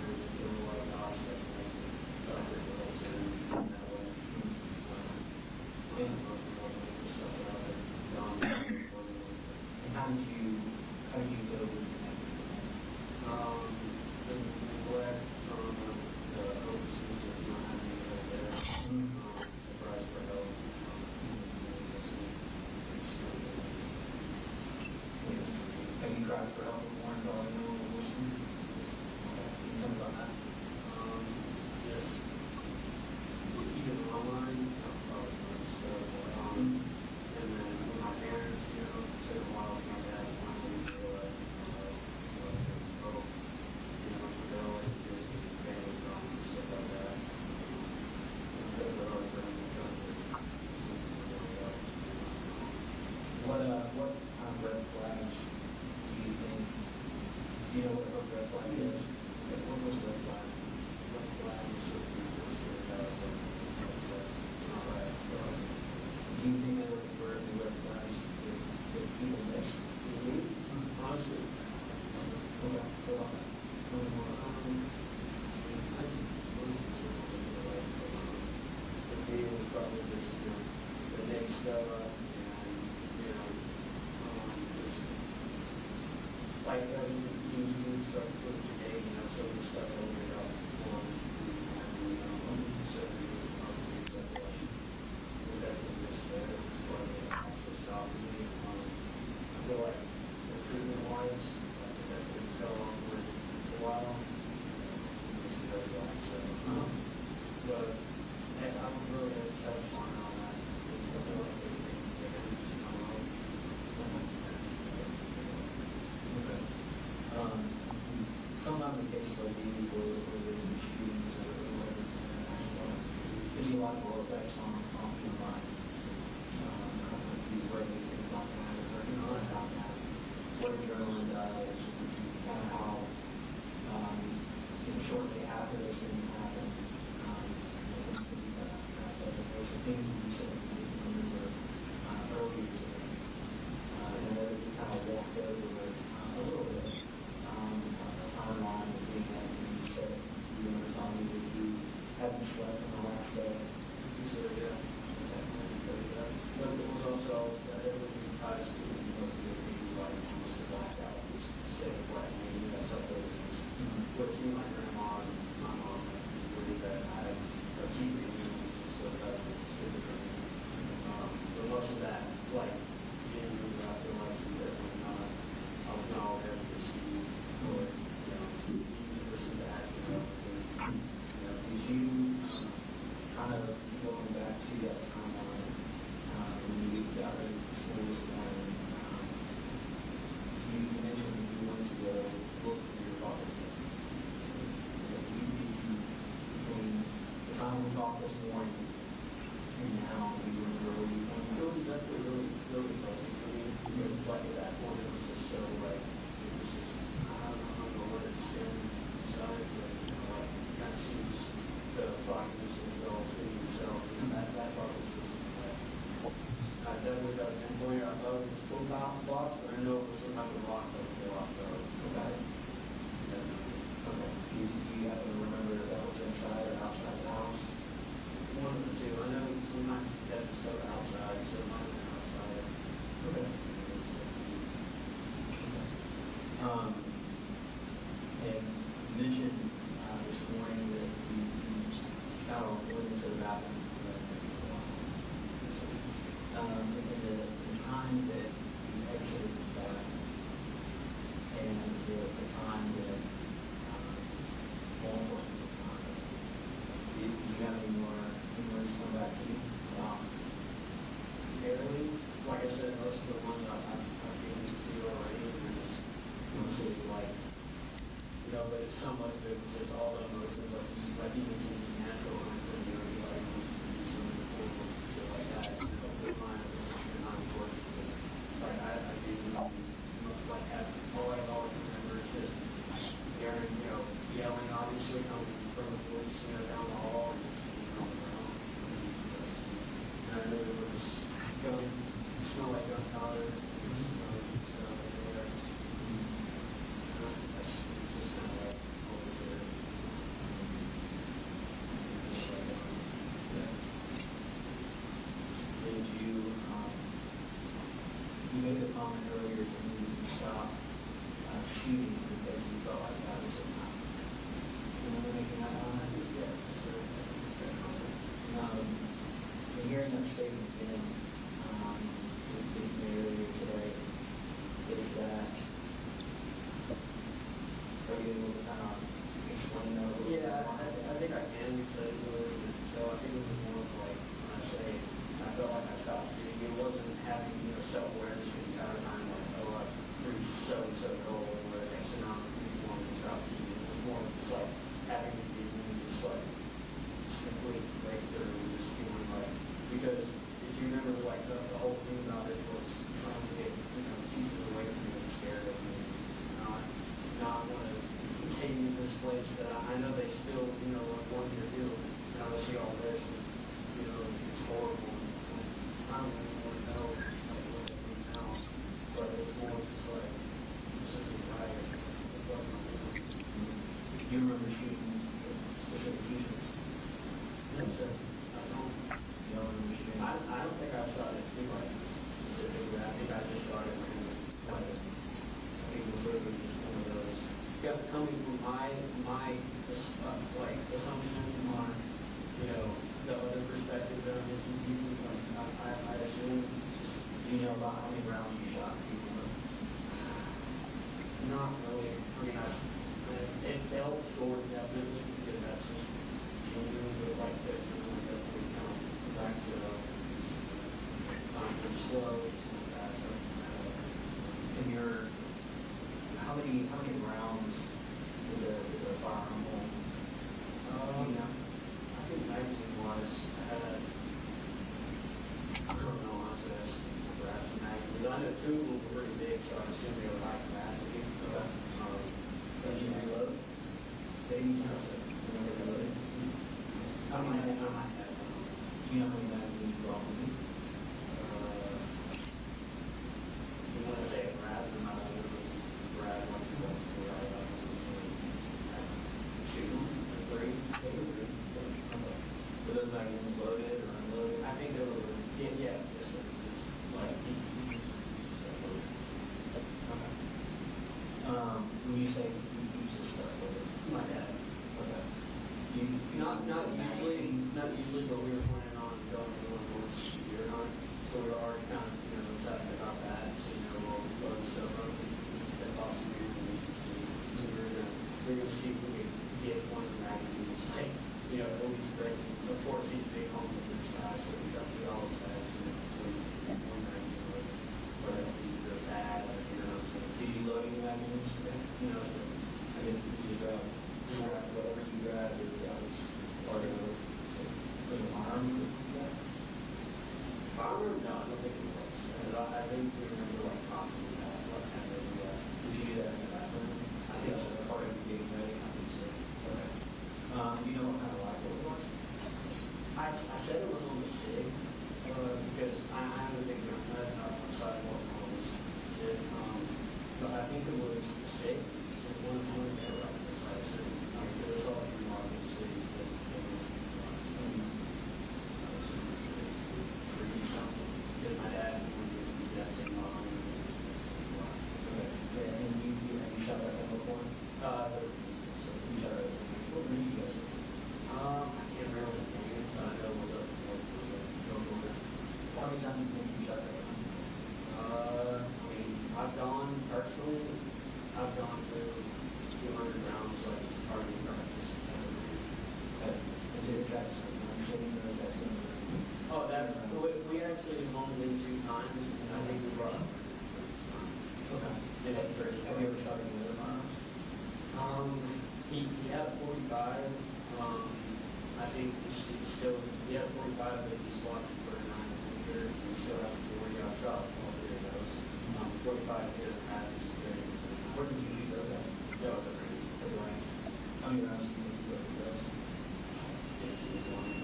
There's a lot of aspects that make it tough to relate to in that way. And most of all, the stuff that I've done. And how did you go with that? The neglect from the overseas of not having anybody there. The price for help. Have you tried for help before and thought, no, it wasn't? Okay, can you tell me about that? Yes. Even online, and then with my parents, it took a while for my dad to finally realize, fidelity is family problems, stuff like that. Those are hard for him to come to. What kind of red flags do you think? Do you know what a red flag is? What was red flag? Red flag is sort of do you think there were any red flags that people miss? Honestly, okay, hold on. The video was probably just the next Stella and like you start to put today, so we start over it up on so we probably definitely just there for the actual job. I feel like recruitment wise, that could go on for a while. But I'm really going to touch on that. Sometimes in cases like these where there's shootings or whatever, there's a lot more effects on your mind. Where these things don't happen, or not happen. What adrenaline does, kind of how shortly after those things happen, there's things you said you remember earlier today. And then we kind of walked over it a little bit. Timeline of being able to say, you were telling me that you hadn't slept on the last day. So, yeah, so it was also that everything ties to like almost a blackout, state of black, maybe that's up there. Which me, my grandma, and my mom, really that I had a key reason, so that was but most of that, like, being moved out there, like, definitely not, I was not all there to see, or, did you kind of going back to that timeline when you got into school and you mentioned you wanted to go look for your father? Between the time we talked this morning and now we were really, definitely really fuzzy for me. Like at that point, it was just so like, it was just, I don't know what it's been inside, but like, kind of seems the progress of the adult city itself, and that part was just blocks, but I know it was some type of block that was blocked, so. Okay. Okay. Do you happen to remember if that was inside or outside the house? One of the two. I know sometimes you have to go outside, so it might have been outside. Okay. And you mentioned this morning that you went into the bathroom. In the time that you exited the bathroom and the time that law enforcement was contact, do you have any more memories come back to you? Barely. Like I said, most of the ones I've given to you already is mostly like, you know, but it's so much of it was all the emotions, like even in the natural when you were like, shit like that, you know, the mind of the non-important, like I do, like have, all I always remember is just hearing, you know, yelling, obviously coming from the police, you know, down the hall, and you know, around. And I knew it was going, smell like gunpowder, you made a comment earlier that you need to stop shooting because you felt like that was enough. Remember making that comment? Yes. And hearing that statement again, with me earlier today, is that, are you able to kind of explain that a little bit? Yeah, I think I can because it was, so I think it was more of like, when I say, I felt like I stopped shooting, it wasn't having, you know, self-awareness the entire time, like, oh, I reached so-and-so goal, or X amount of people want to stop shooting. It was more just like having to be just like complete breakthrough, just feeling like, because if you remember, like, the whole thing about it was trying to get, you know, Jesus away from me and scared of me, not want to continue this place that I know they still, you know, want you to do, and I see all this, and, you know, it's horrible. I don't really want to know like what it means now, but it's more just like simply right. Do you remember shooting specific pieces? No, sir. I don't. You don't remember shooting? I don't think I shot it too like specifically. I think I just shot it randomly. Like, I think it was literally just one of those. Coming from my like assumption on, you know, the other perspective that I'm listening to, like, I assume, you know, about how many rounds you shot people. Not really. I mean, it felt short, definitely, because that's just genuine, but like that, you know, definitely kind of back to time to slow, like that. So, and how many rounds did the firearm hold? You know, I think magazine was, I don't know, honestly, perhaps magazines. I know two were pretty big, so I assume they were high capacity. Did you reload? They used to reload. How many magazines? Do you know how many magazines you brought with me? You want to say a Brad, or not? Brad, like, three. Were those magazines loaded or unloaded? I think they were, yeah. Like, okay. When you say you use this stuff, my dad. Okay. Not usually, but we were planning on going to one more year on, so we were already kind of, you know, excited about that. So, you know, we'll load stuff up and that's awesome. We're going to see if we can get one of the magazines. Like, you know, it'll be great. Of course, he's big home with this guy, so we got to all the bags and one magazine, but the bag, you know. So, did you load any magazines today? You know, so, I mean, you grab whatever you grab, or that was part of the firearm. Firearm? No, I don't think it was. I think we remember like talking about what kind of did you do that in the bathroom? I think that was part of getting ready. I think so. Okay. You know what kind of rifle it was? I said it was on the SIG because I haven't been on the sidewalk on this. do you think you shot that gun? I mean, I've gone through 200 rounds, like, targeting practice. Is it attractive? Oh, we actually honed in 2 times, and I think we brought up. Okay. Have you ever shot any other firearms? He had a 45. I think he had a 45, but he swapped for a 9mm. He still has a 40. I've shot all 3 of those. 45 years past his experience. Where did you shoot those at? No, the range. How many rounds do you think you go through those? 51.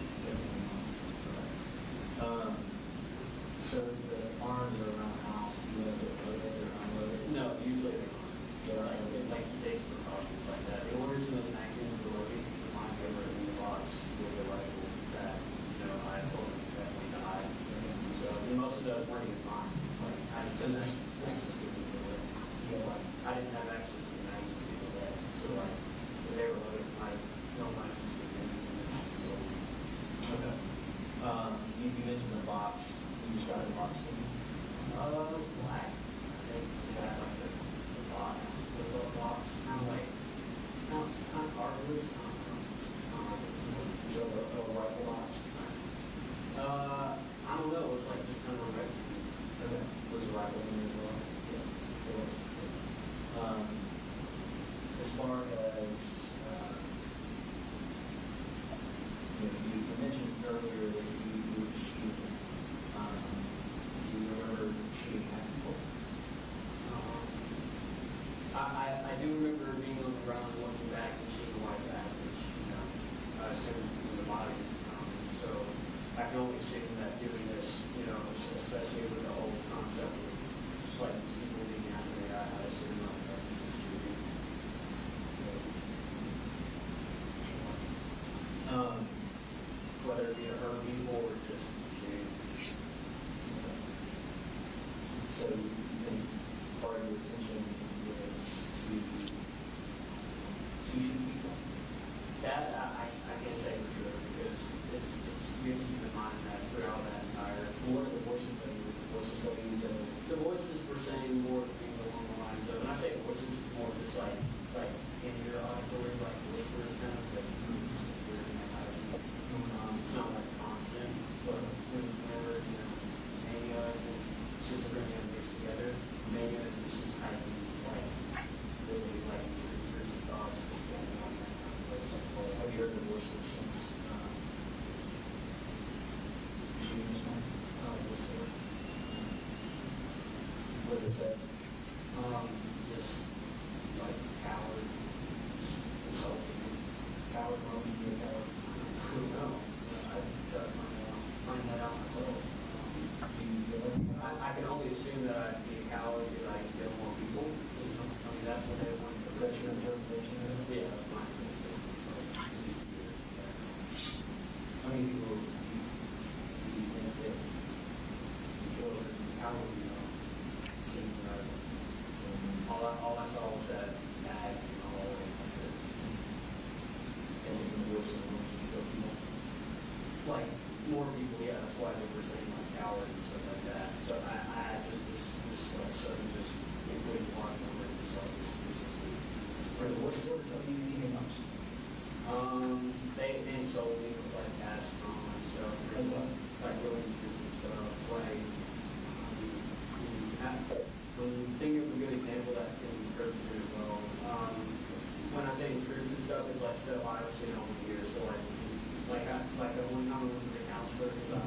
So the arms are around the house. Do you have it loaded or unloaded? No, usually they're not. They're like stakes for problems like that. The orders in the magnums are loaded. You can find over in the box with the rifle that, I told him definitely to hide. So most of those weren't even mine. Like, I didn't have access to the I didn't have access to the magnums to do that. So, like, when they were loaded, no money. Okay. You mentioned the box. You started the box. Black. I think we had like the box. The little box. Kind of like, kind of hardwood. A rifle box. I don't know. It was like just kind of a regular. Okay. Was a rifle in there as well? Yeah. As far as you mentioned earlier that you were shooting. Do you remember shooting at people? I do remember being on the ground and looking back and seeing white patches, in the body. So I can only assume that doing this, especially with the whole concept of like people being after the guy, I assume like that shooting. Whether it be a hurt people or just shooting. So you think part of your attention was to shoot people? That I can't say for sure because you have to keep in mind that throughout that entire. What are the voices that you? The voices were saying more things along the lines of, and I say voices more just like in your auditory, like whispers kind of like. It's not like constant, but whenever, Mania and schizophrenia mixed together, Mania is just kind of like, really like, intrusive thoughts, standing on that kind of place. Have you heard the voices? What is that? Just like coward, insulting, coward, moaning, be a coward. I don't know. I just got to find that out myself. I can only assume that I'd be a coward if I kill more people. I mean, that's what they want. That's your interpretation of it? Yeah, that's my interpretation. How many people do you think that kill a coward, all I saw was that bag all the way up there. And in the woods and the woods, you kill people. Like, more people, yeah, that's why they were saying like cowards and stuff like that. So I had just this like sudden just including one number and just like for the voice orders, are you eating them? They told me with like Astron and stuff, like really interesting stuff. Like when you think of a good example that can be interpreted as well. When I say intrusive stuff, it's like stuff I've seen over the years. So like one time I went to the counselor because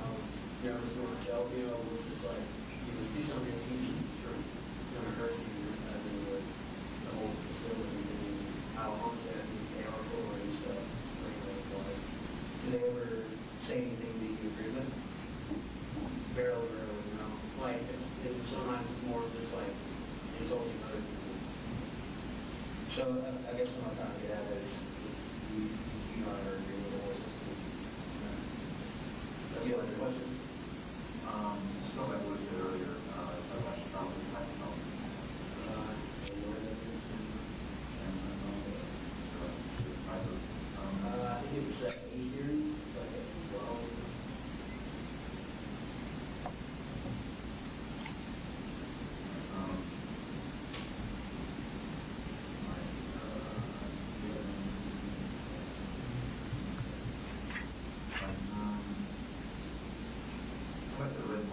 nervous to myself, it was just like you would see something that you it's going to hurt you as in the whole facility and how onset and AR4 and stuff. Do they ever say anything that you agree with? Barely, no. Like sometimes it's more just like insulting other people. So I guess what I'm trying to get at is you don't ever agree with the voices. Do you have any questions? Stuff I was earlier, I watched Apalachee High School. I think it was 8 years, like 12.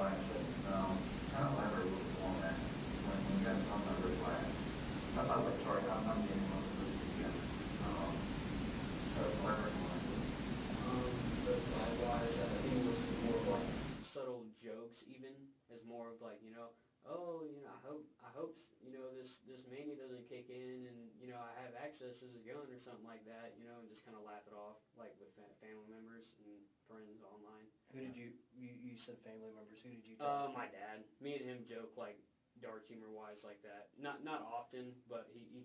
Like I said, kind of elaborate a little bit on that. When you guys talk about red flags, I thought, like, sorry, I'm getting one of those together. So elaborate on that. Red flag wise, I think it was more of like subtle jokes, even as more of like, oh, I hope, this mania doesn't kick in, and I have access as a gun or something like that, and just kind of laugh it off, like with family members and friends online. Who did you said family members? Who did you? My dad. Me and him joke like dark humor wise like that. Not often, but he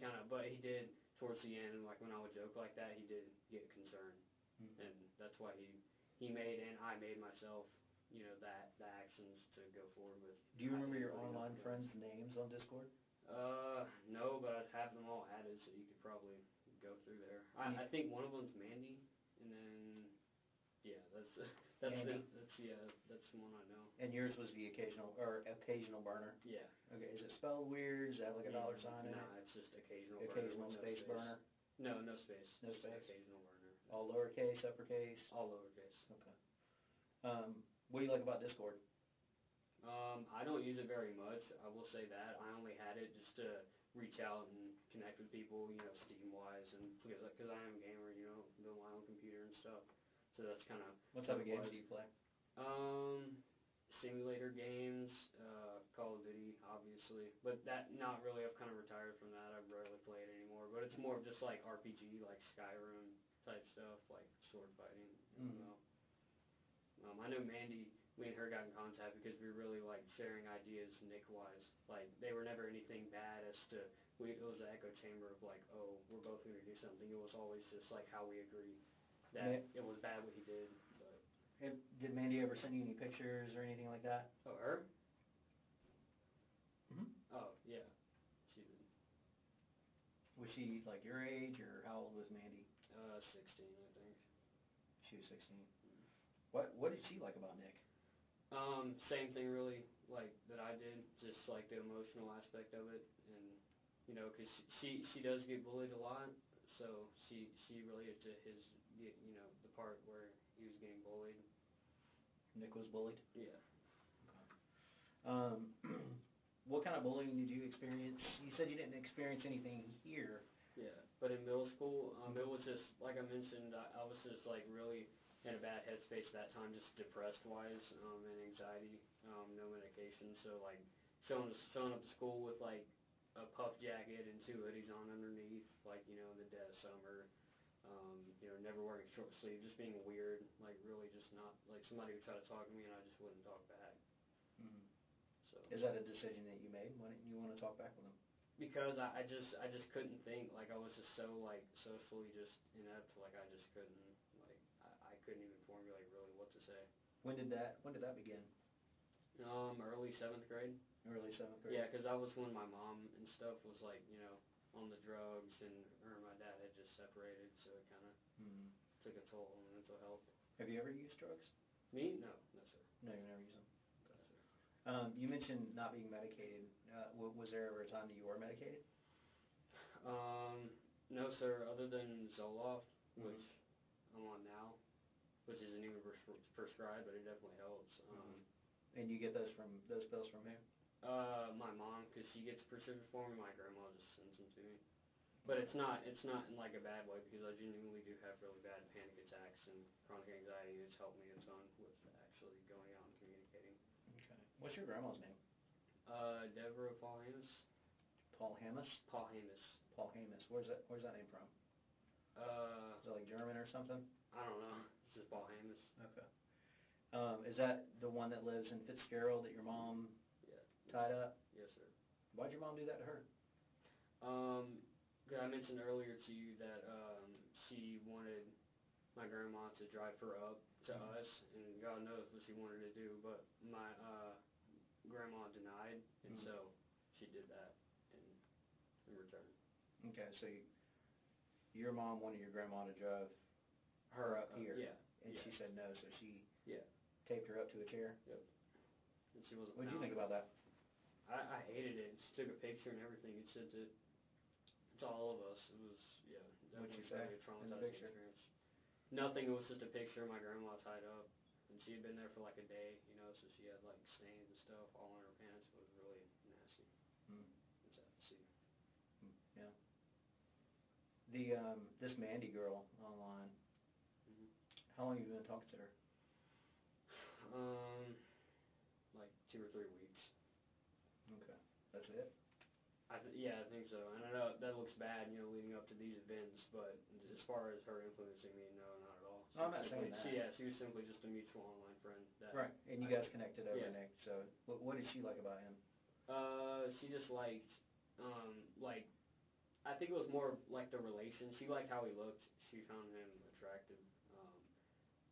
did towards the end, and like when I would joke like that, he did get concerned, and that's why he made and I made myself. The actions to go forward with. Do you remember your online friends' names on Discord? No, but I'd have them all added, so you could probably go through there. I think one of them's Mandy, and then that's Mandy? That's the one I know. And yours was the occasional burner. Yeah. Okay. Is it spelled weird? Does it have like a dollar sign in it? No, it's just occasional. Occasional burner, space burner. No, no space. No just space. Occasional burner. All lowercase, uppercase. All lowercase. Okay. What do you like about Discord? I don't use it very much. I will say that. I only had it just to reach out and connect with people, Steam-wise, and because I am a gamer, build my own computer and stuff. So that's kind of... What type of games do you play? Simulator games, Call of Duty, obviously. But not really. I've kind of retired from that. I rarely play it anymore. But it's more of just like RPG, like Skyrim type stuff, like sword fighting. I know Mandy, me and her got in contact because we really liked sharing ideas Nick-wise. Like, they were never anything bad as to, it was an echo chamber of like, oh, we're both going to do something. It was always just like how we agreed that it was bad what he did. But Did Mandy ever send you any pictures or anything like that? Oh, her? Mm-hmm. Oh, yeah. She did. Was she like your age, or how old was Mandy? 16, I think. She was 16. What did she like about Nick? Same thing really, like, that I did, just like the emotional aspect of it, and, because she does get bullied a lot, so she related to his, the part where he was getting bullied. Nick was bullied? Yeah. Okay. What kind of bullying did you experience? You said you didn't experience anything here. Yeah, but in middle school, it was just, like I mentioned, I was just, like, really in a bad headspace at that time, just depressed-wise, and anxiety, no medication, so, like, showing up to school with, like, a puff jacket and 2 hoodies on underneath, like, in the dead of summer, never wearing short sleeves, just being weird, like, really just not, like, somebody would try to talk to me and I just wouldn't talk back. Mm-hmm. So. Is that a decision that you made? Why didn't you want to talk back with him? Because I just couldn't think, like, I was just so, like, socially just inept, like, I just couldn't, like, I couldn't even formulate really what to say. When did that begin? Early 7th grade. Early 7th grade? Yeah, because that was when my mom and stuff was, like, on the drugs, and her and my dad had just separated, so it kind of took a toll on mental health. Have you ever used drugs? Me? No, sir. No, you never used them? No, sir. You mentioned not being medicated. Was there ever a time that you were medicated? No, sir, other than Zoloft, which I'm on now, which isn't even prescribed, but it definitely helps. And you get those pills from who? My mom, because she gets prescription for me. My grandma just sends them to me. But it's not in like a bad way, because I genuinely do have really bad panic attacks and chronic anxiety. It's helped me a ton with actually going out and communicating. Okay. What's your grandma's name? Deborah Paul Hamus. Paul Hamus? Paul Hamus. Paul Hamus. Where's that name from? Is it like German or something? I don't know. It's just Paul Hamus. Okay. Is that the one that lives in Fitzgerald that your mom tied up? Yes, sir. Why'd your mom do that to her? I mentioned earlier to you that she wanted my grandma to drive her up to us, and God knows what she wanted to do, but my grandma denied, and so she did that in return. Okay, so your mom wanted your grandma to drive her up here, and she said no, so she taped her up to a chair? Yep. And she wasn't. What did you think about that? I hated it. She took a picture and everything. It said to all of us. It was, What'd you definitely say a in the traumatizing picture? experience. Nothing. It was just a picture of my grandma tied up, and and she had been there for like a day, you know, so she had like stains and stuff all on her pants. It was really nasty. It's sad to see. Yeah. The this Mandy girl online. How long have you been talking to her? Like 2 or 3 weeks. Okay, that's it. Yeah, I think so. And I know that looks bad, you know, leading up to these events, but as far as her influencing me, no, not at all. No, I'm not saying that. She was simply just a mutual online friend. Right, and you guys connected over Nick. So, what did she like about him? She just liked, I think it was more like the relation. She liked how he looked. She found him attractive.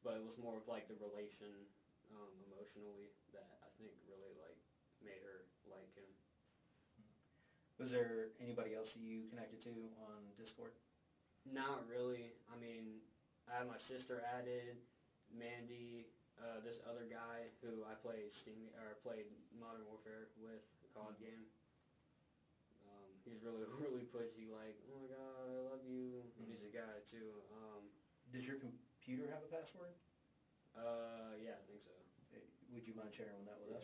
But it was more of like the relation, emotionally, that I think really like made her like him. Was there anybody else that you connected to on Discord? Not really. I mean, I had my sister added, Mandy, this other guy who I played played Modern Warfare with, a COD game. He's really, really pushy, like, oh my god, I love you. He's a guy too. Does your computer have a password? Yeah, I think so. Would you mind sharing that with us?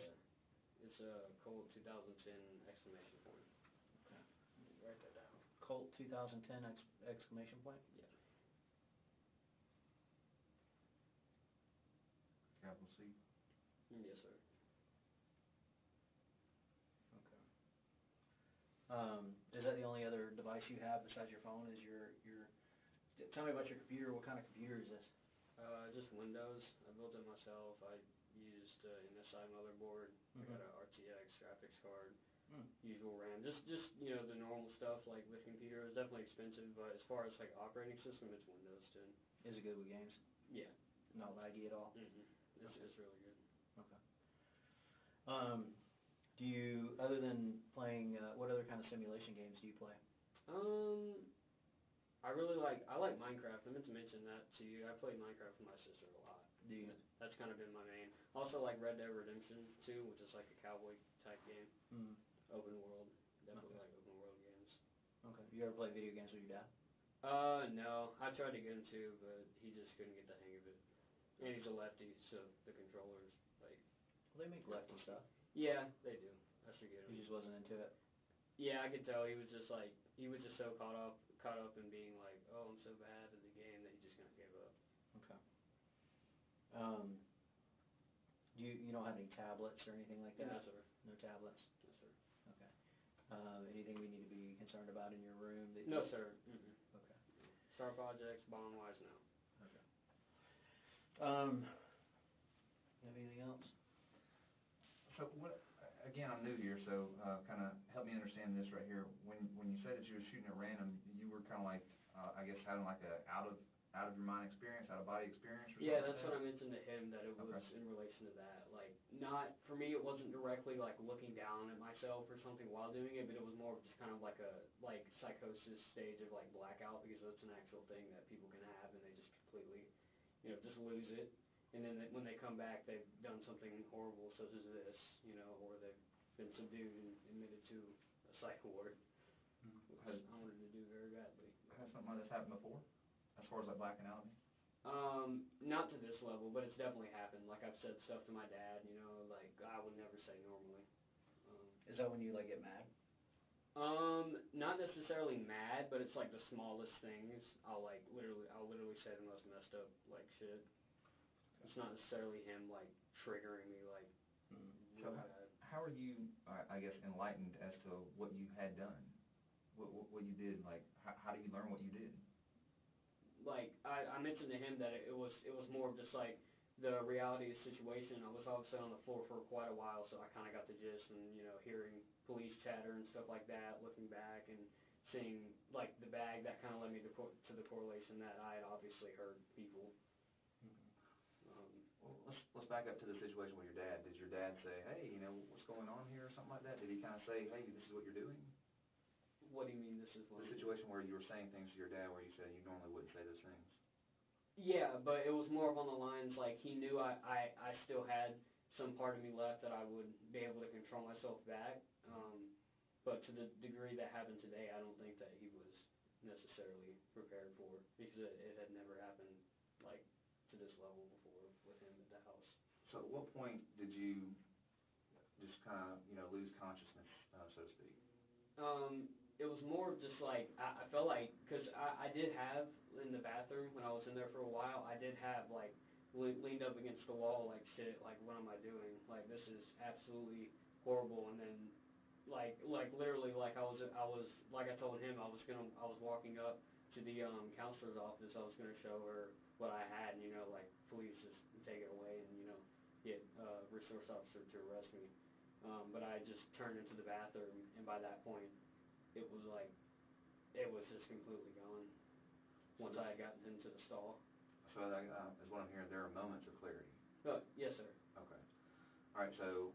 It's Colt 2010 exclamation point. Okay. Write that down. Colt 2010 exclamation point? Yeah. Capital C? Yes, sir. Okay. Is that the only other device you have besides your phone? Is your tell me about your computer. What kind of computer is this? Just Windows. I built it myself. I used an MSI motherboard. I got an RTX graphics card. Usual RAM. Just you know, the normal stuff like with computer is definitely expensive, but as far as like operating system, it's Windows 10. Is it good with games? Yeah. Not laggy at all? It's really good. Okay. Do you, other than playing, what other kind of simulation games do you play? I like Minecraft. I meant to mention that to you. I played Minecraft with my sister a lot. Do you? That's kind of been my main. Also like Red Dead Redemption 2, which is like a cowboy type game. Open world. Definitely like open world games. Okay. You ever play video games with your dad? No. I tried to get him to, but he just couldn't get the hang of it. And he's a lefty, so the controllers, like... Well, they make lefty stuff. Yeah, they do. I should get him. He just wasn't into it? Yeah, I could tell. He was just so caught up in being like, oh, I'm so bad at the game that he just kind of gave up. Okay. You don't have any tablets or anything like that? No, sir. No tablets? No, sir. Okay. Anything we need to be concerned about in your room? No, sir. Okay. Sharp objects, bomb-wise, no. Okay. Have anything else? So again, I'm new here, so kind of help me understand this right here. When you said that you were shooting at random, you were kind of like, I guess, having like a out of your mind experience, out of body experience, or something. Yeah, that's what I mentioned to him, that it was in relation to that. Like, not for me, it wasn't directly like looking down at myself or something while doing it, but it was more of just kind of like a psychosis stage of like blackout, because that's an actual thing that people can have, and they just completely, you know, just lose it. And then when they come back, they've done something horrible, such as this, you know, or they've been subdued and admitted to a psych ward, which I wanted to do very badly. Has something like this happened before, as far as like blacking out? Not to this level, but it's definitely happened. Like, I've said stuff to my dad, you know, like I would never say normally. Is that when you like get mad? Not necessarily mad, but it's like the smallest things. I'll literally say the most messed up like shit. It's not necessarily him like triggering me like. So how are you, I guess, enlightened as to what you had done, what you did? Like, how do you learn what you did? Like I mentioned to him that it was more of just like the reality of the situation. I was obviously on the floor for quite a while, so I kind of got the gist, and you know, hearing police chatter and stuff like that, looking back and seeing like the bag, that kind of led me to the correlation that I had obviously heard people. Well, let's back up to the situation with your dad. Did your dad say, hey, you know, what's going on here, or something like that? Did he kind of say, hey, this is what you're doing? What do you mean, this is what? The situation where you were saying things to your dad where you said you normally wouldn't say those things. Yeah, but it was more of on the lines like he knew I still had some part of me left that I would be able to control myself back. But to the degree that happened today, I don't think that he was necessarily prepared for, because it had never happened like to this level before with him at the house. So at what point did you just kind of, lose consciousness, so to speak? It was more of just like, I felt like, because I did have, in the bathroom, when I was in there for a while, I did have, like, leaned up against the wall, like, shit, like, what am I doing? Like, this is absolutely horrible. And then, like literally, like, I was, like I told him, I was walking up to the counselor's office. I was gonna show her what I had, and, like, please just take it away and, get a resource officer to arrest me. But I just turned into the bathroom, and by that point, it was like, it was just completely gone once I had gotten into the stall. So that is what I'm hearing. There are moments of clarity. Yes, sir. Okay. All right. So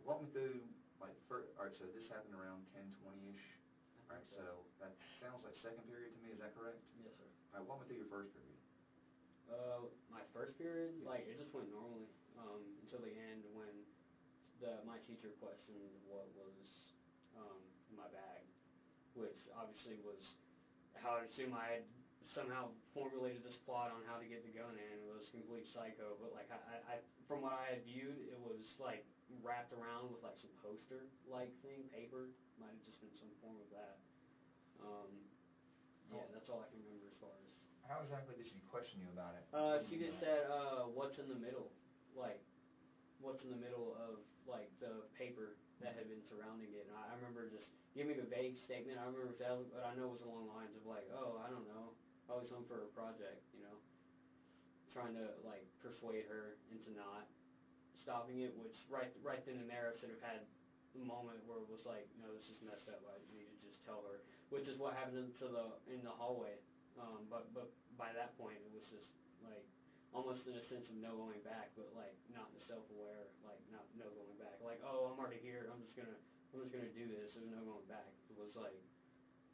walk me through, like, all right. So this happened around 10:20ish. All right. So that sounds like second period to me. Is that correct? Yes, sir. All right. Walk me through your first period. My first period, like, it just went normally until the end when my teacher questioned what was in my bag, which obviously was how I assume I had somehow formulated this plot on how to get the gun in. It was complete psycho, but like I from what I had viewed, it was like wrapped around with like some poster-like thing, paper. Might have just been some form of that. Yeah, that's all I can remember as far as. How exactly did she question you about it? She just said, what's in the middle? Like, what's in the middle of, like, the paper that had been surrounding it. And I remember just giving a vague statement. I remember what I know was along the lines of, like, oh, I don't know, probably something for a project, trying to, like, persuade her into not stopping it, which right then and there I should have had a moment where it was like, no, this is messed up. I need to just tell her, which is what happened in the hallway. But by that point, it was just, like, almost in a sense of no going back, but, like, not in the self-aware, like, no going back. Like, oh, I'm already here, I'm just gonna do this, there's no going back. It was like,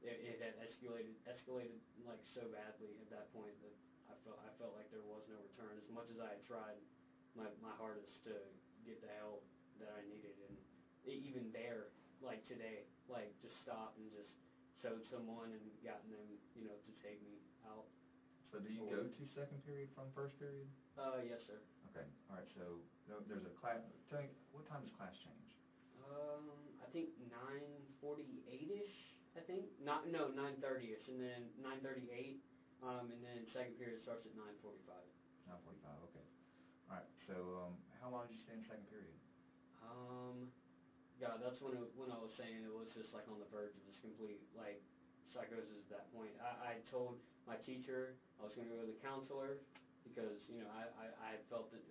it had escalated, like, so badly at that point that I felt like there was no return. As much as I had tried my hardest to get the help that I needed, and even there, like, today, like, just stopped and just showed someone and gotten them, to take me out. So do you go to second period from first period? Yes, sir. Okay. All right. So there's a class. Tell me, what time does class change? I think 9:48ish. I think 9:30ish, and then 9:38, and then second period starts at 9:45. 9:45. Okay. All right. So how long did you stay in second period? God, that's when I was saying it was just like on the verge of this complete like psychosis at that point. I told my teacher I was going to go to the counselor because I felt that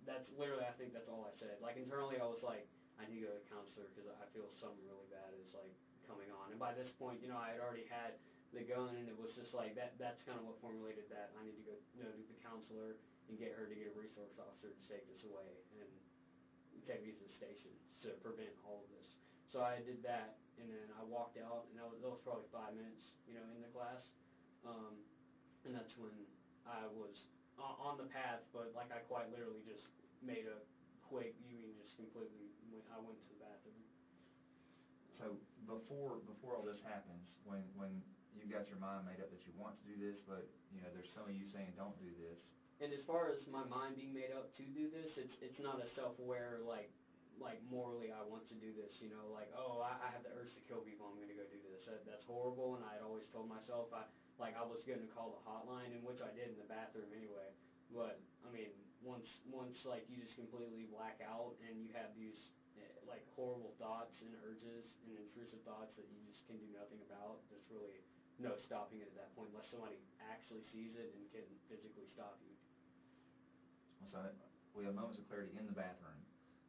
that's literally, I think that's all I said. Like internally I was like, I need to go to the counselor because I feel something really bad is like coming on. And by this point, I had already had the gun, and it was just like that's kind of what formulated that I need to go to the counselor and get her to get a resource officer to take this away and take me to the station to prevent all of this. So I did that, and then I walked out, and that was probably 5 minutes, in the class, and that's when I was on the path, but like I quite literally just made a quick, just completely I went to the bathroom. So before all this happens, when you got your mind made up that you want to do this, but there's some of you saying don't do this. And as far as my mind being made up to do this, it's not a self-aware, like morally I want to do this, like, oh, I have the urge to kill people, I'm going to go do this. That's horrible, and I had always told myself I was going to call the hotline, and which I did in the bathroom anyway. But, I mean, once like, you just completely black out, and you have these, like, horrible thoughts and urges and intrusive thoughts that you just can do nothing about, there's really no stopping it at that point, unless somebody actually sees it and can physically stop you. So we have moments of clarity in the bathroom,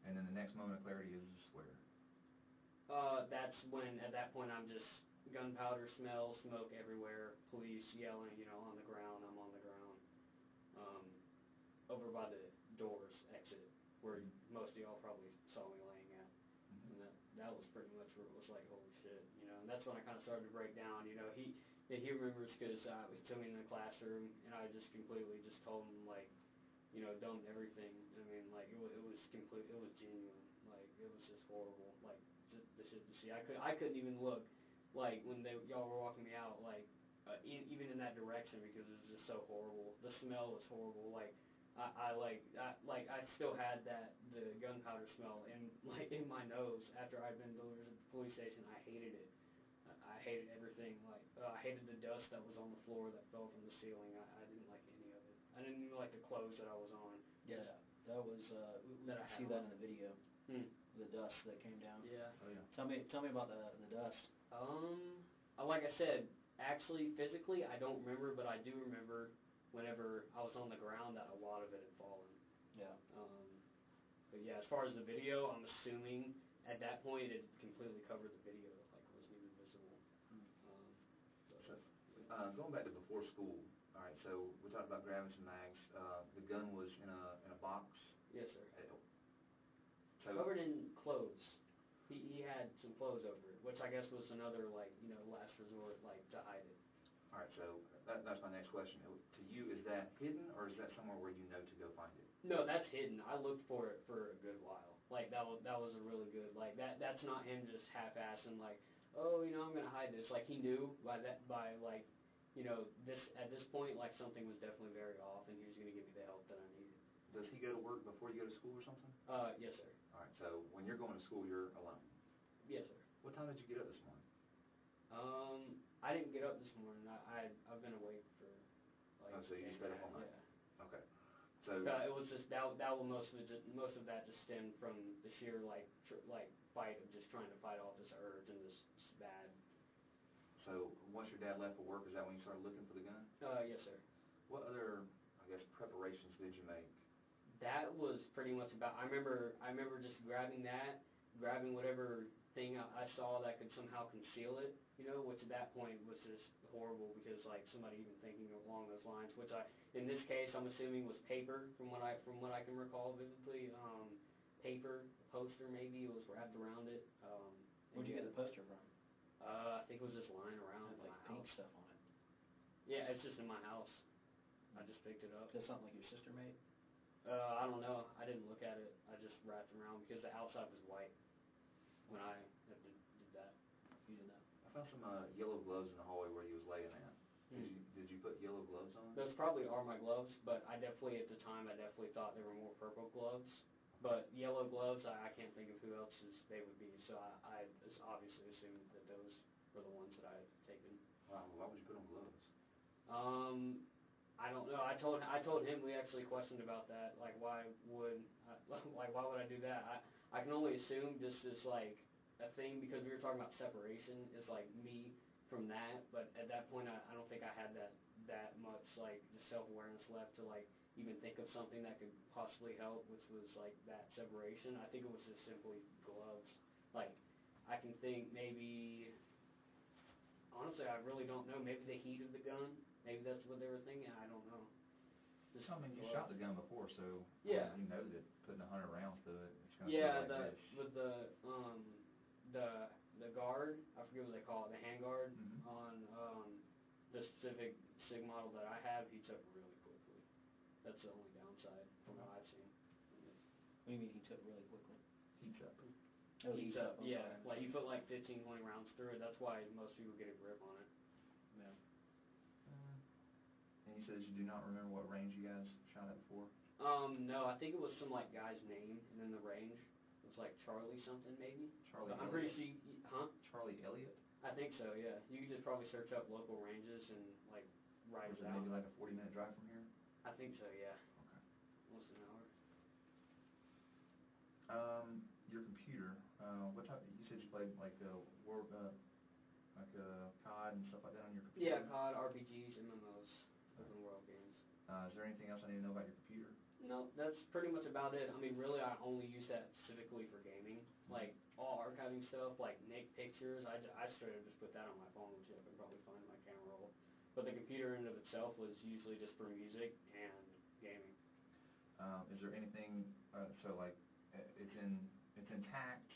and then the next moment of clarity is where? That's when, at that point, I'm just gunpowder smell, smoke everywhere, police yelling, on the ground, I'm on the ground, over by the doors exit, where most of y'all probably saw me laying at. And that was pretty much where it was like, holy shit, and that's when I kind of started to break down. He remembers because he took me in the classroom, and I just completely just told him, like, dumped everything. I mean, like, it was complete, it was genuine. Like, it was just horrible. Like, just the shit to see. I couldn't even look, like, when y'all were walking me out, like, even in that direction, because it was just so horrible. The smell was horrible. Like, I still had the gunpowder smell in my nose after I'd been delivered to the police station. I hated it. I hated everything. I hated the dust that was on the floor that fell from the ceiling. I didn't like any of it. I didn't even like the clothes that I was on. Yeah, that was. That I see had that on. in the video. The dust that came down. Yeah. Oh yeah. Tell me about the dust. Like I said, actually, physically, I don't remember, but I do remember whenever I was on the ground that a lot of it had fallen. Yeah. But yeah, as far as the video, I'm assuming at that point it completely covered the video, like it wasn't even visible. Going back to before school, all right, so we talked about grabbing some mags. The gun was in a box? Yes, sir. So Covered in clothes. He had some clothes over it, which I guess was another, last resort, to hide it. All right, so that's my next question. To you, is that hidden, or is that somewhere where you know to go find it? No, that's hidden. I looked for it for a good while. That was a really good, that's not him just half-assing, I'm going to hide this. He knew at this point, something was definitely very off, and he was going to give me the help that I needed. Does he go to work before you go to school or something? Yes, sir. All right, so when you're going to school, you're alone? Yes, sir. What time did you get up this morning? I didn't get up this morning. I've been awake for, so you stayed up all night? Yeah. Okay. So it was just, that will most of that just stemmed from the sheer, fight of just trying to fight off this urge and this bad. So once your dad left for work, is that when you started looking for the gun? Yes, sir. What other, preparations did you make? That was pretty much about, I remember just grabbing whatever thing I saw that could somehow conceal it, which at that point was just horrible because somebody even thinking along those lines, which in this case I'm assuming was paper from what I can recall vividly. Paper, poster maybe, it was wrapped around it. Where'd you get the poster from? I think it was just lying around It had, my pink house. stuff on it. Yeah, it's just in my house. I just picked it up. Is that something your sister made? I don't know. I didn't look at it. I just wrapped it around because the outside was white when I did that. You did that. I found some yellow gloves in the hallway where he was laying at. Did you put yellow gloves on? Those probably are my gloves, but at the time, I definitely thought they were more purple gloves. But yellow gloves, I can't think of who else's they would be, so I obviously assumed that those were the ones that I had taken. Wow, why would you put on gloves? I don't know. I told him, we actually questioned about that, why would I do that? I can only assume just as a thing because we were talking about separation is me from that, but at that point I don't think I had that much just self-awareness left to even think of something that could possibly help, which was that separation. I think it was just simply gloves. I can think maybe, honestly I really don't know, maybe the heat of the gun, maybe that's what they were thinking, I don't know. You shot the gun before, so yeah. You know that putting 100 rounds through it, it's going to with the guard, I forget what they call it, the handguard on the specific SIG model that I have, heats up really quickly. That's the only downside from what I've seen. What do you mean he took really quickly? Heats up. Oh, heats up. Yeah, you put 15, 20 rounds through it. That's why most people get a grip on it. Yeah. And you said you do not remember what range you guys shot at before? No, I think it was some guy's name and then the range. It was Charlie something maybe. Charlie. I'm pretty sure. Huh? Charlie Elliott. I think so. Yeah. You could just probably search up local ranges and write it out. Maybe a 40-minute drive from here? I think so. Yeah. Okay. Almost an hour. Your computer. What type? You said you played COD and stuff like that on your computer. Yeah, COD, RPGs, MMOs, open world games. Is there anything else I need to know about your computer? No, that's pretty much about it. I mean, really, I only use that specifically for gaming. All archiving stuff, Nick pictures, I straight up just put that on my phone, which I can probably find in my camera roll. But the computer in and of itself was usually just for music and gaming. Is there anything, it's intact,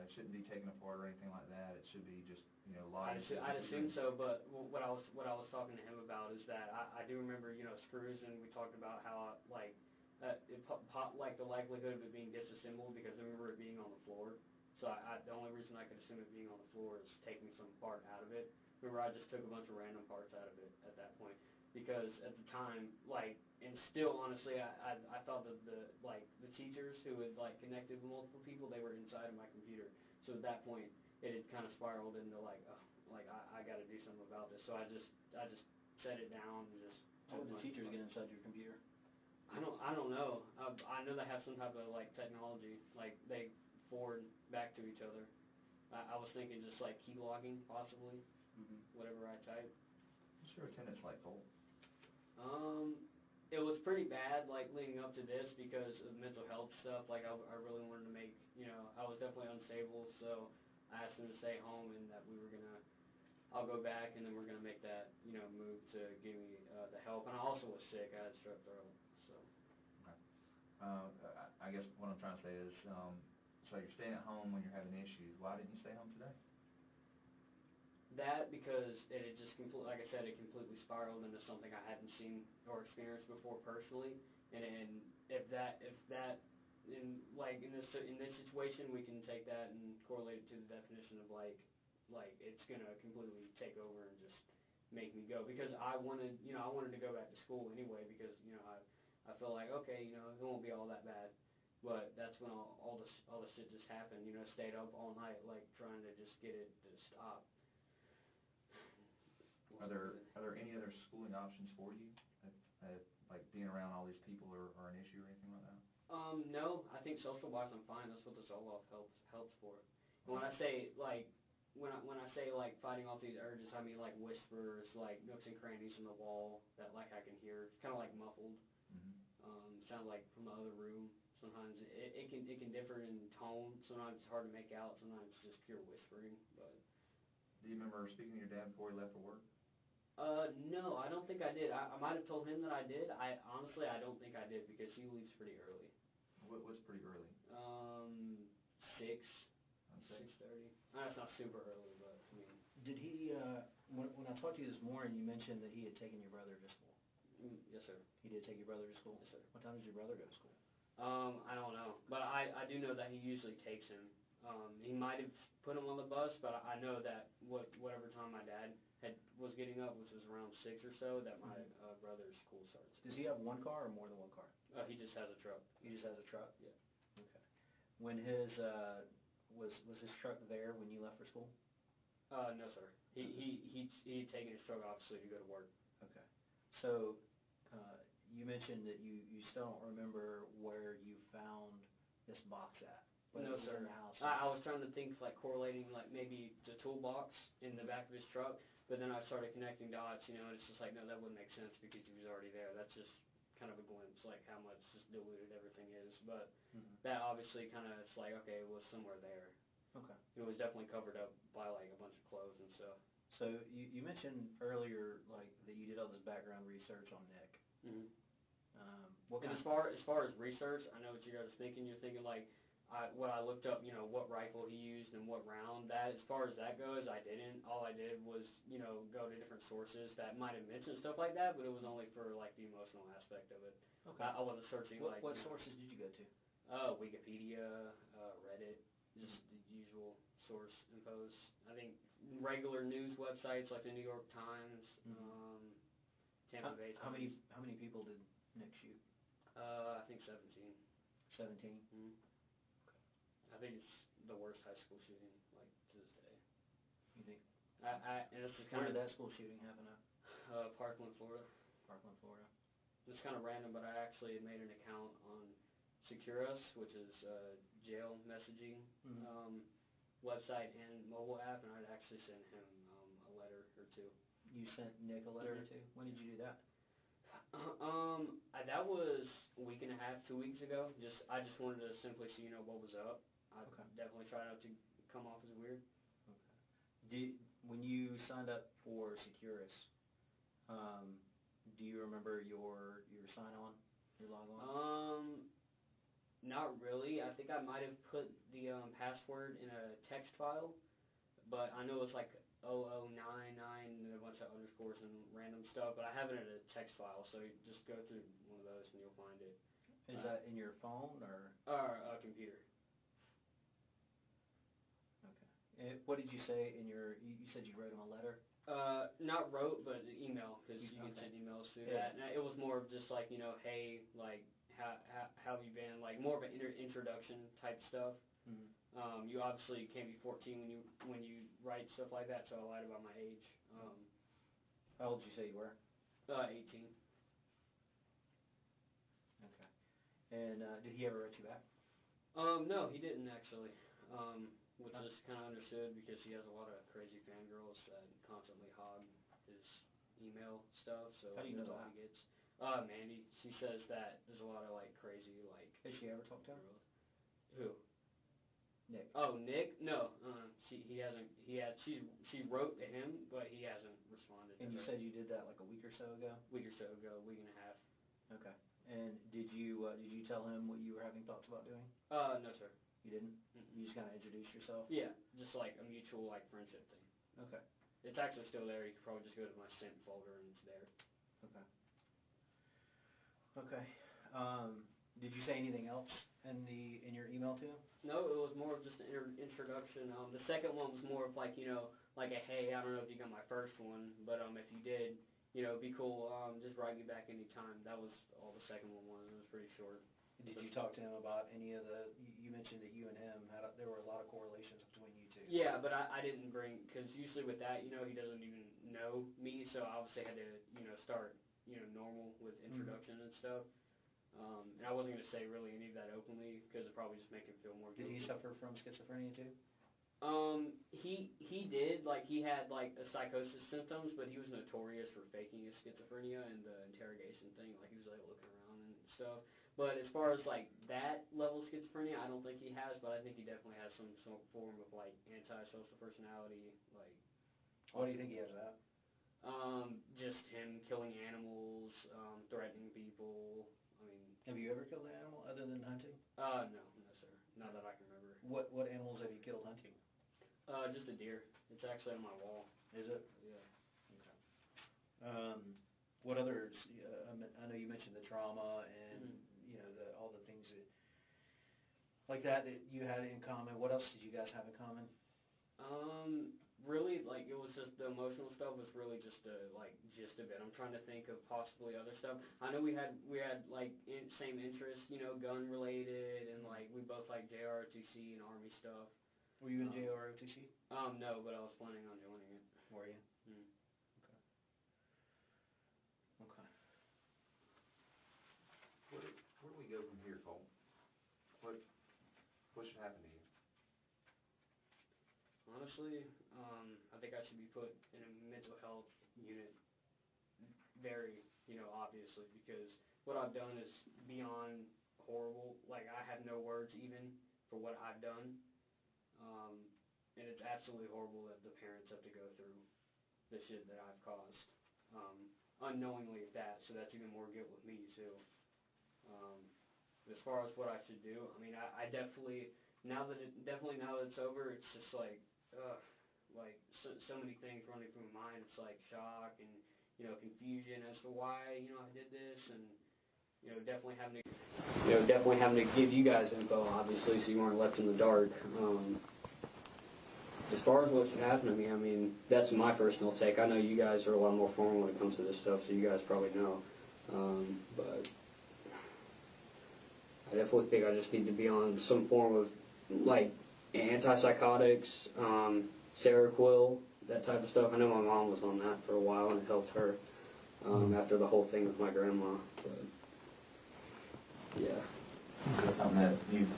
it shouldn't be taken apart or anything like that, it should be just, live? I'd assume so, but what I was talking to him about is that I do remember, screws, and we talked about how, it popped, the likelihood of it being disassembled because I remember it being on the floor. So the only reason I could assume it being on the floor is taking some part out of it. Remember, I just took a bunch of random parts out of it at that point. because at the time, like, and still honestly, I thought that the teachers who had like connected with multiple people, they were inside of my computer. So at that point, it had kind of spiraled into like, oh, like I got to do something about this. So I just set it down and just. How would the teachers get inside your computer? I don't know. I know they have some type of like technology, like they forward back to each other. I was thinking just like key logging possibly, whatever I type. What's your attendance like, Cole? It was pretty bad, like leading up to this because of mental health stuff. Like I really wanted to make, I was definitely unstable, so I asked them to stay home and that I'll go back and then we're gonna make that, move to give me the help. And I also was sick. I had strep throat, so. Okay. I guess what I'm trying to say is, so you're staying at home when you're having issues. Why didn't you stay home today? That because it had just completely, like I said, it completely spiraled into something I hadn't seen or experienced before personally. And if that, in this situation, we can take that and correlate it to the definition of like it's gonna completely take over and just make me go, because I wanted to go back to school anyway, because I feel like, okay, it won't be all that bad. But that's when all the shit just happened. Stayed up all night like trying to just get it to stop. Are there any other schooling options for you? Like being around all these people are an issue or anything like that? No, I think social-wise I'm fine. That's what the Zoloft helps for. And when I say like when I say like fighting off these urges, I mean like whispers, like nooks and crannies in the wall that like I can hear. It's kind of like muffled. Sound like from the other room. Sometimes it can differ in tone. Sometimes it's hard to make out. Sometimes it's just pure whispering. But do you remember speaking to your dad before he left for work? No, I don't think I did. I might have told him that I did. Honestly, I don't think I did because he leaves pretty early. What's pretty early? 6:30. That's not super early, but I mean. Did he? When I talked to you this morning, you mentioned that he had taken your brother to school. Yes, sir. He did take your brother to school? Yes, sir. What time does your brother go to school? I don't know, but I do know that he usually takes him. He might have put him on the bus, but I know that whatever time my dad was getting up, which was around 6 or so, that my brother's school starts. Does he have one car or more than one car? He just has a truck. He just has a truck? Yeah. Okay. When his was his truck there when you left for school? No, sir. He'd taken his truck obviously to go to work. Okay. So you mentioned that you still don't remember where you found this box at. No, sir. In the house. I was trying to think like correlating like maybe the toolbox in the back of his truck, but then I started connecting dots, and it's just like, no, that wouldn't make sense because he was already there. That's just kind of a glimpse, like how much just diluted everything is. But that obviously kind of, it's like, okay, it was somewhere there. Okay. It was definitely covered up by like a bunch of clothes and stuff. So you mentioned earlier like that you did all this background research on Nick. And as far as research, I know what you guys are thinking. You're thinking like, what I looked up, what rifle he used and what round. That, as far as that goes, I didn't. All I did was, go to different sources that might have mentioned stuff like that, but it was only for like the emotional aspect of it. Okay. I wasn't searching what sources did you go to? Wikipedia, Reddit, just the usual source infos. I think regular news websites like the New York Times, Tampa Bay Times. How many people did Nick shoot? I think 17. 17? I think it's the worst high school shooting, like, to this day. You think? And it's just Where kind did of that school shooting happen at? Parkland, Florida. Parkland, Florida. It's kind of random, but I actually made an account on Secure Us, which is jail messaging website and mobile app, and I'd actually sent him a letter or two. You sent Nick a letter or two? When did you do that? That was a week and a half, 2 weeks ago. I just wanted to simply see, what was up. I definitely tried not to come off as weird. Okay. When you signed up for Securus, do you remember your sign-on, your log-on? Not really. I think I might have put the password in a text file, but I know it's like 0099 and a bunch of underscores and random stuff, but I have it in a text file, so you just go through one of those and you'll find it. Is that in your phone or? Or a computer. Okay. What did you say in your? You said you wrote him a letter. Not wrote, but an email, because you can send emails through that. And it was more of just like, hey, like, how have you been? Like, more of an introduction type stuff. Mm-hmm. You obviously can't be 14 when you write stuff like that, so I lied about my age. How old did you say you were? 18. Okay. And did he ever write you back? No, he didn't actually. Which is kind of understood because he has a lot of crazy fangirls that constantly hog his email stuff. So how do you know that's all that? he gets. Mandy, she says that there's a lot of like crazy like. Has she ever talked to her? Who? Nick. Oh, Nick? No, he hasn't. She wrote to him, but he hasn't responded. And you said you did that like a week or so ago. Week or so ago, week and a half. Okay. And did you tell him what you were having thoughts about doing? No, sir. You didn't? You just kind of introduced yourself? Yeah, just like a mutual like friendship thing. Okay. It's actually still there. You could probably just go to my sent folder and it's there. Okay. Okay. Did you say anything else in your email to him? No, it was more of just an introduction. The second one was more of like, like a hey, I don't know if you got my first one, but if you did, it'd be cool. Just write me back anytime. That was all the second one was. It was pretty short. Did you talk to him about any of the? You mentioned that you and him there were a lot of correlations between you two. Yeah, but I didn't bring, because usually with that, he doesn't even know me, so I obviously had to, start, normal with introduction and stuff. And I wasn't going to say really any of that openly because it probably just make him feel more guilty. Did he suffer from schizophrenia too? He did, like, he had, like, a psychosis symptoms, but he was notorious for faking his schizophrenia and the interrogation thing, like, he was, like, looking around and stuff. But as far as, like, that level of schizophrenia, I don't think he has, but I think he definitely has some form of, like, antisocial personality, like... Why do you think he has that? Just him killing animals, threatening people, I mean... Have you ever killed an animal other than hunting? No, sir. Not that I can remember. What animals have you killed hunting? Just a deer. It's actually on my wall. Is it? Yeah. Okay. What others? I know you mentioned the trauma and all the things like that you had in common. What else did you guys have in common? Really, like, it was just the emotional stuff was really just gist of it. I'm trying to think of possibly other stuff. I know we had like same interests, gun related, and like we both like JROTC and Army stuff. Were you in JROTC? No, but I was planning on joining it. Were you? Mm. Okay. Where do we go from here, Cole? What should happen to you? Honestly, I think I should be put in a mental health unit very, obviously, because what I've done is beyond horrible. Like, I have no words even for what I've done. And it's absolutely horrible that the parents have to go through the shit that I've caused. Unknowingly at that, so that's even more guilt with me, too. As far as what I should do, I mean, I definitely, now that it's over, it's just like, so many things running through my mind. It's like shock and, confusion as to why, I did this, and, definitely having to give you guys info, obviously, so you weren't left in the dark. As far as what should happen to me, I mean, that's my personal take. I know you guys are a lot more formal when it comes to this stuff, so you guys probably know. But I definitely think I just need to be on some form of, like, antipsychotics, Seroquel, that type of stuff. I know my mom was on that for a while, and it helped her after the whole thing with my grandma. But, yeah. Is that something that you've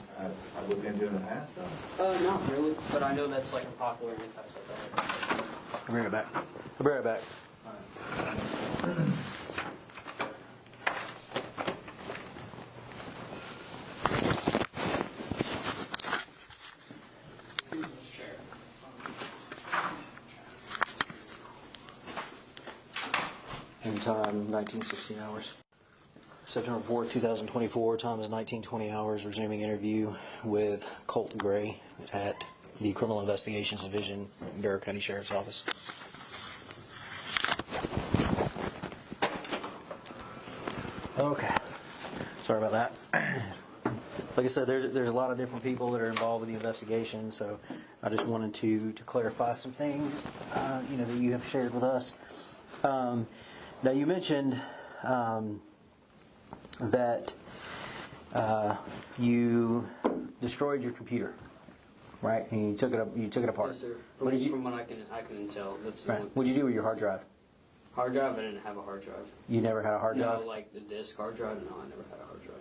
looked into in the past, though? Not really, but I know that's like a popular antipsychotic. I'll bring it back. I'll bring it back. And time, 1916 hours. September 4th, 2024, time is 19:20 hours, resuming interview with Colt Gray at the Criminal Investigations Division, Barrow County Sheriff's Office. Okay, sorry about that. like I said, there's a lot of different people that are involved with the investigation, so I just wanted to clarify some things, that you have shared with us. Now, you mentioned that you destroyed your computer, right? And you took it apart. Yes, sir. From what I can tell, that's the right. only What did you do with your hard drive? Hard drive, I didn't have a hard drive. You never had a hard drive? No, like the disk hard drive, no, I never had a hard drive.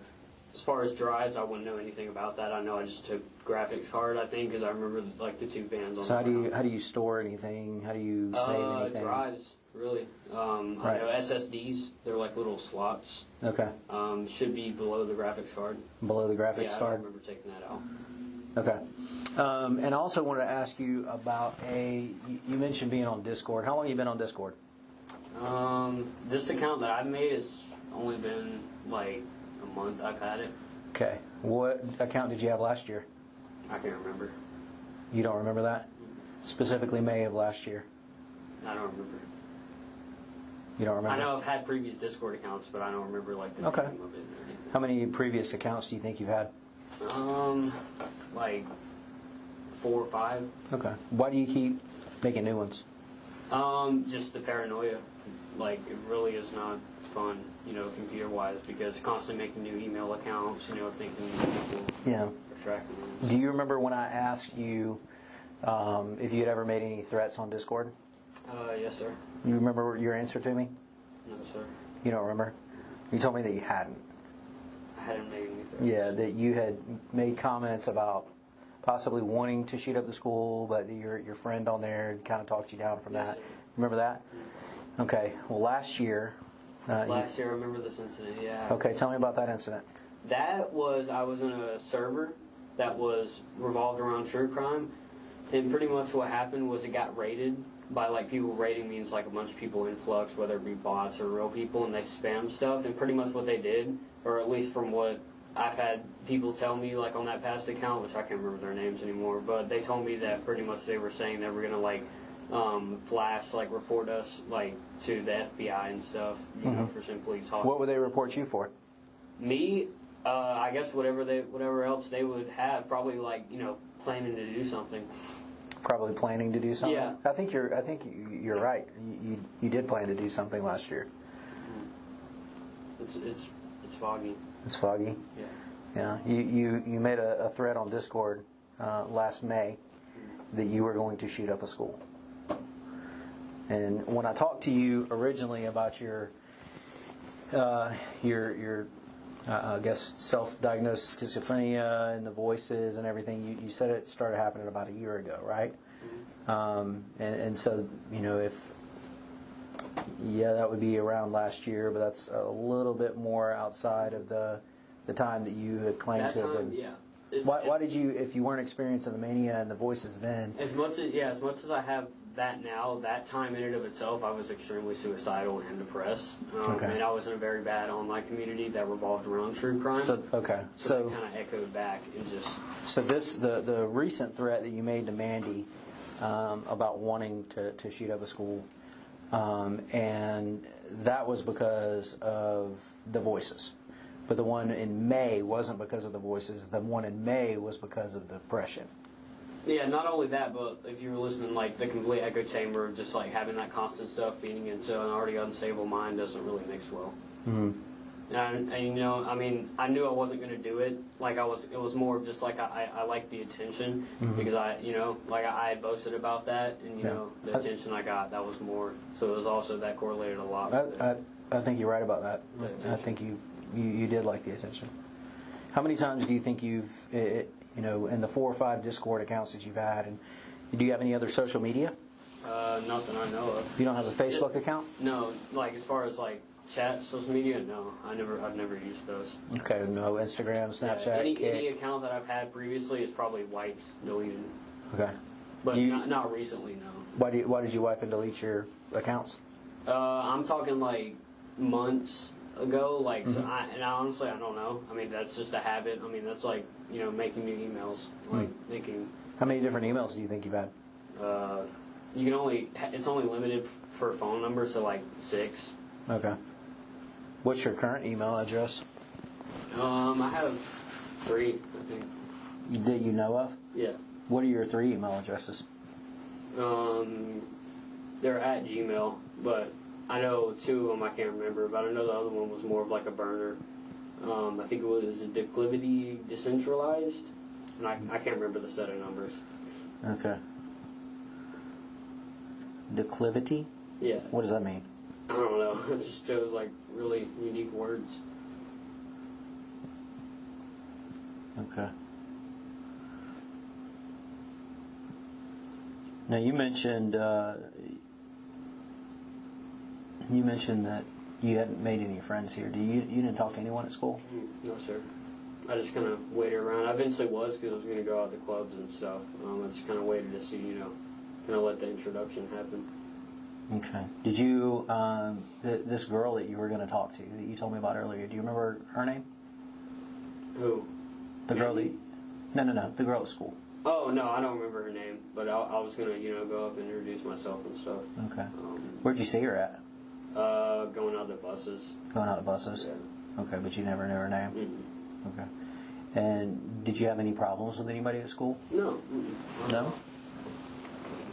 As far as drives, I wouldn't know anything about that. I know I just took graphics card, I think, because I remember like the 2 bands on So the how do you store anything? How do you save anything? Drives, really. Right. I know SSDs, they're like little slots. Okay. Should be below the graphics card. Below the graphics I card? remember taking that out. Okay. And I also wanted to ask you about you mentioned being on Discord. How long have you been on Discord? This account that I've made has only been like a month I've had it. Okay. What account did you have last year? I can't remember. You don't remember that? Specifically May of last year. I don't remember. You don't remember? I know I've had previous Discord accounts, but I don't remember like the name of it or anything. How many previous accounts do you think you've had? Like 4 or 5. Okay. Why do you keep making new ones? Just the paranoia. Like, it really is not fun, computer-wise, because constantly making new email accounts, thinking people are tracking them. Do you remember when I asked you if you had ever made any threats on Discord? Yes, sir. You remember your answer to me? No, sir. You don't remember? You told me that you hadn't. I hadn't made any threats. Yeah, that you had made comments about possibly wanting to shoot up the school, but your friend on there kind of talked you down from that. Sir. Remember that? Okay. Well, last year. Last year, I remember this incident, yeah. Okay, tell me about that incident. That was, I was in a server that was revolved around true crime, and pretty much what happened was it got raided. By like people raiding means like a bunch of people influx, whether it be bots or real people, and they spam stuff. And pretty much what they did, or at least from what I've had people tell me, like on that past account, which I can't remember their names anymore, but they told me that pretty much they were saying they were gonna like flash, like report us like to the FBI and stuff, you know, for simply talking. What would they report you for? Me, I guess whatever else they would have, probably like planning to do something. Probably planning to do something. Yeah. I think you're right. You did plan to do something last year. It's foggy. It's foggy. Yeah. Yeah. You made a thread on Discord last May that you were going to shoot up a school. And when I talked to you originally about your I guess self-diagnosed schizophrenia and the voices and everything, you said it started happening about a year ago, right? And so that would be around last year, but that's a little bit more outside of the time that you had claimed to have been. Yeah. Why did you, if you weren't experiencing the mania and the voices then? As much as I have that now, that time in and of itself, I was extremely suicidal and depressed. And I was in a very bad online community that revolved around true crime. So it kind of echoed back and just. So the recent threat that you made to Mandy about wanting to shoot up a school, and that was because of the voices. But the one in May wasn't because of the voices. The one in May was because of depression. Yeah, not only that, but if you were listening, like the complete echo chamber of just like having that constant stuff feeding into an already unstable mind doesn't really mix well. Mm-hmm. And I knew I wasn't going to do it. Like it was more of just like I liked the attention because I had boasted about that, and the attention I got, that was more. So it was also that correlated a lot. I think you're right about that. I think you did like the attention. How many times do you think you've in the 4 or 5 Discord accounts that you've had, and do you have any other social media? Nothing I know of. You don't have a Facebook account? No, like as far as like chat, social media, no. I've never used those. Okay, no Instagram, Snapchat. Any account that I've had previously is probably wiped, deleted. Okay. But not recently, no. Why did you wipe and delete your accounts? I'm talking like months ago, so honestly I don't know. I mean, that's just a habit. I mean, that's like making new emails, like thinking. How many different emails do you think you've had? It's only limited for phone numbers, so like 6. Okay. What's your current email address? I have 3, I think. That you know of? Yeah. What are your 3 email addresses? They're at Gmail, but I know 2 of them I can't remember, but I know the other one was more of like a burner. I think it was a Declivity Decentralized, and I can't remember the set of numbers. Okay. Declivity? Yeah. What does that mean? I don't know. It just shows like really unique words. Okay. Now you mentioned that you hadn't made any friends here. You didn't talk to anyone at school? No, sir. I just kind of waited around. I eventually was because I was going to go out to clubs and stuff. I just kind of waited to see, kind of let the introduction happen. Okay. Did you, this girl that you were going to talk to, that you told me about earlier, do you remember her name? Who? The girl that... No. The girl at school. Oh, no, I don't remember her name, but I was going to, go up and introduce myself and stuff. Okay. Where'd you see her at? Going out the buses. Going out the buses? Yeah. Okay, but you never knew her name? Mm-hmm. Okay. And did you have any problems with anybody at school? No. No?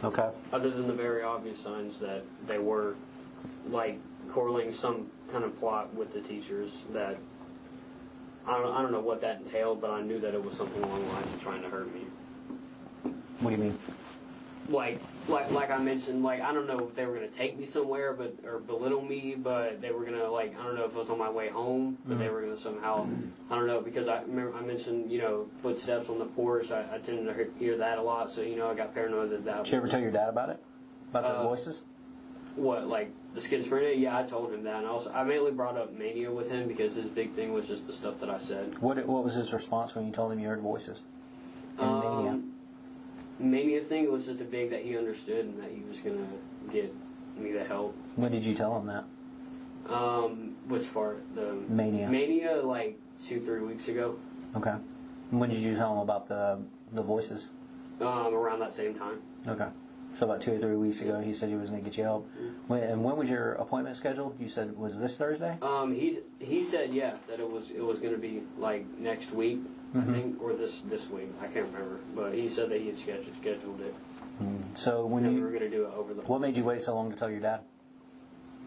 Okay. Other than the very obvious signs that they were, like, correlating some kind of plot with the teachers that, I don't know what that entailed, but I knew that it was something along the lines of trying to hurt me. What do you mean? Like I mentioned, I don't know if they were going to take me somewhere or belittle me, but they were going to, I don't know if it was on my way home, but they were going to somehow, I don't know, because I remember I mentioned, footsteps on the porch. I tended to hear that a lot, so, I got paranoid that Did you ever tell your dad about it? About the voices? What, like the schizophrenia? Yeah, I told him that. And also, I mainly brought up mania with him because his big thing was just the stuff that I said. What was his response when you told him you heard voices? Mania? Mania thing was just a big that he understood and that he was going to get me the help. When did you tell him that? Which part? The Mania. Mania, 2-3 weeks ago. Okay. And when did you tell him about the voices? Around that same time. Okay. So about 2 or 3 weeks ago, he said he was going to get you help. And when was your appointment scheduled? You said, was this Thursday? He said, yeah, that it was going to be next week, I think, or this week. I can't remember, but he said that he had scheduled it. So when we were going to do it over the. What made you wait so long to tell your dad?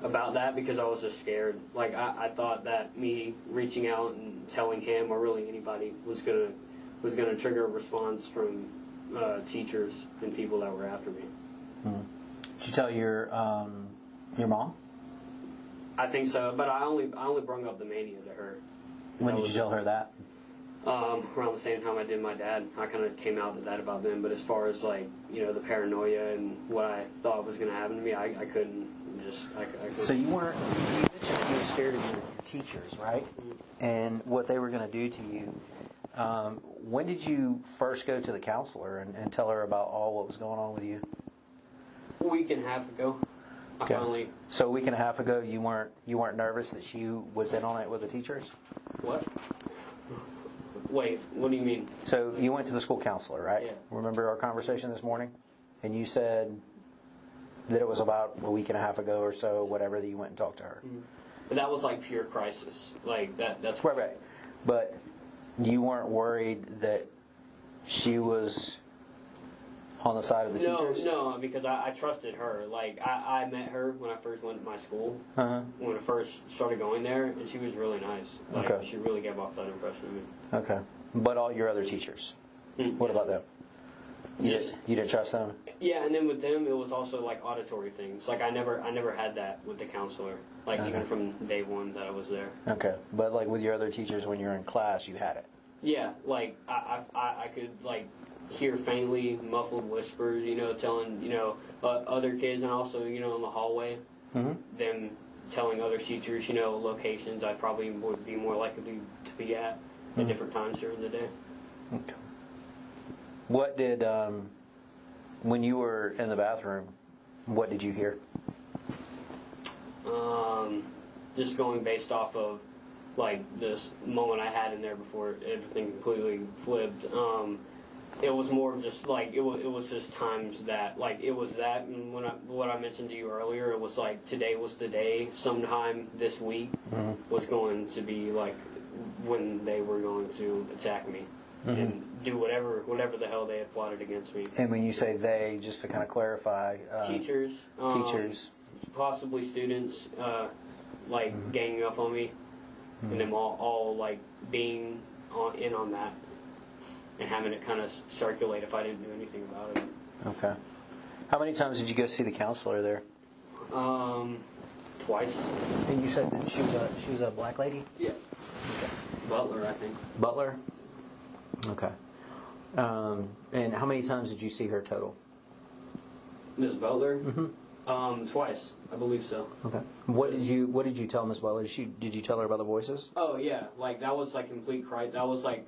About that, because I was just scared. I thought that me reaching out and telling him, or really anybody, was gonna trigger a response from teachers and people that were after me. Did you tell your mom? I think so, but I only brought up the mania to her. When did you tell her that? Around the same time I did my dad. I kind of came out to that about them, but as far as the paranoia and what I thought was going to happen to me, I couldn't just. I couldn't. So you mentioned you were scared of your teachers, right? Mm-hmm. And what they were going to do to you. When did you first go to the counselor and tell her about all what was going on with you? A week and a half ago. Okay. So a week and a half ago, you weren't nervous that she was in on it with the teachers? What? Wait, what do you mean? So you went to the school counselor, right? Yeah. Remember our conversation this morning? And you said that it was about a week and a half ago or so, whatever, that you went and talked to her. Mm-hmm. But that was pure crisis. That's right. But you weren't worried that she was on the side of the teachers? No, because I trusted her. I met her when I first went to my school, when I first started going there, and she was really nice. Okay. She really gave off that impression of me. Okay. But all your other teachers, what about them? You didn't trust them? Yeah, and then with them, it was also auditory things. I never had that with the counselor, even from day one that I was there. Okay. But with your other teachers, when you were in class, you had it? Yeah, I could hear faintly muffled whispers, telling, other kids, and also, in the hallway, them telling other teachers, locations I probably would be more likely to be at different times during the day. Okay. What did, when you were in the bathroom, what did you hear? Just going based off of, this moment I had in there before everything completely flipped. It was more of just it was just times that it was that, and what I mentioned to you earlier, it was today was the day. Sometime this week was going to be when they were going to attack me and do whatever the hell they had plotted against me. And when you say they, just to kind of clarify, Teachers, possibly students, like ganging up on me, and them all like being in on that, and having it kind of circulate if I didn't do anything about it. Okay. How many times did you go see the counselor there? Twice. And you said that she was a black lady? Yeah. Okay. Butler, I think. Butler? Okay. And how many times did you see her total? Ms. Butler? Twice, I believe so. Okay. What did you tell Ms. Butler? Did you tell her about the voices? Oh yeah, like that was like complete crisis. That was like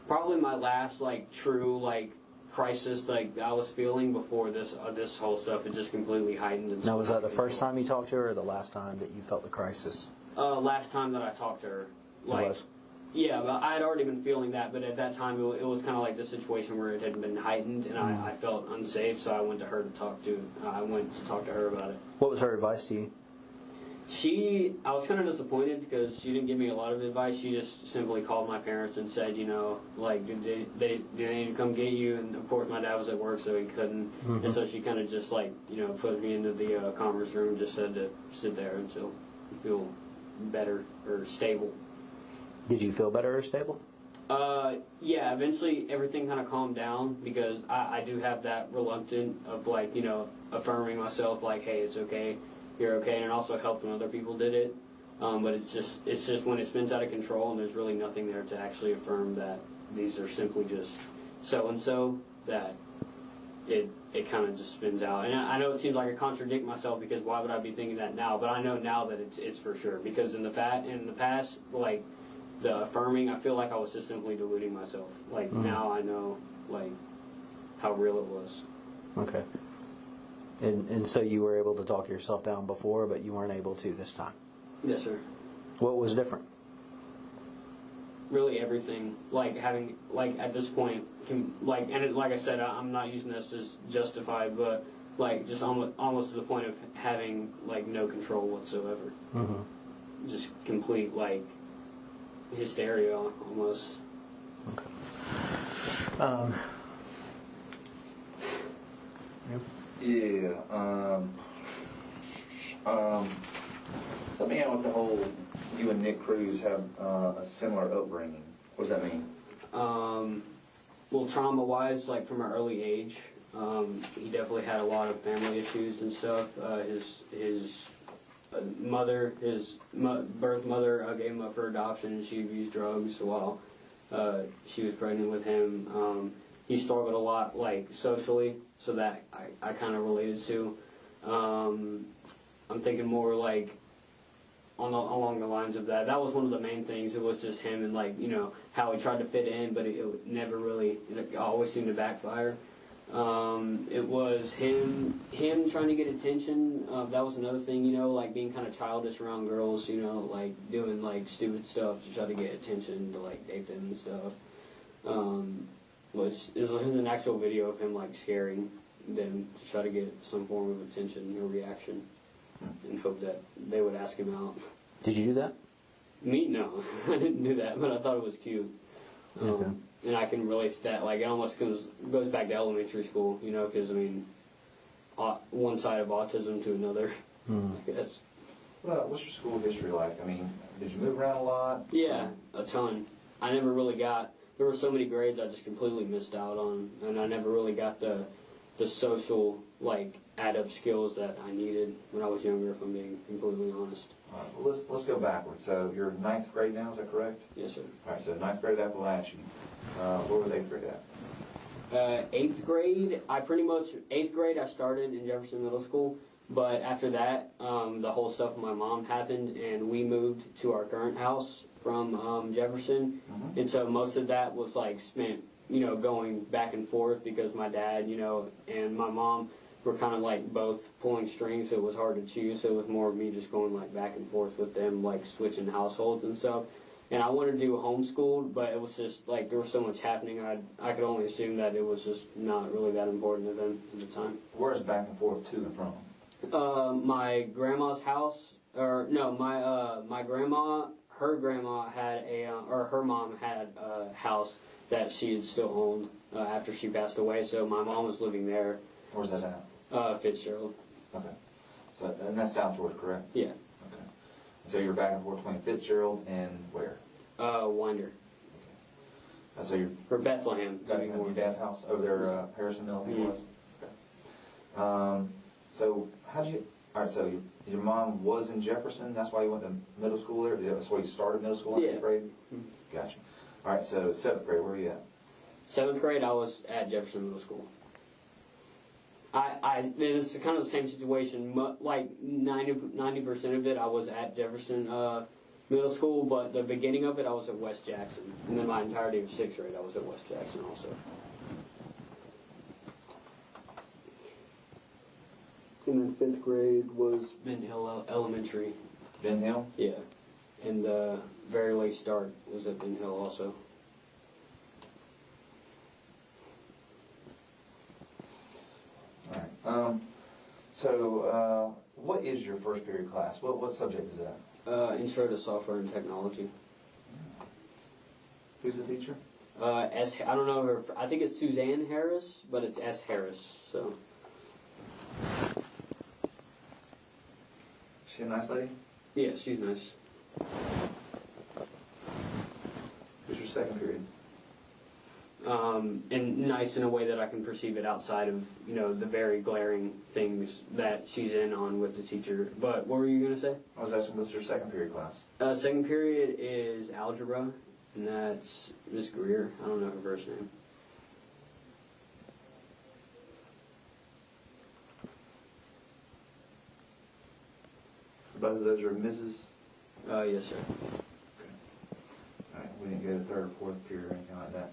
probably my last like true like crisis like I was feeling before this whole stuff. It just completely heightened. And now, was that the first time you talked to her, or the last time that you felt the crisis? Last time that I talked to her. Like, it was? Yeah, but I had already been feeling that, but at that time it was kind of like the situation where it had been heightened, and I felt unsafe, so I went to her to talk to. I went to talk to her about it. What was her advice to you? I was kind of disappointed because she didn't give me a lot of advice. She just simply called my parents and said, you know, like, do they need to come get you? And of course my dad was at work, so he couldn't. And so she kind of just like, you know, put me into the conference room and just said to sit there until you feel better or stable. Did you feel better or stable? Yeah, eventually everything kind of calmed down because I do have that reluctant of like, you know, affirming myself like, hey, it's okay, you're okay, and it also helped when other people did it. But it's just when it spins out of control and there's really nothing there to actually affirm that these are simply just so-and-so, that it kind of just spins out. And I know it seems like I contradict myself because why would I be thinking that now? But I know now that it's for sure because in the past, like, the affirming, I feel like I was just simply deluding myself. Like, now I know, like, how real it was. Okay. And so you were able to talk yourself down before, but you weren't able to this time? Yes, sir. What was different? Really everything. Like, having, like, at this point, like I said, I'm not using this as justified, but, like, just almost to the point of having, like, no control whatsoever. Just complete, like, hysteria almost. Okay. Yeah. Let me out with the whole. You and Nick Cruz have a similar upbringing. What does that mean? Well, trauma-wise, like from an early age, he definitely had a lot of family issues and stuff. His mother, his birth mother, gave him up for adoption, and she abused drugs while she was pregnant with him. He struggled a lot, like, socially, so that I kind of related to. I'm thinking more, like, along the lines of that. That was one of the main things. It was just him and, like, you know, how he tried to fit in, but it never really, it always seemed to backfire. It was him trying to get attention. That was another thing, you know, like being kind of childish around girls, you know, like doing like stupid stuff to try to get attention, to like date them and stuff. Is an actual video of him like scaring them to try to get some form of attention or reaction, and hope that they would ask him out. Did you do that? Me? No, I didn't do that, but I thought it was cute. Okay. And I can relate to that. Like, it almost goes back to elementary school, you know, because, I mean, one side of autism to another, I guess. Well, what's your school history like? I mean, did you move around a lot? Yeah, a ton. I never really there were so many grades I just completely missed out on, and I never really got the social, like, add-up skills that I needed when I was younger, if I'm being completely honest. All right, well, let's go backwards. So you're in 9th grade now, is that correct? Yes, sir. All right, so 9th grade at Apalachee. Where were 8th grade at? 8th grade, 8th grade I started in Jefferson Middle School, but after that, the whole stuff with my mom happened, and we moved to our current house from Jefferson, and so most of that was like spent, you know, going back and forth because my dad, you know, and my mom were kind of like both pulling strings, so it was hard to choose, so it was more of me just going like back and forth with them, like switching households and stuff. And I wanted to do homeschooled, but it was just like there was so much happening, I could only assume that it was just not really that important to them at the time. Where's back and forth to and from? My grandma's house, or no, my grandma, her grandma had or her mom had a house that she had still owned after she passed away. So my mom was living there. Where's that at? Fitzgerald. Okay. So, and that's South Georgia, correct? Yeah. Okay. And so you're back and forth between Fitzgerald and where? Winder. So you're... Or Bethlehem. Your dad's house over there, Harrison Mill, I think it was? Okay. So how'd you... All right, so your mom was in Jefferson. That's why you went to middle school there? That's why you started middle school in 8th grade? Gotcha. All right, so 7th grade, where were you at? 7th grade, I was at Jefferson Middle School. It's kind of the same situation. Like 90% of it, I was at Jefferson Middle School, but the beginning of it, I was at West Jackson. And then my entirety of 6th grade, I was at West Jackson also. And then 5th grade was Ben Hill Elementary. Ben Hill? Yeah. And the very late start was at Ben Hill also. All right. So what is your first period class? What subject is that? Intro to Software and Technology. Who's the teacher? I don't know her. I think it's Suzanne Harris, but it's S. Harris. So. She a nice lady? Yeah, she's nice. Who's your second period? And nice in a way that I can perceive it outside of, the very glaring things that she's in on with the teacher. But what were you going to say? I was asking, what's your second period class? Second period is algebra, and that's Miss Greer. I don't know her first name. Both of those are Mrs.? Yes, sir. Okay. All right, we didn't go to third or fourth period or anything like that.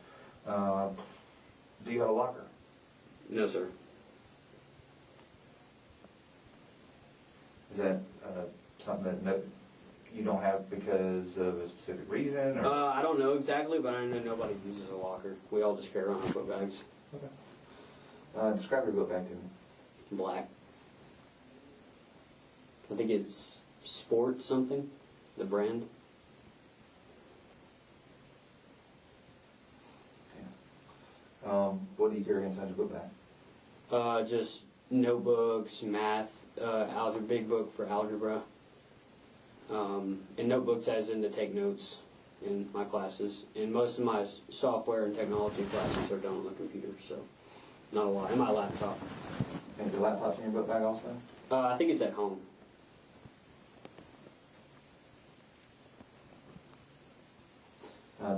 Do you have a locker? No, sir. Is that something that you don't have because of a specific reason? Or? I don't know exactly, but I know nobody uses a locker. We all just carry around our book bags. Okay. Describe your book bag to me. Black. I think it's Sport something, the brand. What do you carry inside your book bag? Just notebooks, math, algebra, big book for algebra, and notebooks as in to take notes in my classes. And most of my software and technology classes are done on the computer, so not a lot. And my laptop. And your laptop's in your book bag also? I think it's at home.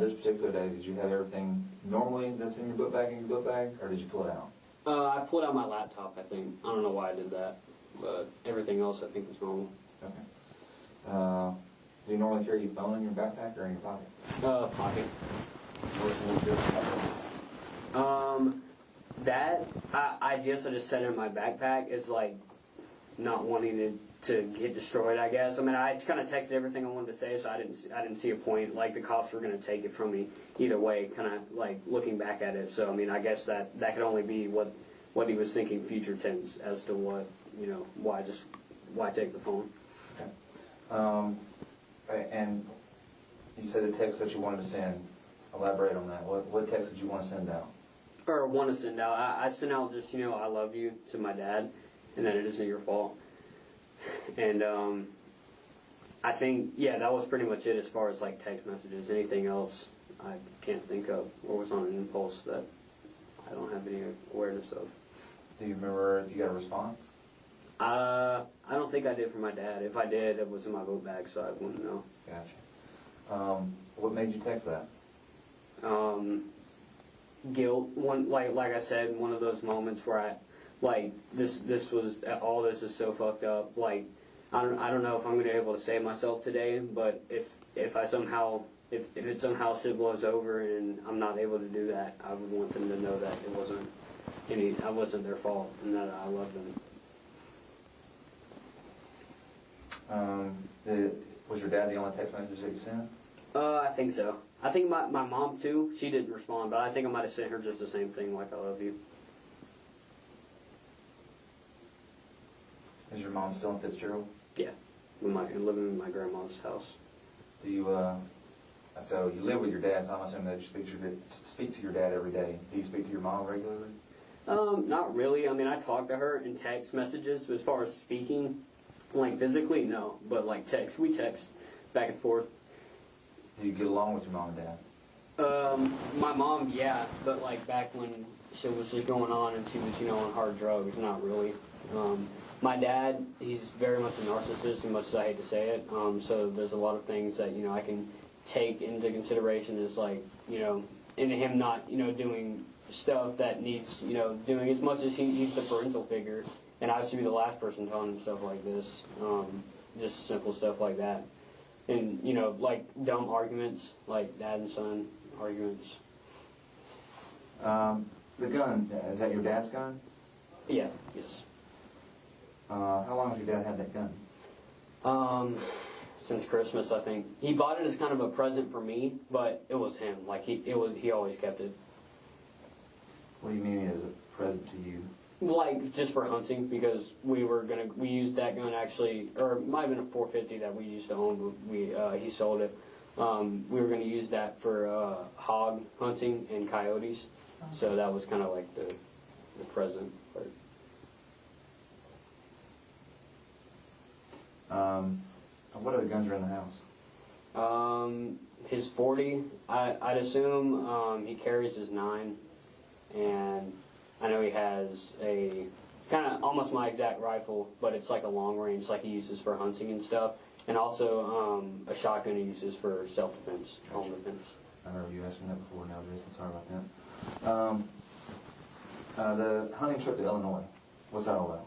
This particular day, did you have everything normally that's in your book bag, or did you pull it out? I pulled out my laptop, I think. I don't know why I did that, but everything else I think was normal. Okay. Do you normally carry your phone in your backpack or in your pocket? Pocket. I just set it in my backpack is like not wanting to get destroyed, I guess. I mean, I kind of texted everything I wanted to say, so I didn't see a point. Like, the cops were going to take it from me either way, kind of, like, looking back at it. So, I mean, I guess that could only be what he was thinking future tense as to what, why take the phone. Okay. And you said the text that you wanted to send. Elaborate on that. What text did you want to send out? Or want to send out. I sent out just, I love you to my dad, and that it isn't your fault. And I think, that was pretty much it as far as like text messages. Anything else I can't think of or was on an impulse that I don't have any awareness of. Do you remember if you got a response? I don't think I did for my dad. If I did, it was in my book bag, so I wouldn't know. Gotcha. What made you text that? Guilt. Like I said, one of those moments where this is so fucked up. Like, I don't know if I'm gonna be able to save myself today, but if it somehow shit blows over and I'm not able to do that, I would want them to know that I wasn't their fault and that I love them. Was your dad the only text message that you sent? I think so. I think my mom too. She didn't respond, but I think I might have sent her just the same thing, like I love you. Is your mom still in Fitzgerald? Yeah, living in my grandma's house. Do you, so you live with your dad, so I'm assuming that you speak to your dad every day. Do you speak to your mom regularly? Not really. I mean, I talk to her in text messages, but as far as speaking, like physically, no. But like text, we text back and forth. Do you get along with your mom and dad? My mom, yeah, but like back when shit was just going on and she was, on hard drugs, not really. My dad, he's very much a narcissist, as much as I hate to say it. So there's a lot of things that, I can take into consideration as like, into him not, doing stuff that needs, doing as much as he's the parental figure. And I should be the last person telling him stuff like this. Just simple stuff like that. And, like dumb arguments, like dad and son arguments. The gun, is that your dad's gun? Yeah, yes. How long has your dad had that gun? Since Christmas, I think. He bought it as kind of a present for me, but it was him. Like, he always kept it. What do you mean as a present to you? Like, just for hunting, because we used that gun actually, or it might have been a 450 that we used to own, but he sold it. We were going to use that for hog hunting and coyotes, so that was kind of like the present. But. What other guns are in the house? His 40, I'd assume. He carries his 9, and I know he has a kind of almost my exact rifle, but it's like a long range, like he uses for hunting and stuff, and also a shotgun he uses for self-defense, home defense. I remember you asking that before. Now, Jason, sorry about that. The hunting trip to Illinois, what's that all about?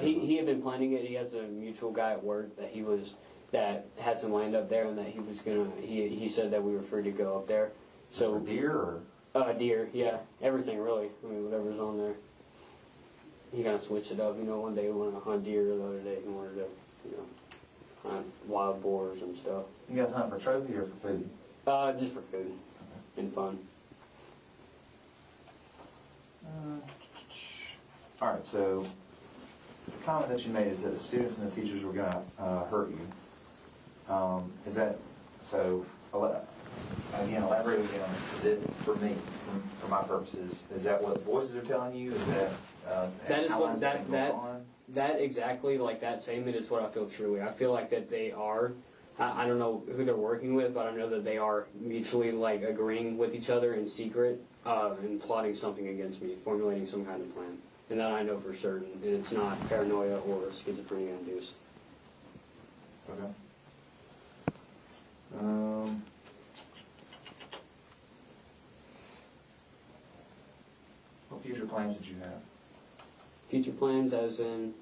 He had been planning it. He has a mutual guy at work that had some land up there, and that he said that we were free to go up there. So for deer or? Deer, yeah, everything really. I mean, whatever's on there. He kind of switched it up. One day he wanted to hunt deer, the other day he wanted to, hunt wild boars and stuff. You guys hunt for trophy or for food? Just for food and fun. All right, so the comment that you made is that the students and the teachers were going to hurt you. Is that so? Again, elaborate again on it. For me, for my purposes, is that what voices are telling you? Is that that is what that exactly like that statement is what I feel truly. I feel like that they are. I don't know who they're working with, but I know that they are mutually like agreeing with each other in secret and plotting something against me, formulating some kind of plan. And that I know for certain, and it's not paranoia or schizophrenia induced. Okay. What future plans did you have? Future plans as in?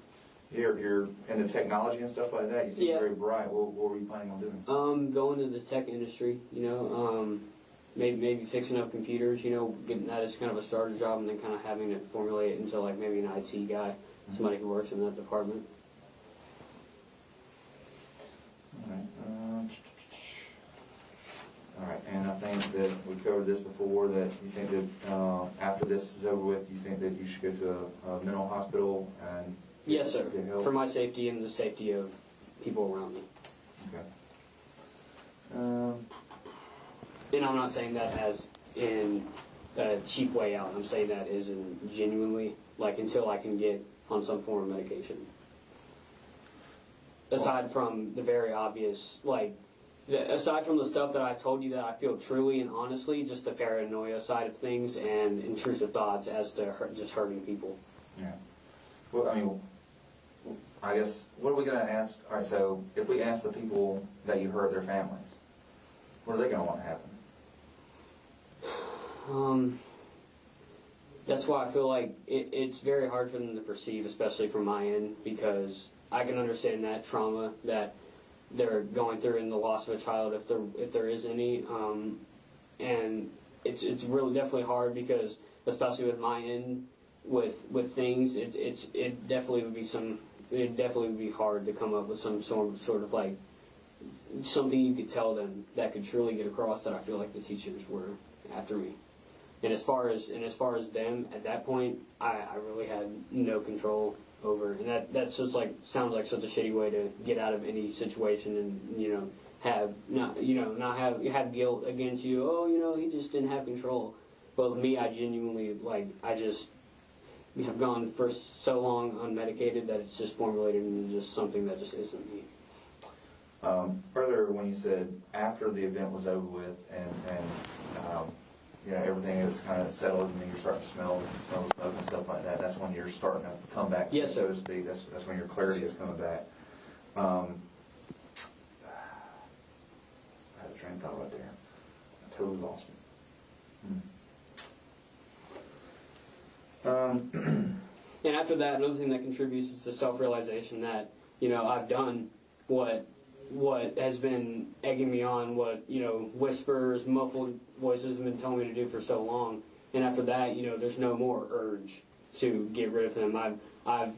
You're into technology and stuff like that. You seem very bright. What were you planning on doing? Going to the tech industry, maybe fixing up computers, getting that as kind of a starter job, and then kind of having to formulate it into like maybe an IT guy, somebody who works in that department. All right, and I think that we covered this before, that you think that after this is over with, you think that you should go to a mental hospital and yes, sir, for my safety and the safety of people around me. Okay. And I'm not saying that as in a cheap way out. I'm saying that as in genuinely, like until I can get on some form of medication. Aside from the very obvious, aside from the stuff that I told you that I feel truly and honestly, just the paranoia side of things and intrusive thoughts as to just hurting people. Yeah. Well, I mean, I guess, what are we going to ask? All right, so if we ask the people that you hurt their families, what are they going to want to happen? That's why I feel like it's very hard for them to perceive, especially from my end, because I can understand that trauma that they're going through in the loss of a child, if there is any, and it's really definitely hard because, especially with my end, with things, it definitely would be hard to come up with some sort of like something you could tell them that could truly get across that I feel like the teachers were after me. And as far as them at that point, I really had no control over, and that's just like sounds like such a shitty way to get out of any situation and have have guilt against you. Oh, he just didn't have control. But with me, I genuinely I just have gone for so long unmedicated that it's just formulated into just something that just isn't me. Earlier when you said after the event was over with and everything is kind of settled and then you're starting to smell the smoke and stuff like that, that's when you're starting to come back, yes, so to speak. That's when your clarity is coming back. I had a train of thought right there. I totally lost it. And after that, another thing that contributes is the self-realization that, I've done what has been egging me on, what, whispers, muffled voices have been telling me to do for so long. And after that, there's no more urge to get rid of them. I've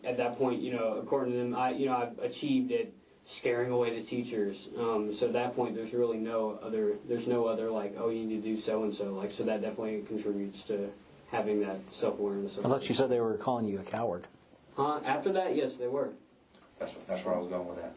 at that point, according to them, I've achieved it scaring away the teachers. So at that point, there's really no other, oh, you need to do so-and-so. So that definitely contributes to having that self-awareness. I thought you said they were calling you a coward. After that, yes, they were. That's where I was going with that.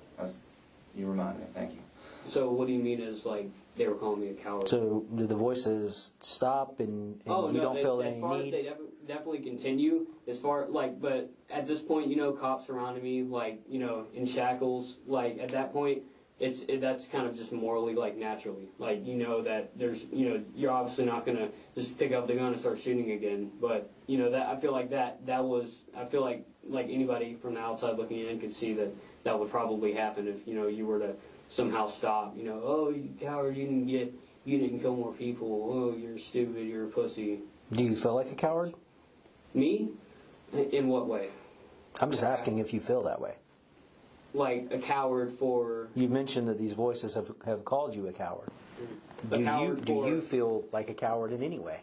You remind me. Thank you. So what do you mean is they were calling me a coward? So did the voices stop and you don't feel any need? As far as they definitely continue. As far but at this point, cops surrounding me, in shackles. At that point, that's kind of just morally, naturally. That there's, you're obviously not gonna just pick up the gun and start shooting again. But that I feel like that was I feel like anybody from the outside looking in could see that would probably happen if you were to somehow stop. Oh, you coward, you didn't kill more people. Oh, you're stupid, you're a pussy. Do you feel like a coward? Me? In what way? I'm just asking if you feel that way. Like a coward for... You mentioned that these voices have called you a coward. Do you feel like a coward in any way?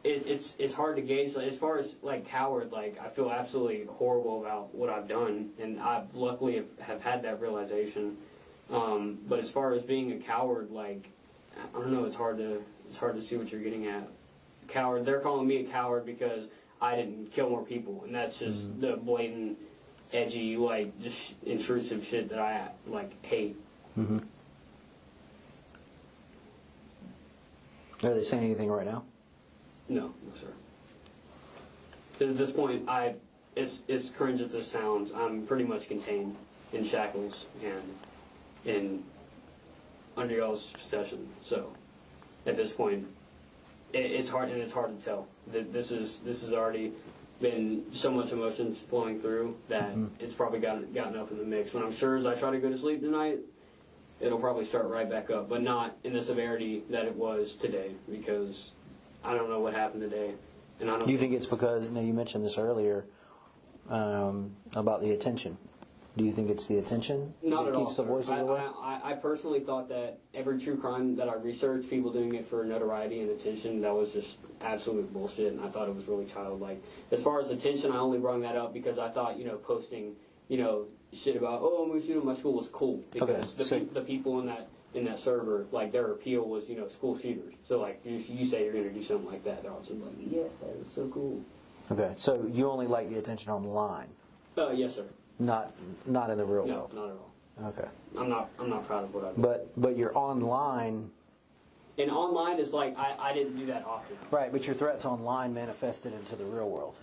It's hard to gauge. As far as coward, I feel absolutely horrible about what I've done, and I luckily have had that realization. But as far as being a coward, I don't know. It's hard to see what you're getting at. Coward. They're calling me a coward because I didn't kill more people, and that's just the blatant, edgy, just intrusive shit that I hate. Mm-hmm. Are they saying anything right now? No, sir. At this point, as cringe as this sounds, I'm pretty much contained in shackles and in under y'all's possession. So, at this point, it's hard to tell. This has already been so much emotions flowing through that it's probably gotten up in the mix. When I'm sure as I try to go to sleep tonight, it'll probably start right back up, but not in the severity that it was today, because I don't know what happened today. And I don't Do you think it's because, you mentioned this earlier, about the attention. Do you think it's the attention that keeps the voices away? I personally thought that every true crime that I researched, people doing it for notoriety and attention, that was just absolute bullshit, and I thought it was really childlike. As far as attention, I only brought that up because I thought, posting, shit about, oh, I'm going to shoot up my school was cool. Because the people in that server, their appeal was, school shooters. So, if you say you're going to do something like that, they're all just like, yeah, that's so cool. Okay, so you only like the attention online? Yes, sir. Not in the real world? No, not at all. Okay. I'm not proud of what I've done. But you're online... And online is I didn't do that often. Right, but your threats online manifested into the real world.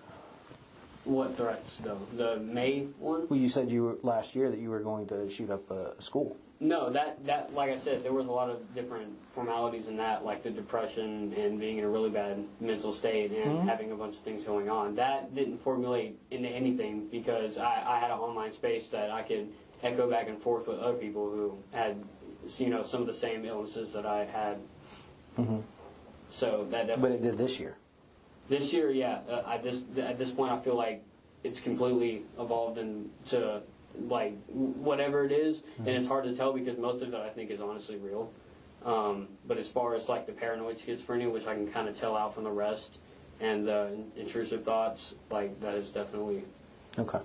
What threats, though? The May one? Well, you said last year that you were going to shoot up a school. No, that like I said, there was a lot of different formalities in that, like the depression and being in a really bad mental state and having a bunch of things going on. That didn't formulate into anything because I had an online space that I could echo back and forth with other people who had, some of the same illnesses that I had. Mm-hmm. So that definitely. But it did this year. This year, yeah. At this point, I feel like it's completely evolved into whatever it is, and it's hard to tell because most of it I think is honestly real. But as far as the paranoid schizophrenia, which I can kind of tell out from the rest, and the intrusive thoughts, that is definitely okay.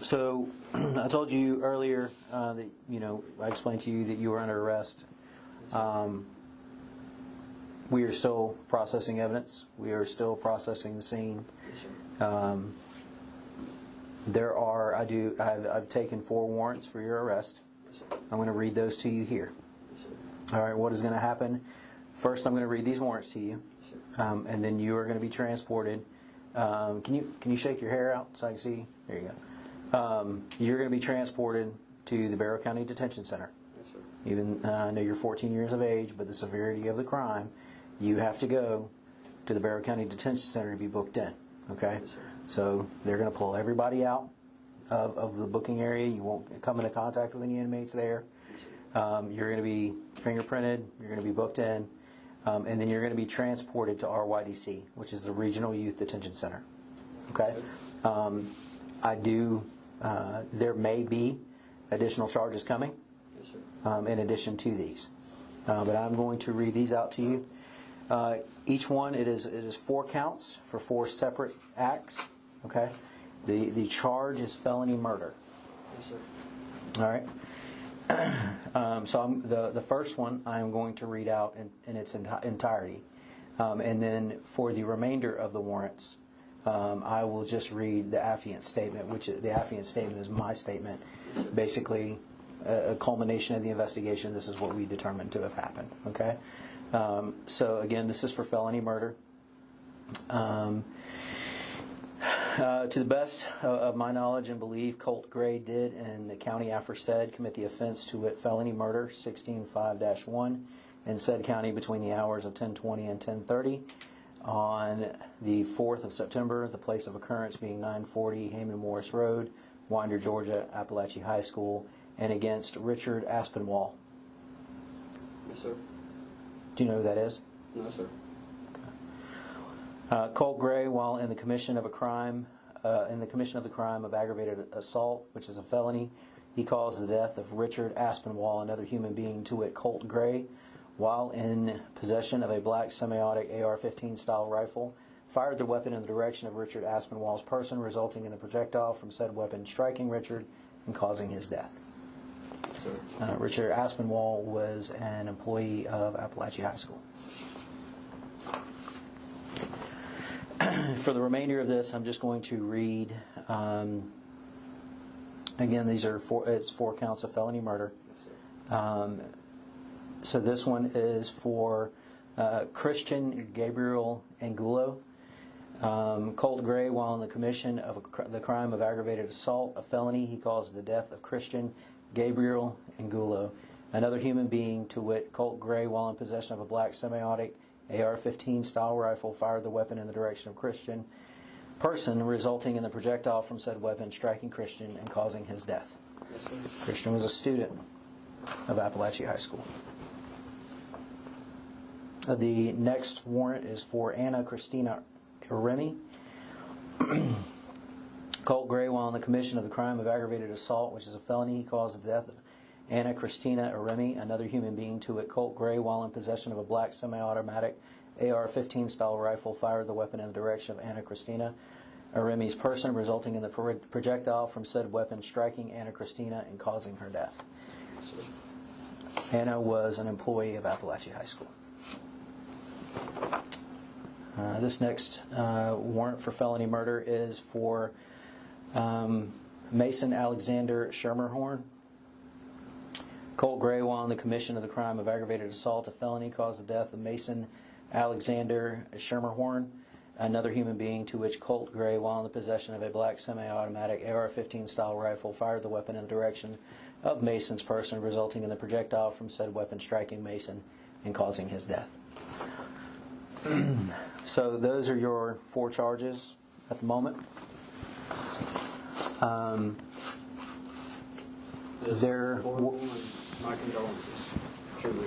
So I told you earlier that I explained to you that you were under arrest. We are still processing evidence. We are still processing the scene. I've taken 4 warrants for your arrest. I'm going to read those to you here. All right, what is going to happen? First, I'm going to read these warrants to you, and then you are going to be transported. Can you shake your hair out so I can see? There you go. You're going to be transported to the Barrow County Detention Center. Even I know you're 14 years of age, but the severity of the crime, you have to go to the Barrow County Detention Center to be booked in. Okay, so they're going to pull everybody out of the booking area. You won't come into contact with any inmates there. You're going to be fingerprinted. You're going to be booked in, and then you're going to be transported to RYDC, which is the Regional Youth Detention Center. Okay, there may be additional charges coming. In addition to these. But I'm going to read these out to you. Each one, it is 4 counts for 4 separate acts. Okay? The charge is felony murder. Yes, sir. All right? So the first one I'm going to read out in its entirety. And then for the remainder of the warrants, I will just read the affiant statement, which the affiant statement is my statement. Basically, a culmination of the investigation. This is what we determined to have happened. Okay, so again, this is for felony murder. To the best of my knowledge and belief, Colt Gray did, and the county aforesaid, commit the offense to wit felony murder 16-5-1 in said county between the hours of 10:20 and 10:30 on the 4th of September. The place of occurrence being 940 Heyman Morris Road, Winder, Georgia, Apalachee High School, and against Richard Aspinwall. Yes, sir. Do you know who that is? No, sir. Okay. Colt Gray, while in the commission of the crime of aggravated assault, which is a felony, he caused the death of Richard Aspinwall, another human being, to wit Colt Gray, while in possession of a black semi-automatic AR-15 style rifle, fired the weapon in the direction of Richard Aspinwall's person, resulting in the projectile from said weapon striking Richard and causing his death. Richard Aspinwall was an employee of Apalachee High School. For the remainder of this, I'm just going to read. Again, it's 4 counts of felony murder. So this one is for Christian Gabriel Angulo. Colt Gray, while in the commission of the crime of aggravated assault, a felony, he caused the death of Christian Gabriel Angulo, another human being, to wit Colt Gray, while in possession of a black semi-automatic AR-15 style rifle, fired the weapon in the direction of Christian person, resulting in the projectile from said weapon striking Christian and causing his death. Christian was a student of Apalachee High School. The next warrant is for Anna Christina Remy. Colt Gray, while in the commission of the crime of aggravated assault, which is a felony, he caused the death of Anna Christina Remy, another human being, to wit Colt Gray, while in possession of a black semi-automatic AR-15 style rifle, fired the weapon in the direction of Anna Christina Remy's person, resulting in the projectile from said weapon striking Anna Christina and causing her death. Anna was an employee of Apalachee High School. This next warrant for felony murder is for Mason Alexander Schermerhorn. Colt Gray, while in the commission of the crime of aggravated assault, a felony, caused the death of Mason Alexander Schermerhorn, another human being, to which Colt Gray, while in the possession of a black semi-automatic AR-15 style rifle, fired the weapon in the direction of Mason's person, resulting in the projectile from said weapon striking Mason and causing his death. So those are your 4 charges at the moment. My condolences, truly.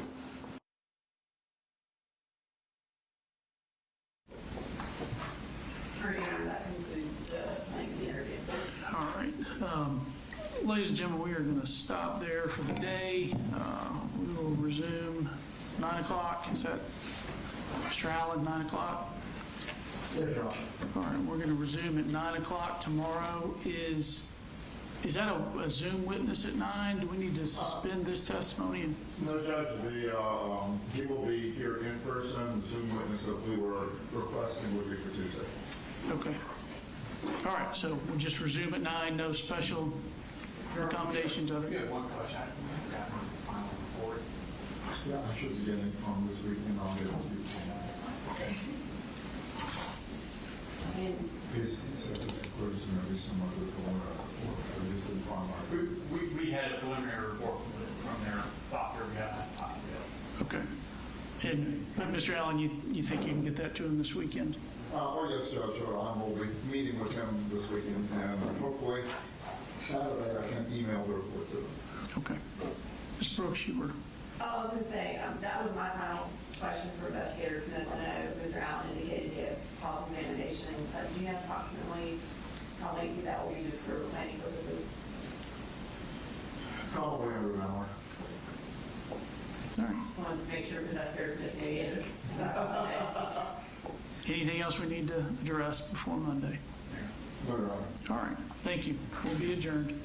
All right. Ladies and gentlemen, we are going to stop there for the day. We will resume 9 o'clock. Is that Mr. Allen, 9 o'clock? All right, we're going to resume at 9 o'clock. Tomorrow is Is that a Zoom witness at 9? Do we need to suspend this testimony? No, Judge, he will be here in person. The Zoom witness that we were requesting would be for Tuesday. Okay. All right, so we'll just resume at 9, no special accommodations of it. One question. I got on his final report. Yeah, I should be getting on this weekend. I'll get it. He says his conclusion may be similar to the one this is final. We had a preliminary report from their doctor. We haven't had time yet. Okay. And, Mr. Allen, you think you can get that to him this weekend? Oh, yes, Judge. I will be meeting with him this weekend, and hopefully Saturday I can email the report to him. Okay. Ms. Brooks, you were... I was going to say, that was my final question for Investigator Smith. I know Mr. Allen indicated he has cross-examination. Do you know approximately how lengthy that will be just for planning purposes? Probably under an hour. All right. Just wanted to make sure Investigator Smith knew it. Anything else we need to address before Monday? No, Your Honor. All right. Thank you. We'll be adjourned.